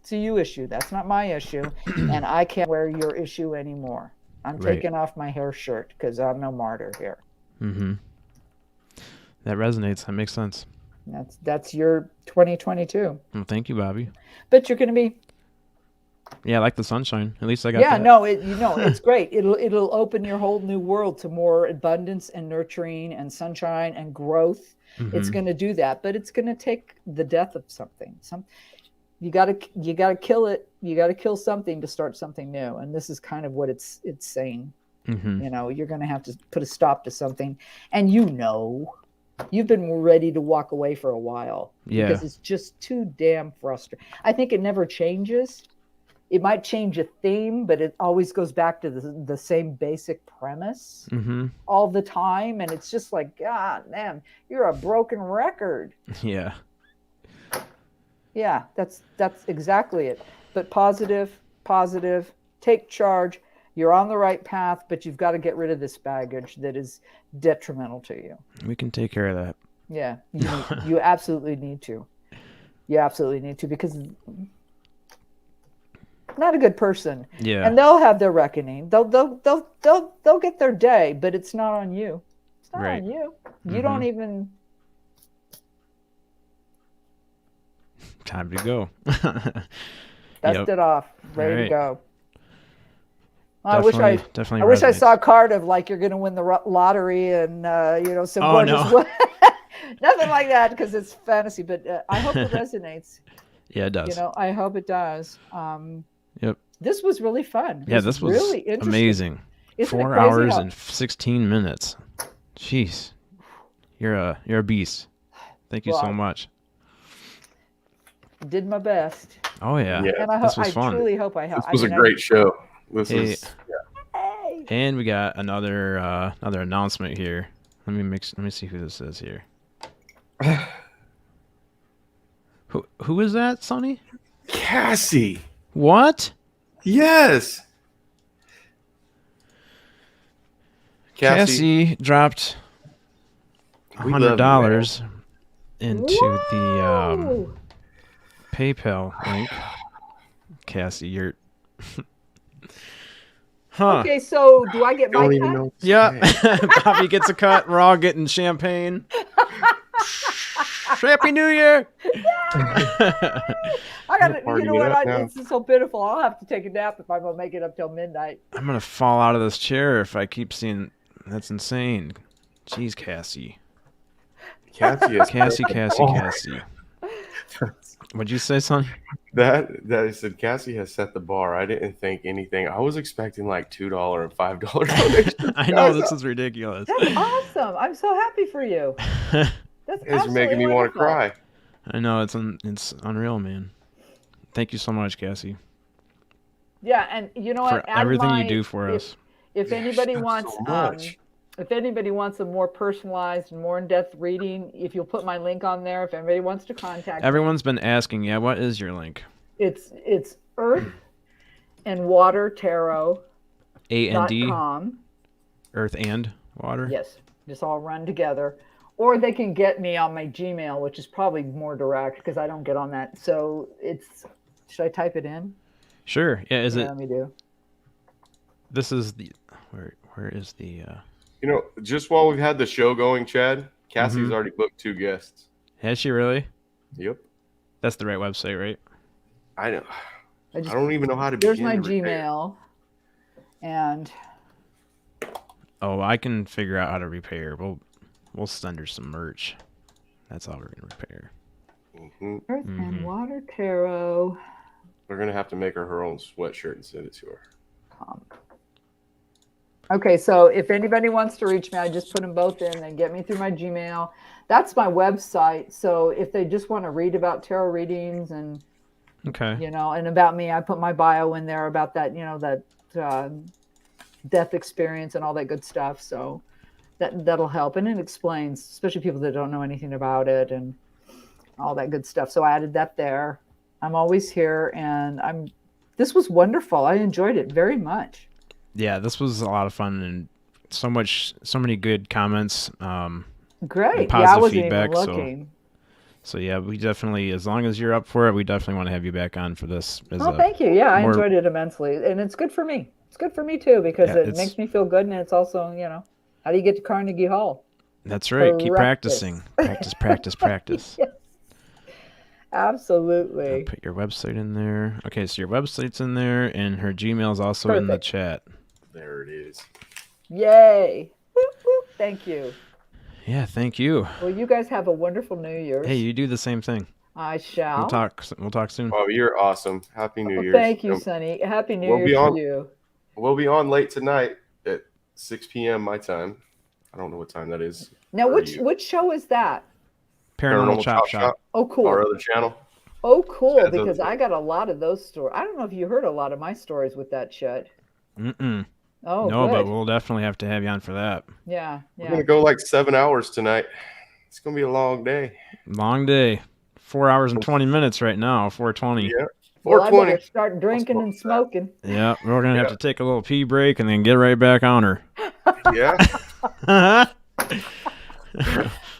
It's a you issue. That's not my issue. And I can't wear your issue anymore. I'm taking off my hair shirt because I'm no martyr here. Mm-hmm. That resonates. That makes sense. That's your 2022. Well, thank you, Bobbi. But you're going to be... Yeah, I like the sunshine. At least I got that. No, it's great. It'll open your whole new world to more abundance and nurturing and sunshine and growth. It's going to do that, but it's going to take the death of something. You got to kill it. You got to kill something to start something new. And this is kind of what it's saying. You're going to have to put a stop to something. And you've been ready to walk away for a while because it's just too damn frustrating. I think it never changes. It might change a theme, but it always goes back to the same basic premise all the time. And it's just like, God, man, you're a broken record. Yeah. Yeah, that's exactly it. But positive, take charge. You're on the right path, but you've got to get rid of this baggage that is detrimental to you. We can take care of that. Yeah, you absolutely need to. You absolutely need to because not a good person. Yeah. And they'll have their reckoning. They'll get their day, but it's not on you. It's not on you. You don't even. Time to go. Dust it off. Ready to go. I Definitely wish I saw a card of like you're going to win the lottery and some gorgeous. Nothing like that because it's fantasy. But I hope it resonates. Yeah, it does. I hope it does. Yep. This was really fun. Yeah, this was really interesting. amazing. 4 hours and 16 minutes. Jeez, you're a beast. Thank you so much. Did my best. Oh yeah. And I this was fun. truly hope I helped. This was a great show. Hey. And we got another announcement here. Let me see who this is here. Who is that, Sonny? Cassie. What? Yes. Cassie dropped $100 into the PayPal link. Cassie, you're Okay, so do I get my cut? Yeah. Bobbi gets a cut. We're all getting champagne. Happy New Year! I got it. You know what? It's so pitiful. I'll have to take a nap if I'm gonna make it up till midnight. I'm gonna fall out of this chair if I keep seeing. That's insane. Jeez, Cassie. Cassie. What'd you say, son? That I said Cassie has set the bar. I didn't think anything. I was expecting like $2 and $5 donations. I know this is ridiculous. That's awesome. I'm so happy for you. That's It's making me want to cry. I know it's unreal, man. Thank you so much, Cassie. Yeah, and you know what? For everything you do for us. If anybody wants, if anybody wants a more personalized and more in-depth reading, if you'll put my link on there, if anybody wants to contact Everyone's been asking, yeah, what is your link? It's Earth and Water Tarot. A&D. Earth and Water. Yes, just all run together. Or they can get me on my Gmail, which is probably more direct because I don't get on that. So it's, should I type it in? Sure. Yeah. Is it? Let me do. This is the where is the? You know, just while we've had the show going, Chad, Cassie's already booked 2 guests. Has she really? Yep. That's the right website, right? I know. I don't even know how to There's begin. my Gmail, and oh, I can figure out how to repair. We'll send her some merch. That's all we're gonna repair. Earth and Water Tarot. We're gonna have to make her own sweatshirt and send it to her. Okay, so if anybody wants to reach me, I just put them both in and get me through my Gmail. That's my website. So if they just want to read about tarot readings and and about me, I put my bio in there about that, that death experience and all that good stuff. So that'll help, and it explains, especially people that don't know anything about it and all that good stuff. So I added that there. I'm always here, and this was wonderful. I enjoyed it very much. Yeah, this was a lot of fun, and so many good comments. Great. Positive I wasn't feedback. even looking. So yeah, we definitely, as long as you're up for it, we definitely want to have you back on for this. Thank you. Yeah, I enjoyed it immensely, and it's good for me. It's good for me too because it makes me feel good, and it's also, how do you get to Carnegie Hall? That's right. Keep practicing. Practice. Yes. Absolutely. I'll put your website in there. Okay, so your website's in there, and her Gmail's also in the chat. There it is. Yay! Whoop, whoop. Thank you. Yeah, thank you. Well, you guys have a wonderful New Year's. Hey, you do the same thing. I shall. We'll talk soon. Oh, you're awesome. Happy New Year's. Thank you, Sonny. Happy New Year's to you. We'll be on late tonight at 6 p.m. my time. I don't know what time that is. Now, which show is that? Paranormal Chop Shop. Oh, cool. Our other channel. Oh, cool, because I got a lot of those stories. I don't know if you heard a lot of my stories with that shit. Oh, no, good. but we'll definitely have to have you on for that. Yeah. We're going to go like 7 hours tonight. It's going to be a long day. Long day. 4 hours and 20 minutes right now, 4:20. Yeah. Well, I better start drinking and smoking. Yeah, we're going to have to take a little pee break and then get right back on her. Yeah.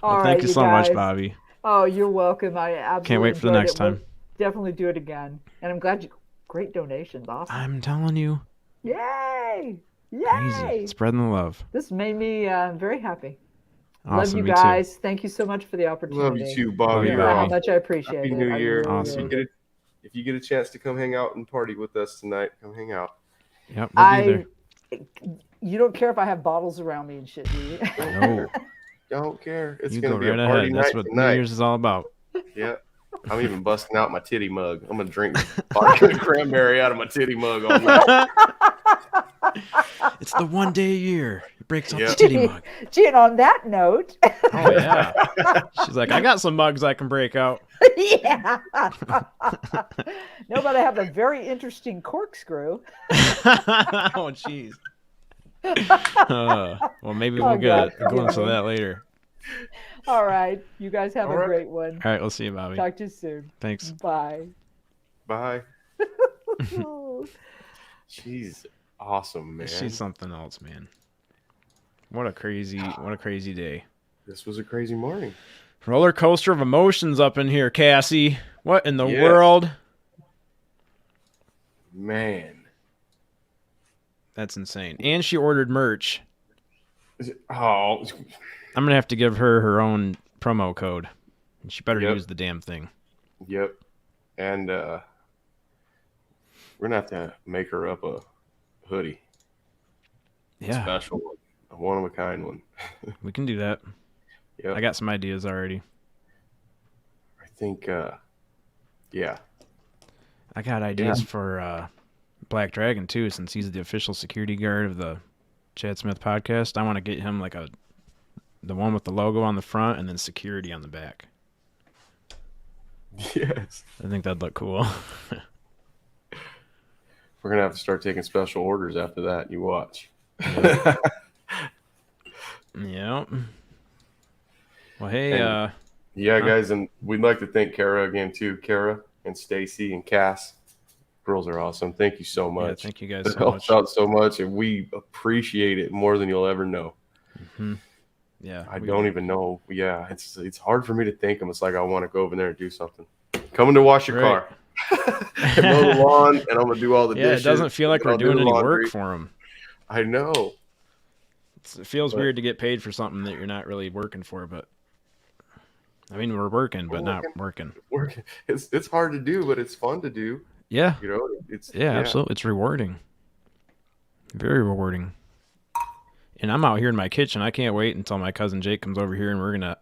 Well, thank you so much, Bobbi. Oh, you're welcome. I absolutely can't wait for the next time. We'll definitely do it again. And I'm glad great donations. Awesome. I'm telling you. Yay! Yay! Crazy. Spreading the love. This made me very happy. Awesome. Love you guys. Thank you so much for the opportunity. Love you too, Bobbi. You know how much I appreciate Happy it. New Year. Really awesome. do. If you get a chance to come hang out and party with us tonight, come hang out. Yep, we'll be there. You don't care if I have bottles around me and shit, do you? No. Don't care. It's You going go to be right a party ahead. night That's what tonight. New Year's is all about. Yeah. I'm even busting out my titty mug. I'm going to drink vodka cranberry out of my titty mug all night. It's the one day a year. He breaks out the titty mug. Gee, and on that note. Oh, yeah. She's like, I got some mugs I can break out. Yeah. No, but I have a very interesting corkscrew. Oh, jeez. Well, maybe we'll get a glimpse of that later. All right. You guys have a great one. All right, we'll see you, Bobbi. Talk to you soon. Thanks. Bye. Bye. She's awesome, man. She's something else, man. What a crazy day. This was a crazy morning. Roller coaster of emotions up in here, Cassie. What in the world? Man. That's insane. And she ordered merch. Oh. I'm going to have to give her own promo code. And she better use the damn thing. Yep. And we're going to have to make her up a hoodie. Yeah. A special one. A one-of-a-kind one. We can do that. Yep. I got some ideas already. I think, yeah. I got ideas for Black Dragon, too, since he's the official security guard of the Chad Smith podcast. I want to get him like the one with the logo on the front and then security on the back. Yes. I think that'd look cool. We're going to have to start taking special orders after that. You watch. Yep. Well, hey. Guys, and we'd like to thank Kara again, too. Kara and Stacy and Cass. Girls are awesome. Thank you so much. Yeah, thank you guys It so helps much. out so much, and we appreciate it more than you'll ever know. Mm-hmm. Yeah. I don't even know. Yeah, it's hard for me to think. It's like I want to go over there and do something. Coming to wash your car, and mow the lawn, and I'm gonna do all the dishes. It doesn't feel like we're doing any work for them. I know. It feels weird to get paid for something that you're not really working for, but I mean, we're working, but not working. It's hard to do, but it's fun to do. Yeah. You know, it's absolutely. It's rewarding. Very rewarding. And I'm out here in my kitchen. I can't wait until my cousin Jake comes over here, and we're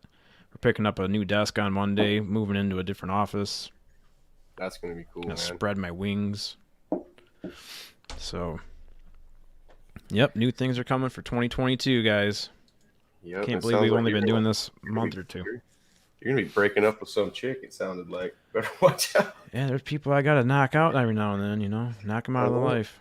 picking up a new desk on Monday, moving into a different office. That's gonna be cool, Gonna man. spread my wings. So, yep, new things are coming for 2022, guys. Yep, Can't believe we've only been doing this a month or two. You're gonna be breaking up with some chick. It sounded like. Better watch out. Yeah, there's people I gotta knock out every now and then. You know, knock them out of the life.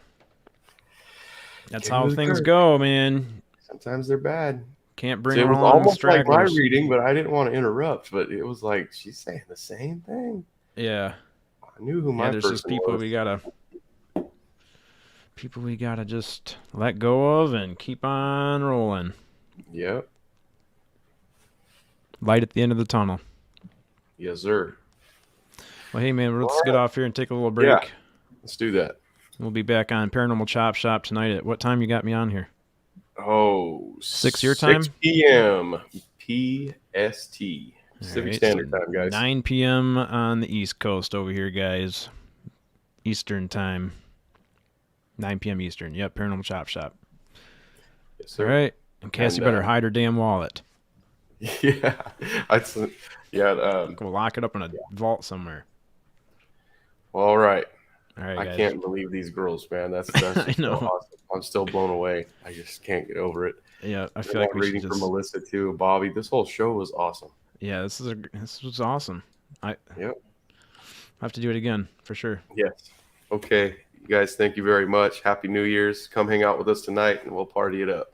That's how things go, man. Sometimes they're bad. Can't bring it was along almost like my stragglers. reading, but I didn't want to interrupt. But it was like she's saying the same thing. Yeah. I knew who my there's person just people was. we gotta just let go of and keep on rolling. Yep. Light at the end of the tunnel. Yes, sir. Well, hey, man, let's get off here and take a little break. Yeah, let's do that. We'll be back on Paranormal Chop Shop tonight. At what time you got me on here? Oh, 6 your time? 6 p.m. PST. Pacific Standard Time, guys. 9 p.m. on the East Coast over here, guys. Eastern Time. 9 p.m. Eastern. Yep, Paranormal Chop Shop. Yes, sir. All right. And Cassie better hide her damn wallet. Yeah. Go lock it up in a vault somewhere. All right. All right, I guys. can't believe these girls, man. That's just I know. so awesome. I'm still blown away. I just can't get over it. Yeah, I feel like we should reading from just... Melissa too, Bobby. This whole show was awesome. Yeah, this was awesome. Yep. I have to do it again for sure. Yes. Okay, you guys. Thank you very much. Happy New Year's. Come hang out with us tonight, and we'll party it up.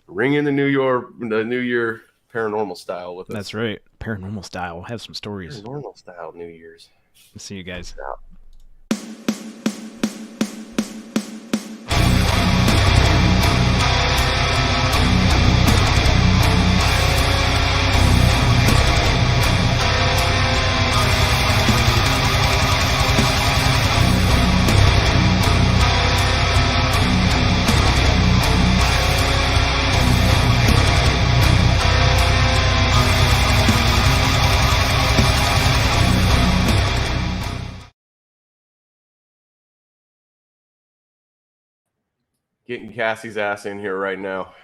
Ring in the New Year paranormal style with us. That's right. Paranormal style. We'll have some stories. Paranormal style New Year's. See you guys. Getting Cassie's ass in here right now.